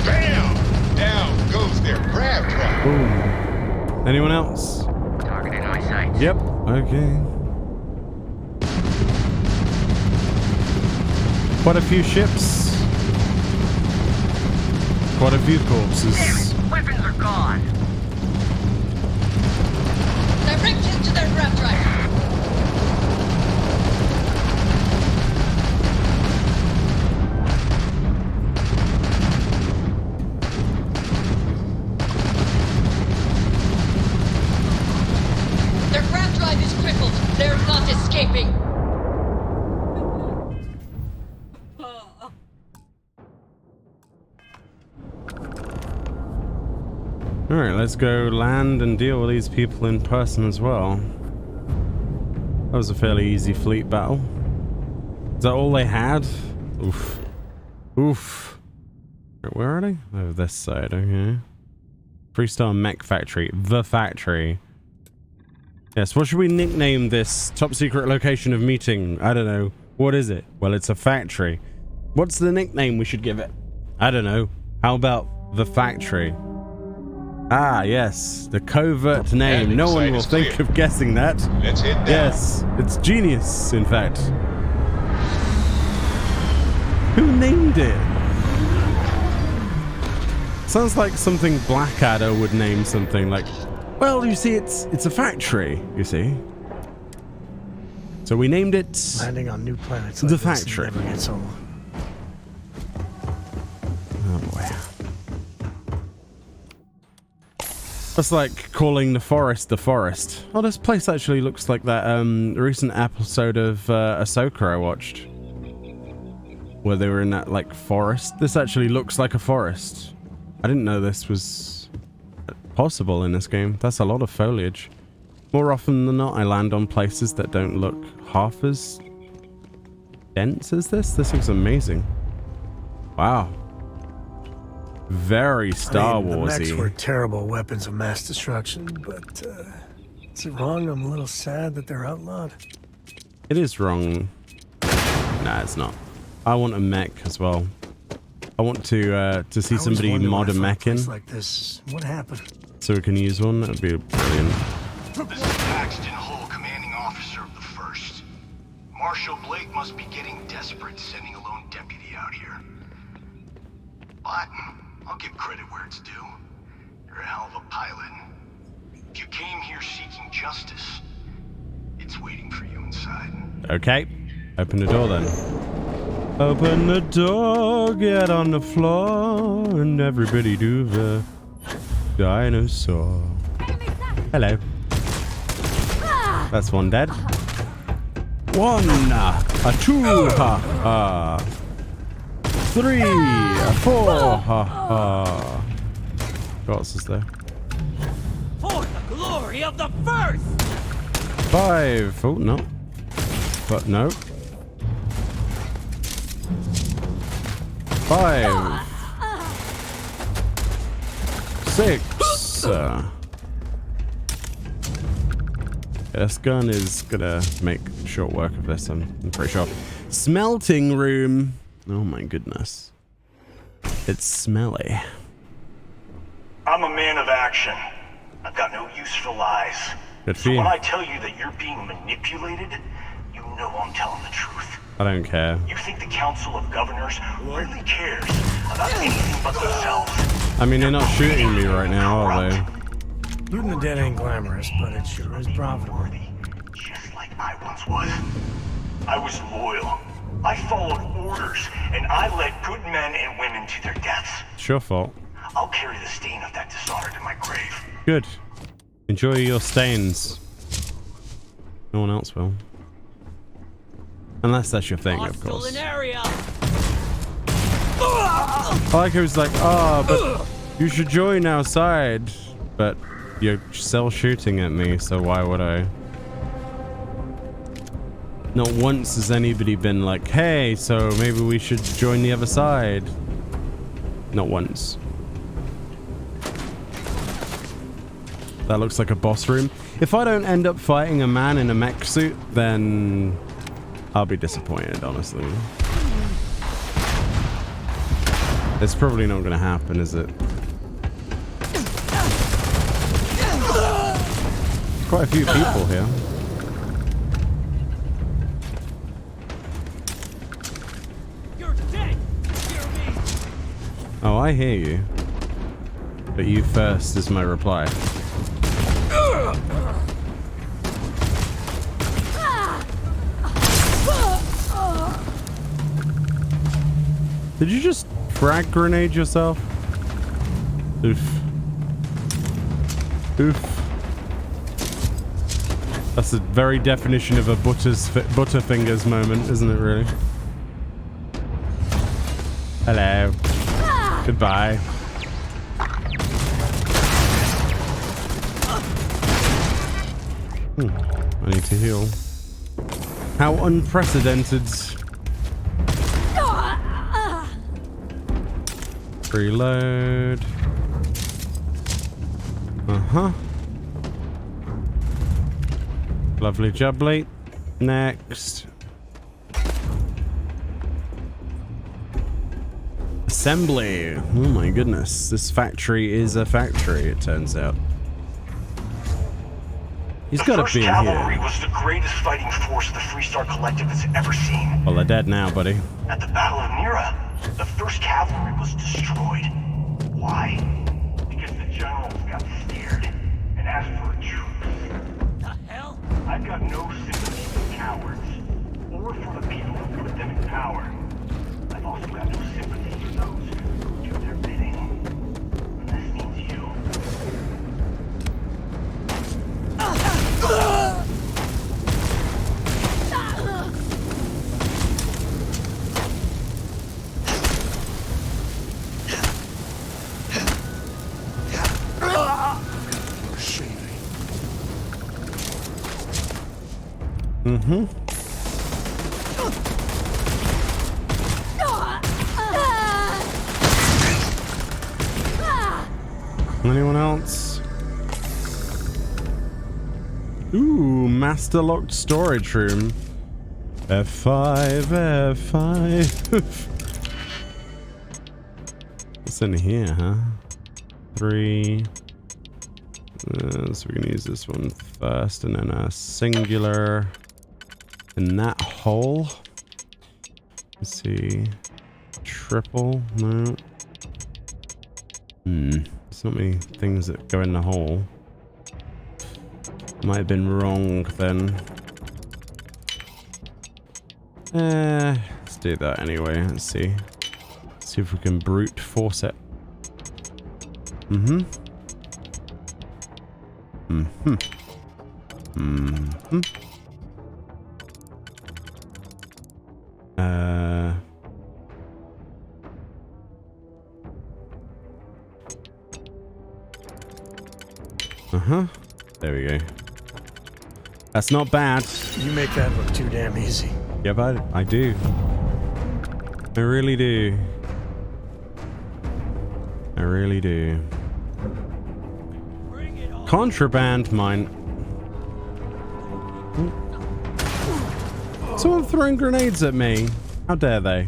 Speaker 17: Bam! Down goes their grab drive.
Speaker 1: Boom. Anyone else?
Speaker 10: Target in my sights.
Speaker 1: Yep. Okay. Quite a few ships. Quite a few corpses.
Speaker 10: Weapons are gone.
Speaker 11: Direct into their grab drive. Their grab drive is crippled. They're not escaping.
Speaker 1: Alright, let's go land and deal with these people in person as well. That was a fairly easy fleet battle. Is that all they had? Oof. Oof. Where are they? Over this side, okay. 3-star mech factory. The factory. Yes, what should we nickname this top secret location of meeting? I don't know. What is it? Well, it's a factory. What's the nickname we should give it? I don't know. How about the factory? Ah, yes. The covert name. No one will think of guessing that.
Speaker 17: Let's hit that.
Speaker 1: Yes, it's genius, in fact. Who named it? Sounds like something Blackadder would name something like, well, you see, it's a factory, you see. So we named it
Speaker 7: Landing on new planets
Speaker 1: the
Speaker 7: like this
Speaker 1: factory.
Speaker 7: never gets old.
Speaker 1: Oh boy. That's like calling the forest. Oh, this place actually looks like that recent episode of Ahsoka I watched, where they were in that like forest. This actually looks like a forest. I didn't know this was possible in this game. That's a lot of foliage. More often than not, I land on places that don't look half as dense as this. This looks amazing. Wow. Very Star Warsy.
Speaker 7: The mechs were terrible weapons of mass destruction, but is it wrong? I'm a little sad that they're outlawed.
Speaker 1: It is wrong. Nah, it's not. I want a mech as well. I want to see somebody mod a mech in.
Speaker 7: Like this, what happened?
Speaker 1: So we can use one. That would be brilliant.
Speaker 4: This is Paxton Hull, commanding officer of the 1st. Marshal Blake must be getting desperate sending a lone deputy out here. But I'll give credit where it's due. You're a hell of a pilot. If you came here seeking justice, it's waiting for you inside.
Speaker 1: Okay. Open the door then. Open the door, get on the floor, and everybody do the dinosaur. Hello. That's one dead. One, a two, three, four, what else is there?
Speaker 10: For the glory of the 1st!
Speaker 1: 5. Oh, no. But no. 5. 6. This gun is gonna make short work of this, I'm pretty sure. Smelting room. Oh my goodness. It's smelly.
Speaker 4: I'm a man of action. I've got no use for lies.
Speaker 1: Good for
Speaker 4: So
Speaker 1: you.
Speaker 4: when I tell you that you're being manipulated, you know I'm telling the truth.
Speaker 1: I don't care.
Speaker 4: You think the Council of Governors really cares about anything but themselves?
Speaker 1: I mean, they're not shooting me right now, are they?
Speaker 7: Looting the dead ain't glamorous, but it sure is profitable.
Speaker 4: Just like I once was. I was loyal. I followed orders, and I led good men and women to their deaths.
Speaker 1: It's your fault.
Speaker 4: I'll carry the stain of that dishonor to my grave.
Speaker 1: Good. Enjoy your stains. No one else will. Unless that's your thing, of course.
Speaker 10: Area.
Speaker 1: I like it was like, oh, but you should join our side. But you're still shooting at me, so why would I? Not once has anybody been like, hey, so maybe we should join the other side. Not once. That looks like a boss room. If I don't end up fighting a man in a mech suit, then I'll be disappointed, honestly. It's probably not going to happen, is it? Quite a few people here.
Speaker 10: You're dead. Hear me.
Speaker 1: Oh, I hear you. But you first is my reply. Did you just frag grenade yourself? Oof. Oof. That's the very definition of a Butterfingers moment, isn't it, really? Hello. Goodbye. I need to heal. How unprecedented. Reload. Uh-huh. Lovely jubbly. Next. Assembly. Oh my goodness. This factory is a factory, it turns out. He's got to be in here.
Speaker 4: The 1st Cavalry was the greatest fighting force the Freestar Collective has ever seen.
Speaker 1: Well, they're dead now, buddy.
Speaker 4: At the Battle of Mira, the 1st Cavalry was destroyed. Why? Because the generals got scared and asked for a truce.
Speaker 10: The hell?
Speaker 4: I've got no sympathy for cowards, or for the people who put them in power. I've also got no sympathy for those who do their bidding. And this means you.
Speaker 1: Mm-hmm. Anyone else? Ooh, master locked storage room. F5, F5. What's in here, huh? 3. So we can use this one first, and then a singular in that hole. Let's see. Triple, no. There's not many things that go in the hole. Might have been wrong then. Let's do that anyway. Let's see. See if we can brute force it. Mm-hmm. Mm-hmm. Mm-hmm. Uh-huh. There we go. That's not bad.
Speaker 7: You make that look too damn easy.
Speaker 1: Yeah, but I do. I really do. I really do. Contraband mine. Someone throwing grenades at me. How dare they?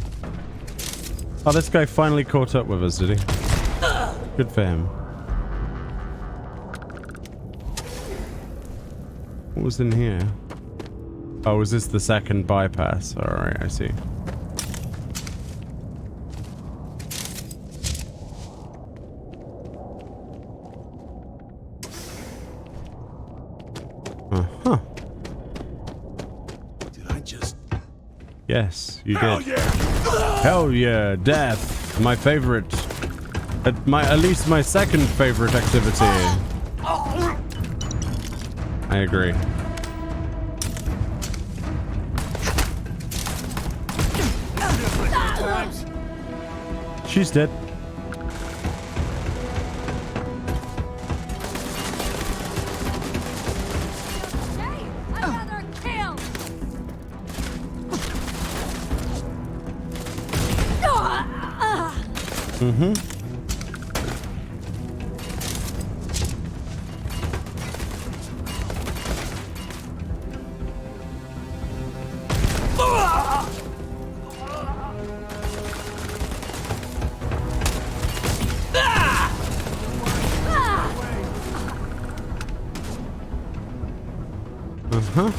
Speaker 1: Oh, this guy finally caught up with us, did he? Good for him. What was in here? Oh, was this the second bypass? Alright, I see. Uh-huh.
Speaker 2: Did I just...
Speaker 1: Yes, you
Speaker 2: Hell
Speaker 1: did.
Speaker 2: Yeah!
Speaker 1: Hell yeah, death. My favorite. At least my second favorite activity. I agree. She's dead.
Speaker 22: Another kill.
Speaker 1: Mm-hmm. Uh-huh.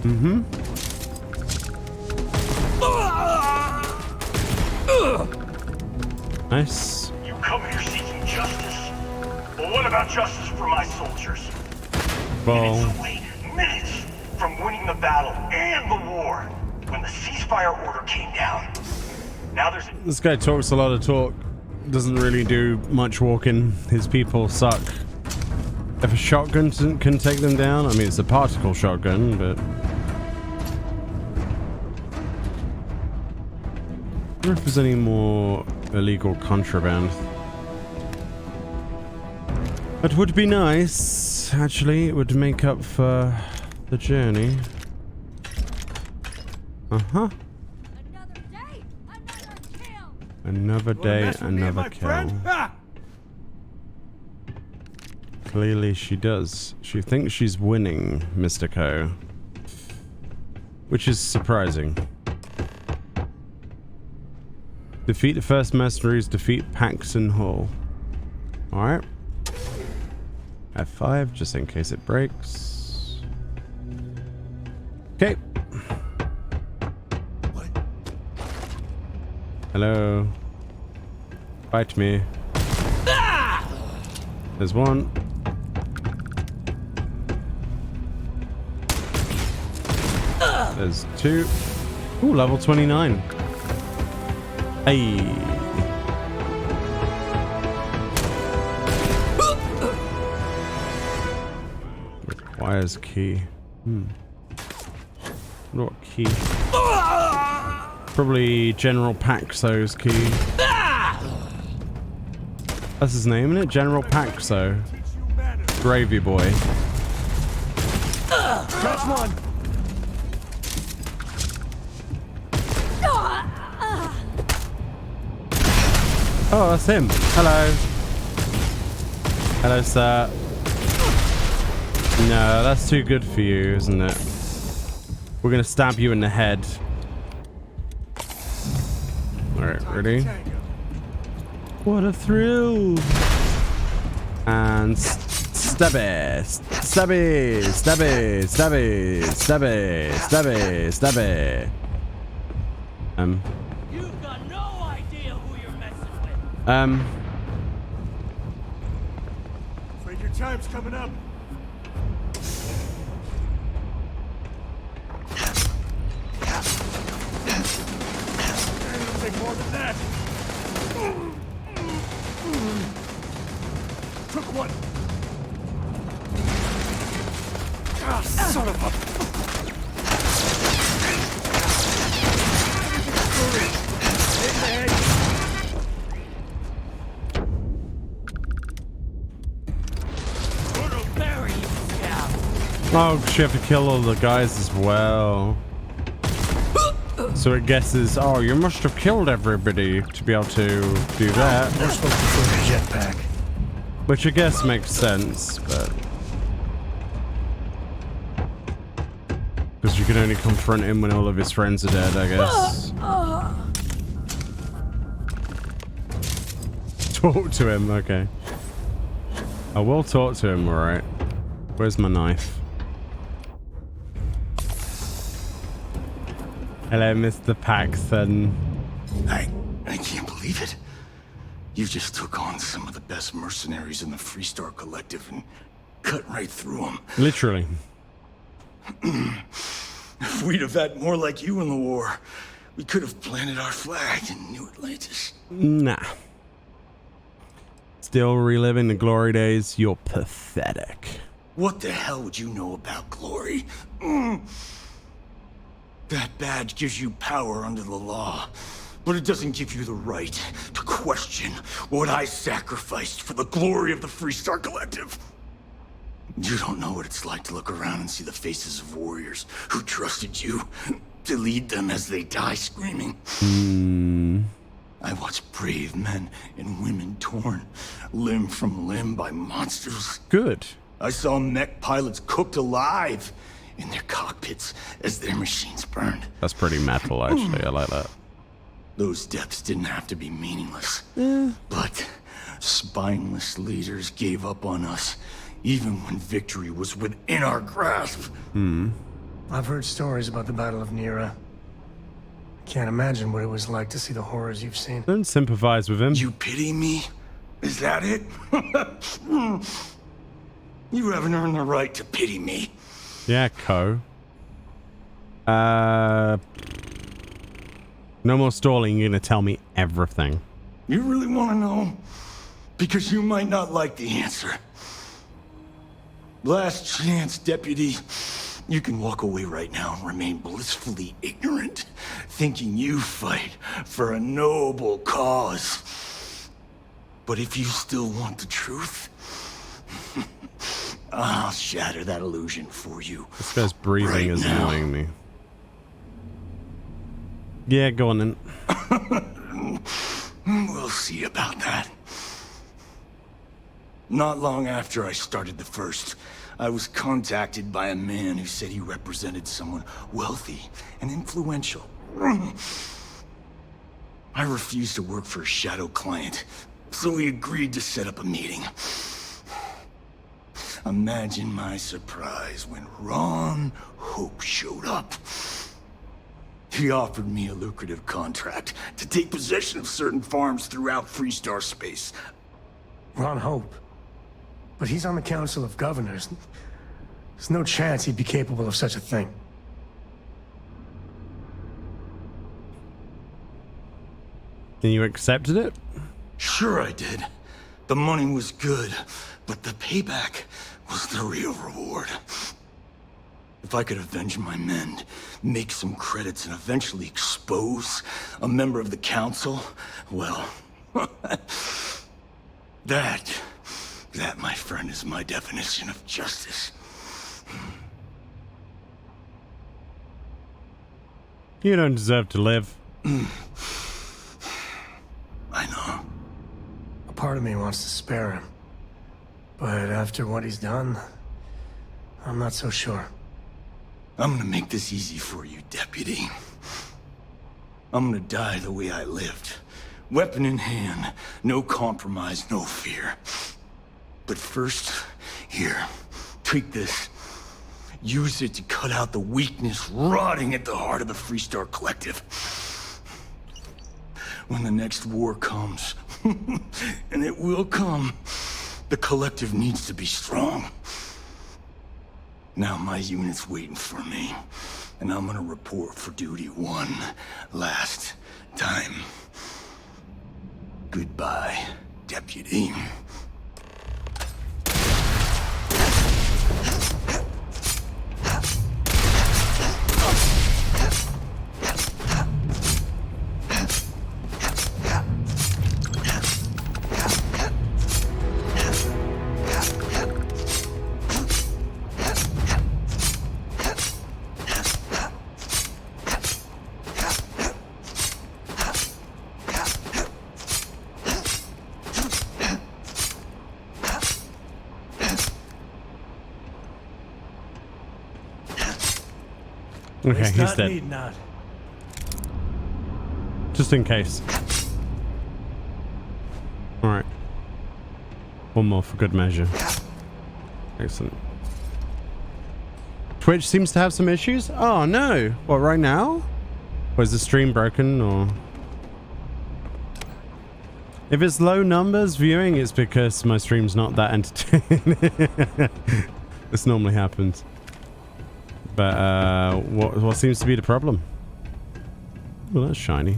Speaker 1: Mm-hmm. Nice.
Speaker 4: You come here seeking justice. Well, what about justice for my soldiers?
Speaker 1: Well,
Speaker 4: Minutes away, minutes from winning the battle and the war, when the ceasefire order came down. Now there's
Speaker 1: this guy talks a lot of talk. Doesn't really do much walking. His people suck. If a shotgun can take them down, I mean, it's a particle shotgun, but... I wonder if there's any more illegal contraband. It would be nice, actually. It would make up for the journey. Uh-huh. Another day, another kill. Clearly she does. She thinks she's winning, Mr. Co. Which is surprising. Defeat the first mercenaries, defeat Paxton Hall. Alright. F5, just in case it breaks. Okay.
Speaker 2: What?
Speaker 1: Hello. Fight me. There's one. There's two. Ooh, level 29. Hey. Where's key? What key? Probably General Paxo's key. That's his name, isn't it? General Paxo. Gravy boy.
Speaker 2: That's one.
Speaker 1: Oh, that's him. Hello. Hello, sir. No, that's too good for you, isn't it? We're gonna stab you in the head. Alright, ready? What a thrill! And stabby! Stabby! Stabby! Stabby! Stabby! Stabby! Stabby!
Speaker 10: You've got no idea who you're messing with.
Speaker 2: Afraid your time's coming up. It'll take more than that. Took one. Ah, son of a...
Speaker 1: Oh, she have to kill all the guys as well. So it guesses, oh, you must have killed everybody to be able to do that.
Speaker 7: They're supposed to throw the jetpack.
Speaker 1: Which I guess makes sense, but... Because you can only confront him when all of his friends are dead, I guess. Talk to him, okay. I will talk to him, alright. Where's my knife? Hello, Mr. Paxton.
Speaker 4: I can't believe it. You just took on some of the best mercenaries in the Freestar Collective and cut right through them.
Speaker 1: Literally.
Speaker 4: If we'd have had more like you in the war, we could have planted our flag in New Atlantis.
Speaker 1: Nah. Still reliving the glory days? You're pathetic.
Speaker 4: What the hell would you know about glory? That badge gives you power under the law, but it doesn't give you the right to question what I sacrificed for the glory of the Freestar Collective. You don't know what it's like to look around and see the faces of warriors who trusted you to lead them as they die screaming. I watched brave men and women torn limb from limb by monsters.
Speaker 1: Good.
Speaker 4: I saw mech pilots cooked alive in their cockpits as their machines burned.
Speaker 1: That's pretty metal, actually. I like that.
Speaker 4: Those deaths didn't have to be meaningless. But spineless leaders gave up on us, even when victory was within our grasp.
Speaker 7: I've heard stories about the Battle of Nira. Can't imagine what it was like to see the horrors you've seen.
Speaker 1: Don't sympathize with him.
Speaker 4: You pity me? Is that it? You haven't earned the right to pity me.
Speaker 1: Yeah, Co. No more stalling. You're gonna tell me everything.
Speaker 4: You really want to know? Because you might not like the answer. Last chance, Deputy. You can walk away right now and remain blissfully ignorant, thinking you fight for a noble cause. But if you still want the truth, I'll shatter that illusion for you.
Speaker 1: This guy's breathing
Speaker 4: right
Speaker 1: is
Speaker 4: now.
Speaker 1: annoying me. Yeah, go on then.
Speaker 4: We'll see about that. Not long after I started the First, I was contacted by a man who said he represented someone wealthy and influential. I refused to work for a shadow client, so he agreed to set up a meeting. Imagine my surprise when Ron Hope showed up. He offered me a lucrative contract to take possession of certain farms throughout Freestar space.
Speaker 7: Ron Hope? But he's on the Council of Governors. There's no chance he'd be capable of such a thing.
Speaker 1: And you accepted it?
Speaker 4: Sure I did. The money was good, but the payback was the real reward. If I could avenge my men, make some credits, and eventually expose a member of the council, well, that, my friend, is my definition of justice.
Speaker 1: You don't deserve to live.
Speaker 4: I know.
Speaker 7: A part of me wants to spare him. But after what he's done, I'm not so sure.
Speaker 4: I'm gonna make this easy for you, Deputy. I'm gonna die the way I lived. Weapon in hand, no compromise, no fear. But first, here, take this. Use it to cut out the weakness rotting at the heart of the Freestar Collective. When the next war comes, and it will come, the Collective needs to be strong. Now my unit's waiting for me, and I'm gonna report for duty one last time. Goodbye, Deputy.
Speaker 1: Okay, he's dead. Just in case. Alright. One more for good measure. Excellent. Twitch seems to have some issues? Oh no! What, right now? Or is the stream broken, or... If it's low numbers viewing, it's because my stream's not that entertaining. This normally happens. But what seems to be the problem? Well, that's shiny.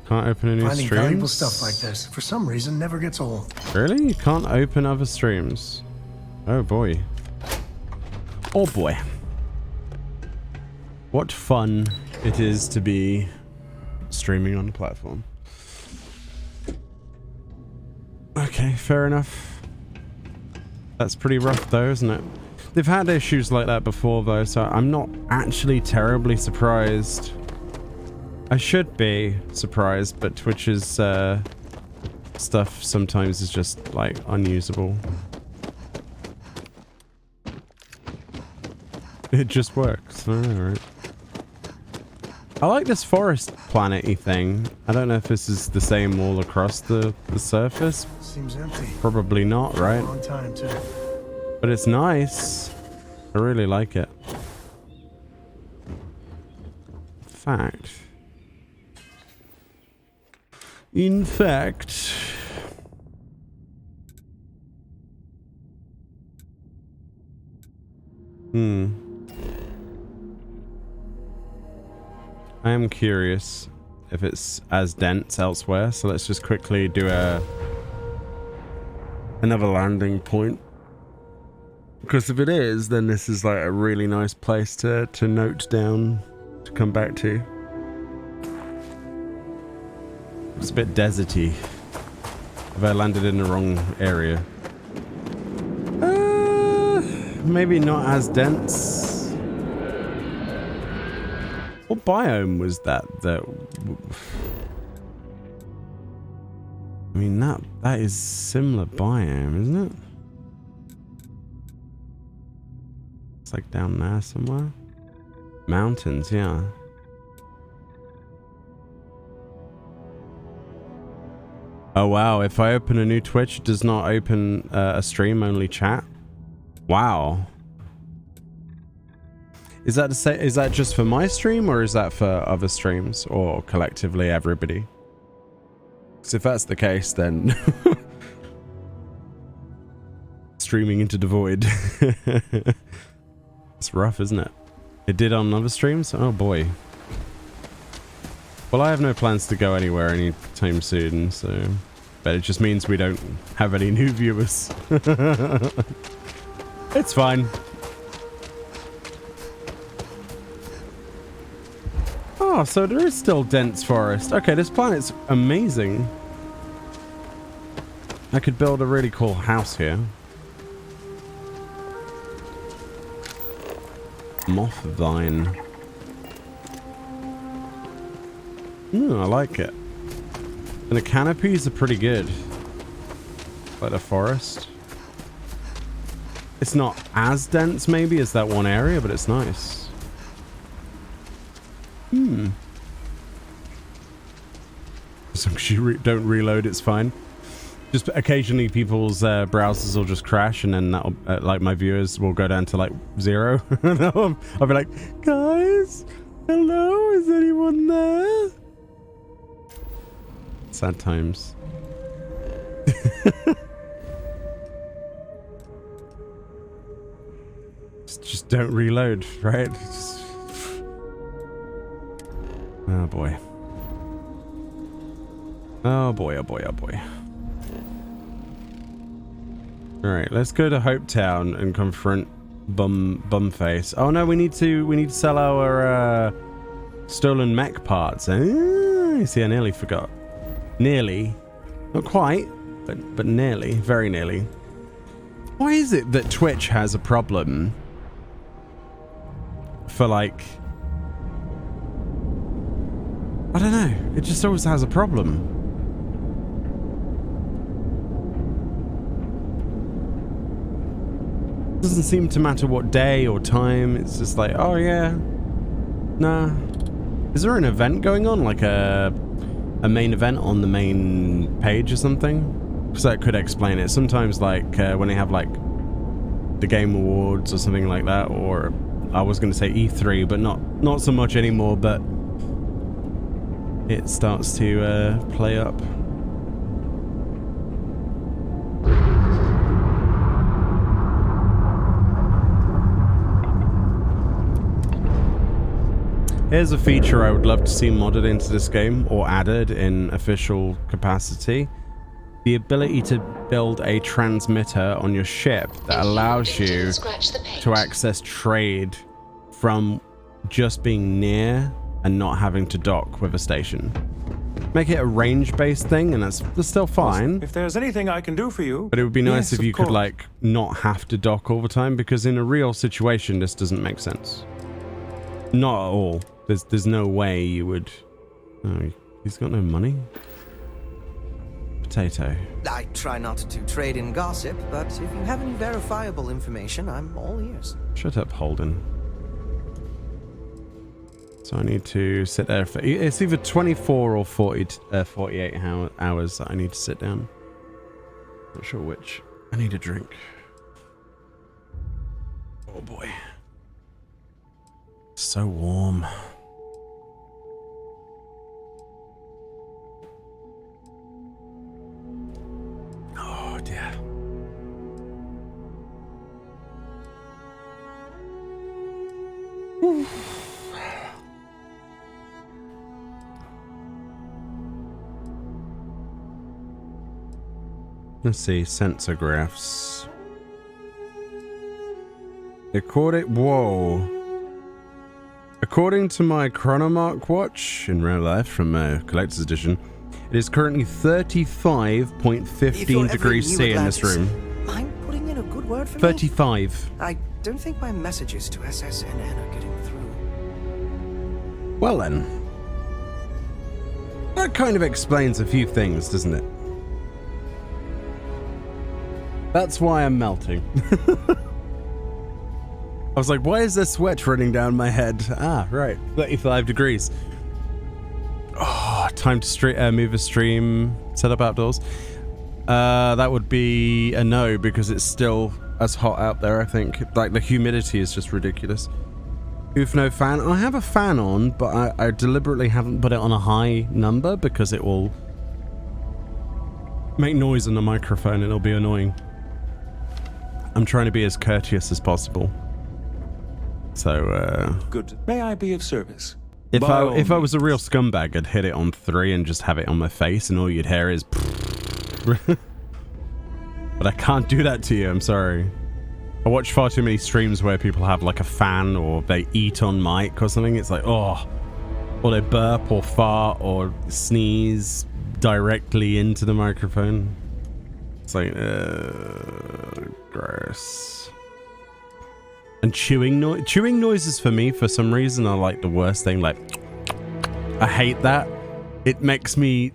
Speaker 1: Can't open any
Speaker 7: Finding
Speaker 1: streams?
Speaker 7: valuable stuff like this, for some reason, never gets old.
Speaker 1: Really? You can't open other streams? Oh boy. Oh boy. What fun it is to be streaming on the platform. Okay, fair enough. That's pretty rough though, isn't it? They've had issues like that before though, so I'm not actually terribly surprised. I should be surprised, but Twitch's stuff sometimes is just like unusable. It just works. Alright. I like this forest planet-y thing. I don't know if this is the same all across the surface.
Speaker 7: Seems empty.
Speaker 1: Probably not, right?
Speaker 7: Long time too.
Speaker 1: But it's nice. I really like it. In fact... I am curious if it's as dense elsewhere, so let's just quickly do another landing point. Because if it is, then this is like a really nice place to note down, to come back to. It's a bit deserty. Have I landed in the wrong area? Maybe not as dense. What biome was that? I mean, that is similar biome, isn't it? It's like down there somewhere. Mountains, yeah. Oh wow, if I open a new Twitch, it does not open a stream, only chat. Wow. Is that to say, is that just for my stream, or is that for other streams, or collectively everybody? Because if that's the case, then streaming into the void. It's rough, isn't it? It did on other streams? Oh boy. Well, I have no plans to go anywhere anytime soon, so But it just means we don't have any new viewers. It's fine. Oh, so there is still dense forest. Okay, this planet's amazing. I could build a really cool house here. Moth vine. I like it. And the canopies are pretty good. Like the forest. It's not as dense maybe as that one area, but it's nice. As long as you don't reload, it's fine. Just occasionally people's browsers will just crash, and then that'll, like my viewers will go down to like 0. I'll be like, guys, hello, is anyone there? Sad times. just don't reload, right? Oh boy. Oh boy, oh boy, oh boy. Alright, let's go to Hope Town and confront Bumface. Oh no, we need to sell our stolen mech parts. See, I nearly forgot. Nearly. Not quite, but nearly. Very nearly. Why is it that Twitch has a problem for like... I don't know. It just always has a problem. It doesn't seem to matter what day or time. It's just like, oh yeah. Nah. Is there an event going on? Like a main event on the main page or something? Because that could explain it. Sometimes like when they have like the Game Awards or something like that, or I was going to say E3, but not so much anymore, but it starts to play up. Here's a feature I would love to see modded into this game, or added in official capacity. The ability to build a transmitter on your ship that allows you to access trade from just being near and not having to dock with a station. Make it a range-based thing, and that's still fine.
Speaker 5: If there's anything I can do for you...
Speaker 1: But it would be nice if you could, like, not have to dock all the time, because in a real situation, this doesn't make sense. Not at all. There's no way you would... Oh, he's got no money? Potato.
Speaker 12: I try not to trade in gossip, but if you have any verifiable information, I'm all ears.
Speaker 1: Shut up, Holden. So I need to sit there for... It's either 24 or 48 hours that I need to sit down. Not sure which. I need a drink. Oh boy. So warm. Oh dear. Let's see, sensor graphs. According to my Chronomark watch in real life from Collector's Edition, it is currently 35.15 degrees C in this room.
Speaker 12: Mind putting in a good word for
Speaker 1: 35.
Speaker 12: me? I don't think my messages to SSNN are getting through.
Speaker 1: Well then. That kind of explains a few things, doesn't it? That's why I'm melting. I was like, why is there sweat running down my head? Ah, right. 35 degrees. Oh, time to move a stream, set up outdoors. That would be a no, because it's still as hot out there, I think. Like, the humidity is just ridiculous. Oof, no fan. I have a fan on, but I deliberately haven't put it on a high number because it will make noise on the microphone and it'll be annoying. I'm trying to be as courteous as possible. So,
Speaker 5: Good. May I be of service?
Speaker 1: If I was a real scumbag, I'd hit it on 3 and just have it on my face, and all you'd hear is... But I can't do that to you, I'm sorry. I watch far too many streams where people have like a fan or they eat on mic or something. It's like, oh, or they burp or fart or sneeze directly into the microphone. It's like, gross. And chewing noises for me, for some reason, are like the worst thing. Like, I hate that. It makes me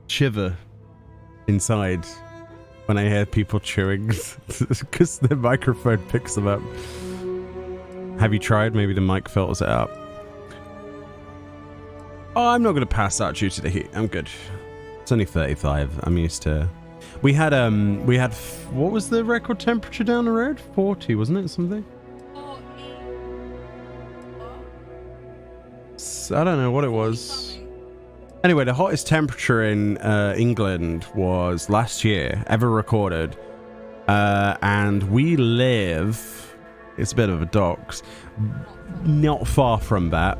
Speaker 1: shiver inside when I hear people chewing because the microphone picks them up. Have you tried? Maybe the mic filters it out. Oh, I'm not going to pass out due to the heat. I'm good. It's only 35. I'm used to... We had, what was the record temperature down the road? 40, wasn't it? Something? I don't know what it was. Anyway, the hottest temperature in England was last year, ever recorded. And we live, it's a bit of a docks, not far from that.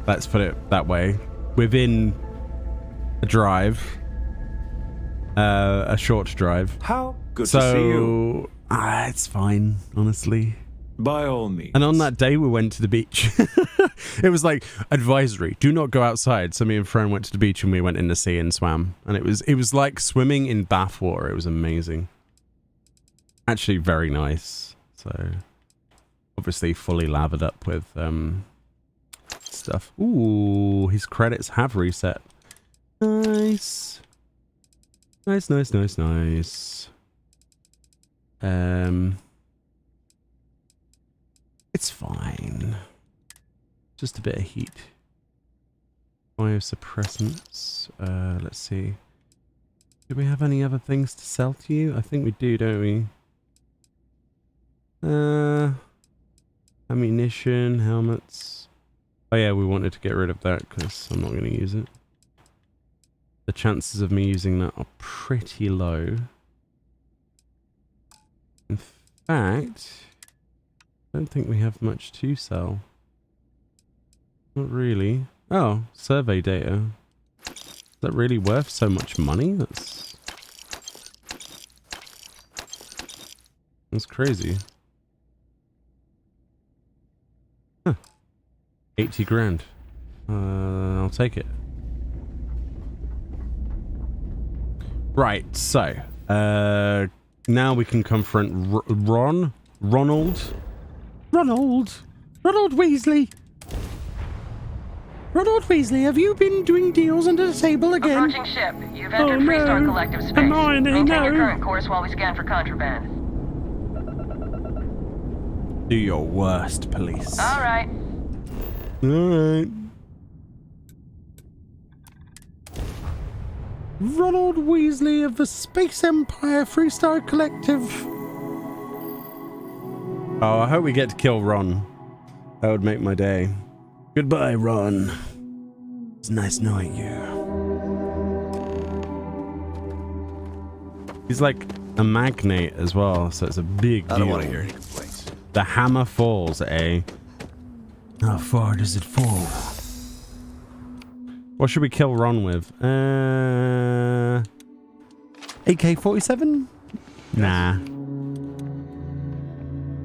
Speaker 1: Let's put it that way. Within a drive. A short drive.
Speaker 5: How good to see you.
Speaker 1: It's fine, honestly.
Speaker 5: By all means.
Speaker 1: And on that day, we went to the beach. It was like advisory: do not go outside. So me and Fran went to the beach and we went in the sea and swam. And it was like swimming in bath water. It was amazing. Actually, very nice. So, obviously, fully lathered up with stuff. Ooh, his credits have reset. Nice. Nice, nice, nice, nice. It's fine. Just a bit of heat. Biosuppressants. Let's see. Do we have any other things to sell to you? I think we do, don't we? Ammunition, helmets. Oh yeah, we wanted to get rid of that because I'm not going to use it. The chances of me using that are pretty low. In fact, I don't think we have much to sell. Not really. Oh, survey data. Is that really worth so much money? That's crazy. Huh. 80 grand. I'll take it. Right, so now we can confront Ronald Weasley. Ronald Weasley, have you been doing deals under the table again?
Speaker 14: Approaching ship. You've entered Freestar Collective space. Maintain your current course while we scan for contraband.
Speaker 1: Do your worst, police.
Speaker 14: All right.
Speaker 1: Alright. Ronald Weasley of the Space Empire Freestar Collective. Oh, I hope we get to kill Ron. That would make my day. Goodbye, Ron. It's nice knowing you. He's like a magnate as well, so it's a big deal.
Speaker 2: I don't want to hear any complaints.
Speaker 1: The hammer falls, eh? How far does it fall? What should we kill Ron with? AK-47? Nah.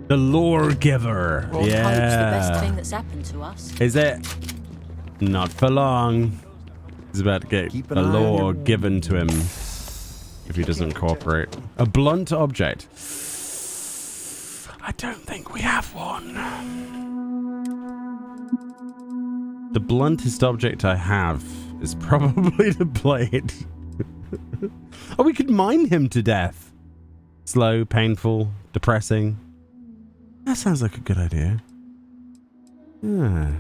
Speaker 1: The Lore Giver.
Speaker 22: Ron
Speaker 1: yeah.
Speaker 22: Hope's the best thing that's happened to us.
Speaker 1: Is it? Not for long. He's about to get the lore given to him if he doesn't cooperate. A blunt object. I don't think we have one. The bluntest object I have is probably the blade. Oh, we could mine him to death. Slow, painful, depressing. That sounds like a good idea. Yeah.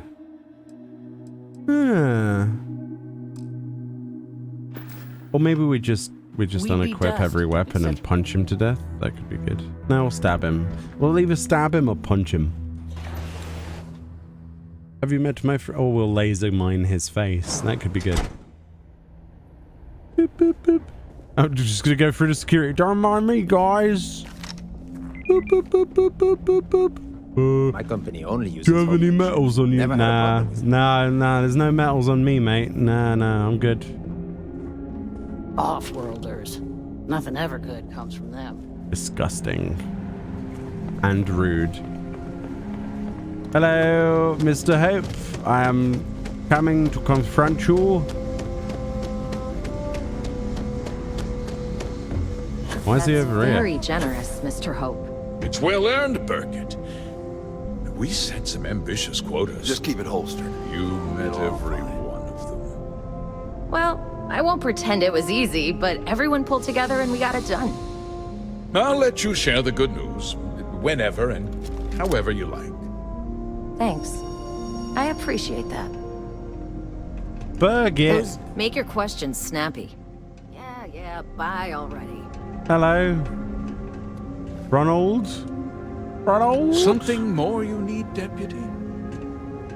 Speaker 1: Or maybe we just unequip every weapon and punch him to death. That could be good. No, we'll stab him. We'll either stab him or punch him. Have you met my friend? Or we'll laser mine his face. That could be good. Boop, boop, boop. I'm just gonna go through the security. Don't mind me, guys. Boop, boop, boop, boop, boop, boop, boop.
Speaker 2: My company only uses.
Speaker 1: Do you have any metals on you? Nah, there's no metals on me, mate. Nah, I'm good.
Speaker 3: Off-worlders. Nothing ever good comes from them.
Speaker 1: Disgusting. And rude. Hello, Mr. Hope. I am coming to confront you. Why is he over here?
Speaker 19: Very generous, Mr. Hope.
Speaker 17: It's well earned, Burkett. We set some ambitious quotas.
Speaker 2: Just keep it holstered.
Speaker 17: You met every one of them.
Speaker 19: Well, I won't pretend it was easy, but everyone pulled together and we got it done.
Speaker 17: I'll let you share the good news whenever and however you like.
Speaker 19: Thanks. I appreciate that.
Speaker 1: Burkett.
Speaker 19: Make your questions snappy. Yeah, bye already.
Speaker 1: Hello. Ronald?
Speaker 17: Something more you need, Deputy?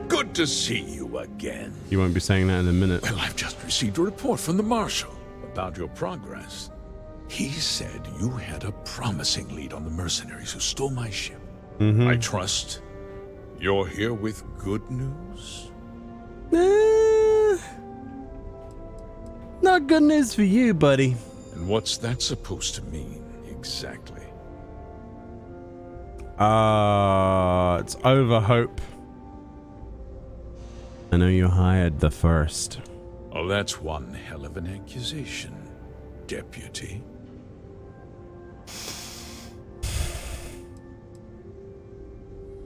Speaker 17: Good to see you again.
Speaker 1: You won't be saying that in a minute.
Speaker 17: Well, I've just received a report from the Marshal about your progress. He said you had a promising lead on the mercenaries who stole my ship. I trust you're here with good news?
Speaker 1: Not good news for you, buddy.
Speaker 17: And what's that supposed to mean, exactly?
Speaker 1: It's over, Hope. I know you hired the first.
Speaker 17: Oh, that's one hell of an accusation, Deputy.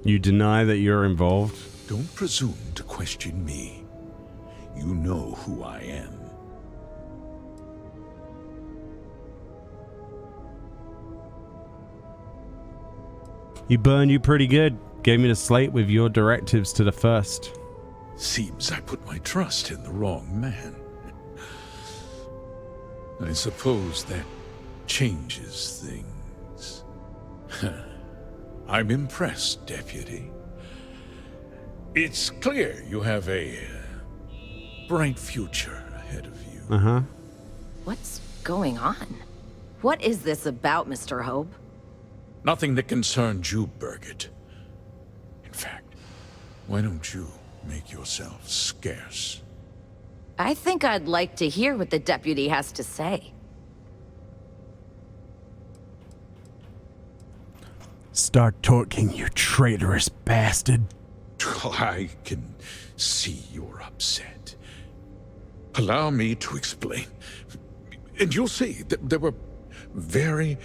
Speaker 1: You deny that you're involved?
Speaker 17: Don't presume to question me. You know who I am.
Speaker 1: He burned you pretty good. Gave me the slate with your directives to the first.
Speaker 17: Seems I put my trust in the wrong man. I suppose that changes things. I'm impressed, Deputy. It's clear you have a bright future ahead of you.
Speaker 1: Uh-huh.
Speaker 19: What's going on? What is this about, Mr. Hope?
Speaker 17: Nothing that concerns you, Burkett. In fact, why don't you make yourself scarce?
Speaker 19: I think I'd like to hear what the deputy has to say.
Speaker 1: Start talking, you traitorous bastard.
Speaker 17: I can see you're upset. Allow me to explain. And you'll see that there were very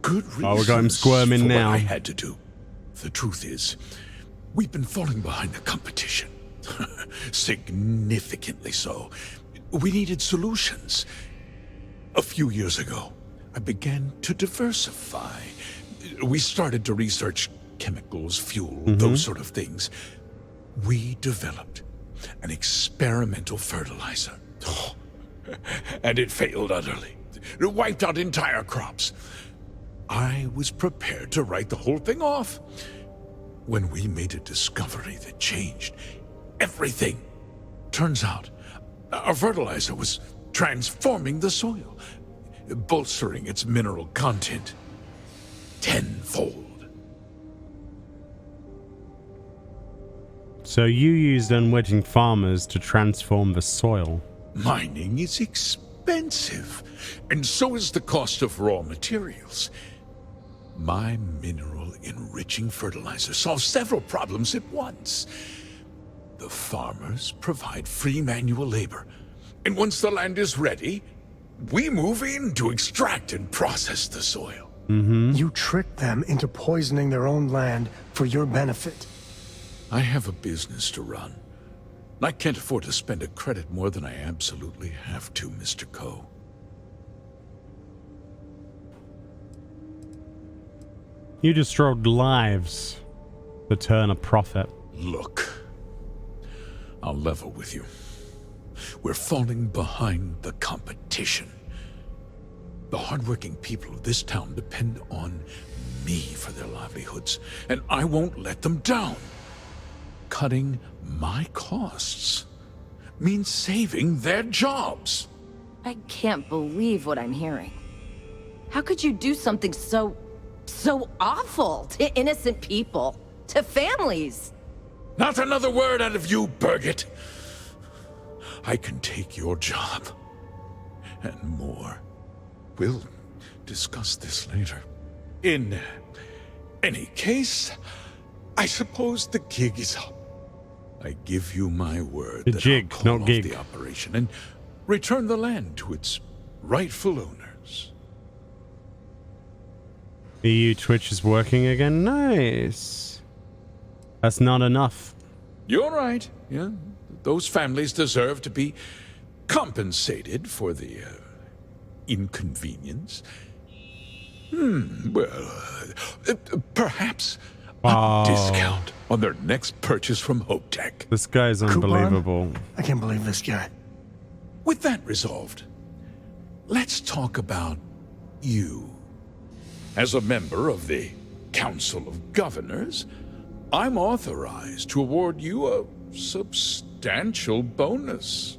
Speaker 17: good reasons
Speaker 1: we got him squirming
Speaker 17: for
Speaker 1: now.
Speaker 17: what I had to do. The truth is, we've been falling behind the competition. Significantly so. We needed solutions. A few years ago, I began to diversify. We started to research chemicals, fuel, those sort of things. We developed an experimental fertilizer. And it failed utterly. It wiped out entire crops. I was prepared to write the whole thing off when we made a discovery that changed everything. Turns out, our fertilizer was transforming the soil, bolstering its mineral content tenfold.
Speaker 1: So you used unwitting farmers to transform the soil.
Speaker 17: Mining is expensive, and so is the cost of raw materials. My mineral-enriching fertilizer solves several problems at once. The farmers provide free manual labor, and once the land is ready, we move in to extract and process the soil.
Speaker 7: You tricked them into poisoning their own land for your benefit.
Speaker 17: I have a business to run. I can't afford to spend a credit more than I absolutely have to, Mr. Coe.
Speaker 1: You destroyed lives to turn a profit.
Speaker 17: Look, I'll level with you. We're falling behind the competition. The hardworking people of this town depend on me for their livelihoods, and I won't let them down. Cutting my costs means saving their jobs.
Speaker 19: I can't believe what I'm hearing. How could you do something so awful to innocent people, to families?
Speaker 17: Not another word out of you, Burkett. I can take your job and more. We'll discuss this later. In any case, I suppose the gig is up. I give you my word
Speaker 1: The
Speaker 17: that
Speaker 1: jig,
Speaker 17: I'll call
Speaker 1: not
Speaker 17: off
Speaker 1: gig.
Speaker 17: the operation and return the land to its rightful owners.
Speaker 1: EU Twitch is working again. Nice. That's not enough.
Speaker 17: You're right. Yeah, those families deserve to be compensated for the inconvenience. Well, perhaps a discount on their next purchase from Hope Tech.
Speaker 1: This guy's unbelievable.
Speaker 7: I can't believe this guy.
Speaker 17: With that resolved, let's talk about you. As a member of the Council of Governors, I'm authorized to award you a substantial bonus.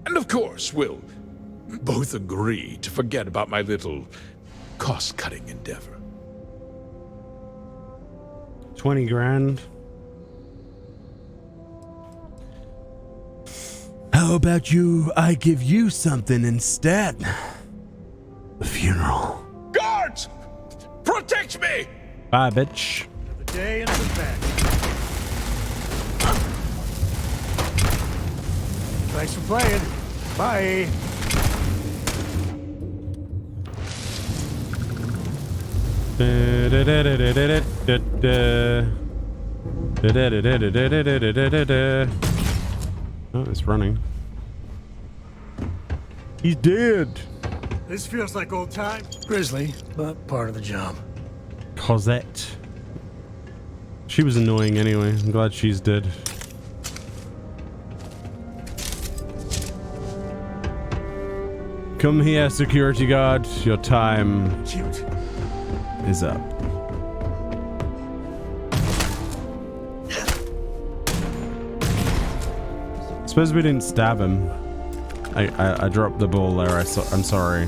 Speaker 17: And of course, we'll both agree to forget about my little cost-cutting endeavor.
Speaker 1: 20 grand. How about I give you something instead? A funeral.
Speaker 17: Guards! Protect me!
Speaker 1: Bye, bitch.
Speaker 7: The day in the bed. Thanks for playing. Bye.
Speaker 1: Oh, it's running. He's dead.
Speaker 7: This feels like old times. Grisly, but part of the job.
Speaker 1: Cosette. She was annoying anyway. I'm glad she's dead. Come here, security guard. Your time is up. Suppose we didn't stab him. I dropped the ball there. I'm sorry.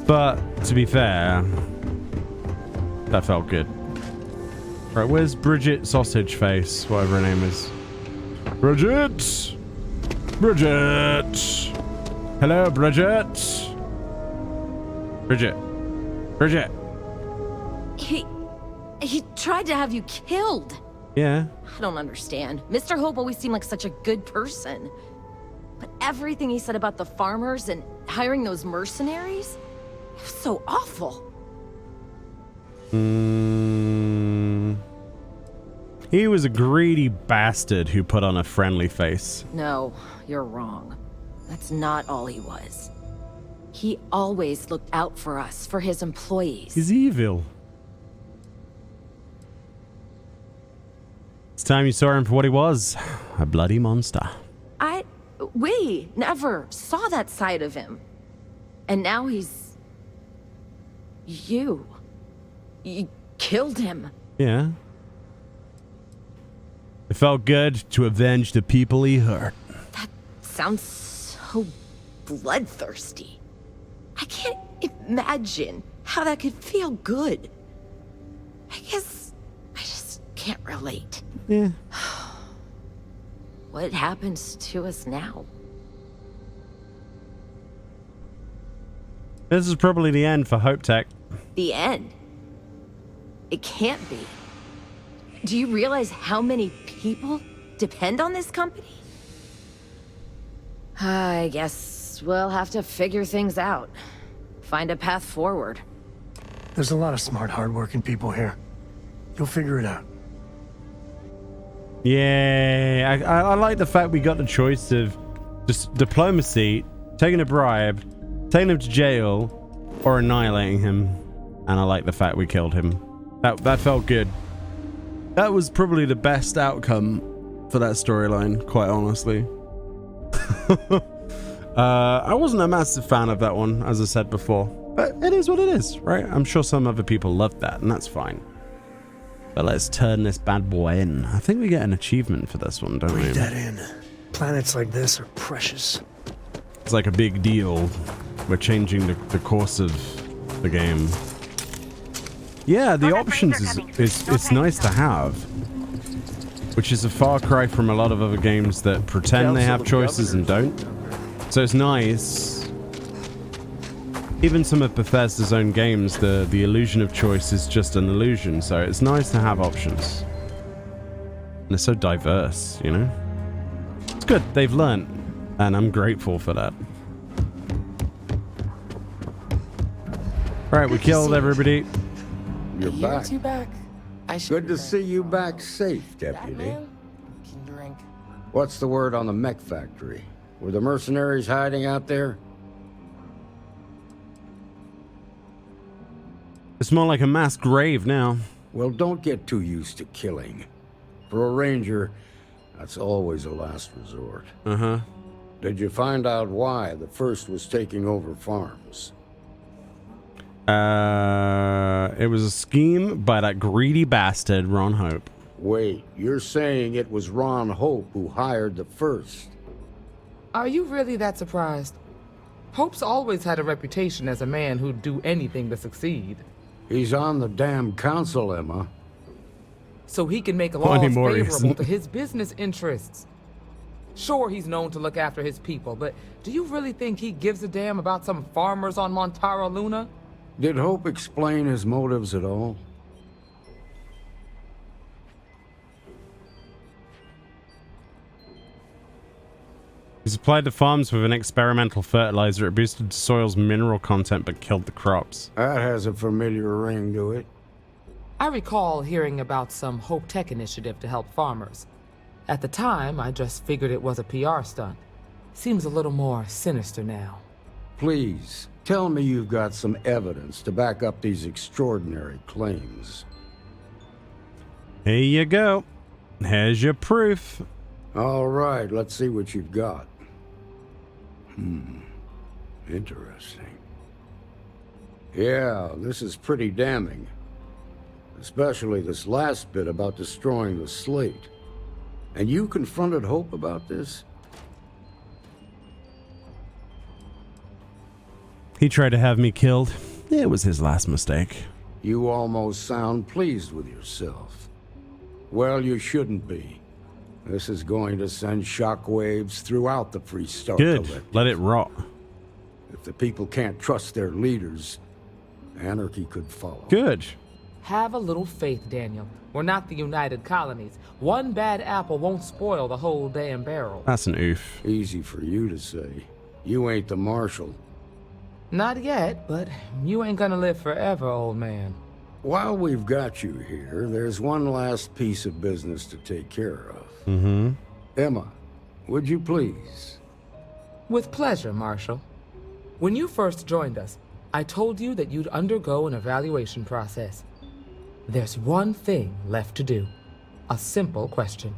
Speaker 1: But to be fair, that felt good. Right, where's Bridget Sausage Face? Whatever her name is. Bridget! Bridget! Hello, Bridget! Bridget! Bridget!
Speaker 19: He tried to have you killed.
Speaker 1: Yeah.
Speaker 19: I don't understand. Mr. Hope always seemed like such a good person. But everything he said about the farmers and hiring those mercenaries, it was so awful.
Speaker 1: He was a greedy bastard who put on a friendly face.
Speaker 19: No, you're wrong. That's not all he was. He always looked out for us, for his employees.
Speaker 1: He's evil. It's time you saw him for what he was. A bloody monster.
Speaker 19: We never saw that side of him. And now he's... You killed him.
Speaker 1: Yeah. It felt good to avenge the people he hurt.
Speaker 19: That sounds so bloodthirsty. I can't imagine how that could feel good. I guess I just can't relate.
Speaker 1: Yeah.
Speaker 19: What happens to us now?
Speaker 1: This is probably the end for Hope Tech.
Speaker 19: The end? It can't be. Do you realize how many people depend on this company? I guess we'll have to figure things out. Find a path forward.
Speaker 7: There's a lot of smart, hardworking people here. You'll figure it out.
Speaker 1: Yeah, I like the fact we got the choice of just diplomacy, taking a bribe, taking him to jail, or annihilating him. And I like the fact we killed him. That felt good. That was probably the best outcome for that storyline, quite honestly. I wasn't a massive fan of that one, as I said before. But it is what it is, right? I'm sure some other people loved that, and that's fine. But let's turn this bad boy in. I think we get an achievement for this one, don't we?
Speaker 7: Breathe that in. Planets like this are precious.
Speaker 1: It's like a big deal. We're changing the course of the game. Yeah, the options is nice to have. which is a far cry from a lot of other games that pretend they have choices and don't. So it's nice. Even some of Bethesda's own games, the illusion of choice is just an illusion, so it's nice to have options. And they're so diverse, you know? It's good, they've learned, and I'm grateful for that. Alright, we killed everybody.
Speaker 25: You're back.
Speaker 6: You back.
Speaker 25: Good to see you back safe, Deputy.
Speaker 6: Drink.
Speaker 25: What's the word on the mech factory? Were the mercenaries hiding out there?
Speaker 1: It's more like a mass grave now.
Speaker 25: Well, don't get too used to killing. For a ranger, that's always a last resort.
Speaker 1: Uh-huh.
Speaker 25: Did you find out why the First was taking over farms?
Speaker 1: It was a scheme by that greedy bastard, Ron Hope.
Speaker 25: Wait, you're saying it was Ron Hope who hired the First?
Speaker 20: Are you really that surprised? Hope's always had a reputation as a man who'd do anything to succeed.
Speaker 25: He's on the damn council, Emma.
Speaker 20: So he can make laws favorable to his business interests. Sure, he's known to look after his people, but do you really think he gives a damn about some farmers on Montara Luna?
Speaker 25: Did Hope explain his motives at all?
Speaker 1: He supplied the farms with an experimental fertilizer. It boosted the soil's mineral content but killed the crops.
Speaker 25: That has a familiar ring to it.
Speaker 20: I recall hearing about some Hope Tech initiative to help farmers. At the time, I just figured it was a PR stunt. Seems a little more sinister now.
Speaker 25: Please, tell me you've got some evidence to back up these extraordinary claims.
Speaker 1: Here you go. Here's your proof.
Speaker 25: All right, let's see what you've got. Interesting. Yeah, this is pretty damning. Especially this last bit about destroying the slate. And you confronted Hope about this?
Speaker 1: He tried to have me killed. It was his last mistake.
Speaker 25: You almost sound pleased with yourself. Well, you shouldn't be. This is going to send shockwaves throughout the Free Star Collective.
Speaker 1: Let it rot.
Speaker 25: If the people can't trust their leaders, anarchy could follow.
Speaker 1: Good.
Speaker 20: Have a little faith, Daniel. We're not the United Colonies. One bad apple won't spoil the whole damn barrel.
Speaker 1: That's an oof.
Speaker 25: Easy for you to say. You ain't the marshal.
Speaker 20: Not yet, but you ain't gonna live forever, old man.
Speaker 25: While we've got you here, there's one last piece of business to take care of.
Speaker 1: Mm-hmm.
Speaker 25: Emma, would you please?
Speaker 20: With pleasure, Marshal. When you first joined us, I told you that you'd undergo an evaluation process. There's one thing left to do. A simple question.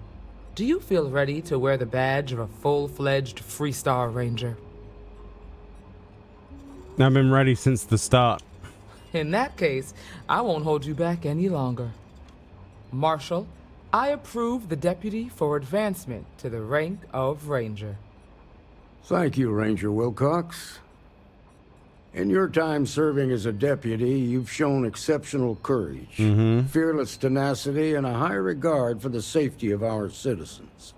Speaker 20: Do you feel ready to wear the badge of a full-fledged Freestar Ranger?
Speaker 1: I've been ready since the start.
Speaker 20: In that case, I won't hold you back any longer. Marshal, I approve the deputy for advancement to the rank of Ranger.
Speaker 25: Thank you, Ranger Wilcox. In your time serving as a deputy, you've shown exceptional courage, fearless tenacity, and a high regard for the safety of our citizens.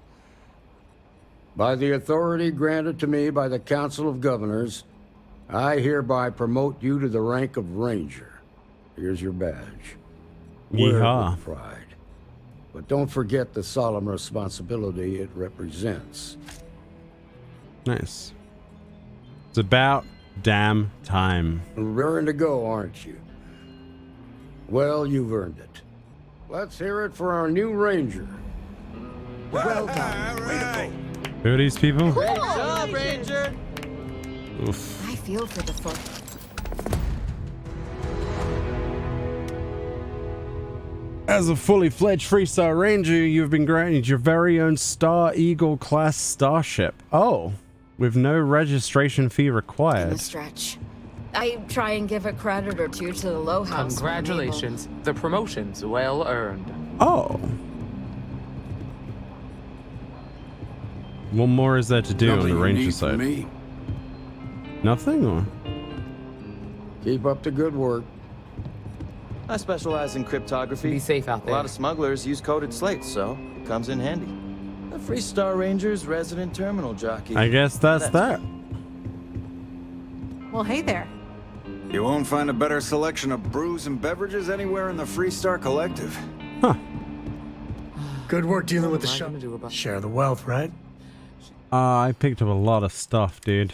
Speaker 25: By the authority granted to me by the Council of Governors, I hereby promote you to the rank of Ranger. Here's your badge. Wear it with pride. But don't forget the solemn responsibility it represents.
Speaker 1: Nice. It's about damn time.
Speaker 25: Raring to go, aren't you? Well, you've earned it. Let's hear it for our new Ranger.
Speaker 19: Welcome.
Speaker 1: Who are these people?
Speaker 19: Great job,
Speaker 6: Ranger!
Speaker 1: Oof.
Speaker 19: I feel for the folk.
Speaker 1: As a fully fledged Freestar Ranger, you've been granted your very own Star Eagle class starship. Oh, with no registration fee required.
Speaker 19: In a stretch. I try and give a credit or two to the low house.
Speaker 20: Congratulations. The promotion's well earned.
Speaker 1: Oh. What more is there to do on the Ranger side?
Speaker 25: Me?
Speaker 1: Nothing, or?
Speaker 25: Keep up the good work.
Speaker 21: I specialize in cryptography.
Speaker 20: Be safe out there.
Speaker 21: A lot of smugglers use coded slates, so it comes in handy. The Freestar Ranger's resident terminal jockey.
Speaker 1: I guess that's that.
Speaker 8: Well, hey there.
Speaker 18: You won't find a better selection of brews and beverages anywhere in the Freestar Collective.
Speaker 1: Huh.
Speaker 7: Good work dealing with the shop. Share the wealth, right?
Speaker 1: I picked up a lot of stuff, dude.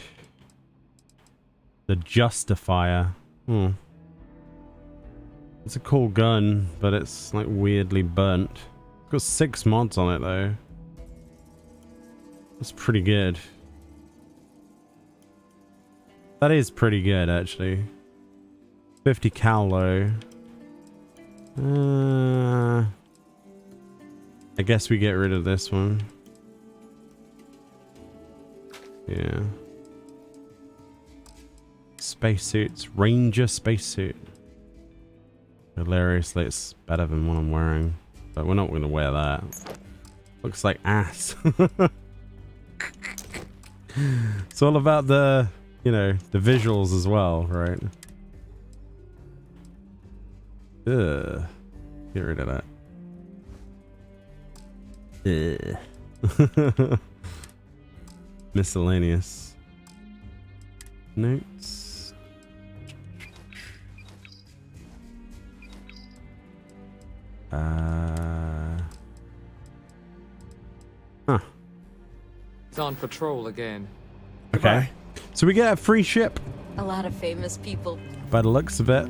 Speaker 1: The Justifier. It's a cool gun, but it's like weirdly burnt. It's got 6 mods on it though. That's pretty good. That is pretty good actually. 50 cal though. I guess we get rid of this one. Yeah. Spacesuits. Ranger spacesuit. Hilariously, it's better than what I'm wearing. But we're not going to wear that. Looks like ass. It's all about the, you know, the visuals as well, right? Ugh. Get rid of that. Ugh. Miscellaneous. Notes. Huh.
Speaker 20: He's on patrol again.
Speaker 1: Okay. So we get a free ship.
Speaker 19: A lot of famous people.
Speaker 1: By the looks of it.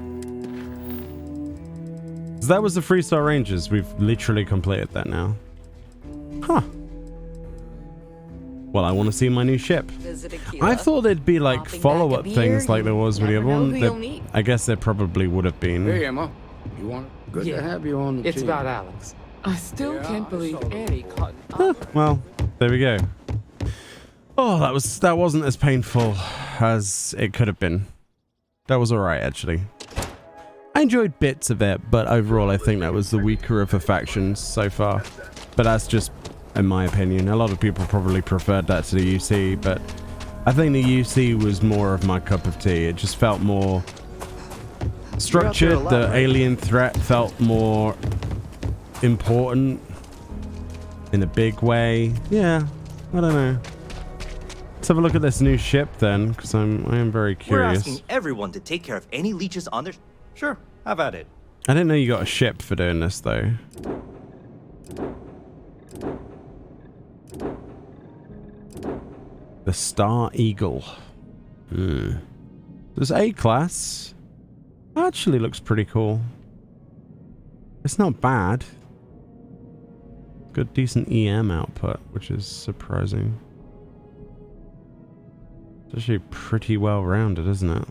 Speaker 1: So that was the Freestar Rangers. We've literally completed that now. Huh. Well, I want to see my new ship. I thought there'd be like follow-up things like there was with the other one. I guess there probably would have been.
Speaker 25: Hey, Emma. You want? Good to have you on the
Speaker 20: It's
Speaker 25: team.
Speaker 20: about Alex. I still can't believe Eddie caught.
Speaker 1: Well, there we go. Oh, that wasn't as painful as it could have been. That was alright, actually. I enjoyed bits of it, but overall I think that was the weaker of the factions so far. But that's just in my opinion. A lot of people probably preferred that to the UC, but I think the UC was more of my cup of tea. It just felt more structured. The alien threat felt more important in a big way. Yeah, I don't know. Let's have a look at this new ship then, because I am very curious.
Speaker 13: We're asking everyone to take care of any leeches on their... Sure, have at it.
Speaker 1: I didn't know you got a ship for doing this though. The Star Eagle. There's A-class. Actually looks pretty cool. It's not bad. Good decent EM output, which is surprising. It's actually pretty well rounded, isn't it?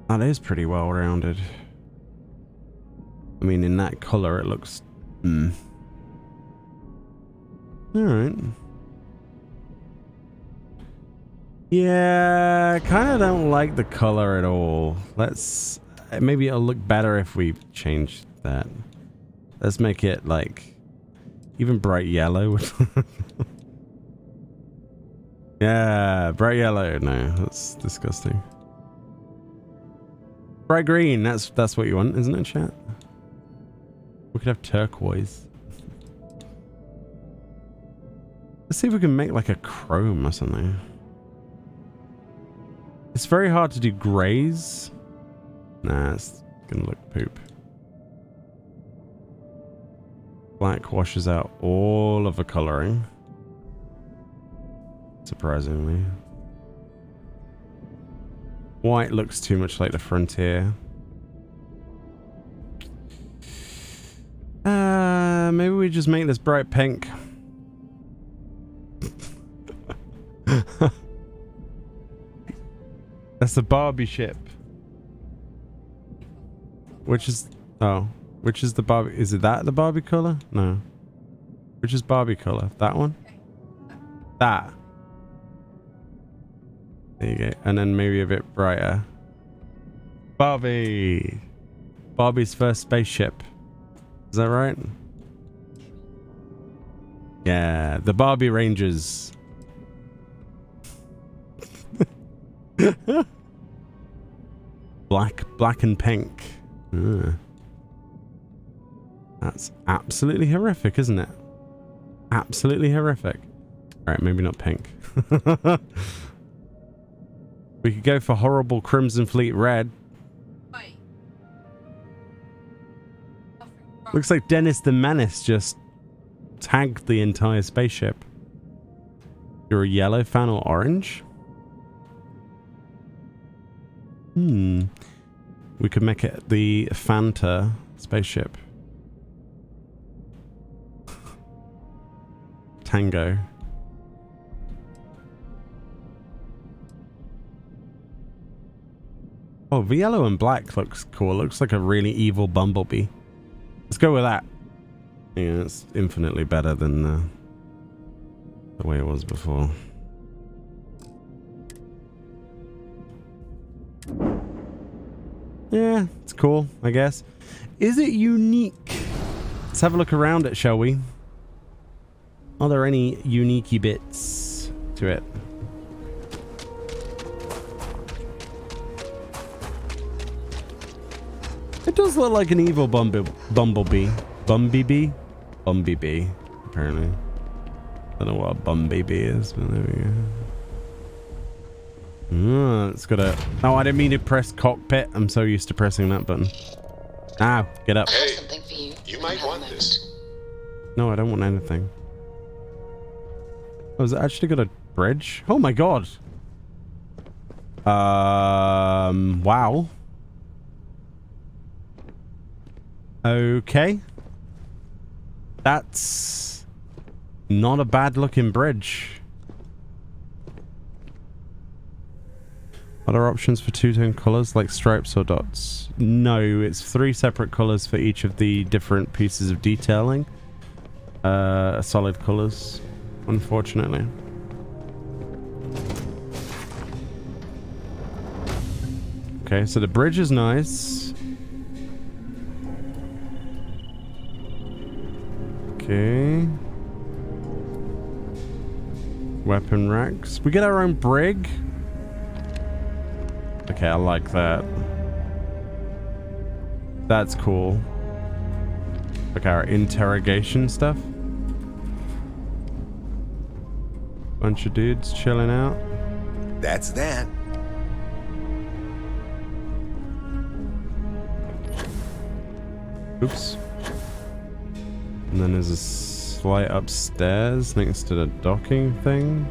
Speaker 1: That is pretty well rounded. I mean, in that color, it looks... Alright. Yeah, I kind of don't like the color at all. Let's... Maybe it'll look better if we change that. Let's make it, like... even bright yellow. Yeah, bright yellow. No, that's disgusting. Bright green, that's what you want, isn't it, chat? We could have turquoise. Let's see if we can make like a chrome or something. It's very hard to do grays. Nah, it's gonna look poop. Black washes out all of the coloring. Surprisingly. White looks too much like the Frontier. Maybe we just make this bright pink. That's the Barbie ship. Which is... oh. Which is the Barbie... is it that the Barbie color? No. Which is Barbie color? That one? That. There you go. And then maybe a bit brighter. Barbie! Barbie's first spaceship. Is that right? Yeah, the Barbie Rangers. Black and pink. That's absolutely horrific, isn't it? Absolutely horrific. Alright, maybe not pink. We could go for horrible Crimson Fleet red. Looks like Dennis the Menace just tagged the entire spaceship. You're a yellow fan or orange? We could make it the Fanta spaceship. Tango. Oh, the yellow and black looks cool. Looks like a really evil bumblebee. Let's go with that. Yeah, it's infinitely better than the way it was before. Yeah, it's cool, I guess. Is it unique? Let's have a look around it, shall we? Are there any unique bits to it? It does look like an evil bumblebee. Bumblebee? Bumblebee, apparently. I don't know what a bumblebee is, but there we go. It's got a... Oh, I didn't mean to press cockpit. I'm so used to pressing that button. Ow, get up.
Speaker 11: I have something for you.
Speaker 8: You might want this.
Speaker 1: No, I don't want anything. Oh, has it actually got a bridge? Oh my god. Wow. Okay. That's not a bad looking bridge. Other options for two-tone colors like stripes or dots? No, it's 3 separate colors for each of the different pieces of detailing. Solid colors, unfortunately. Okay, so the bridge is nice. Okay. Weapon racks. We get our own brig. Okay, I like that. That's cool. Like our interrogation stuff. Bunch of dudes chilling out.
Speaker 8: That's that.
Speaker 1: Oops. And then there's a slight upstairs next to the docking thing.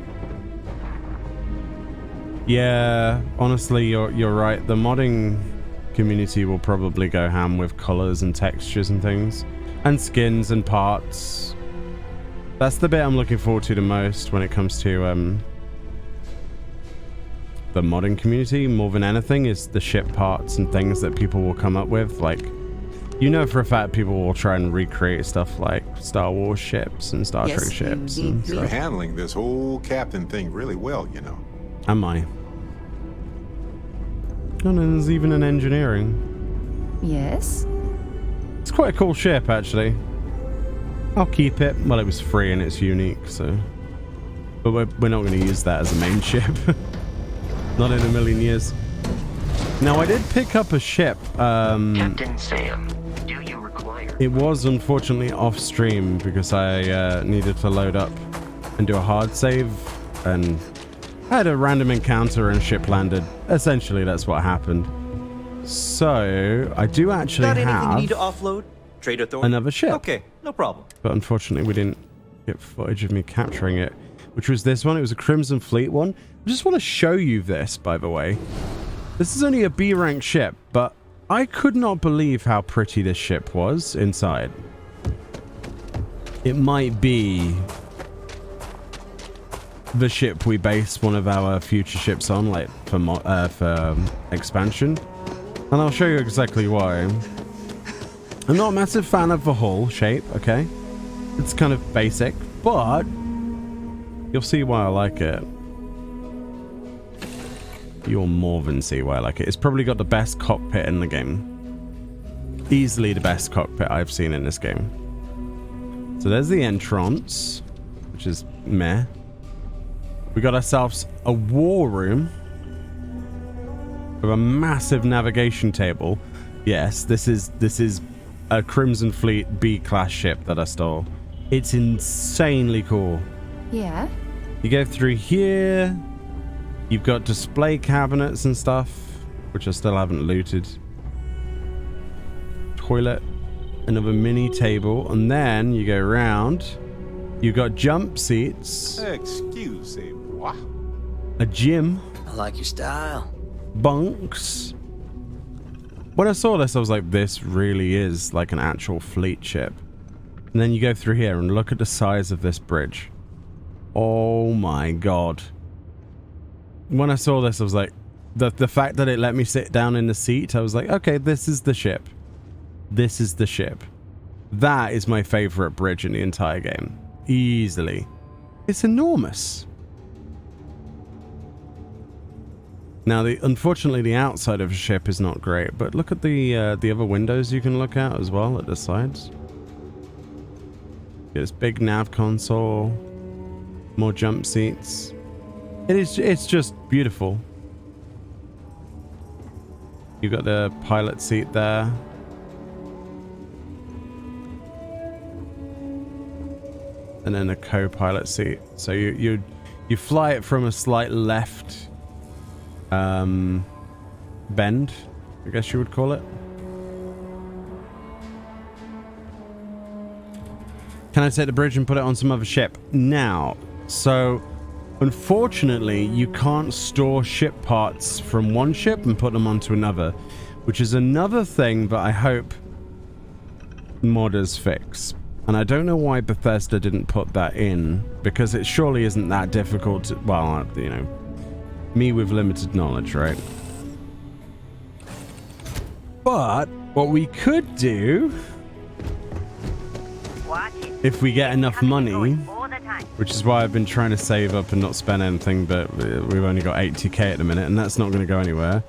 Speaker 1: Yeah, honestly, you're right. The modding community will probably go ham with colors and textures and things. And skins and parts. That's the bit I'm looking forward to the most when it comes to the modding community. More than anything is the ship parts and things that people will come up with. Like, you know for a fact people will try and recreate stuff like Star Wars ships and Star Trek ships and stuff.
Speaker 8: You're handling this whole captain thing really well, you know.
Speaker 1: Am I? Oh, and there's even an engineering.
Speaker 15: Yes?
Speaker 1: It's quite a cool ship, actually. I'll keep it. Well, it was free and it's unique, so... But we're not going to use that as a main ship. Not in a million years. Now, I did pick up a ship.
Speaker 16: Captain Sam, do you require...
Speaker 1: It was unfortunately off stream because I needed to load up and do a hard save, and I had a random encounter and ship landed. Essentially, that's what happened. So, I do actually
Speaker 13: Got anything
Speaker 1: have
Speaker 13: you need to offload? Trade authority?
Speaker 1: another ship.
Speaker 13: Okay, no problem.
Speaker 1: But unfortunately, we didn't get footage of me capturing it, which was this one. It was a Crimson Fleet one. I just want to show you this, by the way. This is only a B rank ship, but I could not believe how pretty this ship was inside. It might be the ship we base one of our future ships on, like for expansion, and I'll show you exactly why. I'm not a massive fan of the hull shape, okay? It's kind of basic, but you'll see why I like it. You'll more than see why I like it. It's probably got the best cockpit in the game. Easily the best cockpit I've seen in this game. So there's the entrance, which is meh. We got ourselves a war room. with a massive navigation table. Yes, this is a Crimson Fleet B-class ship that I stole. It's insanely cool.
Speaker 15: Yeah.
Speaker 1: You go through here. You've got display cabinets and stuff, which I still haven't looted. Toilet, another mini table, and then you go around. You've got jump seats.
Speaker 8: Excusez-moi.
Speaker 1: A gym.
Speaker 6: I like your style.
Speaker 1: Bunks. When I saw this, I was like, this really is like an actual fleet ship. And then you go through here and look at the size of this bridge. Oh my god. When I saw this, I was like, the fact that it let me sit down in the seat, I was like, okay, this is the ship. This is the ship. That is my favorite bridge in the entire game. Easily. It's enormous. Now, unfortunately, the outside of a ship is not great, but look at the other windows you can look at as well at the sides. This big nav console, more jump seats. It's just beautiful. You've got the pilot seat there. And then a co-pilot seat. So you fly it from a slight left bend, I guess you would call it. Can I take the bridge and put it on some other ship? Now, so unfortunately, you can't store ship parts from one ship and put them onto another, which is another thing that I hope modders fix. And I don't know why Bethesda didn't put that in, because it surely isn't that difficult to, well, you know, me with limited knowledge, right? But what we could do, if we get enough money, which is why I've been trying to save up and not spend anything, but we've only got 80k at the minute, and that's not going to go anywhere.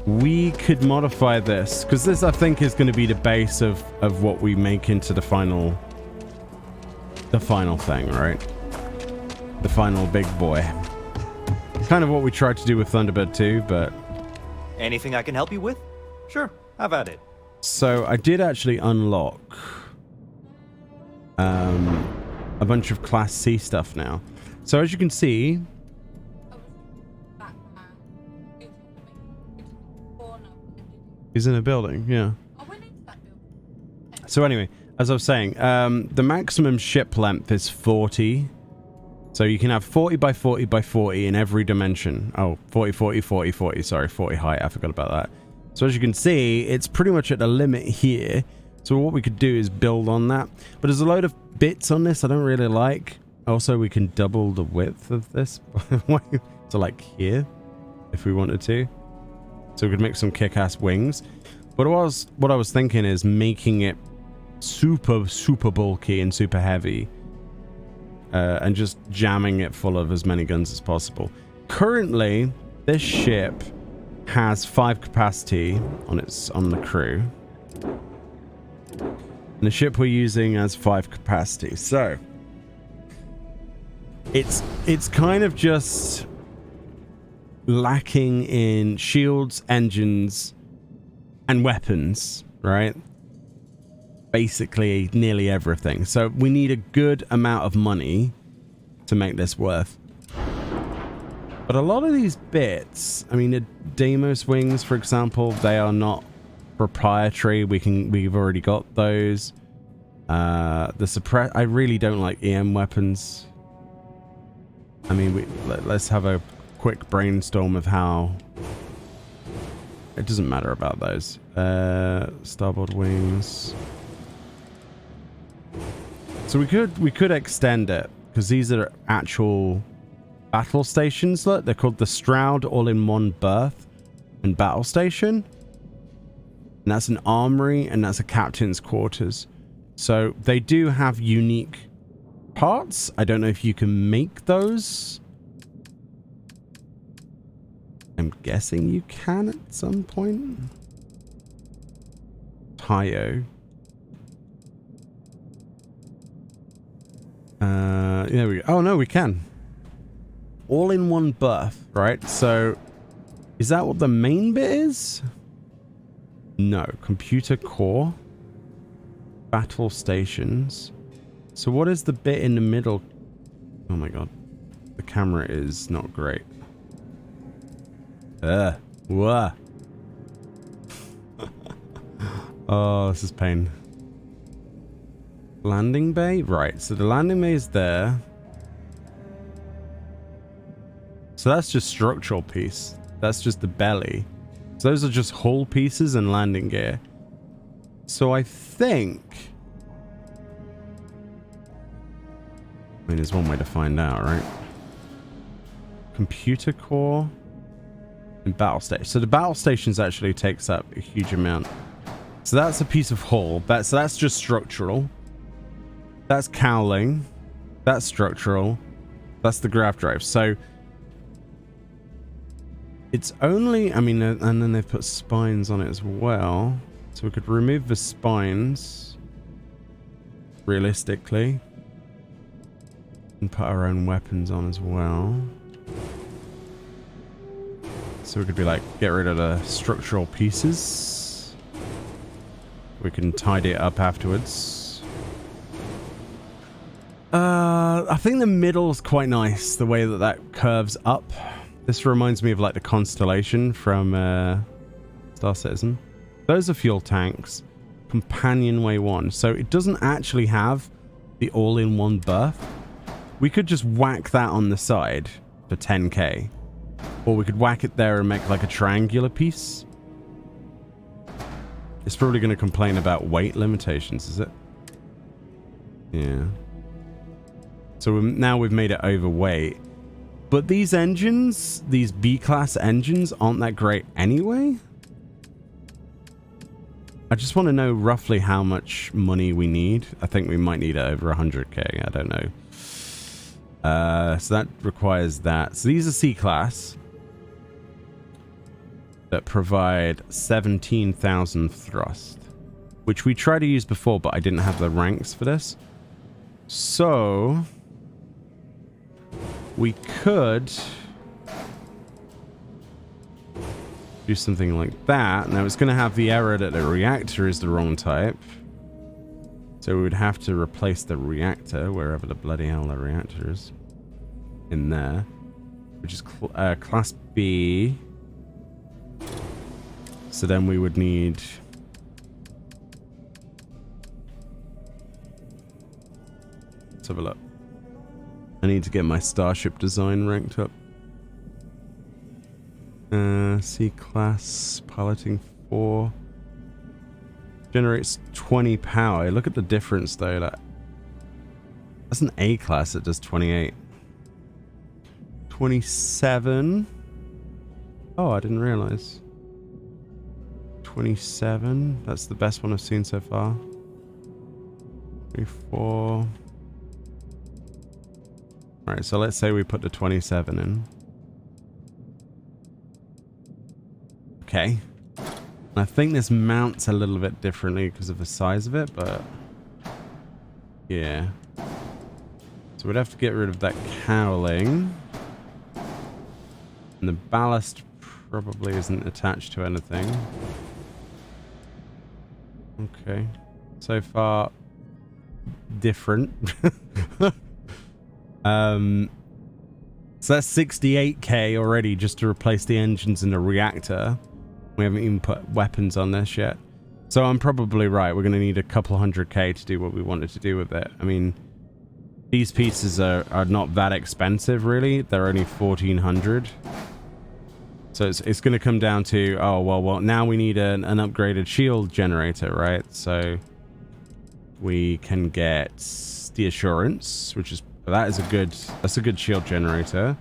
Speaker 1: We could modify this, because this, I think, is going to be the base of what we make into the final thing, right? The final big boy. Kind of what we tried to do with Thunderbird 2, but...
Speaker 13: Anything I can help you with? Sure, have at it.
Speaker 1: So, I did actually unlock a bunch of Class C stuff now. So, as you can see... He's in a building, yeah. So anyway, as I was saying, the maximum ship length is 40. So you can have 40 by 40 by 40 in every dimension. Oh, 40, 40, 40, 40. Sorry, 40 height. I forgot about that. So as you can see, it's pretty much at the limit here. So what we could do is build on that. But there's a load of bits on this I don't really like. Also, we can double the width of this. So like here, if we wanted to. So we could make some kick-ass wings. But what I was thinking is making it super, super bulky and super heavy. And just jamming it full of as many guns as possible. Currently, this ship has 5 capacity on the crew. And the ship we're using has 5 capacity. So it's kind of just lacking in shields, engines, and weapons, right? Basically nearly everything. So we need a good amount of money to make this worth. But a lot of these bits, I mean, the Deimos wings, for example, they are not proprietary. We've already got those. I really don't like EM weapons. I mean, let's have a quick brainstorm of how. It doesn't matter about those. Starboard wings. So we could extend it, because these are actual battle stations. Look, they're called the Stroud All-in-One Berth and Battle Station. And that's an armory, and that's a captain's quarters. So they do have unique parts. I don't know if you can make those. I'm guessing you can at some point. Tayo. There we go. Oh no, we can. All in one berth, right? So Is that what the main bit is? No. Computer core. Battle stations. So what is the bit in the middle? Oh my god. The camera is not great. Whoa. Oh, this is pain. Landing bay? Right, so the landing bay is there. So that's just structural piece. That's just the belly. So those are just hull pieces and landing gear. So I think... I mean, there's one way to find out, right? Computer core and battle station. So the battle stations actually takes up a huge amount. So that's a piece of hull. So that's just structural. That's cowling. That's structural. That's the grav drive. So it's only, I mean, and then they've put spines on it as well. So we could remove the spines realistically and put our own weapons on as well. So we could be like, get rid of the structural pieces. We can tidy it up afterwards. I think the middle's quite nice, the way that that curves up. This reminds me of like the Constellation from Star Citizen. Those are fuel tanks. Companionway 1. So it doesn't actually have the all-in-one berth. We could just whack that on the side for 10k. Or we could whack it there and make like a triangular piece. It's probably going to complain about weight limitations, is it? Yeah. So now we've made it overweight. But these engines, these B-class engines, aren't that great anyway. I just want to know roughly how much money we need. I think we might need over 100k. I don't know. So that requires that. So these are C-class that provide 17,000 thrust, which we tried to use before, but I didn't have the ranks for this. So we could do something like that. Now it's going to have the error that the reactor is the wrong type. So we would have to replace the reactor, wherever the bloody hell the reactor is, in there, which is class B. So then we would need... Let's have a look. I need to get my Starship design ranked up. C-class, piloting 4. Generates 20 power. Look at the difference though. That's an A-class that does 28. 27. Oh, I didn't realize. 27. That's the best one I've seen so far. 24. Alright, so let's say we put the 27 in. Okay. I think this mounts a little bit differently because of the size of it, but yeah. So we'd have to get rid of that cowling. And the ballast probably isn't attached to anything. Okay. So far, different. So that's 68k already just to replace the engines in the reactor. We haven't even put weapons on this yet. So I'm probably right. We're going to need a couple 100k to do what we wanted to do with it. I mean, these pieces are not that expensive, really. They're only 1,400. So it's going to come down to, oh, well, now we need an upgraded shield generator, right? So we can get the Assurance, which is, that's a good shield generator.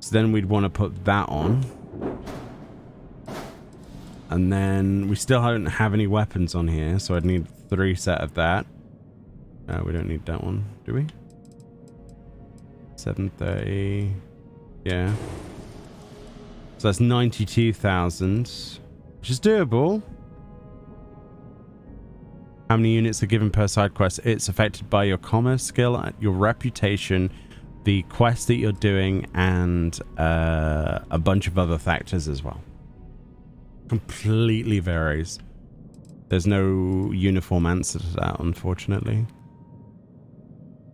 Speaker 1: So then we'd want to put that on. And then we still don't have any weapons on here, so I'd need 3 set of that. We don't need that one, do we? 730. Yeah. So that's 92,000, which is doable. How many units are given per side quest? It's affected by your commerce skill, your reputation, the quest that you're doing, and a bunch of other factors as well. Completely varies. There's no uniform answer to that, unfortunately.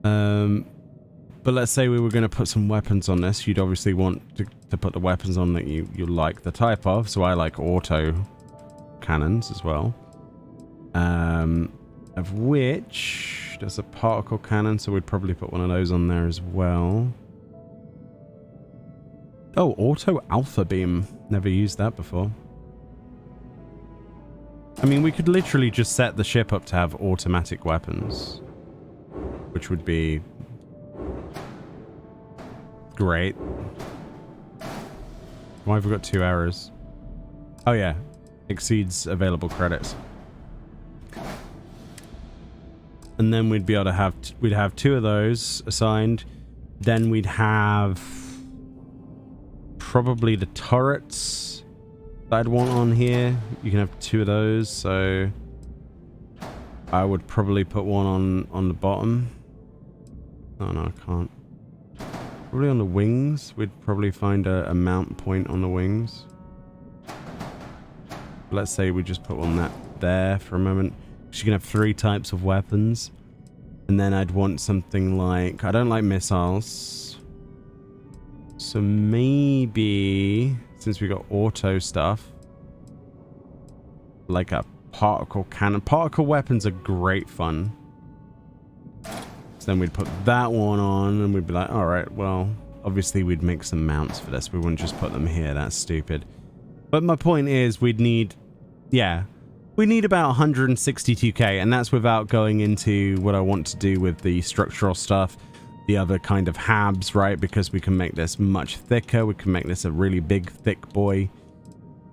Speaker 1: But let's say we were going to put some weapons on this. You'd obviously want to put the weapons on that you like the type of. So I like auto cannons as well. Of which there's a particle cannon, so we'd probably put one of those on there as well. Oh, auto alpha beam. Never used that before. I mean, we could literally just set the ship up to have automatic weapons, which would be great. Why have we got 2 errors? Oh yeah, exceeds available credits. And then we'd be able to have we'd have 2 of those assigned. Then we'd have probably the turrets that I'd want on here. You can have 2 of those, so I would probably put one on the bottom. Oh no, I can't. Probably on the wings. We'd probably find a mount point on the wings. Let's say we just put one there for a moment. So you can have 3 types of weapons. And then I'd want something like... I don't like missiles. So maybe... Since we got auto stuff... Like a particle cannon. Particle weapons are great fun. So then we'd put that one on and we'd be like, alright, well... Obviously we'd make some mounts for this. We wouldn't just put them here. That's stupid. But my point is we'd need... Yeah... We need about 162k, and that's without going into what I want to do with the structural stuff, the other kind of habs, right? Because we can make this much thicker. We can make this a really big, thick boy.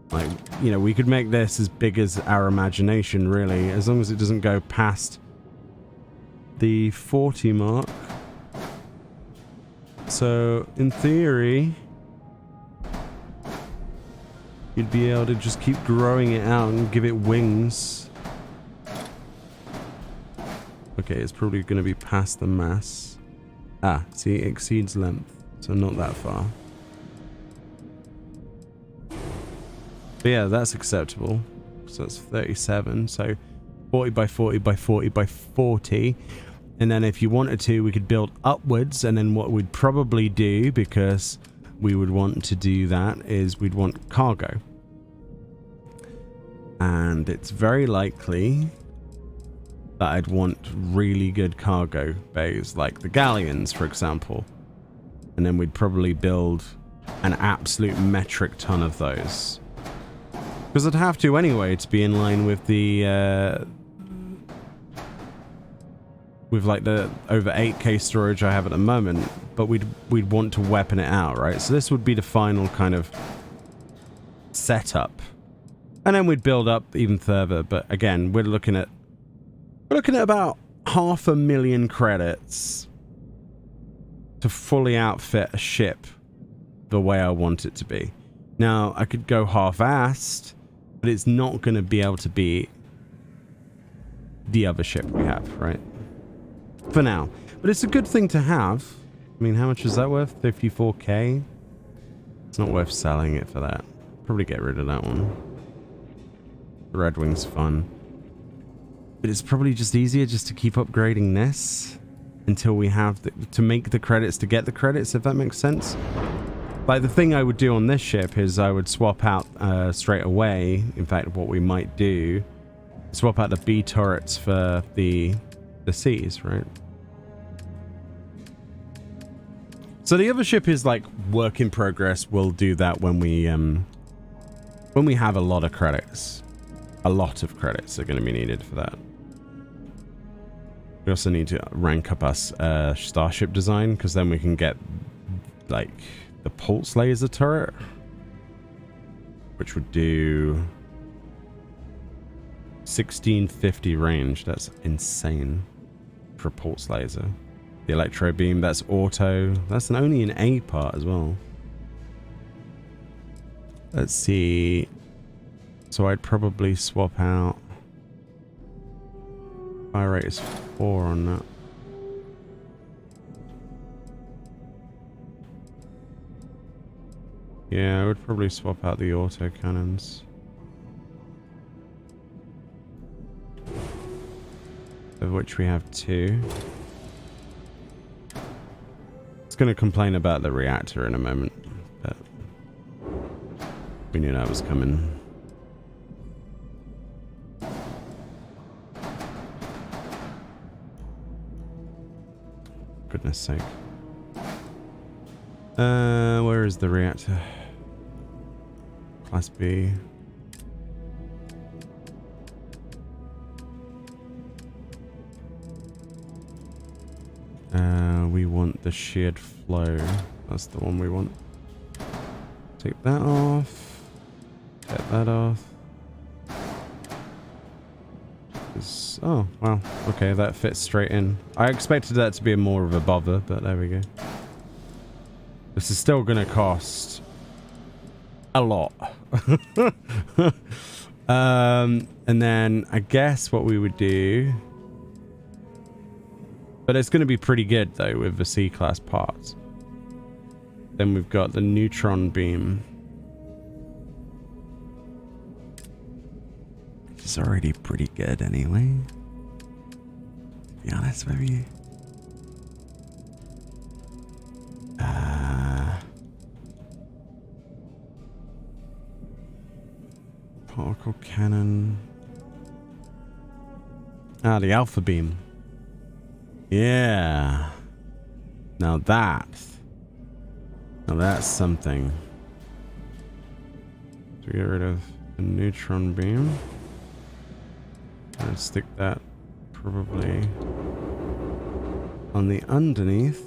Speaker 1: Like, you know, we could make this as big as our imagination, really, as long as it doesn't go past the 40 mark. So, in theory... You'd be able to just keep growing it out and give it wings. Okay, it's probably going to be past the mass. Ah, see, it exceeds length, so not that far. But yeah, that's acceptable. So that's 37, so 40 by 40 by 40 by 40. And then if you wanted to, we could build upwards, and then what we'd probably do, because we would want to do that, is we'd want cargo. And it's very likely that I'd want really good cargo bays, like the galleons, for example. And then we'd probably build an absolute metric ton of those. Because I'd have to anyway to be in line with the... with like the over 8k storage I have at the moment. But we'd want to weapon it out, right? So this would be the final kind of setup. And then we'd build up even further, but again, we're looking at about 500,000 credits to fully outfit a ship the way I want it to be. Now, I could go half-assed, but it's not going to be able to be the other ship we have, right? For now. But it's a good thing to have. I mean, how much is that worth? 54k? It's not worth selling it for that. Probably get rid of that one. The Red Wing's fun. But it's probably just easier just to keep upgrading this until we have to make the credits to get the credits, if that makes sense. Like, the thing I would do on this ship is I would swap out straight away. In fact, what we might do, swap out the B turrets for the Cs, right? So the other ship is like work in progress. We'll do that when we have a lot of credits. A lot of credits are going to be needed for that. We also need to rank up our starship design, because then we can get like the pulse laser turret, which would do 1650 range. That's insane for a pulse laser. The electro beam, that's auto. That's only an A part as well. Let's see. So I'd probably swap out. Fire rate is 4 on that. Yeah, I would probably swap out the auto cannons. Of which we have 2. It's going to complain about the reactor in a moment, but we knew that was coming. Goodness sake. Where is the reactor? Class B. We want the shared flow. That's the one we want. Take that off. Get that off. Oh, wow. Okay, that fits straight in. I expected that to be more of a bother, but there we go. This is still going to cost a lot. And then I guess what we would do... But it's going to be pretty good, though, with the C-class parts. Then we've got the neutron beam. It's already pretty good, anyway. To be honest with you. Particle cannon. Ah, the alpha beam. Yeah. Now that's something. So get rid of the neutron beam. Let's stick that probably on the underneath.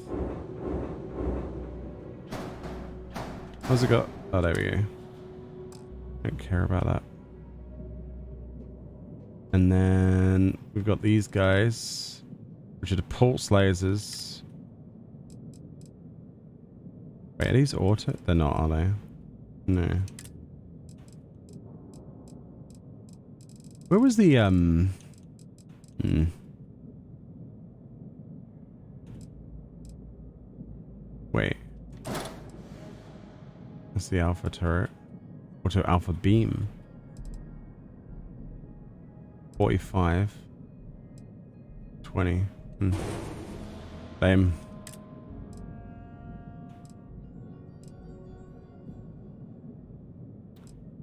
Speaker 1: How's it got? Oh, there we go. Don't care about that. And then we've got these guys, which are the pulse lasers. Wait, are these auto? They're not, are they? No. Where was the, Wait. That's the alpha turret. Auto alpha beam. 45. 20. Same.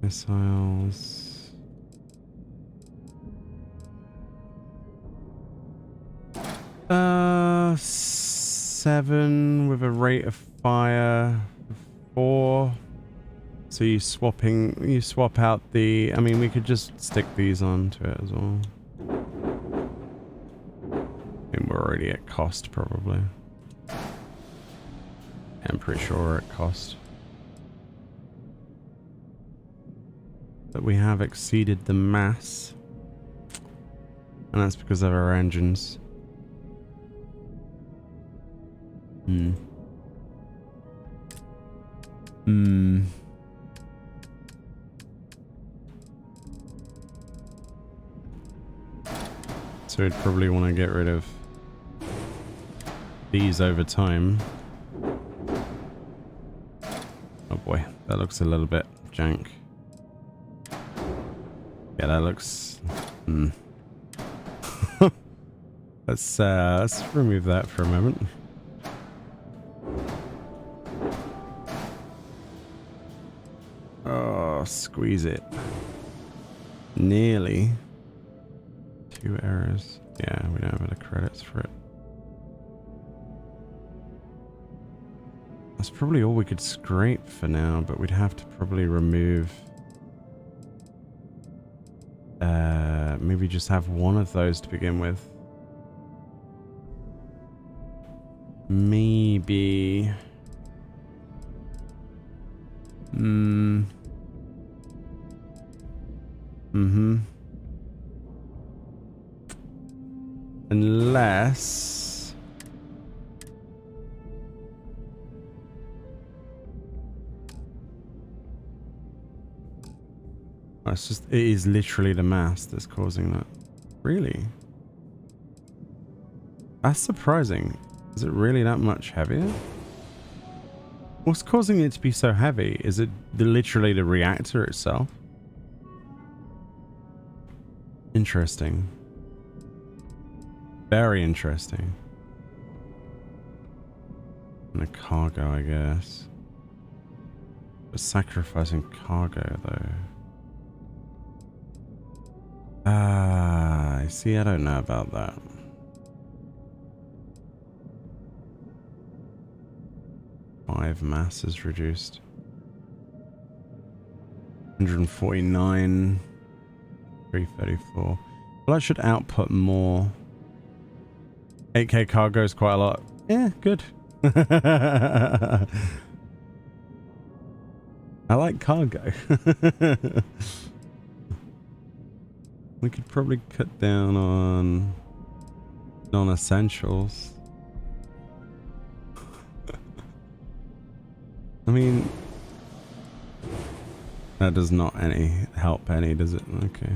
Speaker 1: Missiles. Uh, 7 with a rate of fire 4. So you swap out the, I mean, we could just stick these onto it as well. And we're already at cost, probably. I'm pretty sure we're at cost. But we have exceeded the mass. And that's because of our engines. So we'd probably want to get rid of these over time. Oh boy, that looks a little bit jank. Yeah, that looks... let's remove that for a moment. Oh, squeeze it. Nearly. 2 errors. Yeah, we don't have the credits for it. That's probably all we could scrape for now, but we'd have to probably remove... maybe just have one of those to begin with. Maybe... Unless... Oh, it's just, it is literally the mass that's causing that. Really? That's surprising. Is it really that much heavier? What's causing it to be so heavy? Is it literally the reactor itself? Interesting. Very interesting. And a cargo, I guess. But sacrificing cargo, though. Ah, see, I don't know about that. Five mass is reduced. 149. 334. Well, I should output more. 8k cargo is quite a lot. Yeah, good. I like cargo. We could probably cut down on non-essentials. I mean, that does not help any, does it? Okay.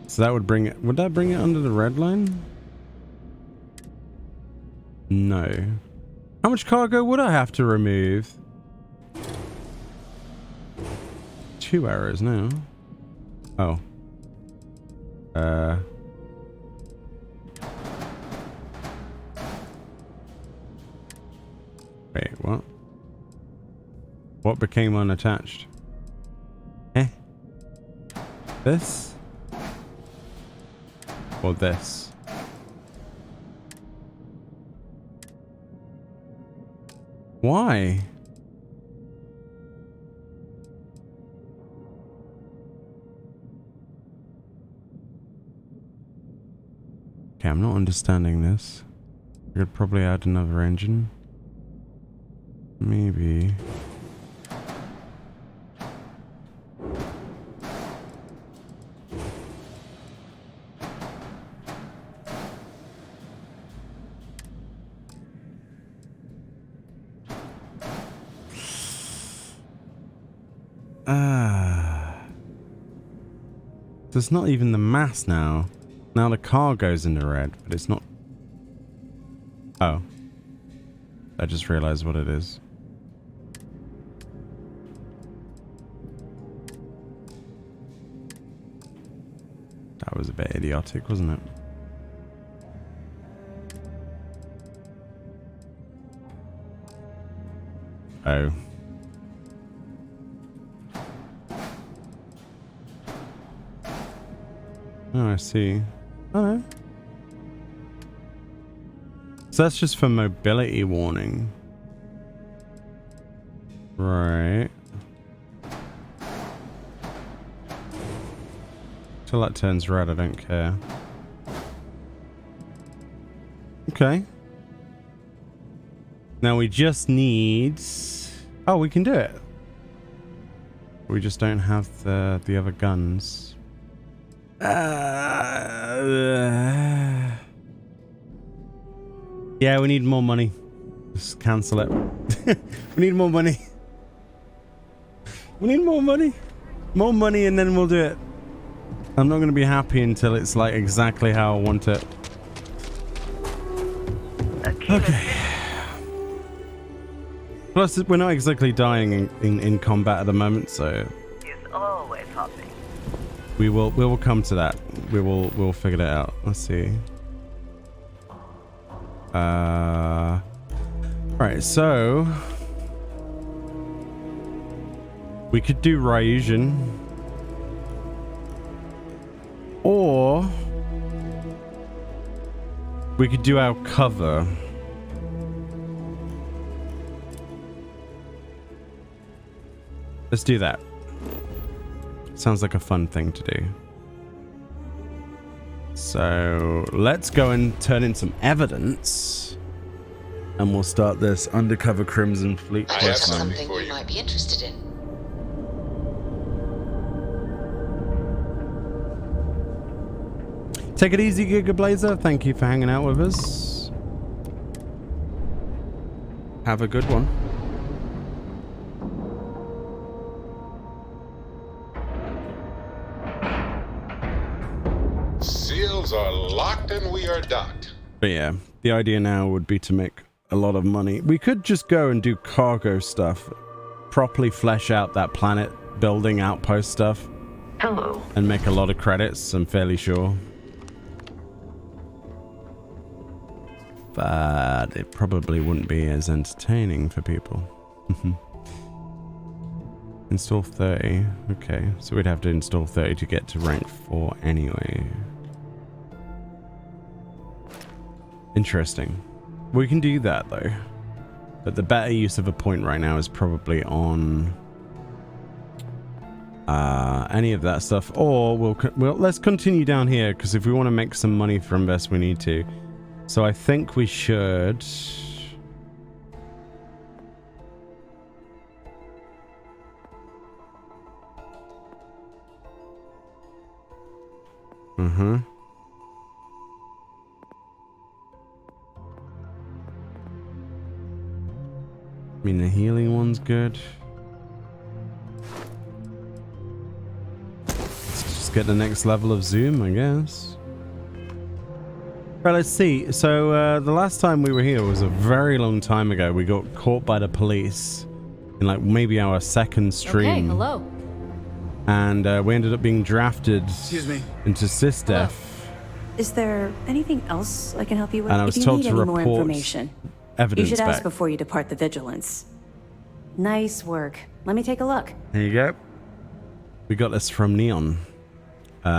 Speaker 1: So that would bring it, would that bring it under the red line? No. How much cargo would I have to remove? 2 errors now. Oh. Wait, what? What became unattached? This? Or this? Why? Okay, I'm not understanding this. I could probably add another engine. Maybe. So it's not even the mass now. Now the car goes into red, but it's not. Oh. I just realized what it is. That was a bit idiotic, wasn't it? Oh. Oh, I see. Oh no. So that's just for mobility warning. Right. Till that turns red, I don't care. Okay. Now we just need... Oh, we can do it. We just don't have the other guns. Yeah, we need more money. Just cancel it. We need more money. We need more money. More money and then we'll do it. I'm not going to be happy until it's like exactly how I want it. Okay. Plus, we're not exactly dying in combat at the moment, so...
Speaker 4: It's always hopping.
Speaker 1: We will come to that. We'll figure it out. Let's see. Right, so we could do Ryujin, or we could do our cover. Let's do that. Sounds like a fun thing to do. So let's go and turn in some evidence, and we'll start this undercover Crimson Fleet quest.
Speaker 11: Something you might be interested in.
Speaker 1: Take it easy, Giga Blazer. Thank you for hanging out with us. Have a good one.
Speaker 8: Seals are locked and We are docked.
Speaker 1: But yeah, the idea now would be to make a lot of money. We could just go and do cargo stuff, properly flesh out that planet building outpost stuff.
Speaker 16: Hello.
Speaker 1: And make a lot of credits, I'm fairly sure. But it probably wouldn't be as entertaining for people. Install 30. Okay, so we'd have to install 30 to get to rank 4 anyway. Interesting. We can do that though. But the better use of a point right now is probably on any of that stuff. Or we'll let's continue down here, because if we want to make some money from this, we need to. So I think we should... I mean, the healing one's good. Let's just get the next level of zoom, I guess. Right, let's see. So the last time we were here was a very long time ago. We got caught by the police in like maybe our second stream.
Speaker 15: Okay, hello.
Speaker 1: And we ended up being drafted into SysDef.
Speaker 9: Is there anything else I can help you with?
Speaker 1: And I was
Speaker 9: if you
Speaker 1: told
Speaker 9: need
Speaker 1: to
Speaker 9: any
Speaker 1: report
Speaker 9: more information,
Speaker 1: evidence
Speaker 9: you should ask
Speaker 1: back.
Speaker 9: before you depart the Vigilance. Nice work. Let me take a look.
Speaker 1: There you go. We got this from Neon,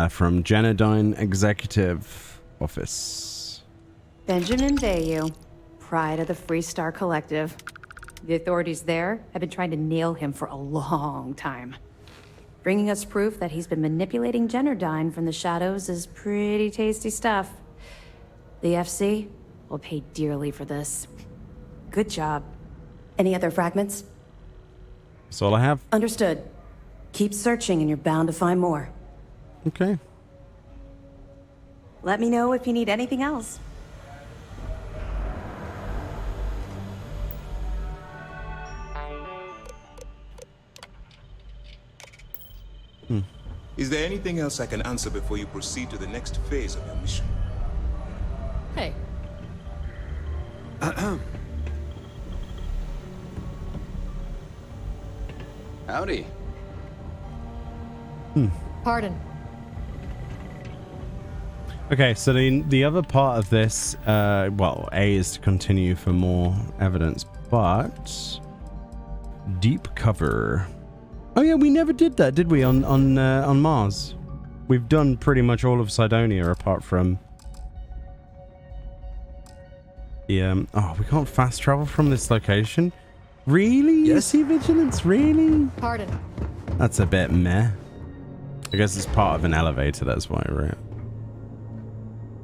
Speaker 1: from Genodyne Executive Office.
Speaker 9: Benjamin Bayou, pride of the Freestar Collective. The authorities there have been trying to nail him for a long time. Bringing us proof that he's been manipulating Genodyne from the shadows is pretty tasty stuff. The FC will pay dearly for this. Good job. Any other fragments?
Speaker 1: That's all I have.
Speaker 9: Understood. Keep searching and you're bound to find more.
Speaker 1: Okay.
Speaker 9: Let me know if you need anything else.
Speaker 2: Is there anything else I can answer before you proceed to the next phase of your mission?
Speaker 15: Hey.
Speaker 18: Howdy.
Speaker 15: Pardon.
Speaker 1: Okay, so the other part of this, well, A is to continue for more evidence, but deep cover. Oh yeah, we never did that, did we? On Mars, we've done pretty much all of Cydonia apart from the oh, we can't fast travel from this location. Really? Yes. Sea Vigilance? Really?
Speaker 15: Pardon.
Speaker 1: That's a bit meh. I guess it's part of an elevator. That's why, right?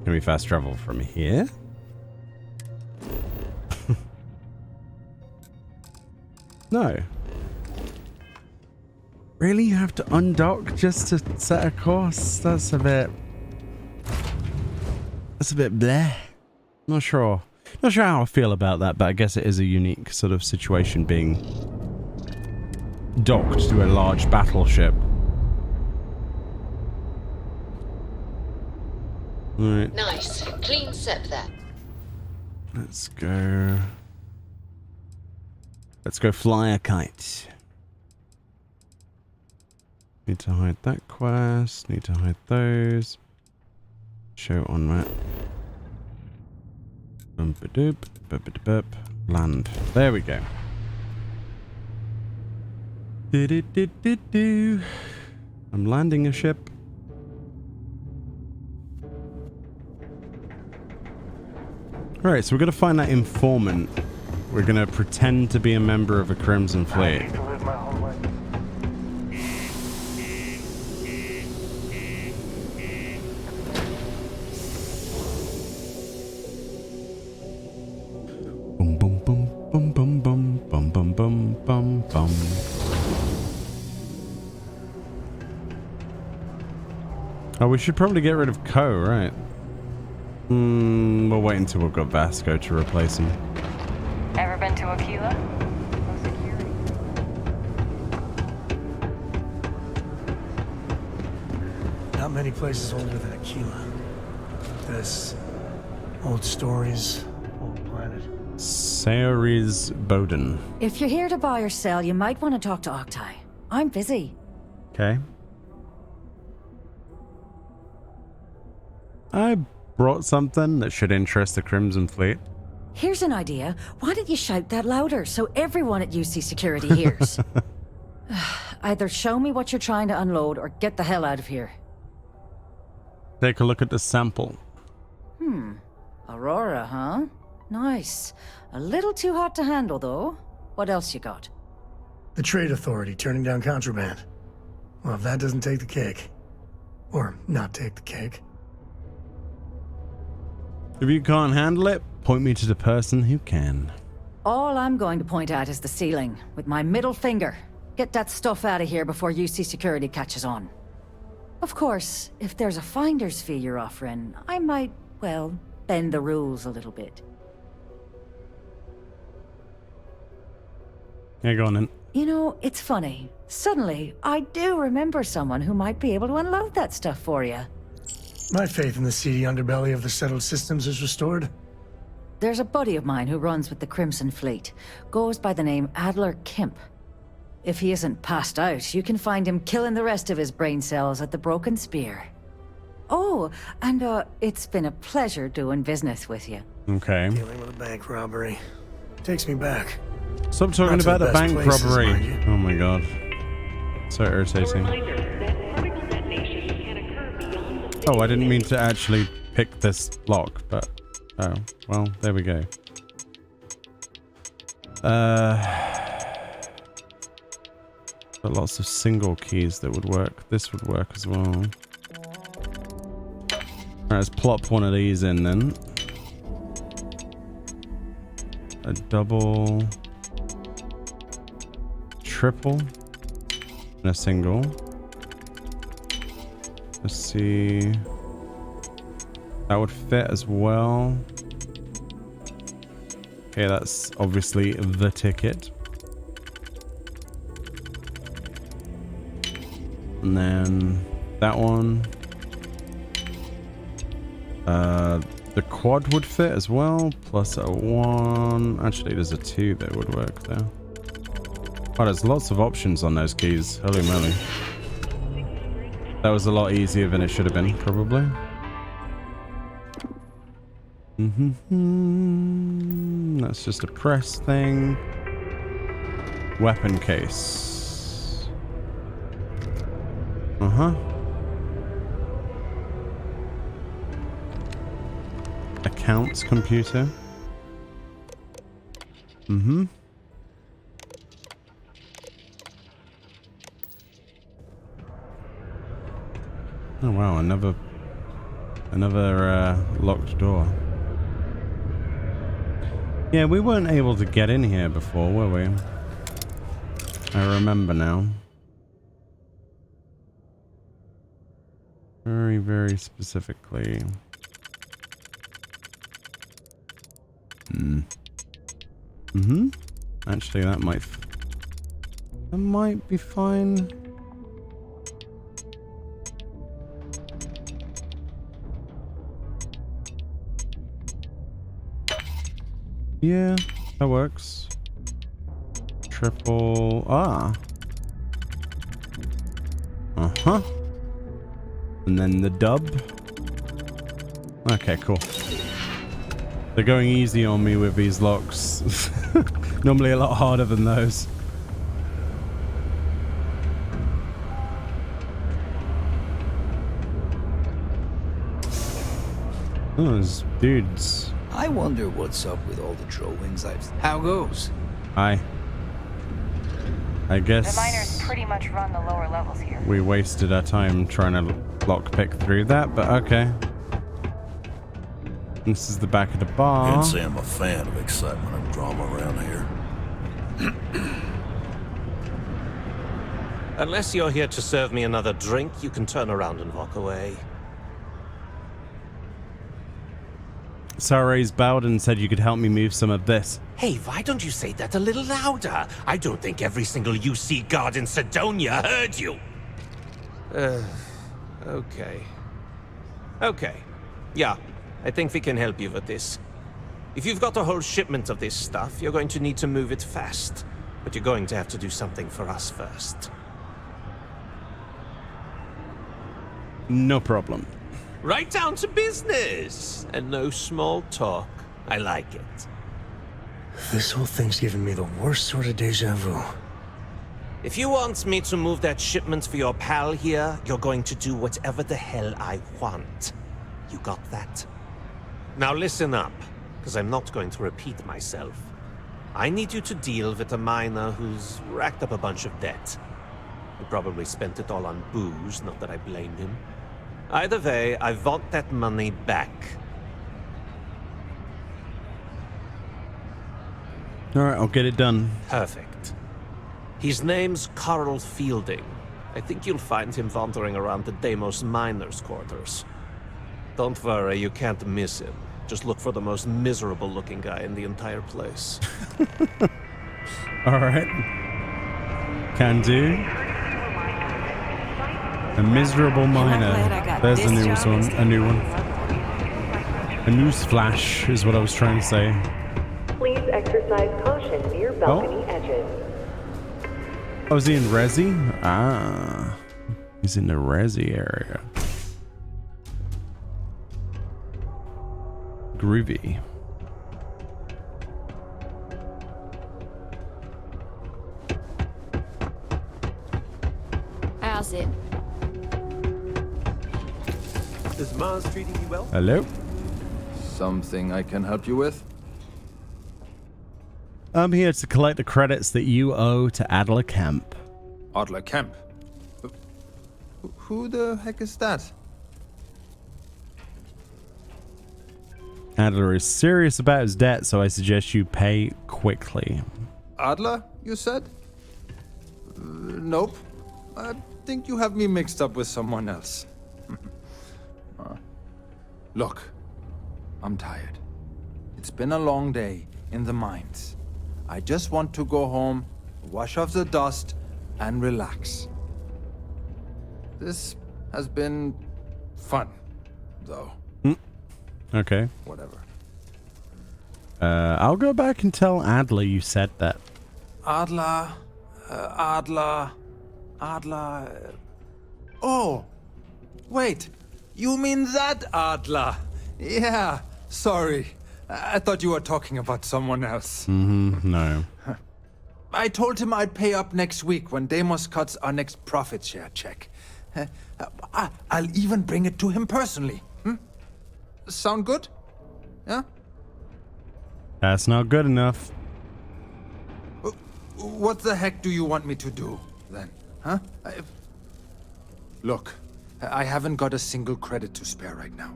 Speaker 1: Can we fast travel from here? No. Really? You have to undock just to set a course? That's a bit bleh. Not sure how I feel about that, but I guess it is a unique sort of situation being docked to a large battleship. Alright.
Speaker 11: Nice. Clean sep there.
Speaker 1: Let's go. Let's go fly a kite. Need to hide that quest. Need to hide those. Show on map. Bump-a-doop. Bup-a-doop. Land. There we go. Do-do-do-do-do. I'm landing a ship. Alright, so we're going to find that informant. We're going to pretend to be a member of a Crimson Fleet. Boom, boom, boom, boom, boom, boom, boom, boom, boom, boom, boom. Oh, we should probably get rid of Ko, right? We'll wait until we've got Vasco to replace him.
Speaker 14: Ever been to Aquila?
Speaker 7: Not many places older than Aquila. This Old stories, old planet.
Speaker 1: Sayori's Bowden.
Speaker 5: If you're here to buy or sell, you might want to talk to Octai. I'm busy.
Speaker 1: Okay. I brought something that should interest the Crimson Fleet.
Speaker 5: Here's an idea. Why don't you shout that louder so everyone at UC Security hears? Either show me what you're trying to unload or get the hell out of here.
Speaker 1: Take a look at the sample.
Speaker 5: Aurora, huh? Nice. A little too hot to handle, though. What else you got?
Speaker 7: The Trade Authority turning down contraband. Well, if that doesn't take the cake. Or not take the cake.
Speaker 1: If you can't handle it, point me to the person who can.
Speaker 5: All I'm going to point at is the ceiling, with my middle finger. Get that stuff out of here before UC Security catches on. Of course, if there's a finder's fee you're offering, I might, well, bend the rules a little bit.
Speaker 1: Yeah, go on then.
Speaker 5: You know, it's funny. Suddenly, I do remember someone who might be able to unload that stuff for you.
Speaker 7: My faith in the seedy underbelly of the settled systems is restored.
Speaker 5: There's a buddy of mine who runs with the Crimson Fleet. Goes by the name Adler Kemp. If he isn't passed out, you can find him killing the rest of his brain cells at the Broken Spear. Oh, and it's been a pleasure doing business with you.
Speaker 1: Okay.
Speaker 7: Dealing with a bank robbery. Takes me back.
Speaker 1: Stop talking about the bank robbery. Oh my god. So irritating. Oh, I didn't mean to actually pick this lock, but... Oh, well, there we go. But lots of single keys that would work. This would work as well. Alright, let's plop one of these in then. A double... triple... and a single. Let's see... that would fit as well. Okay, that's obviously the ticket. And then that one. The quad would fit as well, plus a 1. Actually, there's a 2 that would work there. Oh, there's lots of options on those keys. Holy moly. That was a lot easier than it should have been, probably. That's just a press thing. Weapon case. Accounts computer. Oh wow, another locked door. Yeah, we weren't able to get in here before, were we? I remember now. Very, very specifically. Actually, that might be fine. Yeah, that works. Triple... And then the dub. Okay, cool. They're going easy on me with these locks. Normally a lot harder than those. Oh, there's dudes.
Speaker 10: I wonder what's up with all the drawings I've... How goes?
Speaker 1: I guess...
Speaker 14: The miners pretty much run the lower levels here.
Speaker 1: We wasted our time trying to lockpick through that, but okay. This is the back of the bar.
Speaker 12: Can't say I'm a fan of excitement and drama around here.
Speaker 23: Unless you're here to serve me another drink, you can turn around and walk away.
Speaker 1: Sayori's Bowden said you could help me move some of this.
Speaker 23: Hey, why don't you say that a little louder? I don't think every single UC guard in Sidonia heard you. Okay. Okay. Yeah. I think we can help you with this. If you've got a whole shipment of this stuff, you're going to need to move it fast. But you're going to have to do something for us first.
Speaker 1: No problem.
Speaker 23: Right down to business! And no small talk. I like it.
Speaker 7: This whole thing's giving me the worst sort of deja vu.
Speaker 23: If you want me to move that shipment for your pal here, you're going to do whatever the hell I want. You got that? Now listen up, because I'm not going to repeat myself. I need you to deal with a miner who's racked up a bunch of debt. He probably spent it all on booze, not that I blame him. Either way, I want that money back.
Speaker 1: Alright, I'll get it done.
Speaker 23: Perfect. His name's Carl Fielding. I think you'll find him wandering around the Deimos miners' quarters. Don't worry, you can't miss him. Just look for the most miserable-looking guy in the entire place.
Speaker 1: Alright. Can do. A miserable miner. There's a new one. A new one. A news flash is what I was trying to say.
Speaker 4: Please exercise caution near balcony edges.
Speaker 1: Oh, is he in Resi? Ah. He's in the Resi area. Groovy.
Speaker 9: How's it?
Speaker 2: Is Mars treating you well?
Speaker 1: Hello?
Speaker 10: Something I can help you with?
Speaker 1: I'm here to collect the credits that you owe to Adler Kemp.
Speaker 10: Adler Kemp? Who the heck is that?
Speaker 1: Adler is serious about his debt, so I suggest you pay quickly.
Speaker 10: Adler, you said? Nope. I think you have me mixed up with someone else. Look, I'm tired. It's been a long day in the mines. I just want to go home, wash off the dust, and relax. This has been fun, though.
Speaker 1: Okay.
Speaker 10: Whatever.
Speaker 1: I'll go back and tell Adler you said that.
Speaker 10: Adler. Oh, wait. You mean that Adler? Yeah, sorry. I thought you were talking about someone else.
Speaker 1: No.
Speaker 10: I told him I'd pay up next week when Deimos cuts our next profit share check. I'll even bring it to him personally. Sound good? Yeah?
Speaker 1: That's not good enough.
Speaker 10: What the heck do you want me to do, then? Huh? Look, I haven't got a single credit to spare right now.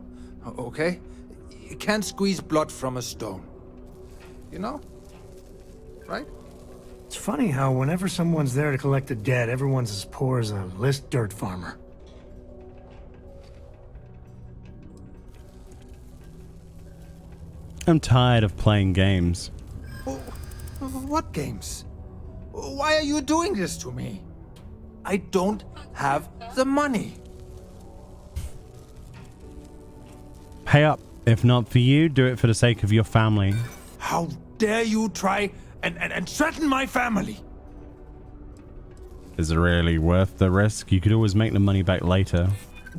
Speaker 10: Okay? You can't squeeze blood from a stone. You know? Right?
Speaker 7: It's funny how whenever someone's there to collect the debt, everyone's as poor as a list dirt farmer.
Speaker 1: I'm tired of playing games.
Speaker 10: What games? Why are you doing this to me? I don't have the money.
Speaker 1: Pay up. If not for you, do it for the sake of your family.
Speaker 10: How dare you try and threaten my family?
Speaker 1: Is it really worth the risk? You could always make the money back later.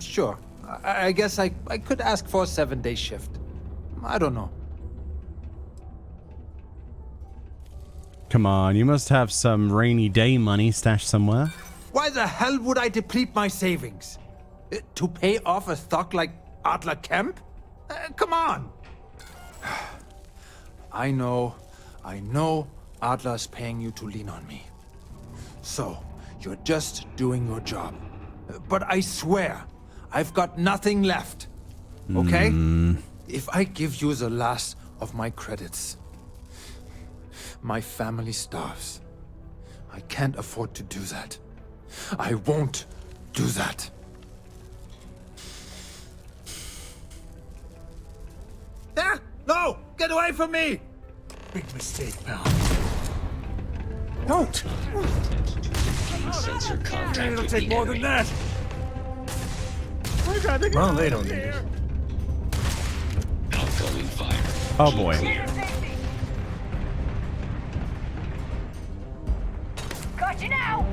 Speaker 10: Sure. I guess I could ask for a 7-day shift. I don't know.
Speaker 1: Come on, you must have some rainy day money stashed somewhere.
Speaker 10: Why the hell would I deplete my savings? To pay off a stock like Adler Kemp? Come on! I know Adler's paying you to lean on me. So, you're just doing your job. But I swear, I've got nothing left. Okay? If I give you the last of my credits, my family starves. I can't afford to do that. I won't do that. Ah! No! Get away from me!
Speaker 7: Big mistake, pal. Don't!
Speaker 16: Sensor contact.
Speaker 7: It'll take more than that. Well, they don't need it.
Speaker 16: Throwing fire.
Speaker 1: Oh boy.
Speaker 14: Got you now!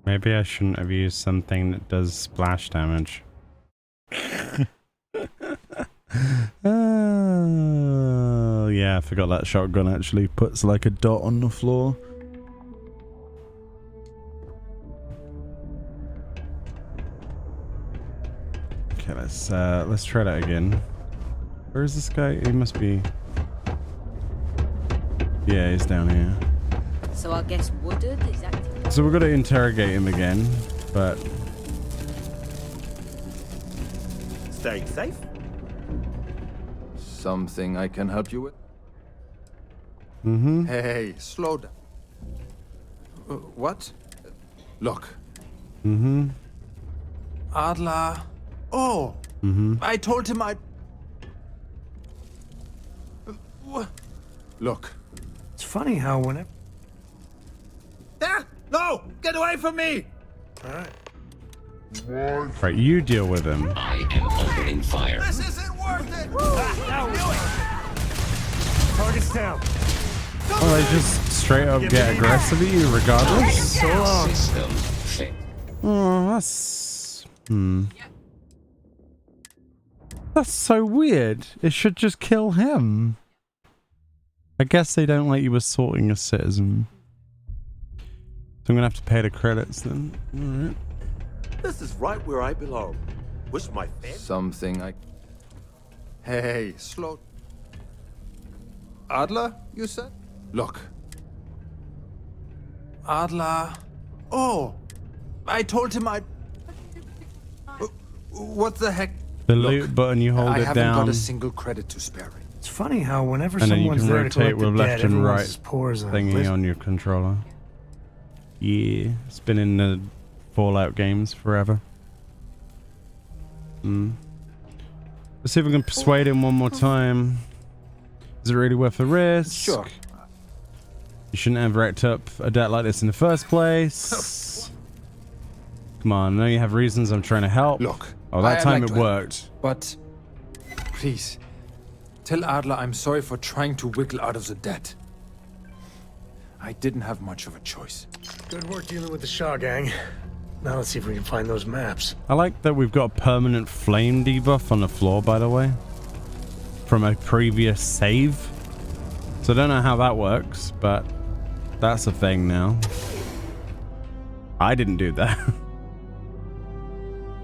Speaker 1: Maybe I shouldn't have used something that does splash damage. Oh, yeah, I forgot that shotgun actually puts like a dot on the floor. Okay, let's try that again. Where is this guy? He must be... Yeah, he's down here.
Speaker 3: So I guess Woodard is acting.
Speaker 1: So we're gonna interrogate him again, but...
Speaker 2: Staying safe?
Speaker 10: Something I can help you with?
Speaker 1: Mm-hmm.
Speaker 10: Hey, slow down. What? Look.
Speaker 1: Mm-hmm.
Speaker 10: Adler. Oh!
Speaker 1: Mm-hmm.
Speaker 10: I told him I'd... Look.
Speaker 7: It's funny how whenever...
Speaker 10: Ah! No! Get away from me!
Speaker 7: Alright.
Speaker 1: Right, you deal with him.
Speaker 16: I am opening fire.
Speaker 10: This isn't worth it!
Speaker 2: Target's down.
Speaker 1: Oh, they just straight up get aggressive at you regardless?
Speaker 7: So long.
Speaker 16: System fit.
Speaker 1: Oh, that's... That's so weird. It should just kill him. I guess they don't like you assaulting a citizen. So I'm gonna have to pay the credits then. Alright.
Speaker 2: This is right where I belong. Wish my family...
Speaker 10: Something I... Hey, slow... Adler, you said? Look. Adler... Oh! I told him I'd... What the heck?
Speaker 1: The loot button, you hold
Speaker 10: I
Speaker 1: it
Speaker 10: haven't
Speaker 1: down.
Speaker 10: got a single credit to spare.
Speaker 7: It's funny how whenever
Speaker 1: And then you
Speaker 7: someone's
Speaker 1: can
Speaker 7: there to
Speaker 1: rotate
Speaker 7: collect the
Speaker 1: with
Speaker 7: debt,
Speaker 1: left and
Speaker 7: everyone's
Speaker 1: right
Speaker 7: as poor as a
Speaker 1: thingy
Speaker 7: lizard.
Speaker 1: on your controller. Yeah, it's been in the Fallout games forever. Let's see if we can persuade him one more time. Is it really worth the risk?
Speaker 10: Sure.
Speaker 1: You shouldn't have racked up a debt like this in the first place. Come on, I know you have reasons. I'm trying to help.
Speaker 10: Look.
Speaker 1: Oh, that time
Speaker 10: like
Speaker 1: it
Speaker 10: to
Speaker 1: worked.
Speaker 10: help, but please, tell Adler I'm sorry for trying to wiggle out of the debt. I didn't have much of a choice.
Speaker 7: Good work dealing with the Shaw gang. Now let's see if we can find those maps.
Speaker 1: I like that we've got a permanent flame debuff on the floor, by the way, from a previous save. So I don't know how that works, but that's a thing now. I didn't do that.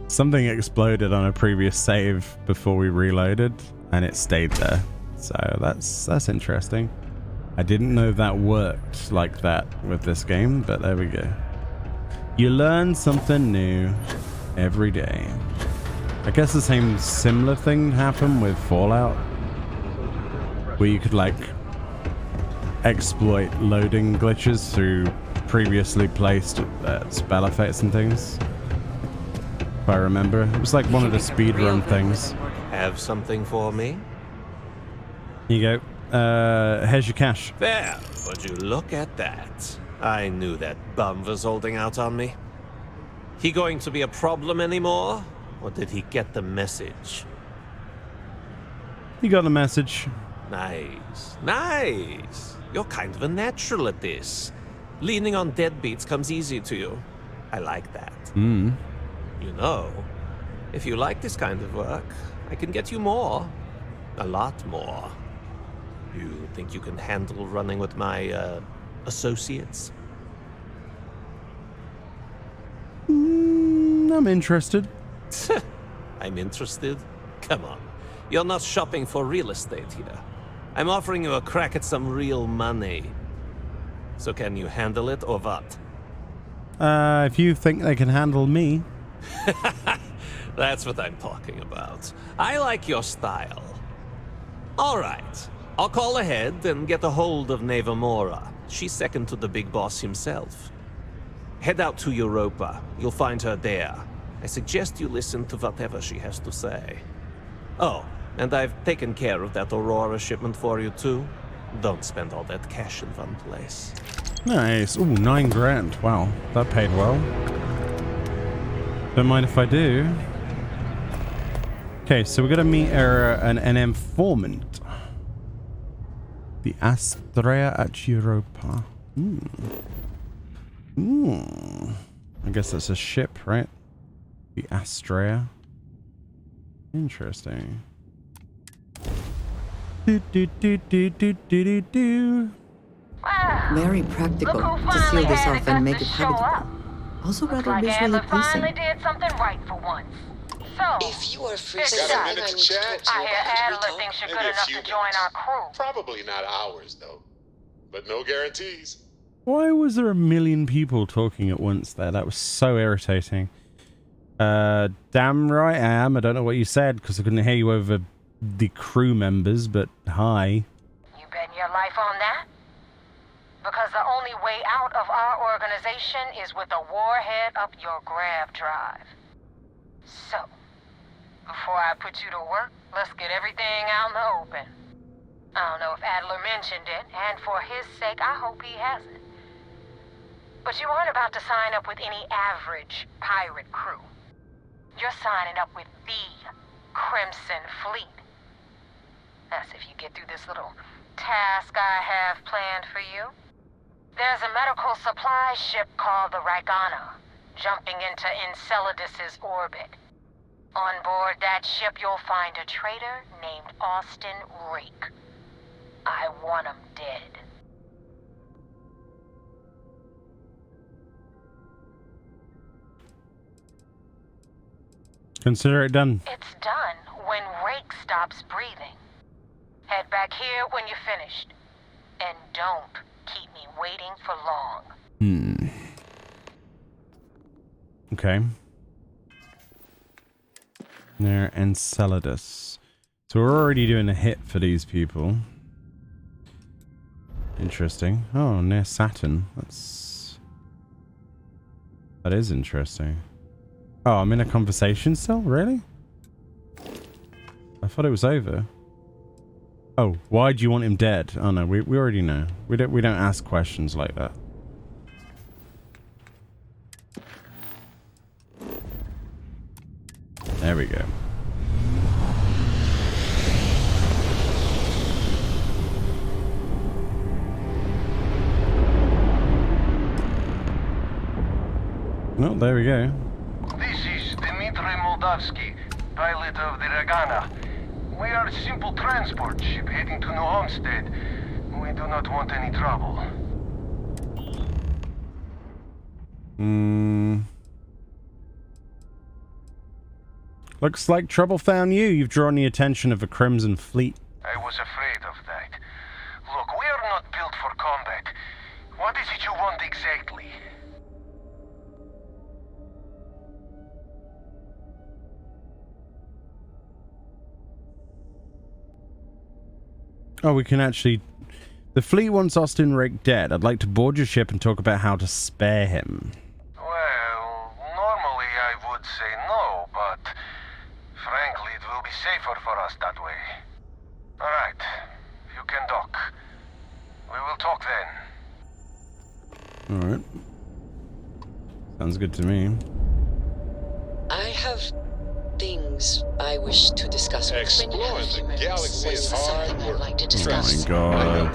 Speaker 1: Something exploded on a previous save before we reloaded, and it stayed there. So that's interesting. I didn't know that worked like that with this game, but there we go. You learn something new every day. I guess the same similar thing happened with Fallout, where you could like exploit loading glitches through previously placed spell effects and things. If I remember, it was like one of the speedrun things.
Speaker 23: Have something for me?
Speaker 1: Here you go. Here's your cash.
Speaker 23: There, would you look at that? I knew that bum was holding out on me. He going to be a problem anymore? Or did he get the message?
Speaker 1: You got the message.
Speaker 23: Nice, nice. You're kind of a natural at this. Leaning on deadbeats comes easy to you. I like that.
Speaker 1: Mm.
Speaker 23: You know, if you like this kind of work, I can get you more. A lot more. You think you can handle running with my, associates?
Speaker 1: I'm interested.
Speaker 23: I'm interested? Come on. You're not shopping for real estate here. I'm offering you a crack at some real money. So can you handle it or what?
Speaker 1: If you think they can handle me.
Speaker 23: That's what I'm talking about. I like your style. All right. I'll call ahead and get a hold of Neva Mora. She's second to the big boss himself. Head out to Europa. You'll find her there. I suggest you listen to whatever she has to say. Oh, and I've taken care of that Aurora shipment for you too. Don't spend all that cash in one place.
Speaker 1: Nice. Ooh, 9 grand. Wow, that paid well. Don't mind if I do. Okay, so we're gonna meet an informant. The Astrea at Europa. I guess that's a ship, right? The Astrea. Interesting.
Speaker 17: Very practical to seal this off and make it habitable. Also rather visually pleasing.
Speaker 14: Did something right for once. So,
Speaker 16: if you are free,
Speaker 14: I hear Adler thinks you're good enough to join our crew.
Speaker 8: Probably not ours, though. But no guarantees.
Speaker 1: Why was there a million people talking at once there? That was so irritating. Damn right I am. I don't know what you said because I couldn't hear you over the crew members, but hi.
Speaker 14: You betting your life on that? Because the only way out of our organization is with a warhead up your grav drive. So, before I put you to work, let's get everything out in the open. I don't know if Adler mentioned it, and for his sake, I hope he hasn't. But you aren't about to sign up with any average pirate crew. You're signing up with the Crimson Fleet. That's if you get through this little task I have planned for you. There's a medical supply ship called the Ragana, jumping into Enceladus's orbit. On board that ship, you'll find a traitor named Austin Rake. I want him dead.
Speaker 1: Consider it done.
Speaker 14: It's done when Rake stops breathing. Head back here when you're finished. And don't keep me waiting for long.
Speaker 1: Okay. Near Enceladus. So we're already doing a hit for these people. Interesting. Oh, near Saturn. That is interesting. Oh, I'm in a conversation still? Really? I thought it was over. Oh, why do you want him dead? Oh no, we already know. We don't ask questions like that. There we go. Oh, there we go.
Speaker 19: This is Dmitry Moldavsky, pilot of the Ragana. We are a simple transport ship heading to New Homestead. We do not want any trouble.
Speaker 1: Looks like trouble found you. You've drawn the attention of a Crimson Fleet.
Speaker 19: I was afraid of that. Look, we are not built for combat. What is it you want exactly?
Speaker 1: Oh, we can actually... The fleet wants Austin Rake dead. I'd like to board your ship and talk about how to spare him.
Speaker 19: Well, normally I would say no, but frankly it will be safer for us that way. Alright, you can dock. We will talk then.
Speaker 1: Alright. Sounds good to me.
Speaker 16: I have things I wish to discuss with you.
Speaker 8: Exploring the galaxy is hard work.
Speaker 16: I'd like to
Speaker 1: Oh
Speaker 16: discuss.
Speaker 1: my god.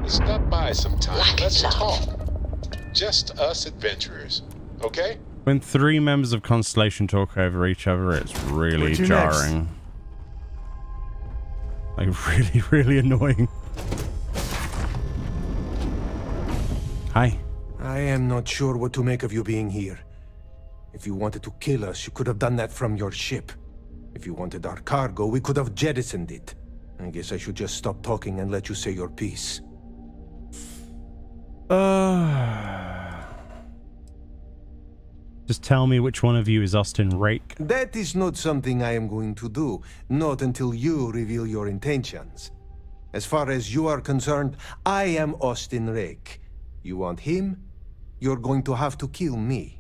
Speaker 8: Stop by sometime. Let's talk. Just us adventurers, okay?
Speaker 1: When 3 members of Constellation talk over each other, it's really jarring. Like, really, really annoying. Hi.
Speaker 10: I am not sure what to make of you being here. If you wanted to kill us, you could have done that from your ship. If you wanted our cargo, we could have jettisoned it. I guess I should just stop talking and let you say your piece.
Speaker 1: Just tell me which one of you is Austin Rake.
Speaker 10: That is not something I am going to do, not until you reveal your intentions. As far as you are concerned, I am Austin Rake. You want him? You're going to have to kill me.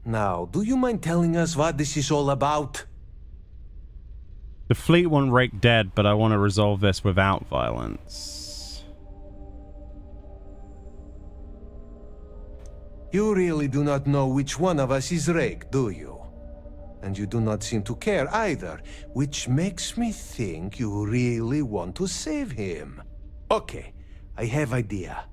Speaker 10: Now, do you mind telling us what this is all about?
Speaker 1: The fleet want Rake dead, but I want to resolve this without violence.
Speaker 20: You really do not know which one of us is Rake, do you? And you do not seem to care either, which makes me think you really want to save him. Okay, I have idea.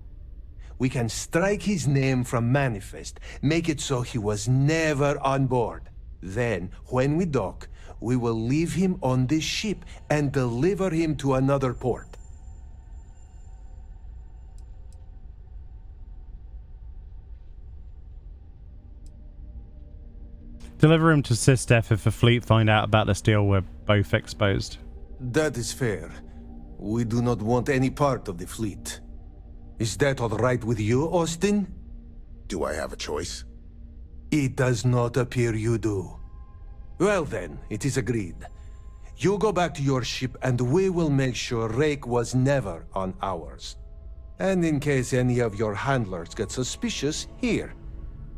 Speaker 20: We can strike his name from Manifest, make it so he was never on board. Then, when we dock, we will leave him on this ship and deliver him to another port.
Speaker 1: Deliver him to Sistef if the fleet find out about this deal. We're both exposed.
Speaker 20: That is fair. We do not want any part of the fleet. Is that all right with you, Austin?
Speaker 21: Do I have a choice?
Speaker 20: It does not appear you do. Well then, it is agreed. You go back to your ship and we will make sure Rake was never on ours. And in case any of your handlers get suspicious, here.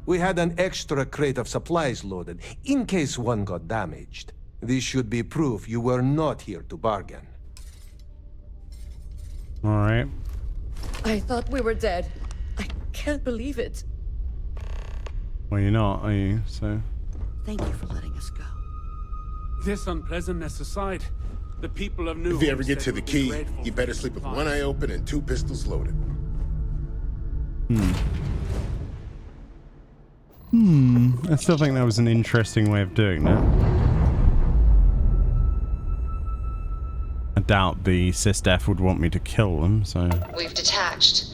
Speaker 20: We had an extra crate of supplies loaded, in case one got damaged. This should be proof you were not here to bargain.
Speaker 1: Alright.
Speaker 15: I thought we were dead. I can't believe it.
Speaker 1: Well, you're not, are you? So.
Speaker 6: Thank you for letting us go.
Speaker 22: This unpleasantness aside, the people of New
Speaker 21: If you ever
Speaker 22: Hope
Speaker 21: get
Speaker 22: said
Speaker 21: to the
Speaker 22: we'd be
Speaker 21: key,
Speaker 22: grateful
Speaker 21: you
Speaker 22: for
Speaker 21: better
Speaker 22: the
Speaker 21: sleep with
Speaker 22: supplies.
Speaker 21: one eye open and 2 pistols loaded.
Speaker 1: I still think that was an interesting way of doing that. I doubt the Sistef would want me to kill them, so...
Speaker 16: We've detached.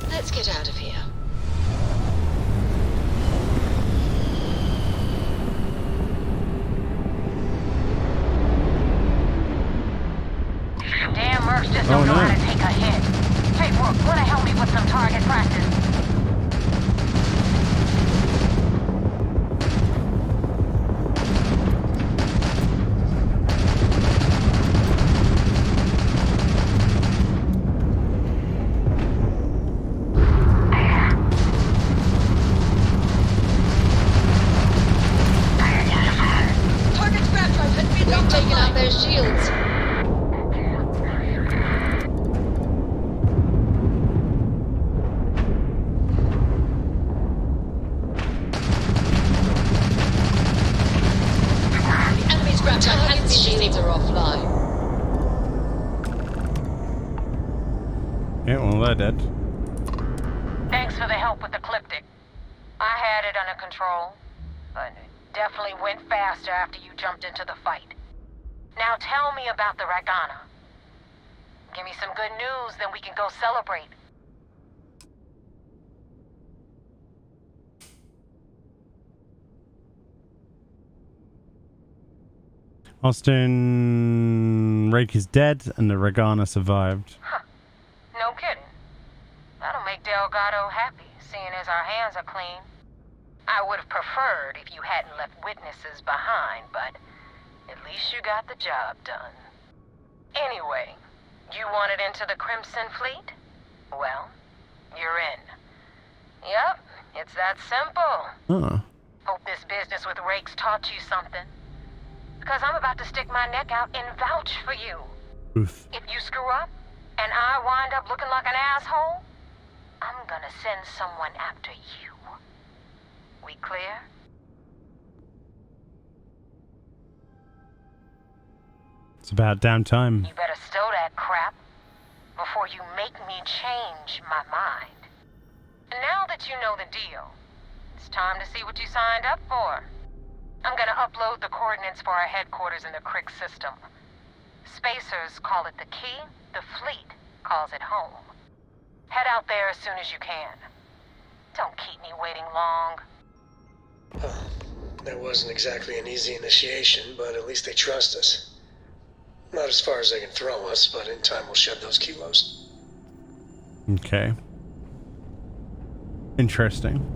Speaker 16: Let's get out of here.
Speaker 14: Damn mercs just don't know how to take a hit. Hey, Rook, wanna help me with some target practice?
Speaker 16: Target's grab drive has been We've taken out their shields. The enemy's grab drive has been shields are offline.
Speaker 1: Yeah, well, they're dead.
Speaker 14: Thanks for the help with the Cliptic. I had it under control, but it definitely went faster after you jumped into the fight. Now tell me about the Ragana. Give me some good news, then we can go celebrate.
Speaker 1: Austin... Rake is dead, and the Ragana survived.
Speaker 14: No kidding. That'll make Delgado happy, seeing as our hands are clean. I would have preferred if you hadn't left witnesses behind, but at least you got the job done. Anyway, you wanted into the Crimson Fleet? Well, you're in. Yep, it's that simple.
Speaker 1: Huh.
Speaker 14: Hope this business with Rake's taught you something. Because I'm about to stick my neck out and vouch for you.
Speaker 1: Oof.
Speaker 14: If you screw up, and I wind up looking like an asshole, I'm gonna send someone after you. We clear?
Speaker 1: It's about damn time.
Speaker 14: You better stow that crap before you make me change my mind. And now that you know the deal, it's time to see what you signed up for. I'm gonna upload the coordinates for our headquarters in the Crick system. Spacers call it the key, the fleet calls it home. Head out there as soon as you can. Don't keep me waiting long.
Speaker 7: That wasn't exactly an easy initiation, but at least they trust us. Not as far as they can throw us, but in time we'll shed those kilos.
Speaker 1: Okay. Interesting.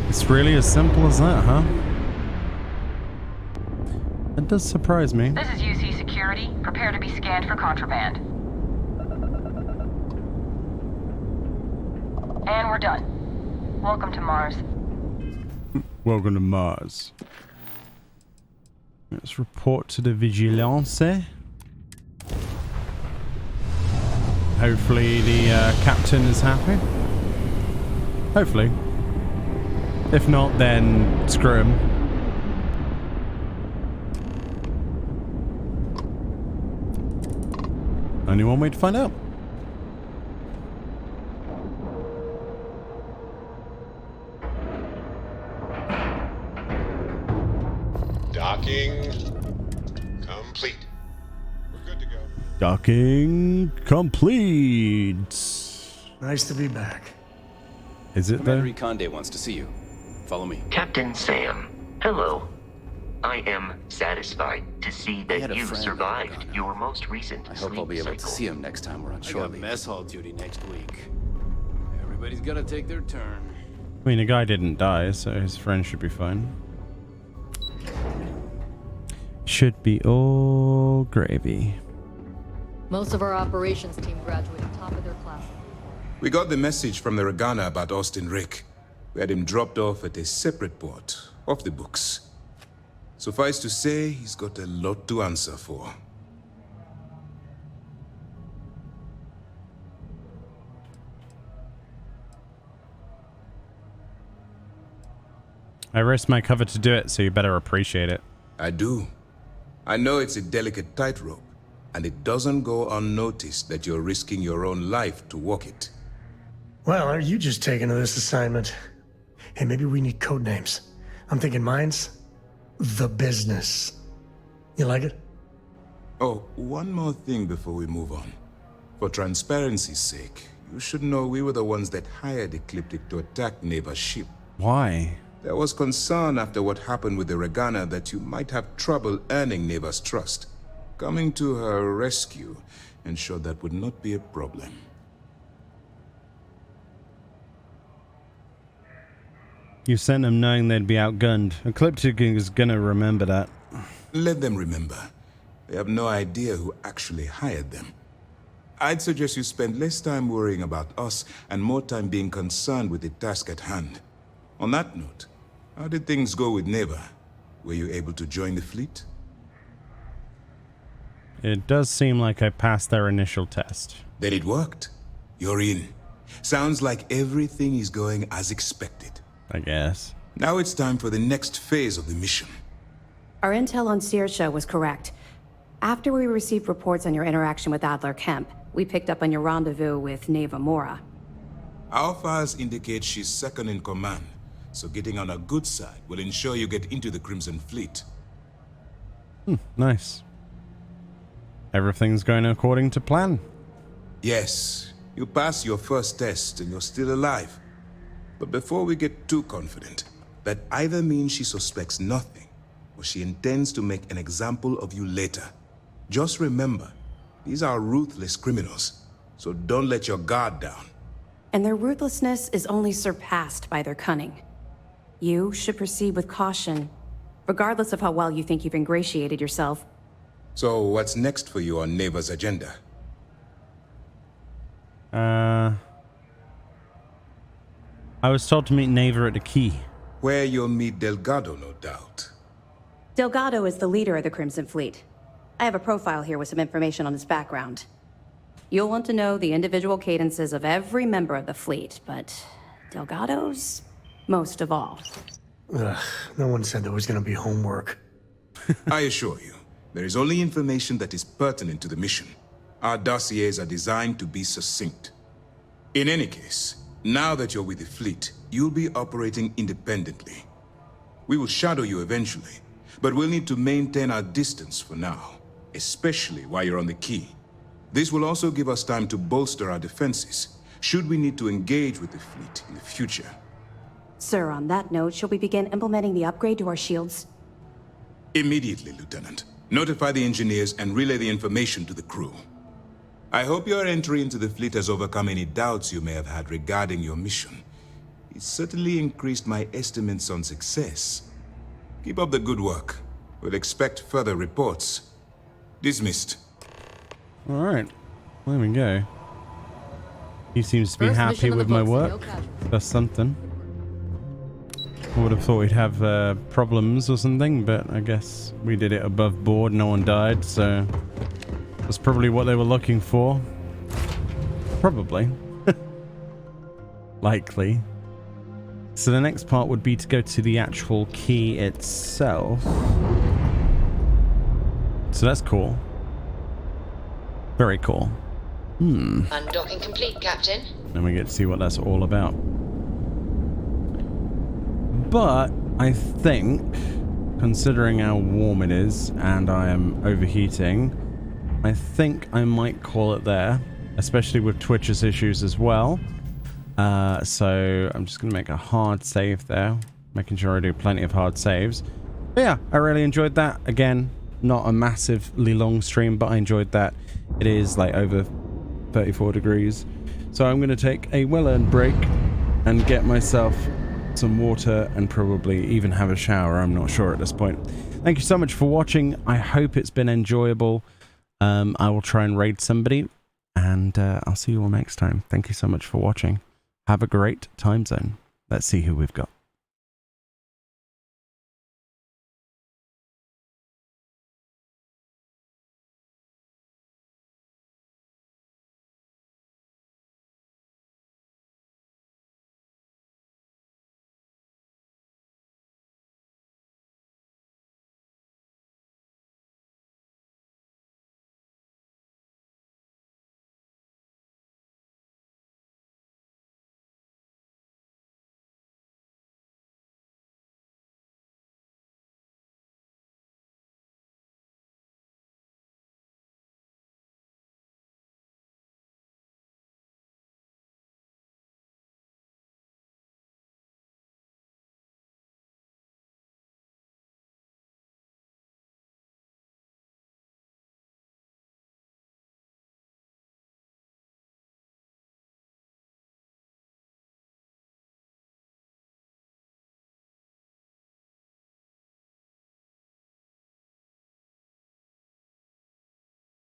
Speaker 1: It's really as simple as that, huh? That does surprise me.
Speaker 14: This is UC Security. Prepare to be scanned for contraband. And we're done. Welcome to Mars.
Speaker 1: Welcome to Mars. Let's report to the Vigilance. Hopefully the captain is happy. Hopefully. If not, then screw him. Only one way to find out.
Speaker 8: Docking complete. We're good to go.
Speaker 1: Docking complete.
Speaker 7: Nice to be back.
Speaker 1: Is it
Speaker 11: Commander
Speaker 1: though?
Speaker 11: Conde wants to see you. Follow me.
Speaker 13: Captain Sam, hello. I am satisfied to see
Speaker 11: had
Speaker 13: that
Speaker 11: a
Speaker 13: you
Speaker 11: friend
Speaker 13: survived your most recent
Speaker 11: I hope I'll
Speaker 13: sleep
Speaker 11: be able
Speaker 13: cycle.
Speaker 11: to see him next time we're on
Speaker 22: I
Speaker 11: shore
Speaker 22: got
Speaker 11: leave.
Speaker 22: mess hall duty next week. Everybody's gotta take their turn.
Speaker 1: I mean, the guy didn't die, so his friend should be fine. Should be all gravy.
Speaker 15: Most of our operations team graduated top of their class.
Speaker 21: We got the message from the Regana about Austin Rick. We had him dropped off at a separate port, off the books. Suffice to say, he's got a lot to answer for.
Speaker 1: I risked my cover to do it, so you better appreciate it.
Speaker 21: I do. I know it's a delicate tightrope, and it doesn't go unnoticed that you're risking your own life to walk it.
Speaker 7: Well, are you just taking to this assignment? Hey, maybe we need code names. I'm thinking mine's The Business. You like it?
Speaker 21: Oh, one more thing before we move on. For transparency's sake, you should know we were the ones that hired Ecliptic to attack Neva's ship.
Speaker 1: Why?
Speaker 21: There was concern after what happened with the Regana that you might have trouble earning Neva's trust. Coming to her rescue ensured that would not be a problem.
Speaker 1: You sent them knowing they'd be outgunned. Ecliptic is gonna remember that.
Speaker 21: Let them remember. They have no idea who actually hired them. I'd suggest you spend less time worrying about us and more time being concerned with the task at hand. On that note, how did things go with Neva? Were you able to join the fleet?
Speaker 1: It does seem like I passed their initial test.
Speaker 21: Then it worked. You're in. Sounds like everything is going as expected.
Speaker 1: I guess.
Speaker 21: Now it's time for the next phase of the mission.
Speaker 9: Our intel on Saoirse was correct. After we received reports on your interaction with Adler Kemp, we picked up on your rendezvous with Neva Mora.
Speaker 21: Our files indicate she's second in command, so getting on her good side will ensure you get into the Crimson Fleet.
Speaker 1: Nice. Everything's going according to plan.
Speaker 21: Yes, you passed your first test and you're still alive. But before we get too confident, that either means she suspects nothing, or she intends to make an example of you later. Just remember, these are ruthless criminals, so don't let your guard down.
Speaker 9: And their ruthlessness is only surpassed by their cunning. You should proceed with caution, regardless of how well you think you've ingratiated yourself.
Speaker 21: So what's next for you on Neva's agenda?
Speaker 1: I was told to meet Neva at the Key.
Speaker 21: Where you'll meet Delgado, no doubt.
Speaker 9: Delgado is the leader of the Crimson Fleet. I have a profile here with some information on his background. You'll want to know the individual cadences of every member of the fleet, but Delgado's most of all.
Speaker 7: Ugh, no one said there was gonna be homework.
Speaker 21: I assure you, there is only information that is pertinent to the mission. Our dossiers are designed to be succinct. In any case, now that you're with the fleet, you'll be operating independently. We will shadow you eventually, but we'll need to maintain our distance for now, especially while you're on the Key. This will also give us time to bolster our defenses, should we need to engage with the fleet in the future.
Speaker 9: Sir, on that note, shall we begin implementing the upgrade to our shields?
Speaker 21: Immediately, Lieutenant. Notify the engineers and relay the information to the crew. I hope your entry into the fleet has overcome any doubts you may have had regarding your mission. It certainly increased my estimates on success. Keep up the good work. We'll expect further reports. Dismissed.
Speaker 1: Alright. There we go. He seems to be
Speaker 3: First
Speaker 1: happy
Speaker 3: mission on
Speaker 1: with
Speaker 3: the
Speaker 1: my
Speaker 3: books,
Speaker 1: work.
Speaker 3: no casualties.
Speaker 1: That's something. I would have thought he'd have problems or something, but I guess we did it above board. No one died, so that's probably what they were looking for. Probably. Likely. So the next part would be to go to the actual key itself. So that's cool. Very cool.
Speaker 16: Undocking complete, Captain.
Speaker 1: Then we get to see what that's all about. But I think, considering how warm it is and I am overheating, I think I might call it there, especially with Twitch's issues as well. So I'm just going to make a hard save there, making sure I do plenty of hard saves. But yeah, I really enjoyed that. Again, not a massively long stream, but I enjoyed that. It is like over 34 degrees. So I'm going to take a well-earned break and get myself some water and probably even have a shower. I'm not sure at this point. Thank you so much for watching. I hope it's been enjoyable. I will try and raid somebody, and I'll see you all next time. Thank you so much for watching. Have a great time zone. Let's see who we've got.